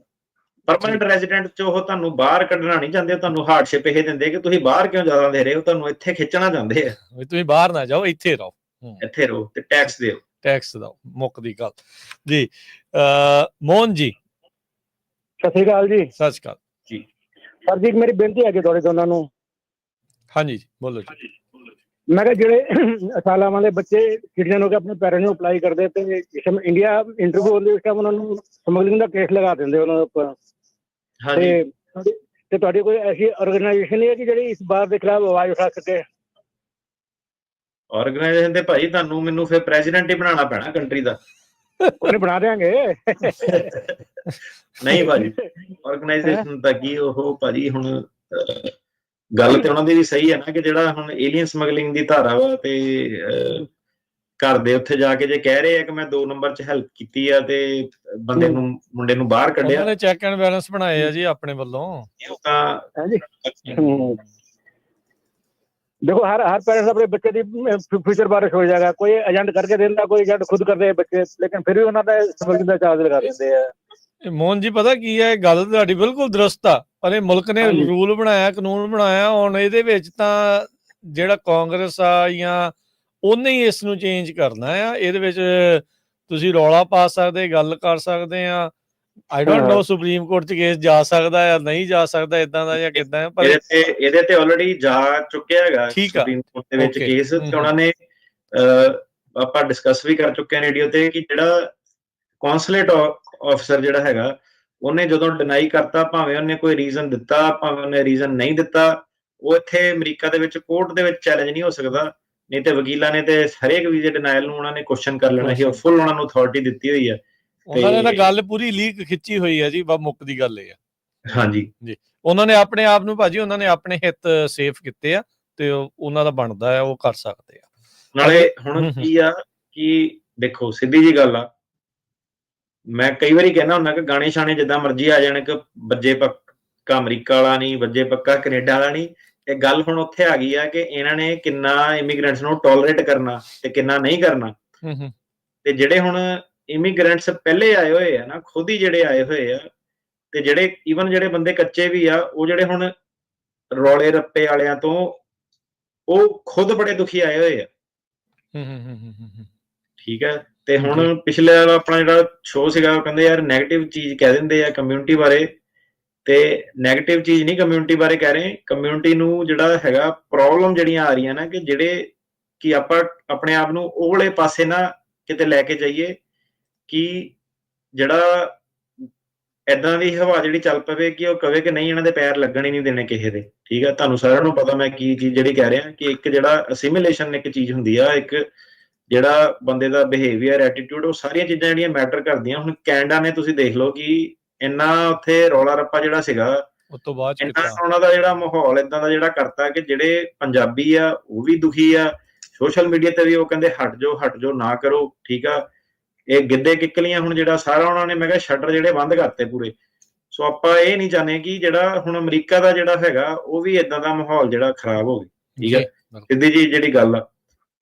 ਪਰਮਾਨੈਂਟ ਰੈਜ਼ੀਡੈਂਟ 'ਚ ਉਹ ਤੁਹਾਨੂੰ ਬਾਹਰ ਕੱਢਣਾ ਨਹੀਂ ਚਾਹੁੰਦੇ, ਤੁਹਾਨੂੰ ਹਾਰਡਸ਼ਿਪ ਇਹ ਦਿੰਦੇ ਕਿ ਤੁਸੀਂ ਬਾਹਰ ਕਿਉਂ ਜ਼ਿਆਦਾ ਦੇ ਰਹੇ ਹੋ, ਤੁਹਾਨੂੰ ਇੱਥੇ ਖਿੱਚਣਾ ਚਾਹੁੰਦੇ ਆ, ਤੁਸੀਂ ਬਾਹਰ ਨਾ ਜਾਓ, ਇੱਥੇ ਰਹੋ, ਇੱਥੇ ਰਹੋ ਤੇ ਟੈਕਸ ਦਿਓ। ਟੈਕਸ ਦਾ ਮੁੱਕ ਦੀ ਗੱਲ ਜੀ। ਮੋਹਨ ਜੀ ਸਤਿ ਸ਼੍ਰੀ ਅਕਾਲ ਜੀ। ਸਤਿ ਸ਼੍ਰੀ ਅਕਾਲ ਜੀ। ਸਰ ਜੀ ਇੱਕ ਮੇਰੀ ਬੇਨਤੀ ਹੈਗੀ ਤੁਹਾਡੇ ਦੋਨਾਂ ਨੂੰ। ਹਾਂਜੀ ਜੀ ਬੋਲੋ ਜੀ। ਮੈਂ ਕਿਹਾ ਜਿਹੜੇ ਅਸਾਲਾਮਾਂ ਦੇ ਬੱਚੇ ਸਿਟੀਜ਼ਨ ਹੋ ਕੇ ਆਪਣੇ ਪੈਰੈਂਟਸ ਨੂੰ ਅਪਲਾਈ ਕਰਦੇ ਤੇ ਇੰਡੀਆ ਇੰਟਰਵਿਊ ਹੁੰਦੇ, ਉਸ ਟਾਈਮ ਉਹਨਾਂ ਨੂੰ ਸਮਗਲਿੰਗ ਦਾ ਕੇਸ ਲਗਾ ਦਿੰਦੇ ਉਹਨਾਂ ਦੇ ਉੱਪਰ। ਤੇ ਤੁਹਾਡੀ ਕੋਈ ਐਸੀ ਆਰਗੇਨਾਈਜੇਸ਼ਨ ਨਹੀਂ ਹੈ ਕਿ ਜਿਹੜੀ ਇਸ ਬਾਤ ਦੇ ਖਿਲਾਫ ਆਵਾਜ਼ ਉਠਾ ਸਕੇ? ਆਰਗੇਨਾਈਜੇਸ਼ਨ ਤੇ ਭਾਈ ਤੁਹਾਨੂੰ ਮੈਨੂੰ ਫਿਰ ਪ੍ਰੈਜ਼ੀਡੈਂਟ ਹੀ ਬਣਾਉਣਾ ਪੈਣਾ ਕੰਟਰੀ ਦਾ। ਉਹਨੇ ਬਣਾ ਦੇਾਂਗੇ। ਨਹੀਂ ਭਾਜੀ ਆਰਗੇਨਾਈਜੇਸ਼ਨ ਤਾਂ ਕੀ ਉਹ ਭਾਜੀ, ਹੁਣ ਗੱਲ ਤੇ ਉਹਨਾਂ ਦੀ ਵੀ ਸਹੀ ਹੈ ਨਾ ਕਿ ਜਿਹੜਾ ਹੁਣ ਏਲੀਅਨ ਸਮਗਲਿੰਗ ਦੀ ਧਾਰਾ ਵਾ, ਤੇ ਘਰ ਦੇ ਉੱਥੇ ਜਾ ਕੇ ਜੇ ਕਹਿ ਰਹੇ ਆ ਕਿ ਮੈਂ 2 ਨੰਬਰ 'ਚ ਹੈਲਪ ਕੀਤੀ ਆ ਤੇ ਬੰਦੇ ਨੂੰ ਮੁੰਡੇ ਨੂੰ ਬਾਹਰ ਕੱਢਿਆ, ਉਹਨਾਂ ਨੇ ਚੈੱਕ ਐਂਡ ਬੈਲੈਂਸ ਬਣਾਏ ਆ ਜੀ ਆਪਣੇ ਵੱਲੋਂ। ਤਾਂ देखो हर पेरेंट्स अपने बच्चे की फ्यूचर बारे सोच जाएगा, कोई एजेंट करके देता, कोई एजेंट खुद करते बच्चे, लेकिन फिर भी उन्होंने स्मगलिंग का चार्ज लगा देंगे। ਮੋਹਨ ਜੀ ਪਤਾ ਕੀ ਹੈ, ਗੱਲ ਤੁਹਾਡੀ ਬਿਲਕੁਲ ਦਰੁਸਤ ਆ, ਪਰ ਇਹ ਮੁਲਕ ਨੇ ਰੂਲ ਬਣਾਇਆ, ਕਾਨੂੰਨ ਬਣਾਇਆ, ਹੁਣ ਇਹਦੇ ਵਿੱਚ ਤਾਂ ਜਿਹੜਾ ਕਾਂਗਰਸ ਆ ਜਾਂ ਉਹਨੇ ਹੀ ਇਸ ਨੂੰ ਚੇਂਜ ਕਰਨਾ ਆ। ਇਹਦੇ ਵਿੱਚ ਤੁਸੀਂ ਰੌਲਾ ਪਾ ਸਕਦੇ, ਗੱਲ ਕਰ ਸਕਦੇ ਆ। I don't know supreme court 'ਚ ਕੇਸ ਜਾ ਸਕਦਾ ਜਾਂ ਨਹੀਂ ਜਾ ਸਕਦਾ, ਇਦਾਂ ਦਾ ਜਾਂ ਕਿੱਦਾਂ, ਪਰ ਇਹਦੇ ਤੇ ਆਲਰੇਡੀ ਜਾ ਚੁੱਕਿਆ ਹੈਗਾ ਸੁਪਰੀਮ ਕੋਰਟ ਦੇ ਵਿੱਚ ਕੇਸ, ਤੇ ਉਹਨਾਂ ਨੇ ਆਪਾਂ ਡਿਸਕਸ ਵੀ ਕਰ ਚੁੱਕੇ ਹਾਂ ਰੇਡੀਓ ਤੇ ਕਿ ਜਿਹੜਾ ਕੌਂਸੂਲੇਟ ਆਫਿਸਰ ਜਿਹੜਾ ਹੈਗਾ, ਉਹਨੇ ਜਦੋਂ ਡਿਨਾਈ ਕਰਤਾ, ਭਾਵੇਂ ਉਹਨੇ ਕੋਈ ਰੀਜ਼ਨ ਦਿੱਤਾ, ਭਾਵੇਂ ਉਹਨੇ ਰੀਜ਼ਨ ਨਹੀਂ ਦਿੱਤਾ, ਉਹ ਇੱਥੇ ਅਮਰੀਕਾ ਦੇ ਵਿੱਚ ਕੋਰਟ ਦੇ ਵਿੱਚ ਚੈਲੰਜ ਨਹੀਂ ਹੋ ਸਕਦਾ। ਨਹੀਂ ਤੇ ਵਕੀਲਾਂ ਨੇ ਤੇ ਹਰੇਕ ਵੀਜ਼ੇ ਡਿਨਾਇਲ ਨੂੰ ਉਹਨਾਂ ਨੇ ਕੁਐਸਚਨ ਕਰ ਲੈਣਾ ਸੀ, ਉਹ ਫੁੱਲ ਉਹਨਾਂ ਨੂੰ ਅਥਾਰਟੀ ਦਿੱਤੀ ਹੋਈ ਹੈ। ਉਹਨਾਂ ਨੇ ਤਾਂ ਗੱਲ ਪੂਰੀ ਲੀਕ ਖਿੱਚੀ ਹੋਈ ਹੈ ਜੀ, ਬਸ ਮੁੱਕਦੀ ਗੱਲ ਇਹ ਆ। ਹਾਂਜੀ ਜੀ, ਉਹਨਾਂ ਨੇ ਆਪਣੇ ਆਪ ਨੂੰ ਭਾਜੀ, ਉਹਨਾਂ ਨੇ ਆਪਣੇ ਹਿੱਤ ਸੇਫ ਕੀਤੇ ਆ, ਤੇ ਉਹਨਾਂ ਦਾ ਬਣਦਾ ਆ, ਉਹ ਕਰ ਸਕਦੇ ਆ। ਨਾਲੇ ਹੁਣ ਕੀ ਆ ਕਿ ਦੇਖੋ, ਸਿੱਧੀ ਜੀ ਗੱਲ ਆ, ਮੈਂ ਕਈ ਵਾਰੀ ਕਹਿੰਦਾ ਹੁੰਦਾ ਕਿ ਗਾਣੇ ਸ਼ਾਣੇ ਜਿੱਦਾਂ ਮਰਜ਼ੀ ਆ ਜਾਣ, ਕਿ ਬੱਜੇ ਪੱਕਾ ਅਮਰੀਕਾ ਵਾਲਾ ਨਹੀਂ, ਬੱਜੇ ਪੱਕਾ ਕੈਨੇਡਾ ਵਾਲਾ ਨਹੀਂ। ਇਹ ਗੱਲ ਹੁਣ ਉੱਥੇ ਆ ਗਈ ਆ ਕਿ ਇਹਨਾਂ ਨੇ ਕਿੰਨਾ ਇਮੀਗ੍ਰੈਂਟਸ ਨੂੰ ਟੋਲਰੇਟ ਕਰਨਾ ਤੇ ਕਿੰਨਾ ਨਹੀਂ ਕਰਨਾ। ਤੇ ਜਿਹੜੇ ਹੁਣ ਇਮੀਗ੍ਰੈਂਟਸ ਪਹਿਲੇ ਆਏ ਹੋਏ ਆ ਨਾ, ਖੁਦ ਹੀ ਜਿਹੜੇ ਆਏ ਹੋਏ ਆ, ਤੇ ਜਿਹੜੇ ਈਵਨ ਜਿਹੜੇ ਬੰਦੇ ਕੱਚੇ ਵੀ ਆ, ਉਹ ਜਿਹੜੇ ਹੁਣ ਰੌਲੇ ਰੱਪੇ ਵਾਲਿਆਂ ਤੋਂ, ਉਹ ਖੁਦ ਬੜੇ ਦੁਖੀ ਆਏ ਹੋਏ ਆ। ਠੀਕ ਹੈ, ਤੇ ਹੁਣ ਪਿਛਲੇ ਆਪਣਾ ਜਿਹੜਾ ਸ਼ੋਅ ਸੀਗਾ, ਉਹ ਕਹਿੰਦੇ ਯਾਰ ਨੈਗੇਟਿਵ ਚੀਜ਼ ਕਹਿ ਦਿੰਦੇ ਆ ਕਮਿਊਨਿਟੀ ਬਾਰੇ, ਤੇ ਨੈਗੇਟਿਵ ਚੀਜ਼ ਨਹੀਂ ਕਮਿਊਨਿਟੀ ਬਾਰੇ ਕਹਿ ਰਹੇ। ਕਮਿਊਨਿਟੀ ਨੂੰ ਜਿਹੜਾ ਹੈਗਾ ਪ੍ਰੋਬਲਮ ਜਿਹੜੀਆਂ ਆ ਰਹੀਆਂ ਨਾ, ਕਿ ਜਿਹੜੇ ਕਿ ਆਪਾਂ ਆਪਣੇ ਆਪ ਨੂੰ ਉਹ ਵਾਲੇ ਪਾਸੇ ਨਾ ਕਿਤੇ ਲੈ ਕੇ ਜਾਈਏ ਕਿ ਜਿਹੜਾ ਏਦਾਂ ਦੀ ਹਵਾ ਜਿਹੜੀ ਚੱਲ ਪਵੇ ਕਿ ਉਹ ਕਵੇ ਕਿ ਨਹੀਂ, ਇਹਨਾਂ ਦੇ ਪੈਰ ਲੱਗਣ ਹੀ ਨਹੀਂ ਦੇਣੇ ਕਿਸੇ ਦੇ। ਠੀਕ ਹੈ, ਤੁਹਾਨੂੰ ਸਾਰਿਆਂ ਨੂੰ ਪਤਾ ਮੈਂ ਕੀ ਚੀਜ਼ ਜਿਹੜੀ ਕਹਿ ਰਿਹਾ, ਕਿ ਇੱਕ ਜਿਹੜਾ ਅਸਿਮੀਲੇਸ਼ਨ ਇੱਕ ਚੀਜ਼ ਹੁੰਦੀ ਆ, ਇੱਕ ਜਿਹੜਾ ਬੰਦੇ ਦਾ ਬਿਹੇਵੀਅਰ, ਐਟੀਟਿਊਡ, ਉਹ ਸਾਰੀਆਂ ਚੀਜ਼ਾਂ ਜਿਹੜੀਆਂ ਮੈਟਰ ਕਰਦੀਆਂ। ਹੁਣ ਕੈਨੇਡਾ ਨੇ ਤੁਸੀਂ ਦੇਖ ਲਓ ਕਿ ਇੰਨਾ ਉੱਥੇ ਰੌਲਾ ਰੱਪਾ ਜਿਹੜਾ ਸੀਗਾ, ਉਸ ਤੋਂ ਬਾਅਦ ਉਹਨਾਂ ਦਾ ਜਿਹੜਾ ਮਾਹੌਲ ਏਦਾਂ ਦਾ ਜਿਹੜਾ ਕਰਤਾ ਕਿ ਜਿਹੜੇ ਪੰਜਾਬੀ ਆ ਉਹ ਵੀ ਦੁਖੀ ਆ। ਸੋਸ਼ਲ ਮੀਡੀਆ ਤੇ ਵੀ ਉਹ ਕਹਿੰਦੇ ਹਟ ਜਾਓ ਨਾ ਕਰੋ। ਠੀਕ ਆ, ਇਹ ਗਿੱਧੇ ਕਿੱਕਲੀਆਂ ਹੁਣ ਜਿਹੜਾ ਸਾਰਾ ਉਹਨਾਂ ਨੇ, ਮੈਂ ਕਿਹਾ ਸ਼ਟਰ ਜਿਹੜੇ ਬੰਦ ਕਰਤੇ ਪੂਰੇ। ਸੋ ਆਪਾਂ ਇਹ ਨਹੀਂ ਚਾਹੁੰਦੇ ਕਿ ਜਿਹੜਾ ਹੁਣ ਅਮਰੀਕਾ ਦਾ ਜਿਹੜਾ ਹੈਗਾ, ਉਹ ਵੀ ਏਦਾਂ ਦਾ ਮਾਹੌਲ ਜਿਹੜਾ ਖਰਾਬ ਹੋਵੇ। ਠੀਕ ਹੈ, ਸਿੱਧੀ ਜੀ ਜਿਹੜੀ ਗੱਲ ਆ।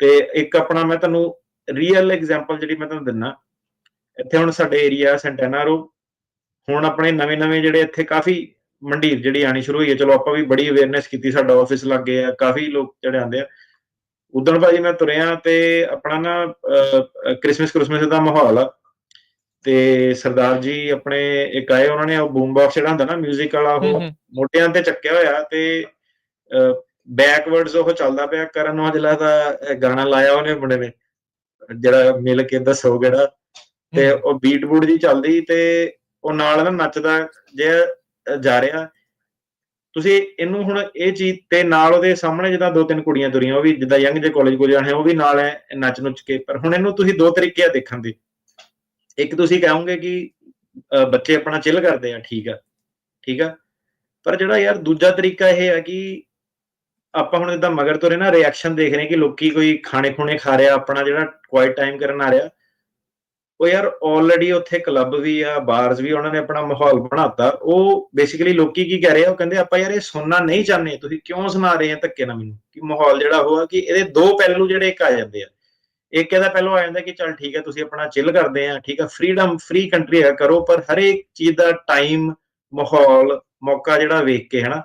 ਤੇ ਇੱਕ ਆਪਣਾ ਮੈਂ ਤੁਹਾਨੂੰ ਰੀਅਲ ਐਗਜ਼ਾਮਪਲ ਜਿਹੜੀ ਮੈਂ ਤੁਹਾਨੂੰ ਦਿੰਦਾ, ਇੱਥੇ ਹੁਣ ਸਾਡੇ ਏਰੀਆ ਸੈਂਟੈਨਾ ਰੋ, ਹੁਣ ਆਪਣੇ ਨਵੇਂ ਜਿਹੜੇ ਇੱਥੇ ਕਾਫੀ ਮੰਡੀਰ ਜਿਹੜੀ ਆਣੀ ਸ਼ੁਰੂ ਹੋਈ ਹੈ। ਚਲੋ ਆਪਾਂ ਵੀ ਬੜੀ ਅਵੇਅਰਨੈਸ ਕੀਤੀ, ਸਾਡਾ ਆਫਿਸ ਲੱਗੇ ਆ, ਕਾਫੀ ਲੋਕ ਜਿਹੜੇ ਆਉਂਦੇ ਆ। ਉਦਣ ਭਾਜੀ ਮੈਂ ਤੁਰਿਆ ਤੇ ਆਪਣਾ ਨਾ ਕ੍ਰਿਸਮਸ ਦਾ ਮਾਹੌਲ ਆ, ਤੇ ਸਰਦਾਰ ਜੀ ਆਪਣੇ ਇੱਕ ਆਏ, ਉਹਨਾਂ ਨੇ ਉਹ ਬੂਮ ਬਾਕਸ ਜਿਹੜਾ ਹੁੰਦਾ ਨਾ ਮਿਊਜ਼ਿਕ ਵਾਲਾ, ਉਹ ਮੋਢਿਆਂ ਤੇ ਚੱਕਿਆ ਹੋਇਆ, ਤੇ ਬੈਕਵਰਡਸ ਉਹ ਚੱਲਦਾ ਪਿਆ। ਕਰਨ ਔਜਲਾ ਦਾ ਗਾਣਾ ਲਾਇਆ ਉਹਨੇ ਮੁੰਡੇ ਨੇ, ਜਿਹੜਾ ਮਿਲ ਕੇ ਦੱਸੋ ਕਿਹੜਾ, ਤੇ ਉਹ ਬੀਟ ਬੂਟ ਜੀ ਚੱਲਦੀ, ਤੇ ਉਹ ਨਾਲ ਨਾ ਨੱਚਦਾ ਜੇ ਜਾ ਰਿਹਾ। ਤੁਸੀਂ ਇਹਨੂੰ ਹੁਣ ਇਹ ਚੀਜ਼ ਤੇ ਨਾਲ ਉਹਦੇ ਸਾਹਮਣੇ ਜਿੱਦਾਂ 2-3 ਕੁੜੀਆਂ ਤੁਰੀਆਂ, ਉਹ ਵੀ ਜਿੱਦਾਂ ਯੰਗ ਜੇ ਕਾਲਜ ਕੋਲ ਜਾਣੇ, ਉਹ ਵੀ ਨਾਲ ਨੱਚ ਨੁੱਚ ਕੇ। ਪਰ ਹੁਣ ਇਹਨੂੰ ਤੁਸੀਂ 2 ਤਰੀਕੇ ਆ ਦੇਖਣ ਦੇ। ਇੱਕ ਤੁਸੀਂ ਕਹੋਗੇ ਕਿ ਬੱਚੇ ਆਪਣਾ ਚਿੱਲ ਕਰਦੇ ਆ, ਠੀਕ ਆ, ਪਰ ਜਿਹੜਾ ਯਾਰ ਦੂਜਾ ਤਰੀਕਾ ਇਹ ਆ ਕਿ ਆਪਾਂ ਹੁਣ ਏਦਾਂ ਮਗਰ ਤੁਰੇ ਨਾ, ਰਿਐਕਸ਼ਨ ਦੇਖ ਰਹੇ ਕਿ ਲੋਕੀ ਕੋਈ ਖਾਣੇ ਖੂਣੇ ਖਾ ਰਿਹਾ, ਆਪਣਾ ਜਿਹੜਾ ਕੁਆਇਟ ਟਾਈਮ ਕਰਨ ਆ ਰਿਹਾ। ਉਹ ਯਾਰ ਆਲਰੇਡੀ ਉੱਥੇ ਕਲੱਬ ਵੀ ਆ, ਬਾਰਸ ਵੀ, ਉਹਨਾਂ ਨੇ ਆਪਣਾ ਮਾਹੌਲ ਬਣਾਤਾ। ਉਹ ਬੇਸਿਕਲੀ ਲੋਕੀ ਕੀ ਕਹਿ ਰਹੇ ਆ, ਉਹ ਕਹਿੰਦੇ ਆਪਾਂ ਯਾਰ ਇਹ ਸੁਣਨਾ ਨਹੀਂ ਚਾਹੁੰਦੇ, ਤੁਸੀਂ ਕਿਉਂ ਸੁਣਾ ਰਹੇ ਆ ਧੱਕੇ ਨਾਲ ਮੈਨੂੰ। ਕਿ ਮਾਹੌਲ ਜਿਹੜਾ ਉਹ ਆ ਕਿ ਇਹਦੇ 2 ਪਹਿਲੂ ਜਿਹੜੇ ਇੱਕ ਆ ਜਾਂਦੇ ਆ। ਇੱਕ ਇਹਦਾ ਪਹਿਲੂ ਆ ਜਾਂਦਾ ਕਿ ਚੱਲ ਠੀਕ ਹੈ, ਤੁਸੀਂ ਆਪਣਾ ਚਿੱਲ ਕਰਦੇ ਆ, ਠੀਕ ਆ, ਫ੍ਰੀਡਮ ਫ੍ਰੀ ਕੰਟਰੀ ਹੈ, ਕਰੋ, ਪਰ ਹਰੇਕ ਚੀਜ਼ ਦਾ ਟਾਈਮ, ਮਾਹੌਲ, ਮੌਕਾ ਜਿਹੜਾ ਵੇਖ ਕੇ, ਹਨਾ।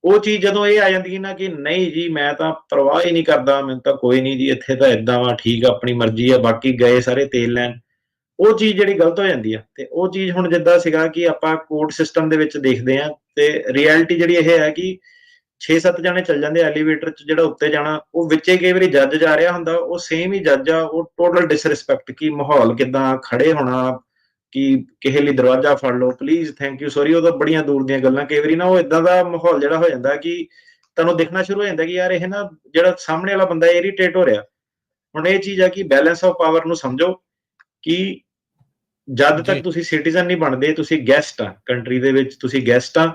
ਉਹ ਚੀਜ਼ ਜਦੋਂ ਇਹ ਆ ਜਾਂਦੀ ਨਾ ਕਿ ਨਹੀਂ ਜੀ ਮੈਂ ਤਾਂ ਪਰਵਾਹ ਹੀ ਨਹੀਂ ਕਰਦਾ, ਮੈਨੂੰ ਤਾਂ ਕੋਈ ਨਹੀਂ ਜੀ, ਇੱਥੇ ਤਾਂ ਏਦਾਂ ਵਾ, ਠੀਕ ਆ, ਆਪਣੀ ਮਰਜ਼ੀ ਆ, ਬਾਕੀ ਗਏ ਸਾਰੇ ਤੇਲ ਲੈਣ, ਉਹ ਚੀਜ਼ ਜਿਹੜੀ ਗਲਤ ਹੋ ਜਾਂਦੀ ਆ। ਤੇ ਉਹ ਚੀਜ਼ ਹੁਣ ਜਿੱਦਾਂ ਸੀਗਾ ਕਿ ਆਪਾਂ ਕੋਰਟ ਸਿਸਟਮ ਦੇ ਵਿੱਚ ਦੇਖਦੇ ਆ, ਤੇ ਰਿਐਲਿਟੀ ਜਿਹੜੀ ਇਹ ਹੈ ਕਿ 6-7 ਜਾਣੇ ਚੱਲ ਜਾਂਦੇ ਐਲੀਵੇਟਰ 'ਚ, ਜਿਹੜਾ ਉੱਤੇ ਜਾਣਾ ਉਹ ਵਿੱਚੇ ਕਈ ਵਾਰੀ ਜੱਜ ਜਾ ਰਿਹਾ ਹੁੰਦਾ, ਉਹ ਸੇਮ ਹੀ ਜੱਜ ਆ, ਉਹ ਟੋਟਲ ਡਿਸਰਿਸਪੈਕਟ, ਕਿ ਮਾਹੌਲ ਕਿੱਦਾਂ, ਖੜੇ ਹੋਣਾ, ਕਿ ਕਿਸੇ ਲਈ ਦਰਵਾਜ਼ਾ ਫੜ ਲਓ, ਪਲੀਜ਼, ਥੈਂਕ ਯੂ, ਸੌਰੀ, ਉਹ ਤਾਂ ਬੜੀਆਂ ਦੂਰ ਦੀਆਂ ਗੱਲਾਂ। ਕਈ ਵਾਰੀ ਨਾ ਉਹ ਏਦਾਂ ਦਾ ਮਾਹੌਲ ਜਿਹੜਾ ਹੋ ਜਾਂਦਾ ਕਿ ਤੁਹਾਨੂੰ ਦਿਖਣਾ ਸ਼ੁਰੂ ਹੋ ਜਾਂਦਾ ਕਿ ਯਾਰ ਇਹ ਨਾ ਜਿਹੜਾ ਸਾਹਮਣੇ ਵਾਲਾ ਬੰਦਾ ਇਰੀਟੇਟ ਹੋ ਰਿਹਾ। ਹੁਣ ਇਹ ਚੀਜ਼ ਆ ਕਿ ਬੈਲੈਂਸ ਆਫ ਪਾਵਰ ਨੂੰ ਸਮਝੋ, ਕਿ ਜਦ ਤੱਕ ਤੁਸੀਂ ਸਿਟੀਜ਼ਨ ਨਹੀਂ ਬਣਦੇ, ਤੁਸੀਂ ਗੈਸਟ ਆ ਕੰਟਰੀ ਦੇ ਵਿੱਚ, ਤੁਸੀਂ ਗੈਸਟ ਆ,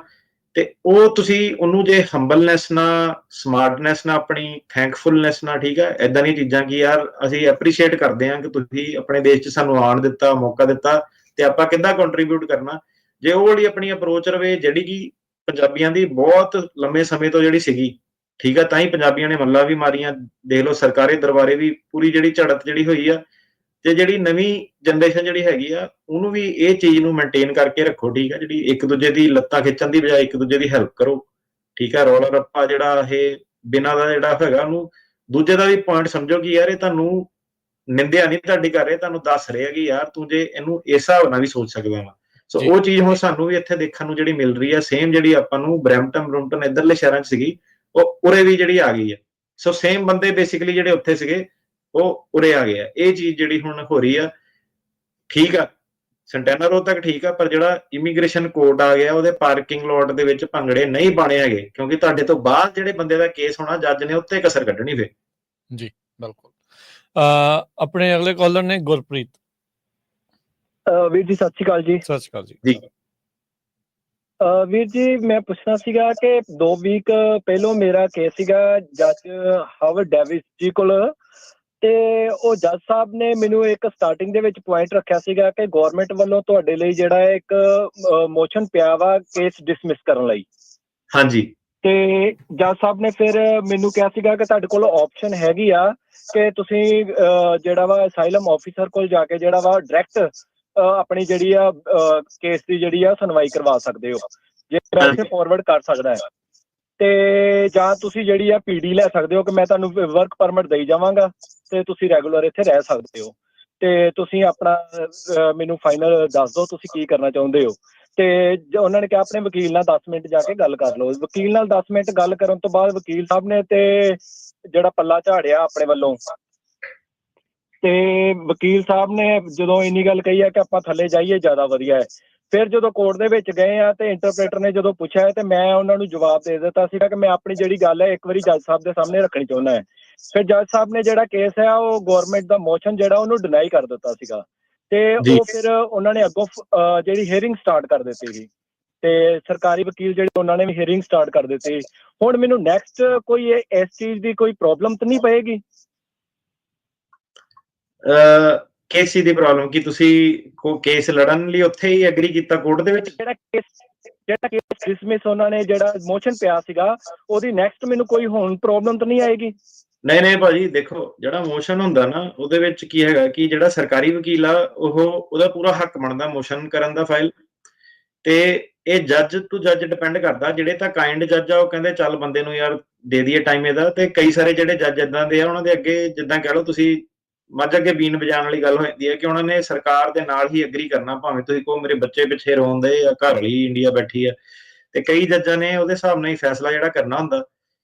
ਤੇ ਉਹ ਤੁਸੀਂ ਉਹਨੂੰ ਜੇ ਹੰਬਲਨੈਸ ਨਾਲ, ਸਮਾਰਟਨੈਸ ਨਾਲ, ਆਪਣੀ ਥੈਂਕਫੁਲਨੈਸ ਨਾਲ, ਠੀਕ ਆ, ਏਦਾਂ ਦੀਆਂ ਚੀਜ਼ਾਂ ਕਿ ਯਾਰ ਅਸੀਂ ਐਪਰੀਸ਼ੀਏਟ ਕਰਦੇ ਹਾਂ ਕਿ ਤੁਸੀਂ ਆਪਣੇ ਦੇਸ਼ 'ਚ ਸਾਨੂੰ ਆਉਣ ਦਿੱਤਾ, ਮੌਕਾ ਦਿੱਤਾ, ਤੇ ਆਪਾਂ ਕਿੱਦਾਂ ਕੰਟਰੀਬਿਊਟ ਕਰਨਾ। ਜੇ ਉਹ ਵਾਲੀ ਆਪਣੀ ਅਪਰੋਚ ਰਵੇ ਜਿਹੜੀ ਕਿ ਪੰਜਾਬੀਆਂ ਦੀ ਬਹੁਤ ਲੰਮੇ ਸਮੇਂ ਤੋਂ ਜਿਹੜੀ ਸੀਗੀ, ਠੀਕ ਆ, ਤਾਂ ਹੀ ਪੰਜਾਬੀਆਂ ਨੇ ਮੱਲਾਂ ਵੀ ਮਾਰੀਆਂ। ਦੇਖ ਲਓ ਸਰਕਾਰੀ ਦਰਬਾਰੇ ਵੀ ਪੂਰੀ ਜਿਹੜੀ ਝੜਪ ਜਿਹੜੀ ਹੋਈ ਆ। ਤੇ ਜਿਹੜੀ ਨਵੀਂ ਜਨਰੇਸ਼ਨ ਜਿਹੜੀ ਹੈਗੀ ਆ ਉਹਨੂੰ ਵੀ ਇਹ ਚੀਜ਼ ਨੂੰ ਮੇਨਟੇਨ ਕਰਕੇ ਰੱਖੋ, ਠੀਕ ਆ, ਜਿਹੜੀ ਇੱਕ ਦੂਜੇ ਦੀ ਲੱਤਾਂ ਖਿੱਚਣ ਦੀ ਬਜਾਏ ਇੱਕ ਦੂਜੇ ਦੀ ਹੈਲਪ ਕਰੋ, ਠੀਕ ਆ। ਰੌਲਾ ਰੱਪਾ ਜਿਹੜਾ ਇਹ ਬਿਨਾਂ ਦਾ ਜਿਹੜਾ ਹੈਗਾ ਉਹਨੂੰ ਦੂਜੇ ਦਾ ਵੀ ਪੁਆਇੰਟ ਸਮਝੋ ਕਿ ਯਾਰ ਇਹ ਤੁਹਾਨੂੰ ਨਿੰਦਿਆ ਨਹੀਂ ਤੁਹਾਡੀ ਕਰ ਰਹੇ, ਤੁਹਾਨੂੰ ਦੱਸ ਰਹੇ ਆ ਕਿ ਯਾਰ ਤੂੰ ਜੇ ਇਹਨੂੰ ਇਸ ਹਿਸਾਬ ਨਾਲ ਵੀ ਸੋਚ ਸਕਦਾ ਵਾ। ਸੋ ਉਹ ਚੀਜ਼ ਹੁਣ ਸਾਨੂੰ ਵੀ ਇੱਥੇ ਦੇਖਣ ਨੂੰ ਜਿਹੜੀ ਮਿਲ ਰਹੀ ਆ, ਸੇਮ ਜਿਹੜੀ ਆਪਾਂ ਨੂੰ ਬਰੈਂਪਟਨ ਇੱਧਰਲੇ ਸ਼ਹਿਰਾਂ 'ਚ ਸੀਗੀ ਉਹ ਉਰੇ ਵੀ ਜਿਹੜੀ ਆ ਗਈ ਆ। ਸੋ ਸੇਮ ਬੰਦੇ ਬੇਸਿਕਲੀ ਜਿਹੜੇ ਉੱਥੇ ਸੀਗੇ ਉਹ ਉਰੇ ਆ ਗਏ ਆ। ਇਹ ਚੀਜ਼ ਜਿਹੜੀ ਹੁਣ ਹੋ ਰਹੀ ਆ, ਠੀਕ ਆ, ਸੈਂਟੈਨਾ ਰੋ ਤੱਕ ਠੀਕ ਆ, ਪਰ ਜਿਹੜਾ ਇਮੀਗ੍ਰੇਸ਼ਨ ਕੋਡ ਆ ਗਿਆ ਉਹਦੇ ਪਾਰਕਿੰਗ ਲੋਟ ਦੇ ਵਿੱਚ ਭੰਗੜੇ ਨਹੀਂ ਪਾਣੇ ਹੈਗੇ, ਕਿਉਂਕਿ ਤੁਹਾਡੇ ਤੋਂ ਬਾਅਦ ਜਿਹੜੇ ਬੰਦੇ ਦਾ ਕੇਸ ਹੋਣਾ ਜੱਜ ਨੇ ਉੱਤੇ ਕਸਰ ਕੱਢਣੀ ਫੇ। ਜੀ ਬਿਲਕੁਲ। ਆਪਣੇ ਅਗਲੇ ਕਾਲਰ ਨੇ ਗੁਰਪ੍ਰੀਤ। ਵੀਰ ਜੀ ਸਤਿ ਸ਼੍ਰੀ ਅਕਾਲ ਜੀ। ਸਤਿ ਸ਼੍ਰੀ ਅਕਾਲ ਜੀ। ਜੀ ਵੀਰ ਜੀ ਮੈਂ ਪੁੱਛਣਾ ਸੀਗਾ ਕਿ 2 ਵੀਕ ਪਹਿਲੋਂ ਮੇਰਾ ਕੇਸ ਸੀਗਾ ਜੱਜ ਹਾਵਰਡ ਡੇਵਿਸ ਜੀ ਕੋਲ, ਤੇ ਉਹ ਜੱਜ ਸਾਹਿਬ ਨੇ ਮੈਨੂੰ ਇੱਕ ਸਟਾਰਟਿੰਗ ਦੇ ਵਿੱਚ ਪੁਆਇੰਟ ਰੱਖਿਆ ਸੀਗਾ ਕਿ ਗਵਰਨਮੈਂਟ ਵੱਲੋਂ ਤੁਹਾਡੇ ਲਈ ਜਿਹੜਾ ਹੈ ਇੱਕ ਮੋਸ਼ਨ ਪਿਆ ਵਾ ਕੇਸ ਡਿਸਮਿਸ ਕਰਨ ਲਈ। ਹਾਂਜੀ। ਤੇ ਜੱਜ ਸਾਹਿਬ ਨੇ ਫਿਰ ਮੈਨੂੰ ਕਿਹਾ ਸੀਗਾ ਕਿ ਤੁਹਾਡੇ ਕੋਲ ਆਪਸ਼ਨ ਹੈਗੀ ਆ ਕਿ ਤੁਸੀਂ ਜਿਹੜਾ ਵਾ ਅਸਾਈਲਮ ਆਫਿਸਰ ਕੋਲ ਜਾ ਕੇ ਜਿਹੜਾ ਵਾ ਡਾਇਰੈਕਟ ਆਪਣੀ ਜਿਹੜੀ ਆ ਕੇਸ ਦੀ ਜਿਹੜੀ ਆ ਸੁਣਵਾਈ ਕਰਵਾ ਸਕਦੇ ਹੋ, ਜੇ ਪੈਸੇ ਫਾਰਵਰਡ ਕਰ ਸਕਦਾ ਹੈ, ਤੇ ਜਾਂ ਤੁਸੀਂ ਜਿਹੜੀ ਆ PD ਲੈ ਸਕਦੇ ਹੋ ਕਿ ਮੈਂ ਤੁਹਾਨੂੰ ਵਰਕ ਪਰਮਿਟ ਦੇਈ ਜਾਵਾਂਗਾ ਤੇ ਤੁਸੀਂ ਰੈਗੂਲਰ ਇੱਥੇ ਰਹਿ ਸਕਦੇ ਹੋ। ਤੇ ਤੁਸੀਂ ਆਪਣਾ ਮੈਨੂੰ ਫਾਈਨਲ ਦੱਸ ਦਿਓ ਤੁਸੀਂ ਕੀ ਕਰਨਾ ਚਾਹੁੰਦੇ ਹੋ। ਤੇ ਉਹਨਾਂ ਨੇ ਕਿਹਾ ਆਪਣੇ ਵਕੀਲ ਨਾਲ 10 ਮਿੰਟ ਜਾ ਕੇ ਗੱਲ ਕਰ ਲਓ। ਵਕੀਲ ਨਾਲ 10 ਮਿੰਟ ਗੱਲ ਕਰਨ ਤੋਂ ਬਾਅਦ ਵਕੀਲ ਸਾਹਿਬ ਨੇ ਤੇ ਜਿਹੜਾ ਪੱਲਾ ਝਾੜਿਆ ਆਪਣੇ ਵੱਲੋਂ, ਤੇ ਵਕੀਲ ਸਾਹਿਬ ਨੇ ਜਦੋਂ ਇੰਨੀ ਗੱਲ ਕਹੀ ਹੈ ਕਿ ਆਪਾਂ ਥੱਲੇ ਜਾਈਏ ਜ਼ਿਆਦਾ ਵਧੀਆ ਹੈ। ਫਿਰ ਜਦੋਂ ਕੋਰਟ ਦੇ ਵਿੱਚ ਗਏ ਆ ਤੇ ਇੰਟਰਪ੍ਰੇਟਰ ਨੇ ਜਦੋਂ ਪੁੱਛਿਆ ਤੇ ਮੈਂ ਉਹਨਾਂ ਨੂੰ ਜਵਾਬ ਦੇ ਦਿੱਤਾ ਸੀਗਾ ਕਿ ਮੈਂ ਆਪਣੀ ਜਿਹੜੀ ਗੱਲ ਹੈ ਇੱਕ ਵਾਰੀ ਜੱਜ ਸਾਹਿਬ ਦੇ ਸਾਹਮਣੇ ਰੱਖਣੀ ਚਾਹੁੰਦਾ ਹੈ। ਫਿਰ ਜੱਜ ਸਾਹਿਬ ਨੇ ਜਿਹੜਾ ਕੇਸ ਹੈ ਉਹ ਗਵਰਨਮੈਂਟ ਦਾ ਮੋਸ਼ਨ ਜਿਹੜਾ ਉਹਨੂੰ ਡਿਨਾਈ ਕਰ ਦਿੱਤਾ ਸੀਗਾ, ਤੇ ਉਹ ਫਿਰ ਉਹਨਾਂ ਨੇ ਅੱਗੋਂ ਜਿਹੜੀ ਹੀਅਰਿੰਗ ਸਟਾਰਟ ਕਰ ਦਿੱਤੀ ਸੀ, ਤੇ ਸਰਕਾਰੀ ਵਕੀਲ ਜਿਹੜੇ ਉਹਨਾਂ ਨੇ ਵੀ ਹੀਅਰਿੰਗ ਸਟਾਰਟ ਕਰ ਦਿੱਤੀ। ਹੁਣ ਮੈਨੂੰ ਨੈਕਸਟ ਕੋਈ ਇਸ ਚੀਜ਼ ਦੀ ਕੋਈ ਪ੍ਰੋਬਲਮ ਤਾਂ ਨਹੀਂ ਪਏਗੀ? ਕਿਸ ਚੀਜ਼ ਦੀ ਪ੍ਰੋਬਲਮ? ਕਿ ਤੁਸੀਂ ਕੋ ਕੇਸ ਲੜਨ ਲਈ ਉੱਥੇ ਹੀ ਐਗਰੀ ਕੀਤਾ ਕੋਰਟ ਦੇ ਵਿੱਚ? ਜਿਹੜਾ ਕੇਸ ਡਿਸਮਿਸ ਉਹਨਾਂ ਨੇ ਜਿਹੜਾ ਮੋਸ਼ਨ ਪਿਆ ਸੀਗਾ ਉਹਦੀ ਨੈਕਸਟ ਮੈਨੂੰ ਕੋਈ ਹੁਣ ਪ੍ਰੋਬਲਮ ਤਾਂ ਨਹੀਂ ਆਏਗੀ? ਨਹੀਂ ਭਾਜੀ, ਦੇਖੋ ਜਿਹੜਾ ਮੋਸ਼ਨ ਹੁੰਦਾ ਨਾ ਉਹਦੇ ਵਿੱਚ ਕੀ ਹੈਗਾ ਕਿ ਜਿਹੜਾ ਸਰਕਾਰੀ ਵਕੀਲ ਆ ਉਹਦਾ ਪੂਰਾ ਹੱਕ ਬਣਦਾ ਮੋਸ਼ਨ ਕਰਨ ਦਾ ਫਾਈਲ, ਤੇ ਇਹ ਜੱਜ ਤੋਂ ਜੱਜ ਡਿਪੈਂਡ ਕਰਦਾ। ਜਿਹੜੇ ਤਾਂ ਕਾਈਂਡ ਜੱਜ ਆ ਉਹ ਕਹਿੰਦੇ ਚੱਲ ਬੰਦੇ ਨੂੰ ਯਾਰ ਦੇ ਦਈਏ ਟਾਈਮ ਇਹਦਾ, ਤੇ ਕਈ ਸਾਰੇ ਜਿਹੜੇ ਜੱਜ ਇਦਾਂ ਦੇ ਆ ਉਹਨਾਂ ਦੇ ਅੱਗੇ ਜਿੱਦਾਂ ਕਹਿ ਲਓ ਤੁਸੀਂ ਮੱਝ ਅੱਗੇ ਬੀਨ ਵਜਾਉਣ ਵਾਲੀ ਗੱਲ ਹੋ ਜਾਂਦੀ ਹੈ ਕਿ ਉਹਨਾਂ ਨੇ ਸਰਕਾਰ ਦੇ ਨਾਲ ਹੀ ਐਗਰੀ ਕਰਨਾ, ਭਾਵੇਂ ਤੁਸੀਂ ਕਹੋ ਮੇਰੇ ਬੱਚੇ ਪਿੱਛੇ ਰੋਂਦੇ ਜਾਂ ਘਰ ਵਾਲੀ ਇੰਡੀਆ ਬੈਠੀ ਆ, ਤੇ ਕਈ ਜੱਜਾਂ ਨੇ ਉਹਦੇ ਹਿਸਾਬ ਨਾਲ ਹੀ ਫੈਸਲਾ ਜਿਹੜਾ ਕਰਨਾ ਹੁੰਦਾ।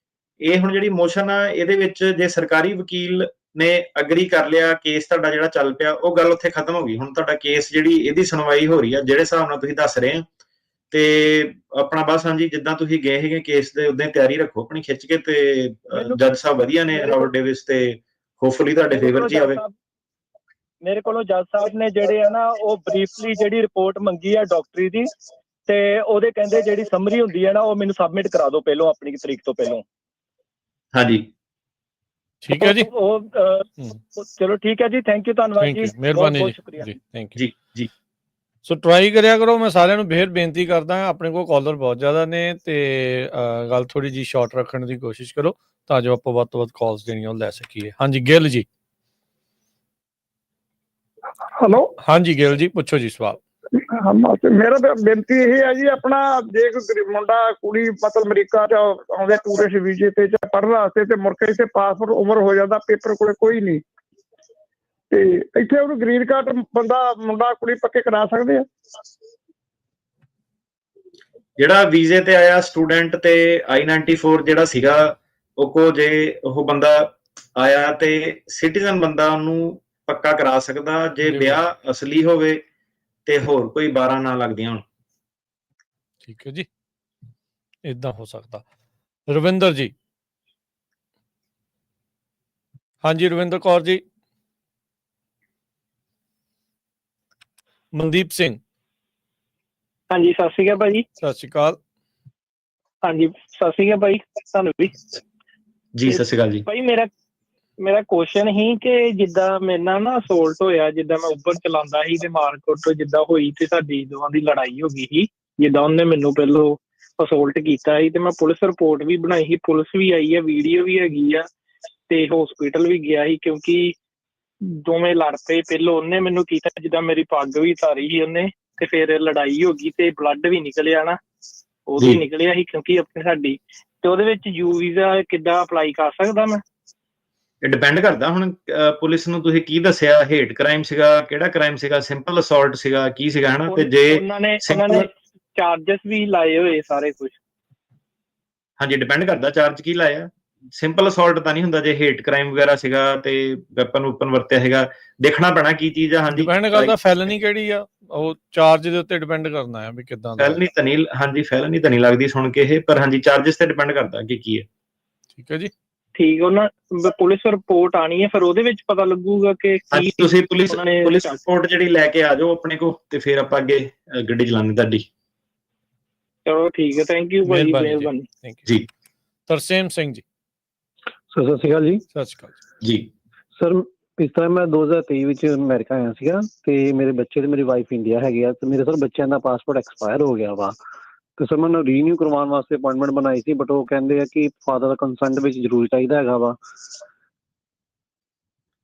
ਇਹ ਹੁਣ ਜਿਹੜੀ ਮੋਸ਼ਨ ਆ ਇਹਦੇ ਵਿੱਚ ਜੇ ਸਰਕਾਰੀ ਵਕੀਲ ਨੇ ਅਗਰੀ ਕਰ ਲਿਆ, ਕੇਸ ਤੁਹਾਡਾ ਜਿਹੜਾ ਚੱਲ ਪਿਆ ਉਹ ਗੱਲ ਉੱਥੇ ਖਤਮ ਹੋ ਗਈ। ਹੁਣ ਤੁਹਾਡਾ ਕੇਸ ਜਿਹੜੀ ਇਹਦੀ ਸੁਣਵਾਈ ਹੋ ਰਹੀ ਆ ਜਿਹੜੇ ਹਿਸਾਬ ਨਾਲ ਤੁਸੀਂ ਦੱਸ ਰਹੇ ਆ, ਤੇ ਆਪਣਾ ਬਸ ਹਾਂਜੀ ਜਿੱਦਾਂ ਤੁਸੀਂ ਗਏ ਹੈਗੇ ਕੇਸ ਦੇ ਉਦਾਂ ਹੀ ਤਿਆਰੀ ਰੱਖੋ ਆਪਣੀ ਖਿੱਚ ਕੇ, ਤੇ ਜੱਜ ਸਾਹਿਬ ਵਧੀਆ ਨੇ ਹਾਵਰਡ ਡੇਵਿਸ, ਤੇ ਹੋਪਫੁਲੀ ਤੁਹਾਡੇ ਫੇਵਰ 'ਚ ਆਵੇ। ਮੇਰੇ ਕੋਲੋਂ ਜੱਜ ਸਾਹਿਬ ਨੇ ਜਿਹੜੇ ਆ ਨਾ ਉਹ ਬਰੀਫਲੀ ਜਿਹੜੀ ਰਿਪੋਰਟ ਮੰਗੀ ਆ ਡਾਕਟਰੀ ਦੀ, ਤੇ ਉਹਦੇ ਕਹਿੰਦੇ ਜਿਹੜੀ ਸਮਰੀ ਹੁੰਦੀ ਹੈ ਨਾ ਉਹ ਮੈਨੂੰ ਸਬਮਿਟ ਕਰਾ ਦਿਓ ਪਹਿਲੋਂ ਆਪਣੀ ਤਰੀਕ ਤੋਂ ਪਹਿਲੋਂ। ਹਾਂਜੀ ਠੀਕ ਹੈ ਜੀ। ਚਲੋ ਠੀਕ ਹੈ ਜੀ, ਥੈਂਕ ਯੂ, ਧੰਨਵਾਦ ਜੀ, ਮਿਹਰਬਾਨੀ ਜੀ, ਥੈਂਕ ਯੂ ਜੀ। ਸੋ ਟਰਾਈ ਕਰਿਆ ਕਰੋ। ਮੈਂ ਸਾਰਿਆਂ ਨੂੰ ਫੇਰ ਬੇਨਤੀ ਕਰਦਾ, ਆਪਣੇ ਕੋਲ ਕਾਲਰ ਬਹੁਤ ਜ਼ਿਆਦਾ ਨੇ ਤੇ ਗੱਲ ਥੋੜੀ ਜੀ ਸ਼ਾਰਟ ਰੱਖਣ ਦੀ ਕੋਸ਼ਿਸ਼ ਕਰੋ ਤਾਂ ਜੋ ਆਪਾਂ ਵੱਧ ਤੋਂ ਵੱਧ ਕਾਲਸ ਜਿਹੜੀਆਂ ਉਹ ਲੈ ਸਕੀਏ। ਹਾਂਜੀ ਗਿੱਲ ਜੀ। ਹੈਲੋ। ਹਾਂਜੀ ਗਿੱਲ ਜੀ, ਪੁੱਛੋ ਜੀ ਸਵਾਲ। ਮੇਰਾ ਬੇਨਤੀ ਇਹ ਹੈ ਜੀ, ਆਪਣਾ ਜੇ ਕੋਈ ਮੁੰਡਾ ਕੁੜੀ ਮਤਲਬ ਅਮਰੀਕਾ ਚ ਆਉਂਦੇ ਟੂਰਿਸਟ ਵੀਜ਼ੇ ਤੇ ਜਾਂ ਪੜ੍ਹਨ ਵਾਸਤੇ, ਤੇ ਮੁੜ ਕੇ ਇੱਥੇ ਪਾਸਪੋਰਟ ਉਮਰ ਹੋ ਜਾਂਦਾ, ਪੇਪਰ ਕੋਲੇ ਕੋਈ ਨਹੀਂ, ਤੇ ਇੱਥੇ ਉਹਨੂੰ ਗ੍ਰੀਨ ਕਾਰਡ ਮੁੰਡਾ ਕੁੜੀ ਪੱਕੇ ਕਰਾ ਸਕਦੇ ਆ? ਜਿਹੜਾ ਵੀਜ਼ੇ ਤੇ ਆਇਆ ਸਟੂਡੈਂਟ ਤੇ I-94 ਜਿਹੜਾ ਸੀਗਾ ਉਹ ਜੇ ਉਹ ਬੰਦਾ ਆਇਆ ਤੇ ਸਿਟੀਜ਼ਨ ਬੰਦਾ ਉਹਨੂੰ ਪੱਕਾ ਕਰਾ ਸਕਦਾ ਜੇ ਵਿਆਹ ਅਸਲੀ ਹੋਵੇ ਤੇ ਹੋਰ ਕੋਈ 12 ਨਾ ਲੱਗਦੀਆਂ ਹੁਣ। ਠੀਕ ਹੈ ਜੀ, ਇਦਾਂ ਹੋ ਸਕਦਾ। ਰਵਿੰਦਰ ਜੀ। ਹਾਂਜੀ ਰਵਿੰਦਰ ਕੌਰ ਜੀ। ਮਨਦੀਪ ਸਿੰਘ। ਹਾਂਜੀ ਸਤਿ ਸ਼੍ਰੀ ਅਕਾਲ ਭਾਜੀ। ਸਤਿ ਸ਼੍ਰੀ ਅਕਾਲ। ਹਾਂਜੀ ਸਤਿ ਸ਼੍ਰੀ ਅਕਾਲ ਭਾਈ, ਤੁਹਾਨੂੰ ਵੀ ਜੀ। ਸਤਿ ਸ਼੍ਰੀ ਅਕਾਲ ਜੀ ਭਾਈ। ਮੇਰਾ ਕੁਐਸਚਨ ਹੀ ਕਿ ਜਿੱਦਾਂ ਮੇਰੇ ਨਾਲ ਨਾ ਅਸੋਲਟ ਹੋਇਆ, ਜਿੱਦਾਂ ਮੈਂ ਉਬਰ ਚਲਾਉਂਦਾ ਸੀ ਤੇ ਮਾਰਕੀਟ ਜਿੱਦਾਂ ਹੋਈ ਤੇ ਸਾਡੀ ਦੋਵਾਂ ਦੀ ਲੜਾਈ ਹੋ ਗਈ ਸੀ। ਜਿੱਦਾਂ ਉਹਨੇ ਮੈਨੂੰ ਪਹਿਲੋਂ ਅਸੋਲਟ ਕੀਤਾ ਸੀ ਤੇ ਮੈਂ ਪੁਲਿਸ ਰਿਪੋਰਟ ਵੀ ਬਣਾਈ ਸੀ, ਪੁਲਿਸ ਵੀ ਆਈ ਆ, ਵੀਡੀਓ ਵੀ ਹੈਗੀ ਆ, ਤੇ ਹਸਪੀਟਲ ਵੀ ਗਿਆ ਸੀ ਕਿਉਂਕਿ ਦੋਵੇਂ ਲੜ ਪਏ। ਪਹਿਲੋਂ ਉਹਨੇ ਮੈਨੂੰ ਕੀਤਾ, ਜਿੱਦਾਂ ਮੇਰੀ ਪੱਗ ਵੀ ਉਤਾਰੀ ਸੀ ਉਹਨੇ, ਤੇ ਫਿਰ ਲੜਾਈ ਹੋ ਗਈ ਤੇ ਬਲੱਡ ਵੀ ਨਿਕਲਿਆ ਨਾ, ਉਦੋਂ ਹੀ ਨਿਕਲਿਆ ਸੀ ਕਿਉਂਕਿ ਆਪਣੀ ਸਾਡੀ। ਤੇ ਉਹਦੇ ਵਿੱਚ ਯੂ ਵੀਜ਼ਾ ਕਿੱਦਾਂ ਅਪਲਾਈ ਕਰ ਸਕਦਾ ਮੈਂ? ਇਹ ਡਿਪੈਂਡ ਕਰਦਾ ਹੁਣ ਪੁਲਿਸ ਨੂੰ ਤੁਸੀਂ ਕੀ ਦੱਸਿਆ, ਹੇਟ ਕ੍ਰਾਈਮ ਸੀਗਾ, ਕਿਹੜਾ ਕ੍ਰਾਈਮ ਸੀਗਾ, ਸਿੰਪਲ ਅਸੌਲਟ ਸੀਗਾ, ਕੀ ਸੀਗਾ ਹਨਾ? ਤੇ ਜੇ ਉਹਨਾਂ ਨੇ ਚਾਰਜਸ ਵੀ ਲਾਏ ਹੋਏ ਸਾਰੇ ਕੁਝ। ਹਾਂਜੀ, ਡਿਪੈਂਡ ਕਰਦਾ ਚਾਰਜ ਕੀ ਲਾਇਆ। ਸਿੰਪਲ ਅਸੌਲਟ ਤਾਂ ਨਹੀਂ ਹੁੰਦਾ। ਜੇ ਹੇਟ ਕ੍ਰਾਈਮ ਵਗੈਰਾ ਸੀਗਾ ਤੇ ਵੈਪਨ ਵੂਪਨ ਵਰਤਿਆ ਹੈਗਾ, ਦੇਖਣਾ ਪੈਣਾ ਕੀ ਚੀਜ਼ ਆ। ਹਾਂਜੀ, ਡਿਪੈਂਡ ਕਰਦਾ ਫੈਲਨੀ ਕਿਹੜੀ ਆ, ਉਹ ਚਾਰਜ ਦੇ ਉੱਤੇ ਡਿਪੈਂਡ ਕਰਨਾ ਹੈ ਵੀ ਕਿੱਦਾਂ ਦਾ। ਫੈਲਨੀ ਤਾਂ ਨਹੀਂ, ਹਾਂਜੀ ਫੈਲਨੀ ਤਾਂ ਨਹੀਂ ਲੱਗਦੀ ਸੁਣ ਕੇ ਇਹ, ਪਰ ਹਾਂਜੀ ਚਾਰਜਸ ਤੇ ਡਿਪੈਂਡ ਕਰਦਾ ਕਿ ਕੀ ਹੈ। ਠੀਕ ਹੈ ਜੀ, ਠੀਕ। ਉਹਨਾਂ ਪੁਲਿਸ ਰਿਪੋਰਟ ਆਣੀ ਹੈ, ਫਿਰ ਉਹਦੇ ਵਿੱਚ ਪਤਾ ਲੱਗੂਗਾ ਕਿ ਕੀ। ਤੁਸੀਂ ਪੁਲਿਸ ਰਿਪੋਰਟ ਜਿਹੜੀ ਲੈ ਕੇ ਆ ਜਾਓ ਆਪਣੇ ਕੋਲ, ਤੇ ਫਿਰ ਆਪਾਂ ਅੱਗੇ ਗੱਡੀ ਚਲਾਉਣੀ ਤੁਹਾਡੀ। ਚਲੋ ਠੀਕ ਹੈ, ਥੈਂਕ ਯੂ ਭਾਜੀ, ਮਿਹਰਬਾਨੀ ਜੀ। ਤਰਸੇਮ ਸਿੰਘ ਜੀ, ਸਰ ਸਤਿ ਸ਼੍ਰੀ ਅਕਾਲ ਜੀ। ਸਤਿ ਸ਼੍ਰੀ ਅਕਾਲ ਜੀ। ਸਰ ਇਸ ਤਰ੍ਹਾਂ ਮੈਂ 2023 ਵਿੱਚ ਅਮਰੀਕਾ ਆਇਆ ਸੀਗਾ, ਤੇ ਮੇਰੇ ਬੱਚੇ ਤੇ ਮੇਰੀ ਵਾਈਫ ਇੰਡੀਆ ਹੈਗੇ ਆ, ਤੇ ਮੇਰੇ ਸਰ ਬੱਚਿਆਂ ਦਾ ਪਾਸਪੋਰਟ ਐਕਸਪਾਇਰ ਹੋ ਗਿਆ ਵਾ, ਤੇ ਸਰ ਮੈਨੂੰ ਰੀਨਿਊ ਕਰਵਾਉਣ ਵਾਸਤੇ ਅਪਾਇੰਟਮੈਂਟ ਬਣਾਈ ਸੀ, ਬਟ ਉਹ ਕਹਿੰਦੇ ਆ ਕਿ ਫਾਦਰ ਦਾ ਕੰਸੈਂਟ ਵਿੱਚ ਜ਼ਰੂਰ ਚਾਹੀਦਾ ਹੈਗਾ ਵਾ,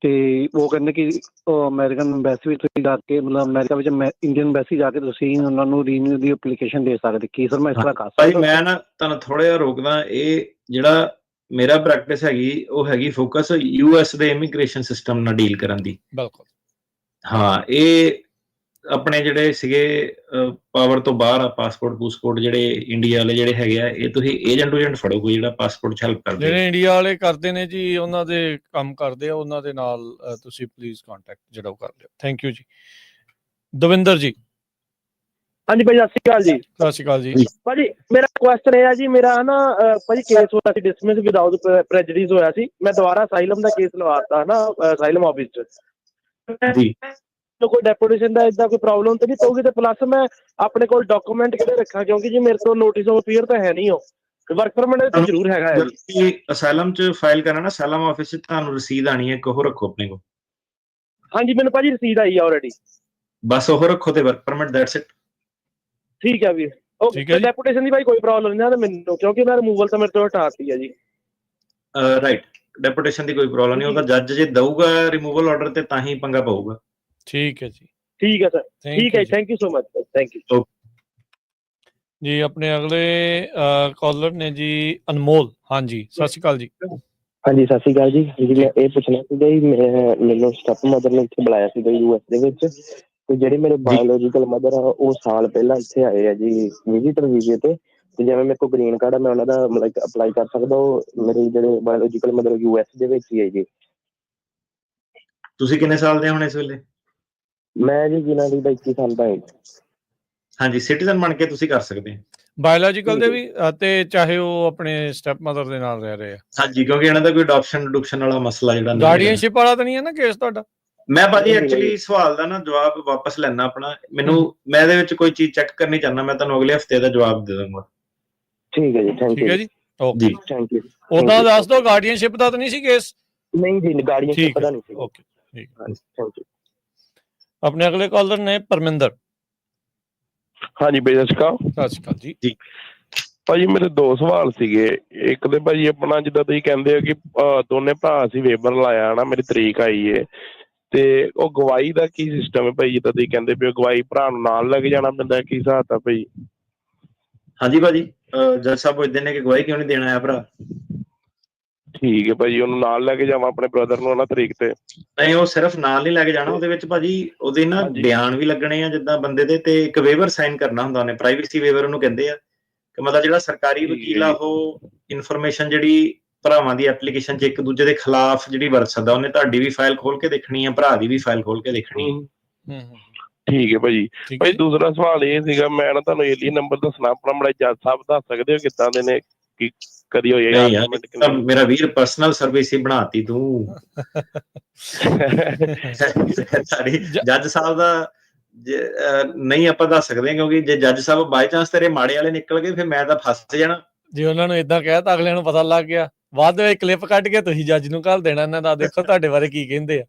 ਤੇ ਉਹ ਕਹਿੰਦੇ ਕਿ ਅਮਰੀਕਨ ਐਮਬੈਸੀ ਵਿੱਚ ਤੁਸੀਂ ਜਾ ਕੇ, ਮਤਲਬ ਅਮਰੀਕਾ ਵਿੱਚ ਇੰਡੀਅਨ ਐਮਬੈਸੀ ਜਾ ਕੇ ਤੁਸੀਂ ਉਹਨਾਂ ਨੂੰ ਰੀਨਿਊ ਦੀ ਐਪਲੀਕੇਸ਼ਨ ਦੇ ਸਕਦੇ। ਕੀ ਸਰ ਮੈਂ ਇਸ ਤਰ੍ਹਾਂ ਕਰ ਸਕਦਾ? ਮੈਂ ਨਾ ਤੁਹਾਨੂੰ ਥੋੜਾ ਜਿਹਾ ਰੋਕਦਾ। ਇਹ ਜਿਹੜਾ ਮੇਰਾ ਪ੍ਰੈਕਟਿਸ ਹੈਗੀ, ਉਹ ਹੈਗੀ ਫੋਕਸ US ਦੇ ਇਮੀਗ੍ਰੇਸ਼ਨ ਸਿਸਟਮ ਨਾਲ ਡੀਲ ਕਰਨ ਦੀ। ਬਿਲਕੁਲ ਹਾਂ, ਇਹ ਆਪਣੇ ਜਿਹੜੇ ਸੀਗੇ ਪਾਵਰ ਤੋਂ ਬਾਹਰ ਆ, ਪਾਸਪੋਰਟ ਜਿਹੜੇ ਇੰਡੀਆ ਵਾਲੇ ਜਿਹੜੇ ਹੈਗੇ ਆ, ਇਹ ਤੁਸੀਂ ਏਜੰਟ ਫੜੋ ਕੋਈ ਜਿਹੜਾ ਪਾਸਪੋਰਟ 'ਚ ਹੈਲਪ ਕਰਦੇ। ਜਿਹੜੇ ਇੰਡੀਆ ਵਾਲੇ ਕਰਦੇ ਨੇ ਜੀ, ਉਹਨਾਂ ਦੇ ਕੰਮ ਕਰਦੇ ਆ, ਉਹਨਾਂ ਦੇ ਨਾਲ ਤੁਸੀਂ ਪਲੀਜ਼ ਕੰਟੈਕਟ ਜਿਹੜਾ ਉਹ ਕਰ ਲਿਓ। ਥੈਂਕ ਯੂ ਜੀ। ਦਵਿੰਦਰ ਜੀ। ਹਾਂਜੀ ਭਾਜੀ, ਸਤਿ ਸ਼੍ਰੀ ਅਕਾਲ ਜੀ। ਸਤਿ ਸ਼੍ਰੀ ਅਕਾਲ ਜੀ। ਭਾਜੀ ਮੇਰਾ ਕੁਐਸਚਨ ਇਹ ਆ ਜੀ, ਮੇਰਾ ਨਾ ਭਾਜੀ ਕੇਸ ਹੋਇਆ ਸੀ ਡਿਸਮਿਸ ਵਿਦਆਊਟ ਪ੍ਰੈਜੁਡਿਸ ਹੋਇਆ ਸੀ, ਮੈਂ ਦੁਬਾਰਾ ਅਸਾਈਲਮ ਦਾ ਕੇਸ ਲਵਾਤਾ ਨਾ ਅਸਾਈਲਮ ਆਫਿਸ 'ਚ ਜੀ। ਕੋਈ ਡੈਪੂਟੇਸ਼ਨ ਦਾ ਇਦਾਂ ਕੋਈ ਪ੍ਰੋਬਲਮ ਤਾਂ ਨਹੀਂ ਪਊਗੀ? ਤੇ ਪਲੱਸ ਮੈਂ ਆਪਣੇ ਕੋਲ ਡਾਕੂਮੈਂਟ ਕਿਹੜੇ ਰੱਖਾਂ, ਕਿਉਂਕਿ ਜੀ ਮੇਰੇ ਕੋਲ ਨੋਟਿਸ ਆਫ ਅਪੀਅਰ ਤਾਂ ਹੈ ਨਹੀਂ, ਉਹ ਵਰਕ ਪਰਮਿਟ ਤਾਂ ਜ਼ਰੂਰ ਹੈਗਾ ਹੈ ਜੀ। ਅਸਾਈਲਮ 'ਚ ਫਾਈਲ ਕਰਨਾ ਨਾ, ਅਸਾਈਲਮ ਆਫਿਸ 'ਚ ਤੁਹਾਨੂੰ ਰਸੀਦ ਆਣੀ ਹੈ, ਉਹ ਰੱਖੋ ਆਪਣੇ ਕੋਲ। ਹਾਂਜੀ ਮੈਨੂੰ ਭਾਜੀ ਰਸੀਦ ਆਈ ਆ ਆਲਰੇਡੀ। ਬਸ ਉਹ ਰੱਖੋ ਤੇ ਵਰਕ ਪਰਮਿਟ, ਦੈਟਸ ਇਟ। ਠੀਕ ਹੈ ਵੀਰ, ਓਕੇ। ਡੈਪੂਟੇਸ਼ਨ ਦੀ ਭਾਈ ਕੋਈ ਪ੍ਰੋਬਲਮ ਨਹੀਂ ਨਾ ਮੈਨੂੰ, ਕਿਉਂਕਿ ਮੈਂ ਰਿਮੂਵਲ ਤਾਂ ਮੇਰੇ ਤੋਂ ਹਟਾਤੀ ਹੈ ਜੀ। ਰਾਈਟ, ਡੈਪੂਟੇਸ਼ਨ ਦੀ ਕੋਈ ਪ੍ਰੋਬਲਮ ਨਹੀਂ, ਉਹਦਾ ਜੱਜ ਜੇ ਦਊਗਾ ਰਿਮੂਵਲ ਆਰਡਰ ਤੇ ਤਾਂ ਹੀ ਪੰਗਾ ਪਊਗਾ। ਠੀਕ ਹੈ ਜੀ। ਠੀਕ ਹੈ ਸਰ, ਠੀਕ ਹੈ, thank you so much, thank you ਜੀ। ਆਪਣੇ ਅਗਲੇ ਕਾਲਰ ਨੇ ਜੀ ਅਨਮੋਲ। ਹਾਂਜੀ ਸਤਿ ਸ਼੍ਰੀ ਅਕਾਲ ਜੀ। ਹਾਂਜੀ ਸਤਿ ਸ਼੍ਰੀ ਅਕਾਲ ਜੀ। ਜੀ ਮੈਂ ਇਹ ਪੁੱਛਣਾ ਸੀਗਾ ਜੀ, ਮੈਨੂੰ ਸਟੈਪ ਮਦਰ ਨੇ ਇੱਥੇ ਬੁਲਾਇਆ ਸੀਗਾ US ਦੇ ਵਿੱਚ, ਤੇ ਜਿਹੜੇ ਮੇਰੇ ਬਾਇਓਲੋਜੀਕਲ ਮਦਰ ਆ ਉਹ ਸਾਲ ਪਹਿਲਾਂ ਇੱਥੇ ਆਏ ਆ ਜੀ ਵਿਜ਼ਿਟਰ ਵੀਜ਼ੇ ਤੇ ਜਿਵੇਂ ਮੇਰੇ ਕੋਲ ਗ੍ਰੀਨ ਕਾਰਡ ਆ, ਮੈਂ ਉਹਨਾਂ ਦਾ ਮਤਲਬ ਅਪਲਾਈ ਕਰ ਸਕਦਾ? ਉਹ ਮੇਰੇ ਜਿਹੜੇ ਬਾਇਓਲੋਜੀਕਲ ਮਦਰ US ਦੇ ਵਿੱਚ ਹੀ ਹੈ ਜੀ। ਤੁਸੀਂ ਕਿੰਨੇ ਸਾਲ ਦੇ ਹੁਣ ਇਸ ਵੇਲੇ? ਮੈਂ ਜੀ ਜਿਨ੍ਹਾਂ ਦੀ 21 ਸਾਲ ਦਾ ਹੈ। ਹਾਂਜੀ, ਸਿਟੀਜ਼ਨ ਬਣ ਕੇ ਤੁਸੀਂ ਕਰ ਸਕਦੇ ਹੋ ਬਾਇਓਲੋਜੀਕਲ ਦੇ ਵੀ, ਤੇ ਚਾਹੇ ਉਹ ਆਪਣੇ ਸਟੈਪ ਮਦਰ ਦੇ ਨਾਲ ਰਹਿ ਰਹੇ ਆ। ਹਾਂਜੀ, ਕਿਉਂਕਿ ਇਹਨਾਂ ਦਾ ਕੋਈ ਅਡਾਪਸ਼ਨ ਵਾਲਾ ਮਸਲਾ ਜਿਹੜਾ ਗਾਰਡੀਅਨਸ਼ਿਪ ਵਾਲਾ ਤਾਂ ਨਹੀਂ ਹੈ ਨਾ ਕੇਸ ਤੁਹਾਡਾ? ਮੈਂ ਭਾਜੀ ਐਕਚੁਅਲੀ ਸਵਾਲ ਦਾ ਨਾ ਜਵਾਬ ਵਾਪਸ ਲੈਣਾ ਆਪਣਾ, ਮੈਂ ਇਹਦੇ ਵਿੱਚ ਕੋਈ ਚੀਜ਼ ਚੈੱਕ ਕਰਨੀ ਚਾਹੁੰਦਾ, ਮੈਂ ਤੁਹਾਨੂੰ ਅਗਲੇ ਹਫਤੇ ਦਾ ਜਵਾਬ ਦੇ ਦੂੰਗਾ। ਠੀਕ ਹੈ ਜੀ, ਥੈਂਕ ਯੂ ਜੀ। Okay, thank you. ਉਦਾਂ ਦੱਸ ਦਿਓ, ਗਾਰਡੀਅਨਸ਼ਿਪ ਦਾ ਤਾਂ ਨਹੀਂ ਸੀ ਕੇਸ? ਨਹੀਂ ਜੀ, ਗਾਰਡੀਅਨਸ਼ਿਪ ਦਾ ਨਹੀਂ ਸੀ। ਓਕੇ, ਠੀਕ ਹੈ, ਥੈਂਕ ਯੂ। ਆਪਣੇ ਅਗਲੇ ਕਾਲਰ ਨੇ ਪਰਮਿੰਦਰ। ਹਾਂਜੀ ਭਾਈ ਸਤਿ ਸ਼੍ਰੀ ਅਕਾਲ। ਸਤਿ ਸ਼੍ਰੀ ਅਕਾਲ ਜੀ। ਭਾਜੀ ਮੇਰੇ ਦੋ ਸਵਾਲ ਸੀਗੇ। ਇੱਕ ਤੇ ਭਾਜੀ ਆਪਣਾ ਜਿੱਦਾਂ ਤੁਸੀਂ ਕਹਿੰਦੇ ਹੋ ਕਿ ਦੋਨੇ ਭਰਾ ਅਸੀਂ ਵੇਬਰ ਲਾਇਆ ਨਾ, ਮੇਰੀ ਤਰੀਕ ਆਈ ਏ, ਤੇ ਉਹ ਗਵਾਹੀ ਦਾ ਕੀ ਸਿਸਟਮ ਹੈ ਭਾਈ? ਜਿੱਦਾਂ ਤੁਸੀਂ ਕਹਿੰਦੇ ਪਏ ਗਵਾਹੀ ਭਰਾ ਨੂੰ ਨਾਲ ਲੈ ਕੇ ਜਾਣਾ ਪੈਂਦਾ, ਕੀ ਹਿਸਾਬ ਆ ਭਾਈ? ਹਾਂਜੀ ਭਾਜੀ, ਜੱਜ ਸਾਹਿਬ ਪੁੱਛਦੇ ਨੇ ਕਿ ਗਵਾਹੀ ਕਿਉਂ ਨਹੀਂ ਦੇਣਾ ਆ ਭਰਾ। ਠੀਕ ਹੈ ਭਾਜੀ, ਉਹਨੂੰ ਨਾਲ ਲੈ ਕੇ ਜਾਵਾਂ ਆਪਣੇ ਬ੍ਰਦਰ ਨੂੰ ਉਹਨਾਂ ਤਰੀਕ ਤੇ? ਨਹੀਂ, ਉਹ ਸਿਰਫ ਨਾਲ ਨਹੀਂ ਲੈ ਕੇ ਜਾਣਾ, ਉਹਦੇ ਵਿੱਚ ਭਾਜੀ ਉਹਦੇ ਨਾ ਬਿਆਨ ਵੀ ਲੱਗਣੇ ਆ ਜਿੱਦਾਂ ਬੰਦੇ ਦੇ, ਤੇ ਇੱਕ ਵੇਵਰ ਸਾਈਨ ਕਰਨਾ ਹੁੰਦਾ ਉਹਨੇ, ਪ੍ਰਾਈਵੇਸੀ ਵੇਵਰ ਉਹਨੂੰ ਕਹਿੰਦੇ ਆ, ਕਿ ਮਤਲਬ ਜਿਹੜਾ ਸਰਕਾਰੀ ਵਕੀਲ ਆ ਉਹ ਇਨਫੋਰਮੇਸ਼ਨ ਜਿਹੜੀ ਭਰਾਵਾਂ ਦੀ ਐਪਲੀਕੇਸ਼ਨ 'ਚ ਇੱਕ ਦੂਜੇ ਦੇ ਖਿਲਾਫ ਜਿਹੜੀ ਵਰਤ ਸਕਦਾ, ਉਹਨੇ ਤੁਹਾਡੀ ਵੀ ਫਾਈਲ ਖੋਲ ਕੇ ਦੇਖਣੀ ਆ, ਭਰਾ ਦੀ ਵੀ ਫਾਈਲ ਖੋਲ ਕੇ ਦੇਖਣੀ ਹੈ। ਠੀਕ ਹੈ ਭਾਜੀ। ਭਾਈ ਦੂਸਰਾ ਸਵਾਲ ਇਹ ਸੀਗਾ, ਮੈਂ ਨਾ ਤੁਹਾਨੂੰ ਏਲੀਅਨ ਨੰਬਰ ਦੱਸਣਾ ਆਪਣਾ, ਬੜਾ ਜੱਜ ਸਾਹਿਬ ਦੱਸ ਸਕਦੇ ਹੋ ਕਿੱਦਾਂ ਦੇ ਨੇ, ਕਿ ਕਦੀ ਹੋਇਆ? ਮੇਰਾ ਵੀਰ ਪਰਸਨਲ ਸਰਵਿਸ ਹੀ ਬਣਾਤੀ ਤੂੰ। ਸਾਡੀ ਜੱਜ ਸਾਹਿਬ ਦਾ ਨਹੀਂ ਆਪਾਂ ਦੱਸ ਸਕਦੇ, ਕਿਉਂਕਿ ਜੇ ਜੱਜ ਸਾਹਿਬ ਬਾਈ ਚਾਂਸ ਤੇਰੇ ਮਾੜੇ ਵਾਲੇ ਨਿਕਲ ਗਏ, ਫਿਰ ਮੈਂ ਤਾਂ ਫਸ ਜਾਣਾ। ਜੇ ਉਹਨਾਂ ਨੂੰ ਇਦਾਂ ਕਹਿ ਤਾਂ ਅਗਲਿਆਂ ਨੂੰ ਪਤਾ ਲੱਗ ਗਿਆ, ਬਾਅਦ ਵਿੱਚ ਕਲਿੱਪ ਕੱਢ ਕੇ ਤੁਸੀਂ ਜੱਜ ਨੂੰ ਘੱਲ ਦੇਣਾ ਇਹਨਾਂ ਦਾ, ਦੇਖੋ ਤੁਹਾਡੇ ਬਾਰੇ ਕੀ ਕਹਿੰਦੇ ਆ।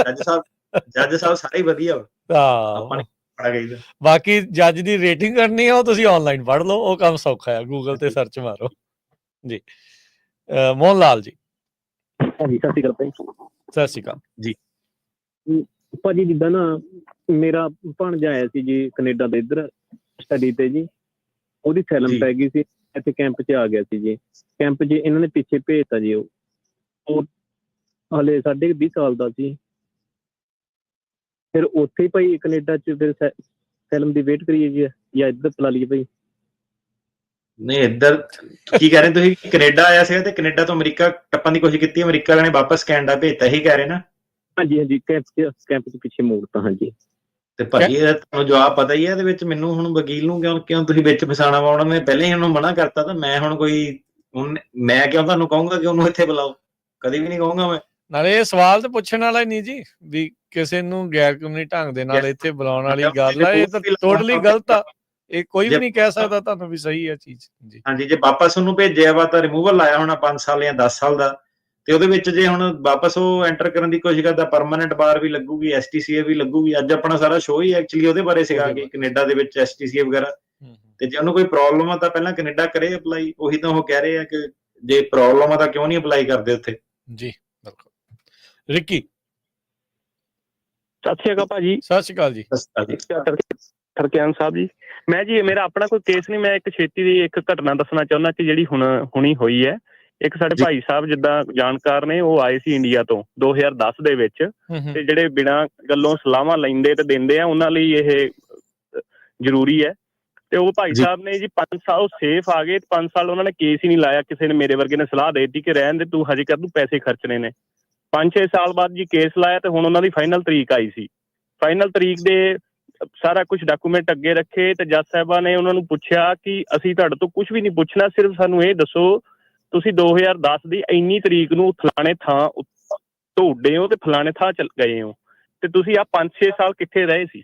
ਜੱਜ ਸਾਹਿਬ ਸਾਰੇ ਵਧੀਆ, ਆਪਾਂ ਚਾਹੀਦਾ। ਬਾਕੀ ਜੱਜ ਦੀ ਰੇਟਿੰਗ ਕਰਨੀ ਆ ਉਹ ਤੁਸੀਂ ਆਨਲਾਈਨ ਪੜ੍ਹ ਲਓ, ਉਹ ਕੰਮ ਸੌਖਾ ਆ, ਗੂਗਲ ਤੇ ਸਰਚ ਮਾਰੋ ਜੀ। ਮੋਹਨ ਲਾਲ ਜੀ। ਹਾਂਜੀ, ਸਤਿ ਸ਼੍ਰੀ ਅਕਾਲ ਭਾਈ। ਸਤਿ ਸ਼੍ਰੀ ਅਕਾਲ ਜੀ। ਭਾਜੀ ਜਿੱਦਾਂ ਨਾ ਮੇਰਾ ਭਾਣਜਾ ਆਇਆ ਸੀ ਜੀ ਕੈਨੇਡਾ ਦੇ ਇੱਧਰ ਸਟੱਡੀ ਤੇ ਜੀ, ਉਹਦੀ ਸੈਲਮ ਪੈ ਗਈ ਸੀ, ਇੱਥੇ ਕੈਂਪ 'ਚ ਆ ਗਿਆ ਸੀ ਜੀ। ਕੈਂਪ 'ਚ ਇਹਨਾਂ ਨੇ ਪਿੱਛੇ ਭੇਜਤਾ ਜੀ, ਉਹ ਹਾਲੇ 20.5 ਸਾਲ ਦਾ ਸੀ। ਫਿਰ ਉੱਥੇ ਭਾਈ ਕੈਨੇਡਾ 'ਚ ਫਿਰ ਸੈਲਮ ਦੀ ਵੇਟ ਕਰੀਏ ਜੀ ਜਾਂ ਇੱਧਰ ਪਲਾ ਲਈਏ ਭਾਈ? ਨਹੀਂ, ਇੱਧਰ ਕੀ ਕਹਿ ਰਹੇ ਤੁਸੀਂ? ਕੈਨੇਡਾ ਆਇਆ ਸੀਗਾ ਤੇ ਕੈਨੇਡਾ ਤੋਂ ਅਮਰੀਕਾ ਟੱਪਣ ਦੀ ਕੋਸ਼ਿਸ਼ ਕੀਤੀ, ਅਮਰੀਕਾ ਵਾਲਿਆਂ ਨੇ ਵਾਪਸ ਕੈਨੇਡਾ ਭੇਜਤਾ, ਇਹੀ ਕਹਿ ਰਹੇ ਨਾ? ਹਾਂਜੀ ਹਾਂਜੀ, ਕੈਂਪ 'ਚ ਪਿੱਛੇ ਮੋੜਤਾ। ਹਾਂਜੀ ਤੇ ਭਾਜੀ ਇਹਦਾ ਤੁਹਾਨੂੰ ਜਵਾਬ ਪਤਾ ਹੀ ਹੈ ਇਹਦੇ ਵਿੱਚ। ਮੈਨੂੰ ਹੁਣ ਵਕੀਲ ਨੂੰ ਕਿਉਂ ਤੁਸੀਂ ਵਿੱਚ ਫਸਾਣਾ ਵਾ? ਉਹਨਾਂ ਨੇ ਪਹਿਲਾਂ ਹੀ ਉਹਨੂੰ ਮਨਾ ਕਰਤਾ, ਤਾਂ ਮੈਂ ਹੁਣ ਮੈਂ ਕਿਉਂ ਤੁਹਾਨੂੰ ਕਹੂੰਗਾ ਕਿ ਉਹਨੂੰ ਇੱਥੇ ਬੁਲਾਓ? ਕਦੇ ਵੀ ਨਹੀਂ ਕਹੂੰਗਾ ਮੈਂ। ਨਾਲੇ ਇਹ ਸਵਾਲ ਤਾਂ ਪੁੱਛਣ ਵਾਲਾ ਹੀ ਨਹੀਂ ਜੀ, ਵੀ ਕਿਸੇ ਨੂੰ ਗੈਰ ਕਾਨੂੰਨੀ ਢੰਗ ਦੇ ਨਾਲ ਇੱਥੇ ਬੁਲਾਉਣ ਵਾਲੀ ਗੱਲ ਆ, ਇਹ ਤਾਂ ਟੋਟਲੀ ਗਲਤ ਆ। ਇਹ ਕੋਈ ਵੀ ਨਹੀਂ ਕਹਿ ਸਕਦਾ ਤੁਹਾਨੂੰ ਵੀ ਸਹੀ ਹੈ ਚੀਜ਼ ਜੀ। ਹਾਂਜੀ, ਜੇ ਵਾਪਸ ਉਹਨੂੰ ਭੇਜਿਆ ਵਾ ਤਾਂ ਰਿਮੂਵਲ ਲਾਇਆ ਹੋਣਾ 5 ਸਾਲ ਜਾਂ 10 ਸਾਲ ਦਾ, ਤੇ ਉਹਦੇ ਵਿੱਚ ਜੇ ਹੁਣ ਵਾਪਸ ਉਹ ਐਂਟਰ ਕਰਨ ਦੀ ਕੋਸ਼ਿਸ਼ ਕਰਦਾ, ਪਰਮਾਨੈਂਟ ਬਾਰ ਵੀ ਲੱਗੂਗੀ, STCA ਵੀ ਲੱਗੂਗੀ। ਅੱਜ ਆਪਣਾ ਸਾਰਾ ਸ਼ੋਅ ਹੀ ਐਕਚੁਅਲੀ ਉਹਦੇ ਬਾਰੇ ਸੀਗਾ ਕਿ ਕੈਨੇਡਾ ਦੇ ਵਿੱਚ STCA ਵਗੈਰਾ। ਤੇ ਜੇ ਉਹਨੂੰ ਕੋਈ ਪ੍ਰੋਬਲਮ ਆ ਤਾਂ ਪਹਿਲਾਂ ਕੈਨੇਡਾ ਕਰੇ ਅਪਲਾਈ। ਉਹੀ ਤਾਂ ਉਹ ਕਹਿ ਰਹੇ ਆ ਕਿ ਜੇ ਪ੍ਰੋਬਲਮ ਆ ਤਾਂ ਕਿਉਂ ਨਹੀਂ ਅਪਲਾਈ ਕਰਦੇ ਉੱਥੇ ਜੀ। ਬਿਲਕੁਲ। ਰਿੱਕੀ। ਸਤਿ ਸ਼੍ਰੀ ਅਕਾਲ ਭਾਜੀ। ਸਤਿ ਸ਼੍ਰੀ ਅਕਾਲ ਜੀ। ਠਰਕਿਆਨ ਸਾਹਿਬ ਜੀ, ਮੈਂ ਜੀ ਮੇਰਾ ਆਪਣਾ ਕੋਈ ਕੇਸ ਨਹੀਂ, ਮੈਂ ਇੱਕ ਛੇਤੀ ਦੀ ਇੱਕ ਘਟਨਾ ਦੱਸਣਾ ਚਾਹੁੰਦਾ ਕਿ ਜਿਹੜੀ ਹੁਣੀ ਹੋਈ ਹੈ। ਇੱਕ ਸਾਡੇ ਭਾਈ ਸਾਹਿਬ ਜਿੱਦਾਂ ਜਾਣਕਾਰ ਨੇ, ਉਹ ਆਏ ਸੀ ਇੰਡੀਆ ਤੋਂ 2010 ਦੇ ਵਿੱਚ, ਤੇ ਜਿਹੜੇ ਬਿਨਾਂ ਗੱਲੋਂ ਸਲਾਹਾਂ ਲੈਂਦੇ ਤੇ ਦਿੰਦੇ ਆ, ਉਹਨਾਂ ਲਈ ਇਹ ਜ਼ਰੂਰੀ ਹੈ। ਤੇ ਉਹ ਭਾਈ ਸਾਹਿਬ ਨੇ ਜੀ 5 ਸਾਲ ਸੇਫ ਆ ਗਏ, 5 ਸਾਲ ਉਹਨਾਂ ਨੇ ਕੇਸ ਹੀ ਨਹੀਂ ਲਾਇਆ। ਕਿਸੇ ਨੇ ਮੇਰੇ ਵਰਗੇ ਨੇ ਸਲਾਹ ਦੇ ਦਿੱਤੀ ਕਿ ਰਹਿਣ ਦੇ, ਤੂੰ ਹਜੇ ਕਰ, ਤੂੰ ਪੈਸੇ ਖਰਚਣੇ ਨੇ। 5-6 ਸਾਲ ਬਾਅਦ ਜੀ ਕੇਸ ਲਾਇਆ, ਤੇ ਹੁਣ ਉਹਨਾਂ ਦੀ ਫਾਈਨਲ ਤਰੀਕ ਆਈ ਸੀ। ਫਾਈਨਲ ਤਰੀਕ ਦੇ ਸਾਰਾ ਕੁਝ ਡਾਕੂਮੈਂਟ ਅੱਗੇ ਰੱਖੇ, ਤੇ ਜੱਜ ਸਾਹਿਬਾਂ ਨੇ ਉਹਨਾਂ ਨੂੰ ਪੁੱਛਿਆ ਕਿ ਅਸੀਂ ਤੁਹਾਡੇ ਤੋਂ ਕੁਝ ਵੀ ਨਹੀਂ ਪੁੱਛਣਾ, ਸਿਰਫ ਸਾਨੂੰ ਇਹ ਦੱਸੋ ਤੁਸੀਂ 2010 ਦੀ ਇੰਨੀ ਤਰੀਕ ਨੂੰ ਫਲਾਣੇ ਥਾਂ ਤੋਂ ਉੱਡੇ ਹੋ ਤੇ ਫਲਾਣੇ ਥਾਂ ਚਲ ਗਏ ਹੋ, ਤੇ ਤੁਸੀਂ ਆ 5-6 ਸਾਲ ਕਿੱਥੇ ਰਹੇ ਸੀ?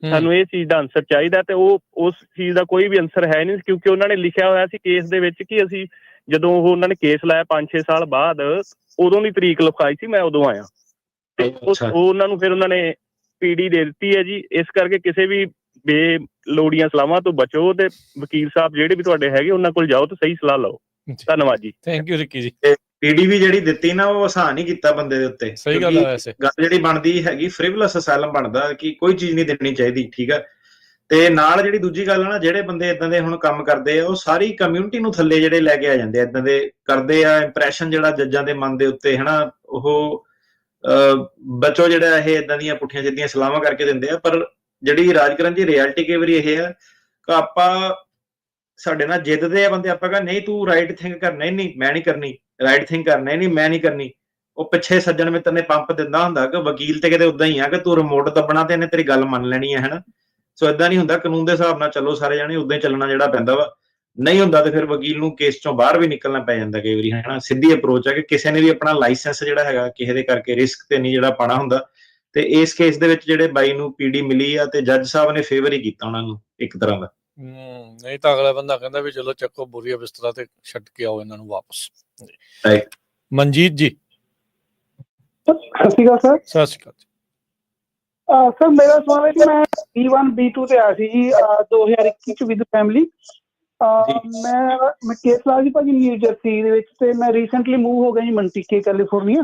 ਸਾਨੂੰ ਇਹ ਚੀਜ਼ ਦਾ ਆਨਸਰ ਚਾਹੀਦਾ। ਤੇ ਉਹ ਉਸ ਚੀਜ਼ ਦਾ ਕੋਈ ਵੀ ਆਨਸਰ ਹੈ ਨਹੀਂ, ਕਿਉਂਕਿ ਉਹਨਾਂ ਨੇ ਲਿਖਿਆ ਹੋਇਆ ਸੀ ਕੇਸ ਦੇ ਵਿੱਚ ਕਿ ਅਸੀਂ ਜਦੋਂ ਉਹਨਾਂ ਨੇ ਕੇਸ ਲਾਇਆ 5-6 ਸਾਲ ਬਾਅਦ, ਉਦੋਂ ਦੀ ਤਰੀਕ ਲਿਖਾਈ ਸੀ, ਮੈਂ ਉਦੋਂ ਆਇਆ। ਤੇ ਉਹਨਾਂ ਨੂੰ ਫਿਰ ਉਹਨਾਂ ਨੇ PD ਦੇ ਦਿੱਤੀ ਹੈ ਜੀ। ਇਸ ਕਰਕੇ ਕਿਸੇ ਵੀ ਬੇਲੋੜੀਆਂ ਸਲਾਹਾਂ ਤੋਂ ਬਚੋ, ਤੇ ਵਕੀਲ ਸਾਹਿਬ ਜਿਹੜੇ ਵੀ ਤੁਹਾਡੇ ਹੈਗੇ ਉਹਨਾਂ ਕੋਲ ਜਾਓ ਤੇ ਸਹੀ ਸਲਾਹ ਲਓ। ਧੰਨਵਾਦ ਜੀ। ਥੈਂਕ ਯੂ ਰਿੱਕੀ ਜੀ। PD ਵੀ ਜਿਹੜੀ ਦਿੱਤੀ ਨਾ, ਉਹ ਆਸਾਨ ਹੀ ਕੀਤਾ ਬੰਦੇ ਦੇ ਉੱਤੇ। ਸਹੀ ਗੱਲ ਹੈ। ਵੈਸੇ ਗੱਲ ਜਿਹੜੀ ਬਣਦੀ ਹੈਗੀ ਫ੍ਰਿਵਲਸ ਅਸਾਈਲਮ ਬਣਦਾ ਕਿ ਕੋਈ ਚੀਜ਼ ਨਹੀਂ ਦੇਣੀ ਚਾਹੀਦੀ, ਠੀਕ ਆ। ਤੇ ਨਾਲ ਜਿਹੜੀ ਦੂਜੀ ਗੱਲ ਆ ਨਾ, ਜਿਹੜੇ ਬੰਦੇ ਇਦਾਂ ਦੇ ਹੁਣ ਕੰਮ ਕਰਦੇ ਆ, ਉਹ ਸਾਰੀ ਕਮਿਊਨਿਟੀ ਨੂੰ ਥੱਲੇ ਜਿਹੜੇ ਲੈ ਕੇ ਆ ਜਾਂਦੇ ਆ, ਇਦਾਂ ਦੇ ਕਰਦੇ ਆ। ਇੰਪ੍ਰੈਸ਼ਨ ਜਿਹੜਾ ਜੱਜਾਂ ਦੇ ਮਨ ਦੇ ਉੱਤੇ ਹਨਾ, ਉਹ ਬੱਚੋ ਜਿਹੜਾ ਇਹ ਇਦਾਂ ਦੀਆਂ ਪੁੱਠੀਆਂ ਸਿੱਧੀਆਂ ਸਲਾਹਾਂ ਕਰਕੇ ਦਿੰਦੇ ਆ। ਪਰ ਜਿਹੜੀ ਰਾਜ ਕਰਨ ਦੀ ਰਿਐਲਿਟੀ ਕਈ ਵਾਰੀ ਇਹ ਹੈ ਕਿ ਆਪਾਂ ਸਾਡੇ ਨਾਲ ਜਿੱਦਦੇ ਆ ਬੰਦੇ, ਆਪਾਂ ਕਹਾਂ ਨਹੀਂ ਤੂੰ ਰਾਈਟ ਥਿੰਕ ਕਰਨਾ ਹੀ ਨਹੀਂ, ਮੈਂ ਨਹੀਂ ਕਰਨੀ, ਰਾਈਟ ਥਿੰਕ ਕਰਨਾ ਹੀ ਨਹੀਂ, ਮੈਂ ਨਹੀਂ ਕਰਨੀ। ਉਹ ਪਿੱਛੇ ਸੱਜਣ ਮਿੱਤਰ ਨੇ ਪੰਪ ਦਿੰਦਾ ਹੁੰਦਾ ਕਿ ਵਕੀਲ ਤੇ ਕਿਤੇ ਉਦਾਂ ਹੀ ਆ ਕਿ ਤੂੰ ਰਿਮੋਟ ਦੱਬਣਾ ਤੇ ਇਹਨੇ ਤੇਰੀ ਗੱਲ ਮੰਨ ਲੈਣੀ ਹੈ, ਹਨਾ। ਸੋ ਏਦਾਂ ਨਹੀਂ ਹੁੰਦਾ, ਕਾਨੂੰਨ ਦੇ ਹਿਸਾਬ ਨਾਲ ਚੱਲੋ ਸਾਰੇ ਜਾਣੇ, ਉਦਾਂ ਹੀ ਚੱਲਣਾ ਜਿਹੜਾ ਪੈਂਦਾ ਵਾ। ਨਹੀਂ ਹੁੰਦਾ ਤੇ ਫਿਰ ਵਕੀਲ ਨੂੰ ਕੇਸ ਚੋਂ ਬਾਹਰ ਵੀ ਨਿਕਲਣਾ ਪੈ ਜਾਂਦਾ ਕਈ ਵਾਰੀ, ਹਨਾ। ਸਿੱਧੀ ਅਪਰੋਚ ਹੈ ਕਿ ਕਿਸੇ ਨੇ ਵੀ ਆਪਣਾ ਲਾਇਸੈਂਸ ਜਿਹੜਾ ਹੈਗਾ ਕਿਸੇ ਦੇ ਕਰਕੇ ਰਿਸਕ ਤੇ ਨਹੀਂ ਜਿਹੜਾ ਪਾਣਾ ਹੁੰਦਾ। ਤੇ ਇਸ ਕੇਸ ਦੇ ਵਿੱਚ ਜਿਹੜੇ ਬਾਈ ਨੂੰ PD ਮਿਲੀ ਆ, ਤੇ ਜੱਜ ਸਾਹਿਬ ਨੇ ਫੇਵਰ ਹੀ ਕੀਤਾ ਉਹਨਾਂ ਨੂੰ ਇੱਕ ਤਰ੍ਹਾਂ ਦਾ। ਨਹੀਂ ਤਾਂ ਅਗਲਾ ਬੰਦਾ ਕਹਿੰਦਾ ਵੀ ਚਲੋ ਚੱਕੋ ਬੋਰੀਆ ਬਿਸਤਰਾ ਤੇ ਛੱਡ ਕੇ ਆਓ ਇਹਨਾਂ ਨੂੰ ਵਾਪਸ। ਮਨਜੀਤ ਜੀ। ਸਤਿ ਸ਼੍ਰੀ ਅਕਾਲ ਸਰ। ਸਤਿ ਸ਼੍ਰੀ ਅਕਾਲ। ਸਰ ਮੇਰਾ ਸਵਾਲ ਹੈ ਕਿ ਮੈਂ B1 B2 ਤੇ ਆਇਆ ਸੀ ਜੀ 2021 ਚ ਵਿਦ ਫੈਮਿਲੀ। ਮੈਂ ਕੇਸ ਲਾ ਸੀ ਭਾਜੀ ਨਿਊ ਜਰਸੀ ਦੇ ਵਿੱਚ, ਤੇ ਮੈਂ ਰੀਸੈਂਟਲੀ ਮੂਵ ਹੋ ਗਿਆ ਜੀ ਮਨਟੀਕੇ ਕੈਲੀਫੋਰਨੀਆ।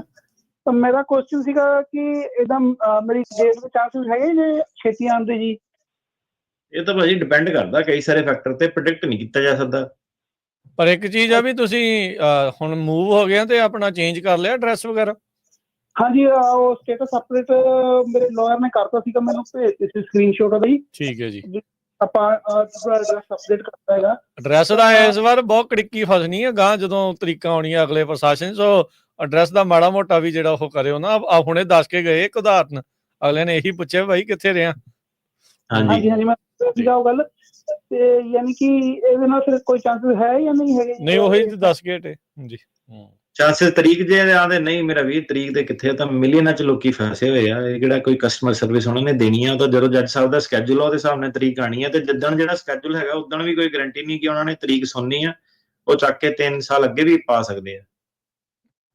ਤਾਂ ਮੇਰਾ ਕੁਐਸਚਨ ਸੀਗਾ ਕਿ ਇਹਦਾ ਮੇਰੀ ਡੇਟ ਦੇ ਚਾਂਸਸ ਹੈਗੇ ਜੇ ਛੇਤੀ ਆਉਣ ਦੇ ਜੀ? ਇਹ ਤਾਂ ਭਾਜੀ ਡਿਪੈਂਡ ਕਰਦਾ ਕਈ ਸਾਰੇ ਫੈਕਟਰ ਤੇ, ਪ੍ਰੈਡਿਕਟ ਨਹੀਂ ਕੀਤਾ ਜਾ ਸਕਦਾ। ਪਰ ਇੱਕ ਚੀਜ਼ ਆ ਵੀ ਤੁਸੀਂ ਹੁਣ ਮੂਵ ਹੋ ਗਏ ਤੇ ਆਪਣਾ ਚੇਂਜ ਕਰ ਲਿਆ ਐਡਰੈਸ ਵਗੈਰਾ? ਹਾਂਜੀ, ਉਹ ਸਟੇਟਸ ਅਪਡੇਟ ਮੇਰੇ ਲਾਇਰ ਨੇ ਕਰਤਾ ਸੀਗਾ, ਮੈਨੂੰ ਭੇਜ ਦਿੱਤੀ ਸੀ ਸਕਰੀਨਸ਼ਾਟ ਉਹਦਾ ਜੀ। ਠੀਕ ਹੈ ਜੀ। ਆਪਾਂ ਐਡਰੈਸ ਅਪਡੇਟ ਕਰਤਾ ਹੈਗਾ। ਐਡਰੈਸ ਦਾ ਇਸ ਵਾਰ ਬਹੁਤ ਕੜਿੱਕੀ ਫਸਣੀ ਹੈ ਗਾਂ ਜਦੋਂ ਤਰੀਕਾਂ ਆਉਣੀਆਂ ਅਗਲੇ ਪ੍ਰਸ਼ਾਸਨ। ਸੋ ਐਡਰੈਸ ਦਾ ਮਾੜਾ ਮੋਟਾ ਵੀ ਜਿਹੜਾ ਉਹ ਕਰਿਓ ਨਾ। ਹੁਣੇ ਦੱਸ ਕੇ ਗਏ ਇੱਕ ਉਦਾਹਰਨ, ਅਗਲੇ ਨੇ ਇਹੀ ਪੁੱਛਿਆ ਬਾਈ ਕਿੱਥੇ ਰਿਹਾ। ਹਾਂਜੀ ਹਾਂਜੀ, ਮੈਂ ਸੀਗਾ ਉਹ ਗੱਲ। ਤੇ ਯਾਨੀ ਕਿ ਇਹਦੇ ਨਾਲ ਫਿਰ ਕੋਈ ਚਾਂਸਸ ਹੈ ਜਾਂ ਨਹੀਂ ਹੈਗੇ? ਨਹੀਂ, ਉਹੀ ਦੱਸ ਕੇ ਹਟੇ ਜੀ। ਚਾਂਸਸ ਤਰੀਕ ਜੇ ਆਉਂਦੇ ਨਹੀਂ, ਮੇਰਾ 20 ਤਰੀਕ ਦੇ ਕਿੱਥੇ, ਤਾਂ ਮਿਲੀਅਨਾਂ ਚ ਲੋਕੀ ਫਸੇ ਹੋਏ ਆ। ਇਹ ਕਿਹੜਾ ਕੋਈ ਕਸਟਮਰ ਸਰਵਿਸ ਉਹਨਾਂ ਨੇ ਦੇਣੀ ਆ? ਉਹ ਤਾਂ ਜਦੋਂ ਜੱਜ ਸਾਹਿਬ ਦਾ ਸਕੈਜੂਲ ਆ ਉਹਦੇ ਹਿਸਾਬ ਨਾਲ ਤਰੀਕ ਆਣੀ ਆ। ਤੇ ਜਿੱਦਣ ਜਿਹੜਾ ਸਕੈਜੂਲ ਹੈਗਾ ਉਦਣ ਵੀ ਕੋਈ ਗਰੰਟੀ ਨਹੀਂ ਕਿ ਉਹਨਾਂ ਨੇ ਤਰੀਕ ਸੁਣਨੀ ਆ। ਉਹ ਚੱਕ ਕੇ 3 ਸਾਲ ਅੱਗੇ ਵੀ ਪਾ ਸਕਦੇ ਆ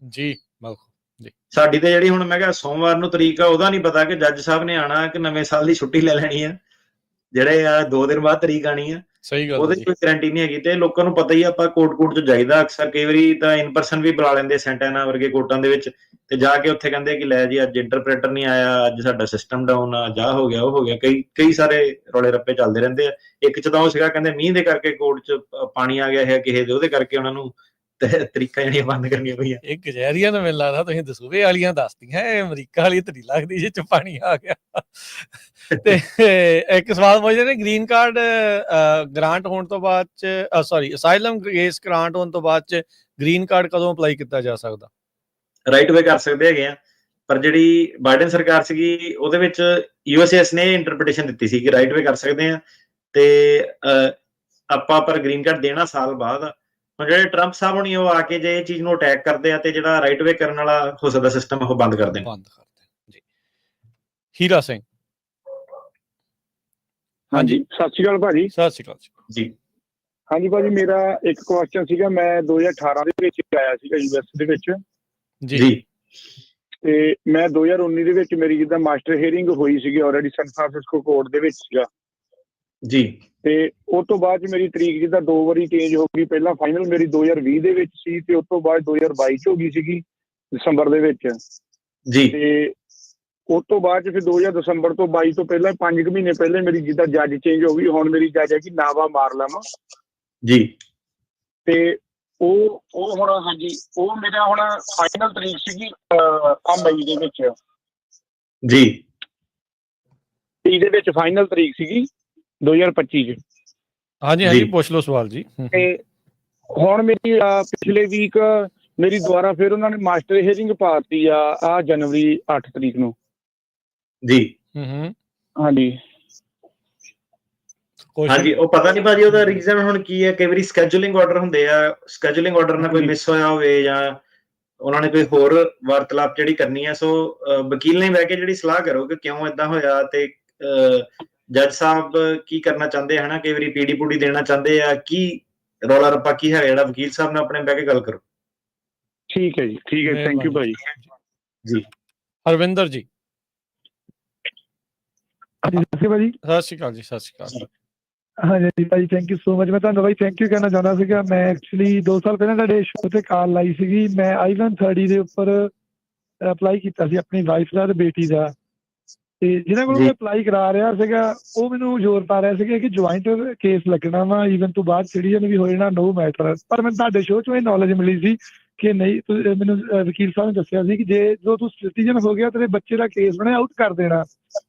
ਜੀ। ਬਿਲਕੁਲ ਸਾਡੀ ਤੇ ਜਿਹੜੀ ਹੁਣ ਮੈਂ ਕਿਹਾ ਸੋਮਵਾਰ ਨੂੰ ਤਰੀਕ ਆ, ਉਹਦਾ ਨਹੀਂ ਪਤਾ ਕਿ ਜੱਜ ਸਾਹਿਬ ਨੇ ਆਣਾ ਕਿ ਨਵੇਂ ਸਾਲ ਦੀ ਛੁੱਟੀ ਲੈ ਲੈਣੀ ਆ, ਜਿਹੜੇ ਆ 2 ਦਿਨ ਬਾਅਦ ਤਰੀਕ ਆਣੀ ਆ, ਸਹੀ ਗੱਲ ਉਹਦੀ ਕੋਈ ਗਾਰੰਟੀ ਨਹੀਂ ਹੈਗੀ। ਤੇ ਲੋਕਾਂ ਨੂੰ ਪਤਾ ਹੀ ਆਪਾਂ ਕੋਰਟ ਚ ਜਾਈਦਾ ਅਕਸਰ, ਕਈ ਵਾਰੀ ਤਾਂ ਇਨ ਪਰਸਨ ਵੀ ਬੁਲਾ ਲੈਂਦੇ ਸੈਂਟੈਨਾ ਵਰਗੇ ਕੋਰਟਾਂ ਦੇ ਵਿੱਚ, ਤੇ ਜਾ ਕੇ ਉੱਥੇ ਕਹਿੰਦੇ ਕਿ ਲੈ ਜੀ ਅੱਜ ਇੰਟਰਪ੍ਰੇਟਰ ਨਹੀਂ ਆਇਆ, ਅੱਜ ਸਾਡਾ ਸਿਸਟਮ ਡਾਊਨ ਆ, ਜਾ ਹੋ ਗਿਆ ਉਹ ਹੋ ਗਿਆ, ਕਈ ਸਾਰੇ ਰੌਲੇ ਰੱਪੇ ਚੱਲਦੇ ਰਹਿੰਦੇ ਆ। ਇੱਕ ਚ ਤਾਂ ਉਹ ਸੀਗਾ ਕਹਿੰਦੇ ਮੀਂਹ ਦੇ ਕਰਕੇ ਕੋਰਟ ਚ ਪਾਣੀ ਆ ਗਿਆ ਹੈ ਕਿਸੇ ਦੇ, ਉਹਦੇ ਕਰਕੇ ਉਹਨਾਂ ਨੂੰ ਤਰੀਕਾਂ ਜਿਹੜੀਆਂ ਬੰਦ ਕਰਨੀਆਂ ਪਈਆਂ। ਇਹ ਕਚਹਿਰੀਆਂ ਨੂੰ ਮੈਨੂੰ ਲੱਗਦਾ ਤੁਸੀਂ ਦਸੂਹੇ ਵਾਲੀਆਂ ਦੱਸਦੀਆਂ, ਇਹ ਅਮਰੀਕਾ ਵਾਲੀ ਤਾਂ ਨਹੀਂ ਲੱਗਦੀ ਜਿਹ ਚ ਪਾਣੀ ਆ ਗਿਆ। ਤੇ ਇੱਕ ਸਵਾਲ ਪੁੱਛਦੇ ਨੇ, ਗ੍ਰੀਨ ਕਾਰਡ ਗ੍ਰਾਂਟ ਹੋਣ ਤੋਂ ਬਾਅਦ ਚ ਅਸਾਈਲਮ ਕੇਸ ਗ੍ਰਾਂਟ ਹੋਣ ਤੋਂ ਬਾਅਦ ਚ ਗ੍ਰੀਨ ਕਾਰਡ ਕਦੋਂ ਅਪਲਾਈ ਕੀਤਾ ਜਾ ਸਕਦਾ? ਰਾਈਟ ਵੇ ਕਰ ਸਕਦੇ ਹੈਗੇ ਆ, ਪਰ ਜਿਹੜੀ ਬਾਈਡਨ ਸਰਕਾਰ ਸੀਗੀ ਉਹਦੇ ਵਿੱਚ USCIS ਨੇ ਇੰਟਰਪ੍ਰੀਟੇਸ਼ਨ ਦਿੱਤੀ ਸੀ ਕਿ ਰਾਈਟ ਵੇ ਕਰ ਸਕਦੇ ਆ, ਤੇ ਆਪਾਂ ਪਰ ਗ੍ਰੀਨ ਕਾਰਡ ਦੇਣਾ ਸਾਲ ਬਾਅਦ। ਹੁਣ ਜਿਹੜੇ ਟਰੰਪ ਸਾਹਿਬ ਹੋਣੀ ਉਹ ਆ ਕੇ ਜੇ ਇਹ ਚੀਜ਼ ਨੂੰ ਅਟੈਕ ਕਰਦੇ ਆ ਤੇ ਜਿਹੜਾ ਰਾਈਟ ਵੇ ਕਰਨ ਵਾਲਾ ਹੋ ਸਕਦਾ ਸਿਸਟਮ ਉਹ ਬੰਦ ਕਰ ਦੇਣ। ਜੀ ਹੀਰਾ ਸਿੰਘ। ਹਾਂਜੀ ਸਤਿ ਸ਼੍ਰੀ ਅਕਾਲ ਭਾਜੀ। ਸਤਿ ਸ਼੍ਰੀ ਅਕਾਲ ਜੀ। ਹਾਂਜੀ ਭਾਜੀ, ਮੇਰਾ ਇੱਕ ਕੁਐਸਚਨ ਸੀਗਾ, ਮੈਂ 2018 ਦੇ ਵਿੱਚ ਆਇਆ ਸੀਗਾ US ਦੇ ਵਿੱਚ ਜੀ, ਤੇ ਮੈਂ 2019 ਦੇ ਵਿੱਚ ਮੇਰੀ ਜਿੱਦਾਂ ਮਾਸਟਰ ਹੀਅਰਿੰਗ ਹੋਈ ਸੀਗੀ ਆਲਰੇਡੀ ਸੈਨ ਫਰਾਂਸਿਸਕੋ ਕੋਰਟ ਦੇ ਵਿੱਚ ਸੀਗਾ ਜੀ, ਤੇ ਉਸ ਤੋਂ ਬਾਅਦ ਚ ਮੇਰੀ ਤਰੀਕ ਜਿੱਦਾਂ 2 ਵਾਰੀ ਚੇਂਜ ਹੋ ਗਈ। ਪਹਿਲਾਂ ਫਾਈਨਲ ਮੇਰੀ 2020 ਦੇ ਵਿੱਚ ਸੀ ਤੇ ਉਸ ਤੋਂ ਬਾਅਦ 2022 ਚ ਹੋ ਗਈ ਸੀਗੀ ਦਸੰਬਰ ਦੇ ਵਿੱਚ ਜੀ, ਤੇ ਉਸ ਤੋਂ ਬਾਅਦ ਚ ਫਿਰ 2000 ਦਸੰਬਰ ਤੋਂ 22 ਤੋਂ ਪਹਿਲਾਂ 5 ਮਹੀਨੇ ਪਹਿਲੇ ਮੇਰੀ ਜਿੱਦਾਂ ਜੱਜ ਚੇਂਜ ਹੋ ਗਈ। ਹੁਣ ਮੇਰੀ ਜੱਜ ਹੈ ਕਿ ਨਾਵਾ ਮਾਰਲਮ ਜੀ, ਤੇ ਉਹ ਹੁਣ ਹਾਂਜੀ ਉਹ ਮੇਰਾ ਹੁਣ ਫਾਈਨਲ ਤਰੀਕ ਸੀਗੀ ਆ ਮਈ ਦੇ ਵਿੱਚ ਜੀ, ਇਹਦੇ ਵਿੱਚ ਫਾਈਨਲ ਤਰੀਕ ਸੀਗੀ 2025 ਚ। ਹਾਂਜੀ ਹਾਂਜੀ ਪੁੱਛ ਲਓ ਸਵਾਲ ਜੀ। ਤੇ ਹੁਣ ਮੇਰੀ ਪਿਛਲੇ ਵੀਕ ਮੇਰੀ ਦੁਬਾਰਾ ਫਿਰ ਉਹਨਾਂ ਨੇ ਮਾਸਟਰ ਹੀਅਰਿੰਗ ਪਾਤੀ ਆ ਜਨਵਰੀ 8 ਤਰੀਕ ਨੂੰ ਜੀ। ਹਾਂਜੀ ਹਾਂਜੀ, ਉਹ ਪਤਾ ਨਹੀਂ ਭਾਜੀ ਉਹਦਾ ਰੀਜ਼ਨ ਹੁਣ ਕੀ ਹੈ। ਕਈ ਵਾਰੀ ਸਕੈਜੂਲਿੰਗ ਆਰਡਰ ਹੁੰਦੇ ਆ, ਸਕੈਜੂਲਿੰਗ ਆਰਡਰ ਨਾਲ ਕੋਈ ਮਿਸ ਹੋਇਆ ਹੋਵੇ ਜਾਂ ਉਹਨਾਂ ਨੇ ਕੋਈ ਹੋਰ ਵਾਰਤਾਲਾਪ ਜਿਹੜੀ ਕਰਨੀ ਹੈ, ਸੋ ਵਕੀਲ ਨੇ ਬਹਿ ਕੇ ਜਿਹੜੀ ਸਲਾਹ ਕਰੋ ਕਿ ਕਿਉਂ ਏਦਾਂ ਹੋਇਆ ਤੇ ਜੱਜ ਸਾਹਿਬ ਕੀ ਕਰਨਾ ਚਾਹੁੰਦੇ ਹਨਾ, ਕਈ ਵਾਰੀ ਪੀਡੀ ਪੂਡੀ ਦੇਣਾ ਚਾਹੁੰਦੇ ਆ, ਕੀ ਰੌਲਾ ਰੱਪਾ ਕੀ ਹੈ, ਜਿਹੜਾ ਵਕੀਲ ਸਾਹਿਬ ਨਾਲ ਆਪਣੇ ਬਹਿ ਕੇ ਗੱਲ ਕਰੋ। ਠੀਕ ਹੈ ਜੀ, ਠੀਕ ਹੈ, ਥੈਂਕ ਯੂ ਭਾਜੀ। ਜੀ ਹਰਵਿੰਦਰ ਜੀ। ਹਾਂਜੀ ਸਤਿ ਸ਼੍ਰੀ ਅਕਾਲ ਜੀ। ਸਤਿ ਸ਼੍ਰੀ ਅਕਾਲ ਜੀ। ਸਤਿ ਸ਼੍ਰੀ ਅਕਾਲ। ਹਾਂਜੀ ਭਾਈ ਥੈਂਕ ਯੂ ਸੋ ਮਚ। ਮੈਂ ਤੁਹਾਨੂੰ ਭਾਈ ਥੈਂਕ ਯੂ ਕਹਿਣਾ ਚਾਹੁੰਦਾ ਸੀਗਾ। ਮੈਂ ਐਕਚੁਅਲੀ 2 ਸਾਲ ਪਹਿਲਾਂ ਤੁਹਾਡੇ ਸ਼ੋਅ ਤੇ ਕਾਲ ਲਾਈ ਸੀਗੀ। ਮੈਂ I-130 ਦੇ ਉੱਪਰ ਅਪਲਾਈ ਕੀਤਾ ਸੀ ਆਪਣੀ ਵਾਈਫ ਦਾ ਤੇ ਬੇਟੀ ਦਾ, ਤੇ ਜਿਹਨਾਂ ਕੋਲੋਂ ਮੈਂ ਅਪਲਾਈ ਕਰਾ ਰਿਹਾ ਸੀਗਾ ਉਹ ਮੈਨੂੰ ਜ਼ੋਰ ਪਾ ਰਿਹਾ ਸੀਗਾ ਕਿ ਜੁਆਇੰਟ ਕੇਸ ਲੱਗਣਾ ਵਾ, ਈਵਨ ਤੋਂ ਬਾਅਦ ਸਿਟੀਜ਼ਨ ਵੀ ਹੋ ਜਾਣਾ, ਨੋ ਮੈਟਰ। ਪਰ ਮੈਨੂੰ ਤੁਹਾਡੇ ਸ਼ੋਅ 'ਚੋਂ ਇਹ ਨੌਲੇਜ ਮਿਲੀ ਸੀ ਕਿ ਨਹੀਂ, ਮੈਨੂੰ ਵਕੀਲ ਸਾਹਿਬ ਨੇ ਦੱਸਿਆ ਸੀ ਕਿ ਜਦੋਂ ਤੂੰ ਸਿਟੀਜ਼ਨ ਹੋ ਗਿਆ ਤੇਰੇ ਬੱਚੇ ਦਾ ਕੇਸ ਬਣਿਆ ਆਊਟ ਕਰ ਦੇਣਾ।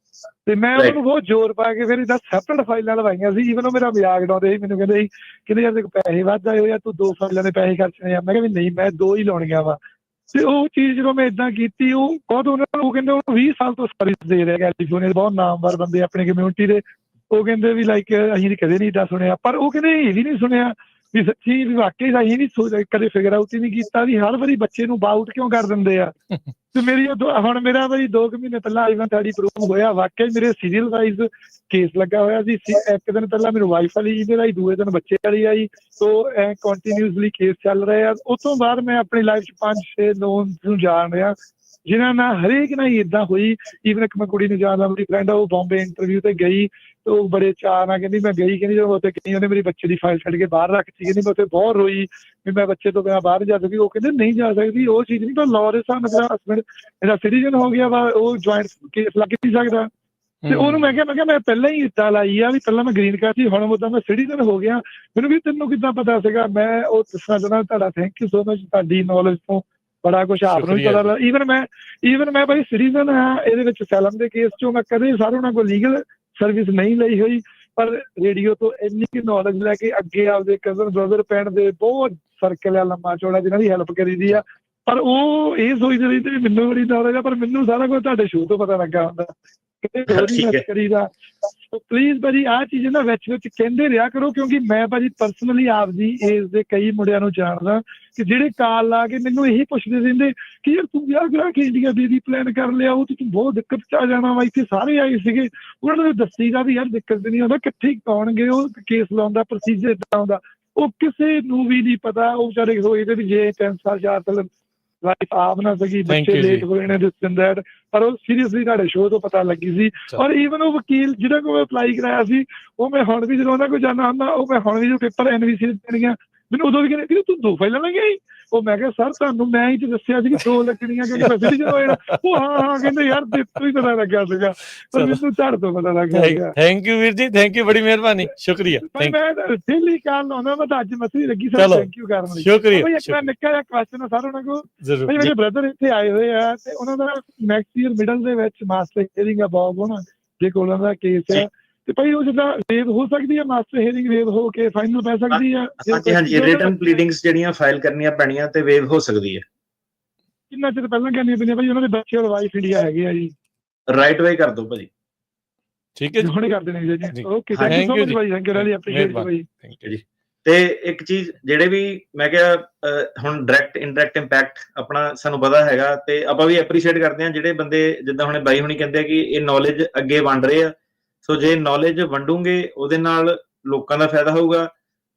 ਤੇ ਮੈਂ ਉਹਨੂੰ ਬਹੁਤ ਜ਼ੋਰ ਪਾ ਕੇ ਫਿਰ ਇਹਦਾ ਸੈਪਰੇਟ ਫਾਈਲਾਂ ਲਵਾਈਆਂ ਸੀ। ਈਵਨ ਉਹ ਮੇਰਾ ਮਜ਼ਾਕ ਉਡਾਉਂਦੇ ਸੀ, ਮੈਨੂੰ ਕਹਿੰਦੇ ਸੀ ਕਹਿੰਦੇ ਯਾਰ ਪੈਸੇ ਵੱਧ ਆਏ ਹੋ ਯਾਰ, ਤੂੰ 2 ਫਾਈਲਾਂ ਦੇ ਪੈਸੇ ਖਰਚਣੇ ਆ। ਮੈਂ ਕਿਹਾ ਵੀ ਨਹੀਂ, ਮੈਂ 2 ਹੀ ਲਾਉਣੀਆਂ ਵਾ। ਤੇ ਉਹ ਚੀਜ਼ ਜਦੋਂ ਮੈਂ ਇਦਾਂ ਕੀਤੀ, ਉਹ ਬਹੁਤ ਉਹ ਕਹਿੰਦੇ ਉਹ 20 ਸਾਲ ਤੋਂ ਸਰਵਿਸ ਦੇ ਰਿਹਾ ਕੈਲੀਫੋਰਨੀਆ ਦੇ, ਬਹੁਤ ਨਾਮਵਰ ਬੰਦੇ ਆਪਣੀ ਕਮਿਊਨਿਟੀ ਦੇ। ਉਹ ਕਹਿੰਦੇ ਵੀ ਲਾਈਕ ਅਸੀਂ ਕਦੇ ਨਹੀਂ ਇੱਦਾਂ ਸੁਣਿਆ, ਪਰ ਉਹ ਕਹਿੰਦੇ ਇਹ ਵੀ ਨਹੀਂ ਸੁਣਿਆ ਵੀ ਸੱਚੀ ਵੀ ਵਾਕਈ ਦਾ ਅਸੀਂ ਨਹੀਂ ਕਦੇ ਫਿਗਰ ਆਊਟ ਹੀ ਨਹੀਂ ਕੀਤਾ ਵੀ ਹਰ ਵਾਰੀ ਬੱਚੇ ਨੂੰ ਬਾਊਟ ਕਿਉਂ ਕਰ ਦਿੰਦੇ ਆ। ਤੇ ਮੇਰੀ ਹੁਣ ਮੇਰਾ ਭਾਈ 2 ਮਹੀਨੇ ਪਹਿਲਾਂ I-130 ਪ੍ਰੂਵ ਹੋਇਆ, ਵਾਕਈ ਮੇਰੇ ਸੀਰੀਅਲ ਵਾਈਜ਼ ਕੇਸ ਲੱਗਾ ਹੋਇਆ ਸੀ। ਇੱਕ ਦਿਨ ਪਹਿਲਾਂ ਮੈਨੂੰ ਵਾਈਫ ਵਾਲੀ ਈਮੇਲ ਆਈ, ਦੂਏ ਦਿਨ ਬੱਚੇ ਵਾਲੀ ਆਈ, ਸੋ ਐ ਕੰਟੀਨਿਊਸਲੀ ਕੇਸ ਚੱਲ ਰਹੇ ਆ। ਉਸ ਤੋਂ ਬਾਅਦ ਮੈਂ ਆਪਣੀ ਲਾਈਫ 'ਚ 5-6 ਲੋਨਸ ਨੂੰ ਜਾਣ ਰਿਹਾ ਜਿਨ੍ਹਾਂ ਨਾਲ ਹਰੇਕ ਨਾਲ ਹੀ ਏਦਾਂ ਹੋਈ। ਈਵਨ ਇੱਕ ਮੈਂ ਕੁੜੀ ਨੂੰ ਜਾਣਦਾ, ਮੇਰੀ ਫਰੈਂਡ ਆ, ਉਹ ਬੰਬੇ ਇੰਟਰਵਿਊ ਤੇ ਗਈ ਤੇ ਉਹ ਬੜੇ ਚਾਅ ਨਾਲ ਕਹਿੰਦੀ ਮੈਂ ਗਈ, ਕਹਿੰਦੀ ਜਦੋਂ ਉੱਥੇ ਗਈ ਉਹਨੇ ਮੇਰੀ ਬੱਚੇ ਦੀ ਫਾਈਲ ਛੱਡ ਕੇ ਬਾਹਰ ਰੱਖਤੀ, ਕਹਿੰਦੀ ਮੈਂ ਉੱਥੇ ਬਹੁਤ ਰੋਈ ਵੀ ਮੈਂ ਬੱਚੇ ਤੋਂ ਬਿਨਾਂ ਬਾਹਰ ਜਾ ਸਕਦੀ। ਉਹ ਕਹਿੰਦੇ ਨਹੀਂ ਜਾ ਸਕਦੀ, ਉਹ ਚੀਜ਼ ਨਹੀਂ, ਪਰ ਲਾਅ ਦੇ ਹਿਸਾਬ ਨਾਲ ਮੇਰਾ ਹਸਬੈਂਡ ਇਹਦਾ ਸਿਟੀਜ਼ਨ ਹੋ ਗਿਆ ਵਾ, ਉਹ ਜੁਆਇੰਟ ਕੇਸ ਲੱਗ ਨਹੀਂ ਸਕਦਾ। ਤੇ ਉਹਨੂੰ ਮੈਂ ਕਿਹਾ ਮੈਂ ਪਹਿਲਾਂ ਹੀ ਇੱਦਾਂ ਲਾਈ ਆ ਵੀ ਪਹਿਲਾਂ ਮੈਂ ਗ੍ਰੀਨ ਕਾਰਡ ਸੀ, ਹੁਣ ਉਦਾਂ ਮੈਂ ਸਿਟੀਜ਼ਨ ਹੋ ਗਿਆ। ਮੈਨੂੰ ਵੀ ਤੈਨੂੰ ਕਿੱਦਾਂ ਪਤਾ ਸੀਗਾ? ਮੈਂ ਉਹ ਦੱਸਣਾ ਚਾਹੁੰਦਾ ਤੁਹਾਡਾ ਥੈਂਕ ਯੂ ਸੋ ਮਚ, ਤੁਹਾਡੀ ਨੌਲੇਜ ਤੋਂ ਬੜਾ ਕੁਛ ਆਪ ਨੂੰ ਵੀ ਪਤਾ ਲੱਗਾ। ਈਵਨ ਮੈਂ ਭਾਈ ਸਿਟੀਜ਼ਨ ਹਾਂ, ਇਹਦੇ ਵਿੱਚ ਸੈਲਮ ਦੇ ਕੇਸ 'ਚੋਂ ਮੈਂ ਕਦੇ ਸਾਰੇ ਉਹਨਾਂ ਕੋਲ ਲੀਗਲ ਸਰਵਿਸ ਨਹੀਂ ਲਈ ਹੋਈ, ਪਰ ਰੇਡੀਓ ਤੋਂ ਇੰਨੀ ਕੁ ਨੌਲੇਜ ਲੈ ਕੇ ਅੱਗੇ ਆਪਦੇ ਕਜ਼ਨ ਬ੍ਰਦਰ ਪਿੰਡ ਦੇ ਬਹੁਤ ਸਰਕਲ ਆ ਲੰਮਾ ਚੌੜਾ ਜਿਹਨਾਂ ਦੀ ਹੈਲਪ ਕਰੀ ਦੀ ਆ। ਪਰ ਉਹ ਇਹ ਸੋਚਦੇ ਰਹਿੰਦੇ ਵੀ ਮੈਨੂੰ ਬੜੀ ਨੌਲੇਜ ਆ, ਪਰ ਮੈਨੂੰ ਸਾਰਾ ਕੁਝ ਤੁਹਾਡੇ ਸ਼ੋਅ ਤੋਂ ਪਤਾ ਲੱਗਾ ਹੁੰਦਾ। ਕਰੀਦਾ ਪਲੀਜ਼ ਭਾਜੀ ਆਹ ਚੀਜ਼ ਨਾ ਵਿੱਚ ਕਹਿੰਦੇ ਰਿਹਾ ਕਰੋ, ਕਿਉਂਕਿ ਮੈਂ ਭਾਜੀ ਪਰਸਨਲੀ ਆਪਦੀ ਏਜ ਦੇ ਕਈ ਮੁੰਡਿਆਂ ਨੂੰ ਜਾਣਦਾ ਕਿ ਜਿਹੜੇ ਕਾਲ ਲਾ ਕੇ ਮੈਨੂੰ ਇਹੀ ਪੁੱਛਦੇ ਰਹਿੰਦੇ ਕਿ ਯਾਰ ਤੂੰ ਵਿਆਹ ਕਰਾ ਕੇ ਇੰਡੀਆ ਦੀ ਪਲਾਨ ਕਰ ਲਿਆ, ਉਹ ਤੂੰ ਬਹੁਤ ਦਿੱਕਤ 'ਚ ਆ ਜਾਣਾ ਵਾ। ਇੱਥੇ ਸਾਰੇ ਆਏ ਸੀਗੇ, ਉਹਨਾਂ ਨੂੰ ਦੱਸੀਦਾ ਵੀ ਯਾਰ ਦਿੱਕਤ ਨਹੀਂ ਆਉਂਦਾ, ਕਿੱਥੇ ਆਉਣਗੇ, ਉਹ ਕੇਸ ਲਾਉਂਦਾ ਪ੍ਰੋਸੀਜਰ ਇੱਦਾਂ ਆਉਂਦਾ, ਉਹ ਕਿਸੇ ਨੂੰ ਵੀ ਨਹੀਂ ਪਤਾ। ਉਹ ਵਿਚਾਰੇ ਸੋਚਦੇ ਵੀ ਜੇ 3 ਸਾਲ 4 ਸਾਲ ਲਾਈਫ ਆਪ ਨਾ ਸਕੀ, Thank ਬੱਚੇ you ਲੇਟ ਜੀ। ਹੋਏ ਨੇ ਦਿਸ ਐਂਡ ਦੈਟ, ਪਰ ਉਹ ਸੀਰੀਅਸਲੀ ਤੁਹਾਡੇ ਸ਼ੋਅ ਤੋਂ ਪਤਾ ਲੱਗੀ ਸੀ। ਔਰ ਈਵਨ ਉਹ ਵਕੀਲ ਜਿਹਦੇ ਕੋਲ ਮੈਂ ਅਪਲਾਈ ਕਰਾਇਆ ਸੀ, ਉਹ ਮੈਂ ਹੁਣ ਵੀ ਜਦੋਂ ਉਹਨਾਂ ਕੋਲ ਜਾਣਾ ਹੁੰਦਾ, ਉਹ ਮੈਂ ਹੁਣ ਵੀ ਜੋ ਪੇਪਰ NVC ਦੇ ਦੇਣੀਆਂ, ਮੈਨੂੰ ਉਦੋਂ ਵੀ ਕਹਿੰਦੇ ਤੂੰ 2 ਫਾਈਲਾਂ ਲੈ ਗਿਆ ਸੀ। ਉਹ ਮੈਂ ਕਿਹਾ ਸਰ ਤੁਹਾਨੂੰ ਮੈਂ ਹੀ ਤੇ ਦੱਸਿਆ ਸੀ ਕਿ 2 ਲੱਗਣੀਆਂ ਕਿਉਂਕਿ ਮੈਂ ਸਿਟੀਜ਼ਨ ਹੋ ਜਾਣਾ। ਉਹ ਹਾਂ ਕਹਿੰਦੇ ਯਾਰ ਤੈਨੂੰ ਹੀ ਪਤਾ ਲੱਗਿਆ ਸੀਗਾ, ਪਰ ਮੈਨੂੰ ਤੁਹਾਡੇ ਤੋਂ ਪਤਾ ਲੱਗ ਗਿਆ ਸੀਗਾ। ਥੈਂਕ ਯੂ ਵੀਰ ਜੀ, ਥੈਂਕ ਯੂ, ਬੜੀ ਮਿਹਰਬਾਨੀ, ਸ਼ੁਕਰੀਆ। ਭਾਈ ਮੈਂ ਡੇਲੀ ਕਾਲ ਲਾਉਂਦਾ, ਮੈਂ ਤਾਂ ਅੱਜ ਮਸੀ ਲੱਗੀ ਸਰ ਚਲੋ, ਥੈਂਕ ਯੂ ਕਰਨ ਲਈ। ਸ਼ੁਕਰੀਆ, ਭਾਈ ਇੱਕ ਨਿੱਕਾ ਜਿਹਾ ਕੁਐਸਚਨ ਹੈ ਸਰ ਉਹਨਾਂ ਕੋਲ। ਜ਼ਰੂਰ ਭਾਈ ਮੇਰੇ ਬ੍ਰਦਰ ਇੱਥੇ ਆਏ ਹੋਏ ਆ ਤੇ ਉਹਨਾਂ ਦਾ ਨੈਕਸਟ ਈਅਰ ਮਿਡਲ ਦੇ ਵਿੱਚ ਮਾਸਟਰ ਹੀਅਰਿੰਗ ਆ ਬੌਬ ਹੋਣਾ ਜੇ ਕੋਲ ਉਹਨਾਂ ਦਾ ਕੇਸ ਹੈ, ਤੇ ਭਾਈ ਉਹ ਜਿੱਦਾਂ ਵੇਵ ਹੋ ਸਕਦੀ ਹੈ, ਮਾਸਟਰ ਹੀਅਰਿੰਗ ਵੇਵ ਹੋ ਕੇ ਫਾਈਨਲ ਪੈ ਸਕਦੀ ਹੈ? ਹਾਂਜੀ, ਰਿਟਨ ਪਲੀਡਿੰਗਸ ਜਿਹੜੀਆਂ ਫਾਈਲ ਕਰਨੀਆਂ ਪੈਣੀਆਂ ਤੇ ਵੇਵ ਹੋ ਸਕਦੀ ਹੈ। ਕਿੰਨਾ ਚਿਰ ਪਹਿਲਾਂ ਕਰਨੀਆਂ ਪੈਂਦੀਆਂ ਭਾਈ? ਉਹਨਾਂ ਦੇ ਬੱਚੇ ਔਰ ਵਾਈਫ ਇੰਡੀਆ ਹੈਗੇ ਆ ਜੀ। ਰਾਈਟ ਵੇ ਕਰ ਦਿਓ ਭਾਜੀ। ਠੀਕ ਹੈ ਜੀ, ਹੁਣੇ ਕਰ ਦੇਣੇ ਜੀ। Okay, thank you so much Bhai, thank you, really appreciate Bhai. Thank you ਜੀ। ਤੇ ਇੱਕ ਚੀਜ਼ ਜਿਹੜੇ ਵੀ ਮੈਂ ਕਿਹਾ ਹੁਣ ਡਾਇਰੈਕਟ ਇਨਡਾਇਰੈਕਟ ਇੰਪੈਕਟ ਆਪਣਾ ਸਾਨੂੰ ਪਤਾ ਹੈਗਾ, ਤੇ ਆਪਾਂ ਵੀ ਐਪਰੀਸ਼ੀਏਟ ਕਰਦੇ ਹਾਂ ਜਿਹੜੇ ਬੰਦੇ ਜਿੱਦਾਂ ਹੁਣ ਬਾਈ ਹੁਣੀ ਕਹਿੰਦੇ ਆ ਕਿ ਇਹ ਨੌਲੇਜ ਅੱਗੇ ਵੰਡ ਰਹੇ ਆ। ਸੋ ਜੇ ਨੌਲੇਜ ਵੰਡੂਗੇ ਉਹਦੇ ਨਾਲ ਲੋਕਾਂ ਦਾ ਫਾਇਦਾ ਹੋਊਗਾ,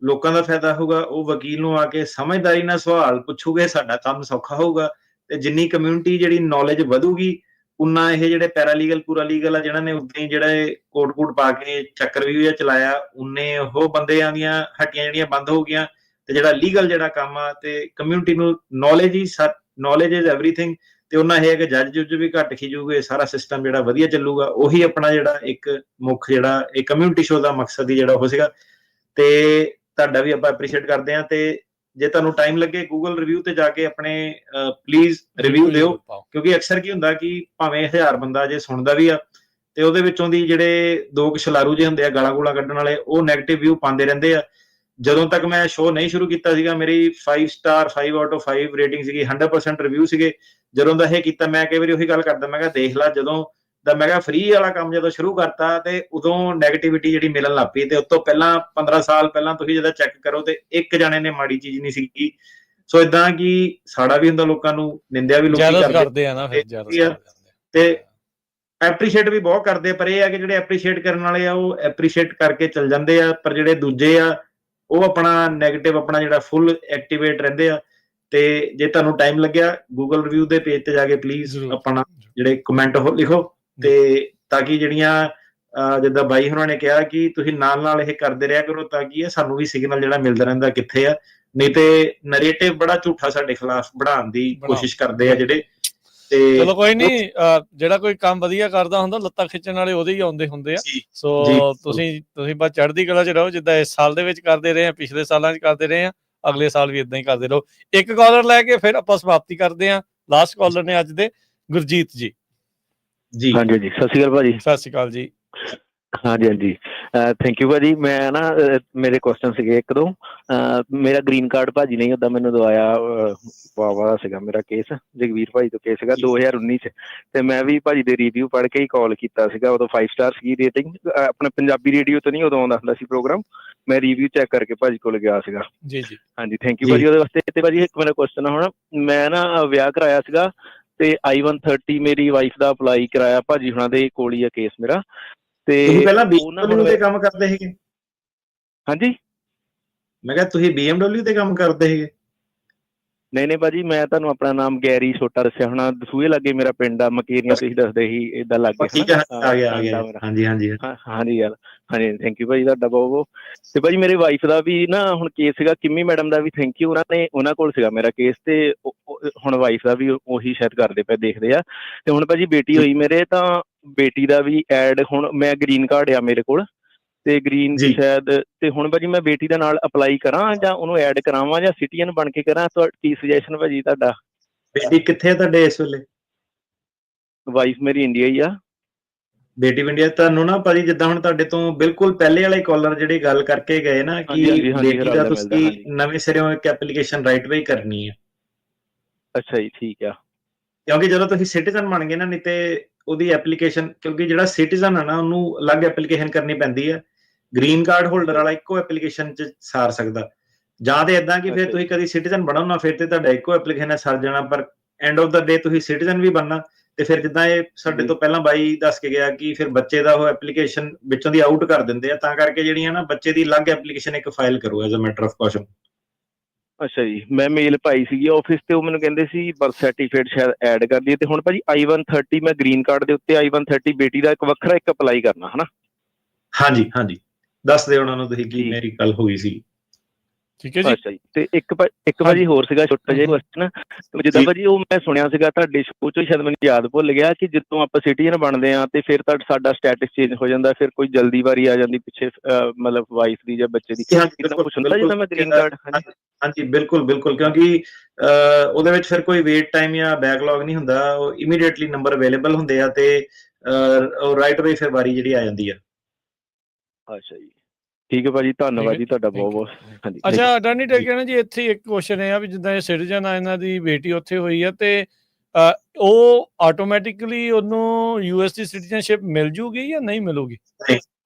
ਲੋਕਾਂ ਦਾ ਫਾਇਦਾ ਹੋਊਗਾ, ਉਹ ਵਕੀਲ ਨੂੰ ਆ ਕੇ ਸਮਝਦਾਰੀ ਨਾਲ ਸਵਾਲ ਪੁੱਛੂਗੇ, ਸਾਡਾ ਕੰਮ ਸੌਖਾ ਹੋਊਗਾ। ਤੇ ਜਿੰਨੀ ਕਮਿਊਨਿਟੀ ਜਿਹੜੀ ਨੌਲੇਜ ਵਧੂਗੀ, ਉਨਾ ਇਹ ਜਿਹੜੇ ਪੈਰਾਲੀਗਲ ਪੂਰਾ ਲੀਗਲ ਆ ਜਿਹਨਾਂ ਨੇ ਉੱਦਾਂ ਹੀ ਜਿਹੜਾ ਕੋਟ ਪਾ ਕੇ ਚੱਕਰ ਵੀ ਚਲਾਇਆ, ਉਨੇ ਉਹ ਬੰਦਿਆਂ ਦੀਆਂ ਹੱਟੀਆਂ ਜਿਹੜੀਆਂ ਬੰਦ ਹੋ ਗਈਆਂ। ਤੇ ਜਿਹੜਾ ਲੀਗਲ ਜਿਹੜਾ ਕੰਮ ਆ ਤੇ ਕਮਿਊਨਿਟੀ ਨੂੰ ਨੌਲੇਜ ਇਜ਼ ਐਵਰੀਥਿੰਗ, ਤੇ ਉਹਨਾਂ ਇਹ ਹੈ ਕਿ ਜੱਜ ਜੁੱਜ ਵੀ ਘੱਟ ਖਿਜੂਗੇ, ਸਾਰਾ ਸਿਸਟਮ ਜਿਹੜਾ ਵਧੀਆ ਚੱਲੂਗਾ। ਉਹੀ ਆਪਣਾ ਜਿਹੜਾ ਇੱਕ ਮੁੱਖ ਜਿਹੜਾ ਇਹ ਕਮਿਊਨਿਟੀ ਸ਼ੋਅ ਦਾ ਮਕਸਦ ਹੀ ਜਿਹੜਾ ਉਹ ਸੀਗਾ। ਤੇ ਤੁਹਾਡਾ ਵੀ ਆਪਾਂ ਐਪਰੀਸ਼ੀਏਟ ਕਰਦੇ ਹਾਂ। ਤੇ ਜੇ ਤੁਹਾਨੂੰ ਟਾਈਮ ਲੱਗੇ ਗੂਗਲ ਰਿਵਿਊ ਤੇ ਜਾ ਕੇ ਆਪਣੇ ਪਲੀਜ਼ ਰਿਵਿਊ ਦਿਓ, ਕਿਉਂਕਿ ਅਕਸਰ ਕੀ ਹੁੰਦਾ ਕਿ ਭਾਵੇਂ 1000 ਬੰਦਾ ਜੇ ਸੁਣਦਾ ਵੀ ਆ ਤੇ ਉਹਦੇ ਵਿੱਚੋਂ ਦੀ ਜਿਹੜੇ 2 ਛਲਾਰੂ ਜੇ ਹੁੰਦੇ ਆ ਗਾਲਾਂ ਗੂਲਾਂ ਕੱਢਣ ਵਾਲੇ, ਉਹ ਨੈਗੇਟਿਵ ਵਿਊ ਪਾਉਂਦੇ ਰਹਿੰਦੇ ਆ। ਜਦੋਂ ਤੱਕ ਮੈਂ ਸ਼ੋਅ ਨਹੀਂ ਸ਼ੁਰੂ ਕੀਤਾ ਸੀਗਾ, ਮੇਰੀ 5 ਸਟਾਰ 5 ਆਊਟ ਆਫ 5 ਰੇਟਿੰਗ ਸੀਗੀ, 100% ਰਿਵਿਊ ਸੀਗੇ। ਜਦੋਂ ਦਾ ਇਹ ਕੀਤਾ, ਮੈਂ ਕਈ ਵਾਰੀ ਉਹੀ ਗੱਲ ਕਰਦਾ, ਮੈਂ ਕਿਹਾ ਦੇਖ ਲਾ, ਜਦੋਂ ਦਾ ਮੈਂ ਕਿਹਾ ਫ੍ਰੀ ਵਾਲਾ ਕੰਮ ਜਦੋਂ ਸ਼ੁਰੂ ਕਰਤਾ ਤੇ ਉਦੋਂ ਨੈਗੇਟਿਵਿਟੀ ਜਿਹੜੀ ਮਿਲਣ ਲੱਗ ਪਈ। ਤੇ ਉਸ ਤੋਂ ਪਹਿਲਾਂ 15 ਸਾਲ ਪਹਿਲਾਂ ਤੁਸੀਂ ਜਦੋਂ ਚੈੱਕ ਕਰੋ ਤੇ ਇੱਕ ਜਾਣੇ ਨੇ ਮਾੜੀ ਚੀਜ਼ ਨਹੀਂ ਸੀਗੀ। ਸੋ ਇਦਾਂ ਕਿ ਸਾੜਾ ਵੀ ਹੁੰਦਾ, ਲੋਕਾਂ ਨੂੰ ਨਿੰਦਿਆ ਵੀ ਲੋਕੀ ਕਰਦੇ ਆ ਨਾ, ਫਿਰ ਤੇ ਐਪਰੀਸ਼ੀਏਟ ਵੀ ਬਹੁਤ ਕਰਦੇ। ਪਰ ਇਹ ਆ ਕਿ ਜਿਹੜੇ ਐਪਰੀਸ਼ੀਏਟ ਕਰਨ ਵਾਲੇ ਆ ਉਹ ਐਪਰੀਸ਼ੀਏਟ ਕਰਕੇ ਚੱਲ ਜਾਂਦੇ ਆ, ਪਰ ਜਿਹੜੇ ਦੂਜੇ ਆ ਉਹ ਆਪਣਾ ਨੈਗੇਟਿਵ ਆਪਣਾ ਜਿਹੜਾ ਫੁੱਲ ਐਕਟੀਵੇਟ ਰਹਿੰਦੇ ਆ। ਤੇ ਜੇ ਤੁਹਾਨੂੰ ਟਾਈਮ ਲੱਗਿਆ ਗੂਗਲ ਰਿਵਿਊ ਦੇ ਪੇਜ ਤੇ ਜਾ ਕੇ ਪਲੀਜ਼ ਆਪਣਾ ਜਿਹੜੇ ਕਮੈਂਟ ਉਹ ਲਿਖੋ, ਤੇ ਤਾਂ ਕਿ ਜਿਹੜੀਆਂ ਜਿੱਦਾਂ ਬਾਈ ਹੋਰਾਂ ਨੇ ਕਿਹਾ ਕਿ ਤੁਸੀਂ ਨਾਲ ਨਾਲ ਇਹ ਕਰਦੇ ਰਿਹਾ ਕਰੋ, ਤਾਂ ਕਿ ਇਹ ਸਾਨੂੰ ਵੀ ਸਿਗਨਲ ਜਿਹੜਾ ਮਿਲਦਾ ਰਹਿੰਦਾ ਕਿੱਥੇ ਆ। ਨਹੀਂ ਤੇ ਨੈਰੇਟਿਵ ਬੜਾ ਝੂਠਾ ਸਾਡੇ ਖਿਲਾਫ ਬਣਾਉਣ ਦੀ ਕੋਸ਼ਿਸ਼ ਕਰਦੇ ਆ ਜਿਹੜੇ। ਤੇ ਚਲੋ ਕੋਈ ਨਹੀਂ, ਜਿਹੜਾ ਕੋਈ ਕੰਮ ਵਧੀਆ ਕਰਦਾ ਹੁੰਦਾ ਲੱਤਾਂ ਖਿੱਚਣ ਵਾਲੇ ਉਹਦੇ ਹੀ ਆਉਂਦੇ ਹੁੰਦੇ ਆ। ਸੋ ਤੁਸੀਂ ਬਸ ਚੜ੍ਹਦੀ ਕਲਾ 'ਚ ਰਹੋ, ਜਿੱਦਾਂ ਇਸ ਸਾਲ ਦੇ ਵਿੱਚ ਕਰਦੇ ਰਹੇ ਆ, ਪਿਛਲੇ ਸਾਲਾਂ 'ਚ ਕਰਦੇ ਰਹੇ ਆ, ਅਗਲੇ ਸਾਲ ਵੀ ਇਦਾਂ ਹੀ ਕਰਦੇ ਰਹੋ। ਇੱਕ ਕਾਲਰ ਲੈ ਕੇ ਫਿਰ ਆਪਾਂ ਸਮਾਪਤੀ ਕਰਦੇ ਹਾਂ। ਲਾਸਟ ਕਾਲਰ ਨੇ ਅੱਜ ਦੇ ਗੁਰਜੀਤ ਜੀ। ਜੀ ਹਾਂਜੀ ਜੀ, ਸਤਿ ਸ਼੍ਰੀ ਅਕਾਲ ਭਾਜੀ। ਸਤਿ ਸ਼੍ਰੀ ਅਕਾਲ ਜੀ। ਹਾਂਜੀ, ਥੈਂਕ ਯੂ ਭਾਜੀ। ਮੈਂ ਨਾ ਮੇਰੇ ਕੁਐਸਚਨ ਸੀਗੇ 1-2। ਮੇਰਾ ਗ੍ਰੀਨ ਕਾਰਡ ਭਾਜੀ ਨੇ ਉਦਾਂ ਮੈਨੂੰ ਦਵਾਇਆ, ਵਾਵਾ ਸੀਗਾ ਮੇਰਾ ਕੇਸ, ਜਗਵੀਰ ਭਾਜੀ ਤੋਂ ਕੇਸ ਸੀਗਾ 2019 ਚ। ਤੇ ਮੈਂ ਵੀ ਭਾਜੀ ਦੇ ਰਿਵਿਊ ਪੜ੍ਹ ਕੇ ਹੀ ਕਾਲ ਕੀਤਾ ਸੀਗਾ। ਉਦੋਂ 5 ਸਟਾਰ ਸੀਗੀ ਰੇਟਿੰਗ, ਆਪਣੇ ਪੰਜਾਬੀ ਰੇਡੀਓ ਤੋਂ ਨਹੀਂ ਉਦੋਂ ਆਉਂਦਾ ਹੁੰਦਾ ਸੀ ਪ੍ਰੋਗਰਾਮ। ਮੈਂ ਰਿਵਿਊ ਚੈੱਕ ਕਰਕੇ ਭਾਜੀ ਕੋਲ ਗਿਆ ਸੀਗਾ। ਜੀ ਜੀ, ਹਾਂਜੀ, ਥੈਂਕ ਯੂ ਭਾਜੀ ਉਹਦੇ ਵਾਸਤੇ। ਤੇ ਭਾਜੀ ਇੱਕ ਮੇਰਾ ਕੁਐਸਚਨ ਹੁਣ, ਮੈਂ ਨਾ ਵਿਆਹ ਕਰਾਇਆ ਸੀਗਾ ਤੇ I-130 ਮੇਰੀ ਵਾਈਫ ਦਾ ਅਪਲਾਈ ਕਰਾਇਆ ਭਾਜੀ ਹੁਣਾਂ ਦੇ ਕੋਲ ਹੀ ਆ ਕੇਸ ਮੇਰਾ। ਤੇ ਪਹਿਲਾਂ BMW ਤੇ ਕੰਮ ਕਰਦੇ ਸੀਗੇ? ਹਾਂਜੀ, ਮੈਂ ਕਿਹਾ ਤੁਸੀਂ BMW ਤੇ ਕੰਮ ਕਰਦੇ ਸੀਗੇ? ਨਹੀਂ ਭਾਜੀ, ਮੈਂ ਤੁਹਾਨੂੰ ਆਪਣਾ ਨਾਮ ਗੈਰੀ ਛੋਟਾ ਦੱਸਿਆ ਹੋਣਾ। ਦਸੂਹੇ ਲਾਗੇ ਮੇਰਾ ਪਿੰਡ ਆ, ਮਕੇਰੀਆਂ ਤੁਸੀਂ ਦੱਸਦੇ ਸੀ ਏਦਾਂ ਲਾਗੇ। ਹਾਂਜੀ ਯਾਰ, ਹਾਂਜੀ ਥੈਂਕ ਯੂ ਭਾਜੀ ਤੁਹਾਡਾ ਬਹੁਤ ਬਹੁਤ। ਤੇ ਭਾਜੀ ਮੇਰੀ ਵਾਈਫ ਦਾ ਵੀ ਨਾ ਹੁਣ ਕੇਸ ਸੀਗਾ, ਕਿੰਮੀ ਮੈਡਮ ਦਾ ਵੀ ਥੈਂਕ ਯੂ, ਉਹਨਾਂ ਕੋਲ ਸੀਗਾ ਮੇਰਾ ਕੇਸ। ਤੇ ਹੁਣ ਵਾਈਫ ਦਾ ਵੀ ਉਹੀ ਸ਼ਾਇਦ ਕਰਦੇ ਪਏ, ਦੇਖਦੇ ਆ। ਤੇ ਹੁਣ ਭਾਜੀ ਬੇਟੀ ਹੋਈ ਮੇਰੇ, ਤਾਂ ਬੇਟੀ ਦਾ ਵੀ ਐਡ, ਹੁਣ ਮੈਂ ਗ੍ਰੀਨ ਕਾਰਡ ਆ ਮੇਰੇ ਕੋਲ ਤੇ ਗ੍ਰੀਨ ਸ਼ਾਇਦ, ਤੇ ਹੁਣ ਭਾਜੀ ਮੈਂ ਬੇਟੀ ਦੇ ਨਾਲ ਅਪਲਾਈ ਕਰਾਂ ਜਾਂ ਉਹਨੂੰ ਐਡ ਕਰਾਵਾਂ ਜਾਂ ਸਿਟੀਜ਼ਨ ਬਣ ਕੇ ਕਰਾਂ? ਕੀ ਸੁਜੈਸ਼ਨ ਭਾਜੀ ਤੁਹਾਡਾ? ਬੇਟੀ ਕਿੱਥੇ ਤੁਹਾਡੇ ਇਸ ਵੇਲੇ? ਵਾਈਫ ਮੇਰੀ ਇੰਡੀਆ ਹੀ ਆ। ਬੇਟੀ ਇੰਡੀਆ। ਤੁਹਾਨੂੰ ਨਾ ਭਾਜੀ ਜਿੱਦਾਂ ਹੁਣ ਤੁਹਾਡੇ ਤੋਂ ਬਿਲਕੁਲ ਪਹਿਲੇ ਵਾਲੇ ਕਾਲਰ ਜਿਹੜੇ ਗੱਲ ਕਰਕੇ ਗਏ ਨਾ ਕਿ ਬੇਟੀ ਦਾ ਤੁਸੀਂ ਨਵੇਂ ਸਿਰਿਓਂ ਇੱਕ ਐਪਲੀਕੇਸ਼ਨ ਰਾਈਟ ਵੇ ਕਰਨੀ ਹੈ। ਅੱਛਾ ਜੀ, ਠੀਕ ਆ। ਕਿਉਂਕਿ ਜਦੋਂ ਤੁਸੀਂ ਸਿਟੀਜ਼ਨ ਬਣ ਗਏ ਨਾ, ਨਹੀਂ ਤੇ ਉਹਦੀ ਐਪਲੀਕੇਸ਼ਨ, ਕਿਉਂਕਿ ਜਿਹੜਾ ਸਿਟੀਜ਼ਨ ਆ ਨਾ ਉਹਨੂੰ ਅਲੱਗ ਐਪਲੀਕੇਸ਼ਨ ਕਰਨੀ ਪੈਂਦੀ ਹੈ। ਗ੍ਰੀਨ ਕਾਰਡ ਹੋਲਡਰ ਵਾਲਾ ਇੱਕੋ ਐਪਲੀਕੇਸ਼ਨ 'ਚ ਸਾਰ ਸਕਦਾ, ਜਾਂ ਤੇ ਏਦਾਂ ਕਿ ਫਿਰ ਤੁਸੀਂ ਕਦੀ ਸਿਟੀਜ਼ਨ ਬਣੋ ਨਾ, ਫਿਰ ਤੇ ਤੁਹਾਡਾ ਇੱਕੋ ਐਪਲੀਕੇਸ਼ਨ ਹੈ ਸਰ ਜਾਣਾ। ਪਰ ਐਂਡ ਆਫ ਦਾ ਡੇ ਤੁਸੀਂ ਸਿਟੀਜ਼ਨ ਵੀ ਬਣਨਾ, ਤੇ ਫਿਰ ਜਿੱਦਾਂ ਇਹ ਸਾਡੇ ਤੋਂ ਪਹਿਲਾਂ ਬਾਈ ਦੱਸ ਕੇ ਗਿਆ ਕਿ ਫਿਰ ਬੱਚੇ ਦਾ ਉਹ ਐਪਲੀਕੇਸ਼ਨ ਵਿੱਚੋਂ ਦੀ ਆਊਟ ਕਰ ਦਿੰਦੇ ਆ, ਤਾਂ ਕਰਕੇ ਜਿਹੜੀਆਂ ਨਾ ਬੱਚੇ ਦੀ ਅਲੱਗ ਐਪਲੀਕੇਸ਼ਨ ਇੱਕ ਫਾਈਲ ਕਰੋ as a matter of caution. ਅੱਛਾ ਜੀ, ਮੈਂ ਮੇਲ ਪਾਈ ਸੀਗੀ ਆਫਿਸ ਤੇ, ਉਹ ਮੈਨੂੰ ਕਹਿੰਦੇ ਸੀ ਬਰਥ ਸਰਟੀਫਿਕੇਟ ਸ਼ਾਇਦ ਐਡ ਕਰ ਲਈਏ। ਤੇ ਹੁਣ ਭਾਜੀ I-130 ਮੈਂ ਗ੍ਰੀਨ ਕਾਰਡ ਦੇ ਉੱਤੇ I-130 ਬੇਟੀ ਦਾ ਇੱਕ ਵੱਖਰਾ ਇੱਕ ਅਪਲਾਈ ਕਰਨਾ ਹਨਾ? ਹਾਂਜੀ ਹਾਂਜੀ, ਦੱਸ ਦਿਓ ਉਹਨਾਂ ਨੂੰ ਤੁਸੀਂ ਕੀ ਮੇਰੀ ਗੱਲ ਹੋਈ ਸੀ। ਠੀਕ ਹੈ ਜੀ। ਅੱਛਾ ਜੀ, ਤੇ ਇੱਕ ਭਾਜੀ ਹੋਰ ਸੀਗਾ ਛੋਟਾ ਜਿਹਾ ਕੁਐਸਚਨ, ਜਿੱਦਾਂ ਭਾਜੀ ਉਹ ਮੈਂ ਸੁਣਿਆ ਸੀਗਾ ਤੁਹਾਡੇ ਸ਼ੋਅ ਚੋਂ, ਸ਼ਾਇਦ ਮੈਨੂੰ ਯਾਦ ਭੁੱਲ ਗਿਆ, ਕਿ ਜਦੋਂ ਆਪਾਂ ਸਿਟੀਜ਼ਨ ਬਣਦੇ ਆ ਤੇ ਫਿਰ ਸਾਡਾ ਸਟੇਟਸ ਚੇਂਜ ਹੋ ਜਾਂਦਾ, ਫਿਰ ਕੋਈ ਜਲਦੀ ਵਾਰੀ ਆ ਜਾਂਦੀ ਪਿੱਛੇ ਮਤਲਬ ਵਾਈਫ ਦੀ ਜਾਂ ਬੱਚੇ ਦੀ, ਇਦਾਂ ਕੁਛ ਹੁੰਦਾ ਜਿੱਦਾਂ ਮੈਂ ਗ੍ਰੀਨ ਕਾਰਡ? ਹਾਂਜੀ ਬਿਲਕੁਲ ਬਿਲਕੁਲ, ਕਿਉਂਕਿ ਉਹਦੇ ਵਿੱਚ ਫਿਰ ਕੋਈ ਵੇਟ ਟਾਈਮ ਜਾਂ ਬੈਕਲੌਗ ਨਹੀਂ ਹੁੰਦਾ, ਉਹ ਇਮੀਡੀਏਟਲੀ ਨੰਬਰ ਅਵੇਲੇਬਲ ਹੁੰਦੇ ਆ ਤੇ ਉਹ ਰਾਈਟ ਅਵੇ ਫਿਰ ਵਾਰੀ ਜਿਹੜੀ ਆ ਜਾਂਦੀ ਆ। ਅੱਛਾ ਜੀ, ਠੀਕ ਹੈ ਭਾਜੀ, ਧੰਨਵਾਦ ਜੀ ਤੁਹਾਡਾ ਬਹੁਤ ਬਹੁਤ। ਹਾਂਜੀ ਅੱਛਾ ਅਟਾਰਨੀ ਟੇਕਣਾ ਜੀ, ਇੱਥੇ ਇੱਕ ਕੁਐਸਚਨ ਇਹ ਆ ਵੀ ਜਿੱਦਾਂ ਇਹ ਸਿਟੀਜ਼ਨ ਆ, ਇਹਨਾਂ ਦੀ ਬੇਟੀ ਉੱਥੇ ਹੋਈ ਆ, ਤੇ ਉਹ ਆਟੋਮੈਟਿਕਲੀ ਉਹਨੂੰ US ਦੀ ਸਿਟੀਜ਼ਨਸ਼ਿਪ ਮਿਲ ਜੂਗੀ ਜਾਂ ਨਹੀਂ ਮਿਲੂਗੀ?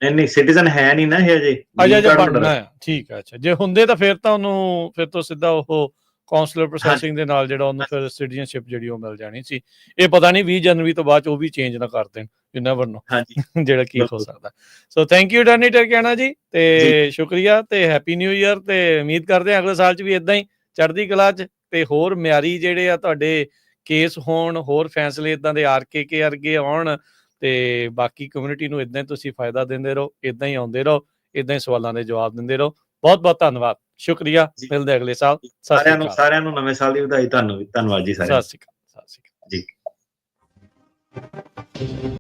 ਨਹੀਂ ਸਿਟੀਜ਼ਨ ਹੈ ਨਹੀਂ ਨਾ ਇਹ ਅਜੇ, ਅਜੇ ਬਣਨਾ ਆ। ਠੀਕ ਹੈ, ਅੱਛਾ, ਜੇ ਹੁੰਦੇ ਤਾਂ ਫਿਰ ਤਾਂ ਉਹਨੂੰ ਫਿਰ ਤੋਂ ਸਿੱਧਾ ਉਹ ਕਾਉਂਸਲਰ ਪ੍ਰੋਸੈਸਿੰਗ ਦੇ ਨਾਲ ਜਿਹੜਾ ਉਹਨੂੰ ਫਿਰ ਸਿਟੀਜ਼ਨਸ਼ਿਪ ਜਿਹੜੀ ਉਹ ਮਿਲ ਜਾਣੀ ਸੀ। ਇਹ ਪਤਾ ਨਹੀਂ 20 ਜਨਵਰੀ ਤੋਂ ਬਾਅਦ ਉਹ ਵੀ ਚੇਂਜ ਨਾ ਕਰ ਦੇਣ, ਯੂ ਨੈਵਰ ਨੋ ਜਿਹੜਾ ਕੀ ਹੋ ਸਕਦਾ। ਸੋ ਥੈਂਕ ਯੂ ਅਟਾਰਨੀ ਟੇਕਣਾ ਜੀ, ਤੇ ਸ਼ੁਕਰੀਆ, ਤੇ ਹੈਪੀ ਨਿਊ ਈਅਰ, ਤੇ ਉਮੀਦ ਕਰਦੇ ਹਾਂ ਅਗਲੇ ਸਾਲ 'ਚ ਵੀ ਇਦਾਂ ਹੀ ਚੜ੍ਹਦੀ ਕਲਾ 'ਚ, ਤੇ ਹੋਰ ਮਿਆਰੀ ਜਿਹੜੇ ਆ ਤੁਹਾਡੇ ਕੇਸ ਹੋਣ, ਹੋਰ ਫੈਸਲੇ ਇਦਾਂ ਦੇ RKK ਵਰਗੇ ਆਉਣ, ਤੇ ਬਾਕੀ ਕਮਿਊਨਿਟੀ ਨੂੰ ਇਦਾਂ ਹੀ ਤੁਸੀਂ ਫਾਇਦਾ ਦਿੰਦੇ ਰਹੋ, ਇਦਾਂ ਹੀ ਆਉਂਦੇ ਰਹੋ, ਇਦਾਂ ਹੀ ਸਵਾਲਾਂ ਦੇ ਜਵਾਬ ਦਿੰਦੇ ਰਹੋ। ਬਹੁਤ ਬਹੁਤ ਧੰਨਵਾਦ, ਸ਼ੁਕਰੀਆ, ਮਿਲਦੇ ਅਗਲੇ ਸਾਲ। ਸਾਰਿਆਂ ਨੂੰ ਨਵੇਂ ਸਾਲ ਦੀ ਵਧਾਈ। ਧੰਨਵਾਦ ਜੀ ਸਾਰਿਆਂ ਨੂੰ। ਸਤਿ ਸ਼੍ਰੀ ਅਕਾਲ ਜੀ।